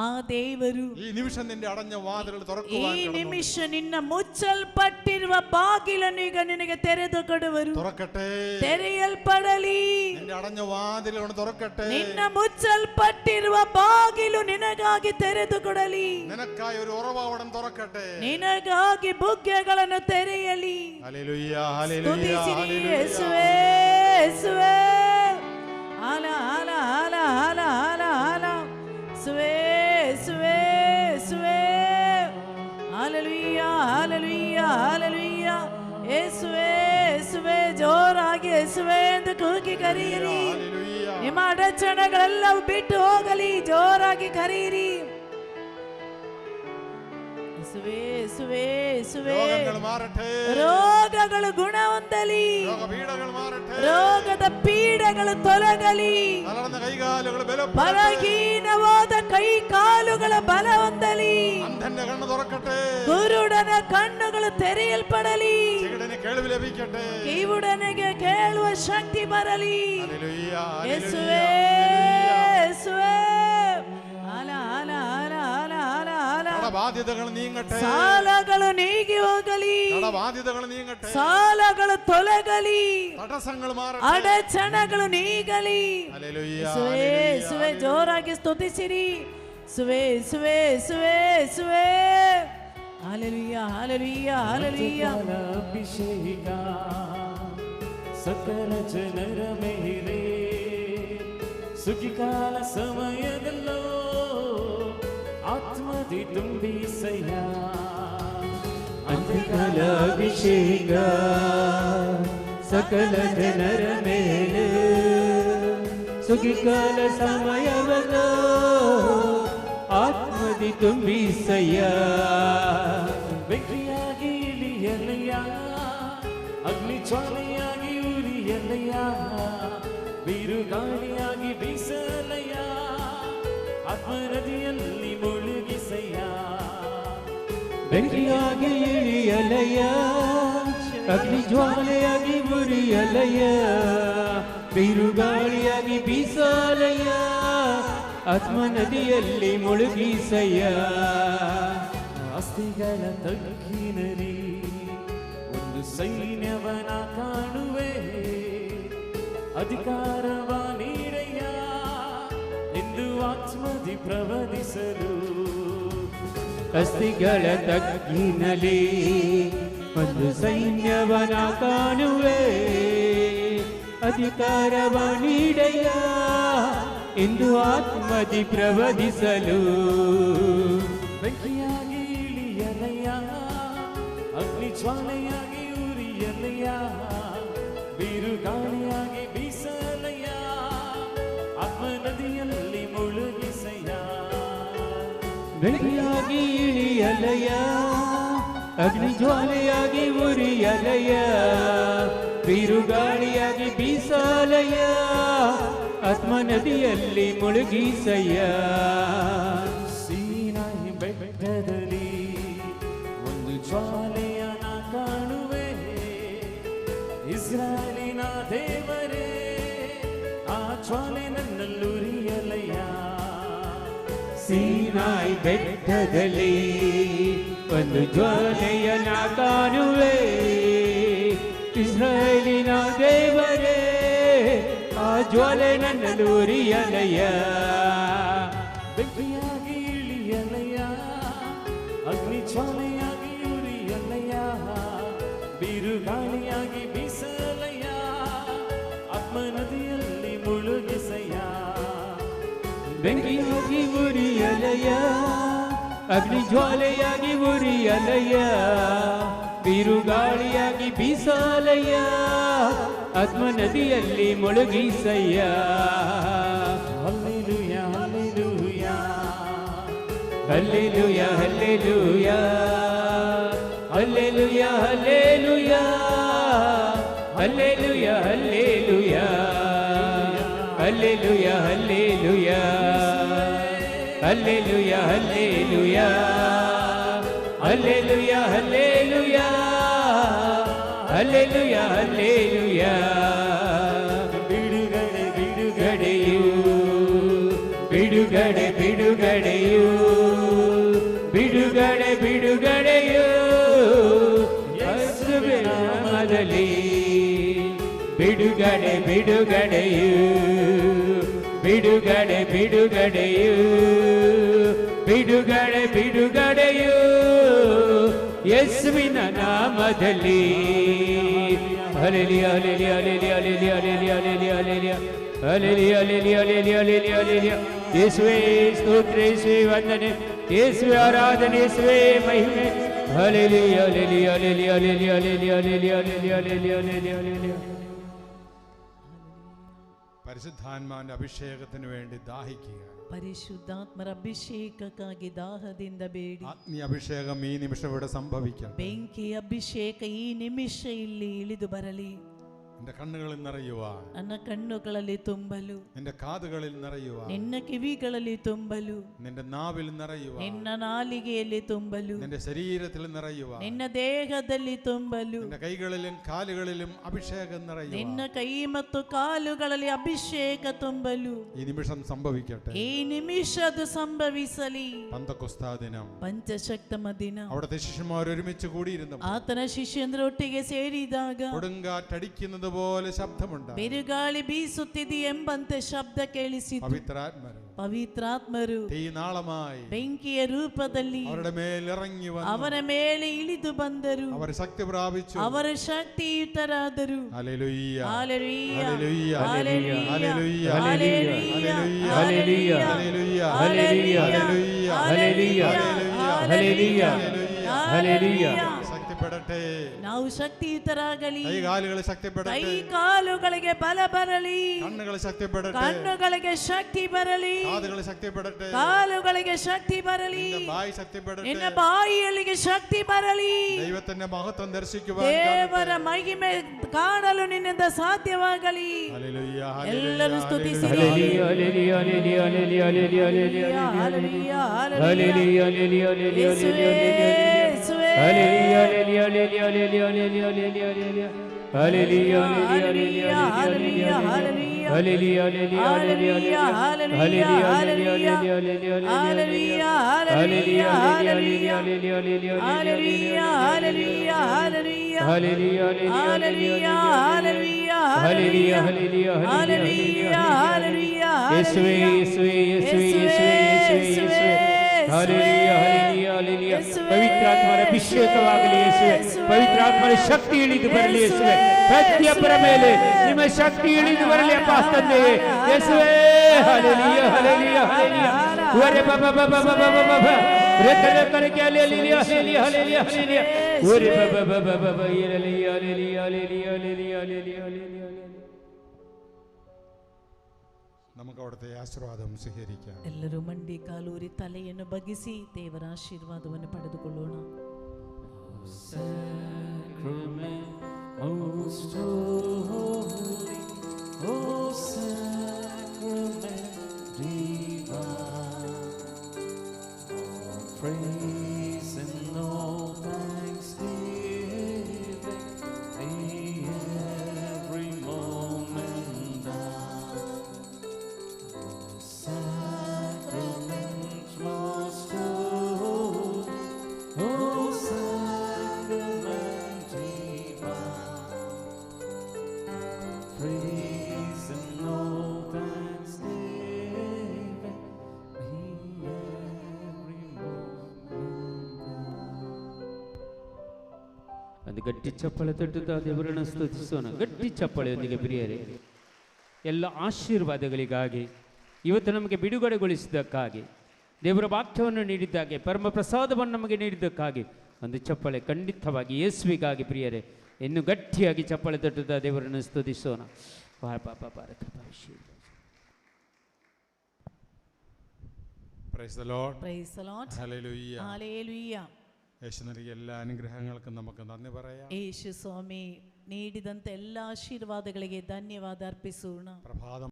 ആ ದೇವರು ಈ ನಿಮಿಷം ನಿന്റെ ಅಡഞ്ഞ ವಾതിലുകൾ ಈ തുറക്കുവാൻ ನಿಮಿಷ ನಿನ್ನ ಮುಚ್ಚಲ್ಪಟ್ಟಿರುವ ಬಾಗಿಲನ್ನು ಈಗ ನಿನಗೆ ತೆರೆದು ಕೊಡುವರು. തുറക്കട്ടെ, ತೆರೆಯಲ್ಪಡಲಿ. നിന്റെ അടഞ്ഞ വാതിലുകൾ തുറക്കട്ടെ. ನಿನ್ನ ಮುಚ್ಚಲ್ಪಟ್ಟಿರುವ ಬಾಗಿಲು ನಿನಗಾಗಿ ತೆರೆದು ಕೊಡಲಿ. നിനക്കായി ഒരു ഉറവ അവിടെ തുറക്കട്ടെ. ನಿನಗಾಗಿ ಬುಗ್ಗೆಗಳನ್ನು ತೆರೆಯಲಿ. ഹല്ലേലൂയ, ഹല്ലേലൂയ, ಸ್ತುತಿಸಿರಿ ഹല്ലേലൂയ. ಯೇಸುವೇ, ಯೇಸುವೇ. ಹಾಲ ಹಾಲ ಹಾಲ ಹಾಲ ಹಾಲ ಹಾಲ ಯೇಸುವೇ, ಯೇಸುವೇ, ಯೇಸುವೇ. Hallelujah, hallelujah, hallelujah. ಯೇಸುವೇ, ಯೇಸುವೇ. ಜೋರಾಗಿ ಯೇಸುವೇ ಎಂದು ಕೂಗಿ ಕರೆಯಿರಿ. ನಿಮ್ಮ ಅಡಚಣೆಗಳೆಲ್ಲವೂ ಬಿಟ್ಟು ಹೋಗಲಿ. ಜೋರಾಗಿ ಕರೆಯಿರಿ. ಯೇಸುವೇ, ಯೇಸುವೇ, ಯೇಸುವೇ. ರೋಗಗಳು ಗುಣ ಹೊಂದಲಿ. ರೋಗದ ಪೀಡೆಗಳು ತೊಲಗಲಿ. ಬಲಹೀನವಾದ ಕೈ ಕಾಲುಗಳ ಬಲ ಹೊಂದಲಿ. ಕುರುಡನ ಕಣ್ಣುಗಳು ತೆರೆಯಲ್ಪಡಲಿ. ಕಿವುಡನಿಗೆ ಕೇಳುವ ಶಕ್ತಿ ಬರಲಿ. ಯೇಸುವೇ, ಯೇಸುವೇ. ಹಾಲ ಹಾಲ ಹಾಲ ಹಾಲ ಹಾಲ ಹಾಲ. ബാധ്യതകൾ നീങ്ങട്ടെ. ಸಾಲಗಳು ನೀಗಿ ಹೋಗಲಿ. ബാധ്യതകൾ നീങ്ങട്ടെ. ಸಾಲಗಳು ತೊಲಗಲಿ. തടസ്സങ്ങൾ മാറട്ടെ. ಅಡಚಣೆಗಳು ನೀಗಲಿ. ഹല്ലേലൂയ, ಯೇಸುವೇ, ಯೇಸುವೇ. ಜೋರಾಗಿ ಸ್ತುತಿಸಿರಿ. ಯೇಸುವೇ, ಯೇಸುವೇ, ಯೇಸುವೇ, ಯೇಸುವೇ. Hallelujah, hallelujah, hallelujah. ಅಭಿಷೇಕ ಸಕಲ ಜನರ ಮೇಲೆ ಸುಖಿಕಾಲ ಸಮಯದಲ್ಲೋ ಆತ್ಮದಿ ತುಂಬಿಸಯ್ಯ. ಅಂತ್ಯಕಾಲ ಅಭಿಷೇಕ ಸಕಲ ಜನರ ಮೇಲೆ ಸುಖಿಕಾಲ ಸಮಯವಲ್ಲೋ ಆತ್ಮದಿ ತುಂಬಿಸಯ್ಯ. ಬೆಂಕಿಯಾಗಿ ಇಳಿಯಲಯ್ಯ, ಅಗ್ನಿ ಜ್ವಾಲೆಯಾಗಿ ಉರಿಯಲಯ್ಯ, ಬಿರುಗಾಳಿಯಾಗಿ ಬೀಸಲಯ್ಯ, ಆತ್ಮನದಿಯಲ್ಲಿ ಮುಳುಗಿಸಯ್ಯ. ಬೆಂಕಿಯಾಗಿ ಇಳಿಯಲಯ್ಯ, ಅಗ್ನಿ ಜ್ವಾಲೆಯಾಗಿ ಉರಿಯಲಯ್ಯ, ಬಿರುಗಾಳಿಯಾಗಿ ಬೀಸಲಯ್ಯ, ಆತ್ಮ ನದಿಯಲ್ಲಿ ಮುಳುಗಿಸಯ್ಯ. ಆಸ್ತಿಗಳ ತಗ್ಗಿನಲ್ಲಿ ಒಂದು ಸೈನ್ಯವನ ಕಾಣುವೆ, ಅಧಿಕಾರವ ನೀಡಯ್ಯ ಎಂದು ಆತ್ಮದಿ ಪ್ರವದಿಸಲು. ಅಸ್ಥಿಗಳ ತಗ್ಗಿನಲ್ಲಿ ಒಂದು ಸೈನ್ಯವನ ಕಾಣುವೆ, ಅಧಿಕಾರವ ನೀಡಯ್ಯ ಎಂದು ಆತ್ಮದಿ ಪ್ರವದಿಸಲು. ಬೆಂಕಿಯಾಗಿ ಇಳಿಯಲಯ್ಯ, ಅಗ್ನಿ ಜ್ವಾಲೆಯಾಗಿ ಉರಿಯಲಯ್ಯ, ಬಿರುಗಾಳಿಯಾಗಿ ಬೀಸಲಯ್ಯ, ಆತ್ಮ ನದಿಯಲ್ಲಿ ಮುಳುಗಿಸಯ್ಯ. ಬೆಂಕಿಯಾಗಿ ಇಳಿಯಲಯ್ಯ, ಅಗ್ನಿ ಜ್ವಾಲೆಯಾಗಿ ಉರಿಯಲಯ್ಯ, ಬಿರುಗಾಳಿಯಾಗಿ ಬೀಸಲಯ್ಯ, ಆತ್ಮ ನದಿಯಲ್ಲಿ ಮುಳುಗಿಸಯ್ಯ. ಸೀನಾಯಿ ಬೆಟ್ಟದಲ್ಲಿ ಒಂದು ಜ್ವಾಲೆಯನ ಕಾಣುವೆ, ಇಸ್ರಾಯೇಲಿನ ದೇವರೇ ಆ ಜ್ವಾಲೆ ನನ್ನಲ್ಲುರಿಯಲಯ್ಯ. ಸೀನಾಯಿ ಬೆಟ್ಟದಲ್ಲಿ ಒಂದು ಜ್ವಾಲೆಯನ ಕಾಣುವೆ, ಇಸ್ರಾಯೇಲಿನ ದೇವರೇ ಆ ಜ್ವಾಲೆ ನನ್ನಲ್ಲಿ ಉರಿಯಲಯ್ಯ. ಬೆಂಕಿಯಾಗಿ ಇಳಿಯಲಯ್ಯ, ಅಗ್ನಿ ಜ್ವಾಲೆಯಾಗಿ ಉರಿಯಲಯ್ಯ, ಬಿರುಗಾಳಿಯಾಗಿ ಬೀಸಲಯ್ಯ, ಆತ್ಮ ನದಿಯಲ್ಲಿ ಮುಳುಗಿಸಯ್ಯ. ಬೆಂಕಿಯಾಗಿ ಉರಿಯಲಯ್ಯ, ಅಗ್ನಿ ಜ್ವಾಲೆಯಾಗಿ ಉರಿಯಲಯ್ಯ, ಬಿರುಗಾಳಿಯಾಗಿ ಬೀಸಲಯ್ಯ, ಆತ್ಮ ನದಿಯಲ್ಲಿ ಮುಳುಗಿಸಯ್ಯ. Hallelujah hallelujah hallelujah hallelujah hallelujah hallelujah hallelujah hallelujah hallelujah hallelujah hallelujah hallelujah hallelujah hallelujah hallelujah hallelujah. ಬಿಡುಗಡೆ ಬಿಡುಗಡೆಯು ಬಿಡುಗಡೆ ಬಿಡುಗಡೆಯು ಬಿಡುಗಡೆ ಬಿಡುಗಡೆಯು ಯೇಸುವಿನ ನಾಮದಲ್ಲಿ. ಬಿಡುಗಡೆ ಬಿಡುಗಡೆಯು ಬಿಡುಗಡೆ ಬಿಡುಗಡೆಯು ಬಿಡುಗಡೆ ಬಿಡುಗಡೆಯು ಯೇಸುವಿನ ನಾಮದಲ್ಲಿ. Hallelujah hallelujah hallelujah hallelujah hallelujah hallelujah hallelujah hallelujah hallelujah hallelujah. ಯೇಸುವೇ ಸ್ತೋತ್ರ, ಯೇಸುವೇ ವಂದನೆ, ಯೇಸುವೇ ಆರಾಧನೆ, ಯೇಸುವೇ ಮಹಿಮೆ. Hallelujah hallelujah hallelujah hallelujah hallelujah hallelujah hallelujah hallelujah hallelujah. പരിശുദ്ധാത്മാവിന്റെ അഭിഷേകത്തിന് വേണ്ടി ദാഹിക്കുക. ಪರಿಶುದ್ಧಾತ್ಮರ ಅಭಿಷೇಕಕ್ಕಾಗಿ ದಾಹದಿಂದ ಬೇಡಿ. ആത്മീയ അഭിഷേകം ഈ നിമിഷം ഇവിടെ സംഭവിക്കട്ടെ. ಬೆಂಕಿ ಅಭಿಷೇಕ ಈ ನಿಮಿಷ ಇಲ್ಲಿ ಇಳಿದು ಬರಲಿ. നിന്റെ കണ്ണുകളിൽ നിറയുവാൻ, ನನ್ನ ಕಣ್ಣುಗಳಲ್ಲಿ ತುಂಬಲು, നിന്റെ കാതുകളിൽ നിറയുവാൻ, ನಿನ್ನ ಕಿವಿಗಳಲ್ಲಿ ತುಂಬಲು, നിന്റെ നാവിൽ നിറയുവാൻ, ನಿನ್ನ ನಾಲಿಗೆಯಲ್ಲಿ ತುಂಬಲು, നിന്റെ ശരീരത്തിൽ നിറയുവാൻ, ನಿನ್ನ ದೇಹದಲ್ಲಿ ತುಂಬಲು, നിന്റെ കൈകളിലും കാലുകളിലും അഭിഷേകം നിറയുവാൻ ನಿನ್ನ ಕೈ ಮತ್ತು ಕಾಲುಗಳಲ್ಲಿ ಅಭಿಷೇಕ ತುಂಬಲು ഈ നിമിഷം സംഭവിക്കട്ടെ. ಈ ನಿಮಿಷದು ಸಂಭವಿಸಲಿ. പന്തക്കൊസ്താ ദിനം, ಪಂಚಶಕ್ತಮ ದಿನ. അവിടുത്തെ ശിഷ്യന്മാർ ഒരുമിച്ച് കൂടിയിരുന്നു. ಆತನ ಶಿಷ್ಯಂದ್ರೊಟ್ಟಿಗೆ ಸೇರಿದಾಗ കൊടുങ്കാറ്റടിക്കുന്നത് പോലെ ശബ്ദമുണ്ടായി. ಬಿರುಗಾಳಿ ಬೀಸುತ್ತಿದೆ ಎಂಬಂತೆ ಶಬ್ದ ಕೇಳಿಸಿತು. പവിത്രാത്മരും ಪವಿತ್ರಾತ್ಮರು തീനാളമായി ಬೆಂಕಿಯ ರೂಪದಲ್ಲಿ അവരുടെ മേൽ ഇറങ്ങി വന്നു. ಅವರ ಮೇಲೆ ಇಳಿದು ಬಂದರು. അവർ ശക്തി പ്രാപിച്ചു. ಅವರ ಶಕ್ತಿಯುತರಾದರು. Hallelujah hallelujah hallelujah hallelujah hallelujah hallelujah hallelujah hallelujah hallelujah hallelujah hallelujah hallelujah. ശക്തിപ്പെടട്ടെ. ನಾವು ಶಕ್ತಿಯುತರಾಗಲಿ. കൈകാലുകൾ ശക്തിപ്പെടട്ടെ. ಕೈ ಕಾಲುಗಳಿಗೆ ಬಲ ಬರಲಿ. കണ്ണുകൾ ശക്തിപ്പെടട്ടെ. ಕಣ್ಣುಗಳಿಗೆ ಶಕ್ತಿ ಬರಲಿ. കാതുകൾ ശക്തിപ്പെടട്ടെ. ಕಾಲುಗಳಿಗೆ ಶಕ್ತಿ ಬರಲಿ. നിന്റെ ബായി ശക്തിപ്പെടട്ടെ. ನಿನ್ನ ಬಾಯಿಯಲ್ಲಿಗೆ ಶಕ್ತಿ ಬರಲಿ. ദൈവത്തിന്റെ മഹത്വം ദർശിക്കുവാൻ ದೇವರ ಮಹಿಮೆ ಕಾಣಲು ನಿನ್ನಿಂದ ಸಾಧ್ಯವಾಗಲಿ. ഹല്ലേലൂയ ಎಲ್ಲರೂ ಸ್ತುತಿಸಿರಿ. Hallelujah hallelujah hallelujah hallelujah hallelujah hallelujah hallelujah hallelujah hallelujah hallelujah hallelujah hallelujah. ಪವಿತ್ರಾತ್ಮರ ಅಭಿಷೇಕವಾಗಲಿ ಯೇಸುವೆ. ಪವಿತ್ರಾತ್ಮರ ಶಕ್ತಿ ಇಳಿದು ಬರಲಿ ಯೇಸುವೆ. ಪ್ರತಿಯೊಬ್ಬರ ಮೇಲೆ ನಿಮ್ಮ ಶಕ್ತಿ ಇಳಿದು ಬರಲಿ ಅಪ್ಪ ತಂದೆಯೇ ಯೇಸುವೆ. Hallelujah hallelujah hallelujah. ಒರೆ ಬಾಬಾ ಬಾಬಾ ಬಾಬಾ ಬಾಬಾ ರೆಕರೆ ಕರೆಗೆ ಹಲ್ಲೆಲೂಯ ಹಲ್ಲೆಲೂಯ ಹಲ್ಲೆಲೂಯ ಹಲ್ಲೆಲೂಯ. ಒರೆ ಬಾಬಾ ಬಾಬಾ ಬಾಬಾ hallelujah hallelujah hallelujah hallelujah hallelujah hallelujah. നമുക്ക് അവിടുത്തെ ആശീർവാദം സ്വീകരിക്കാം. ಎಲ್ಲರೂ ಮಂಡಿ ಕಾಲೂರಿ ತಲೆಯನ್ನು ಬಗ್ಗಿಸಿ ದೇವರ ಆಶೀರ್ವಾದವನ್ನು ಪಡೆದುಕೊಳ್ಳೋಣ. Sacrament most holy, oh sacrament divine, all praise and all thanksgiving, be every moment thine. Oh sacrament most holy, oh sacrament divine, praise and all thanksgiving, be every moment thine. ಒಂದು ಗಟ್ಟಿ ಚಪ್ಪಳೆ ತಟ್ಟುತ್ತಾ ದೇವರನ್ನು ಸ್ತುತಿಸೋಣ. ಗಟ್ಟಿ ಚಪ್ಪಳೆಯೊಂದಿಗೆ ಪ್ರಿಯರೇ, ಎಲ್ಲ ಆಶೀರ್ವಾದಗಳಿಗಾಗಿ, ಇವತ್ತು ನಮಗೆ ಬಿಡುಗಡೆಗೊಳಿಸಿದ್ದಕ್ಕಾಗಿ, ದೇವರ ವಾಕ್ಯವನ್ನು ನೀಡಿದ್ದಾಗೆ, ಪರಮ ಪ್ರಸಾದವನ್ನು ನಮಗೆ ನೀಡಿದ್ದಕ್ಕಾಗಿ ಒಂದು ಚಪ್ಪಳೆ ಖಂಡಿತವಾಗಿ ಯೇಸುವಿಗಾಗಿ ಪ್ರಿಯರೇ ಇನ್ನು ಗಟ್ಟಿಯಾಗಿ ಚಪ್ಪಳೆ ತಟ್ಟುತ್ತಾ ದೇವರನ್ನು ಸ್ತುತಿಸೋಣ. Praise the Lord. Praise the Lord. Hallelujah. Hallelujah. യേശു നൽകിയ എല്ലാ അനുഗ്രഹങ്ങൾക്കും നമുക്ക് നന്ദി പറയാം. ಯೇಸು ಸ್ವಾಮಿ ನೀಡಿದಂತ ಎಲ್ಲ ಆಶೀರ್ವಾದಗಳಿಗೆ ಧನ್ಯವಾದ ಅರ್ಪಿಸೋಣ. പ്രഭാതം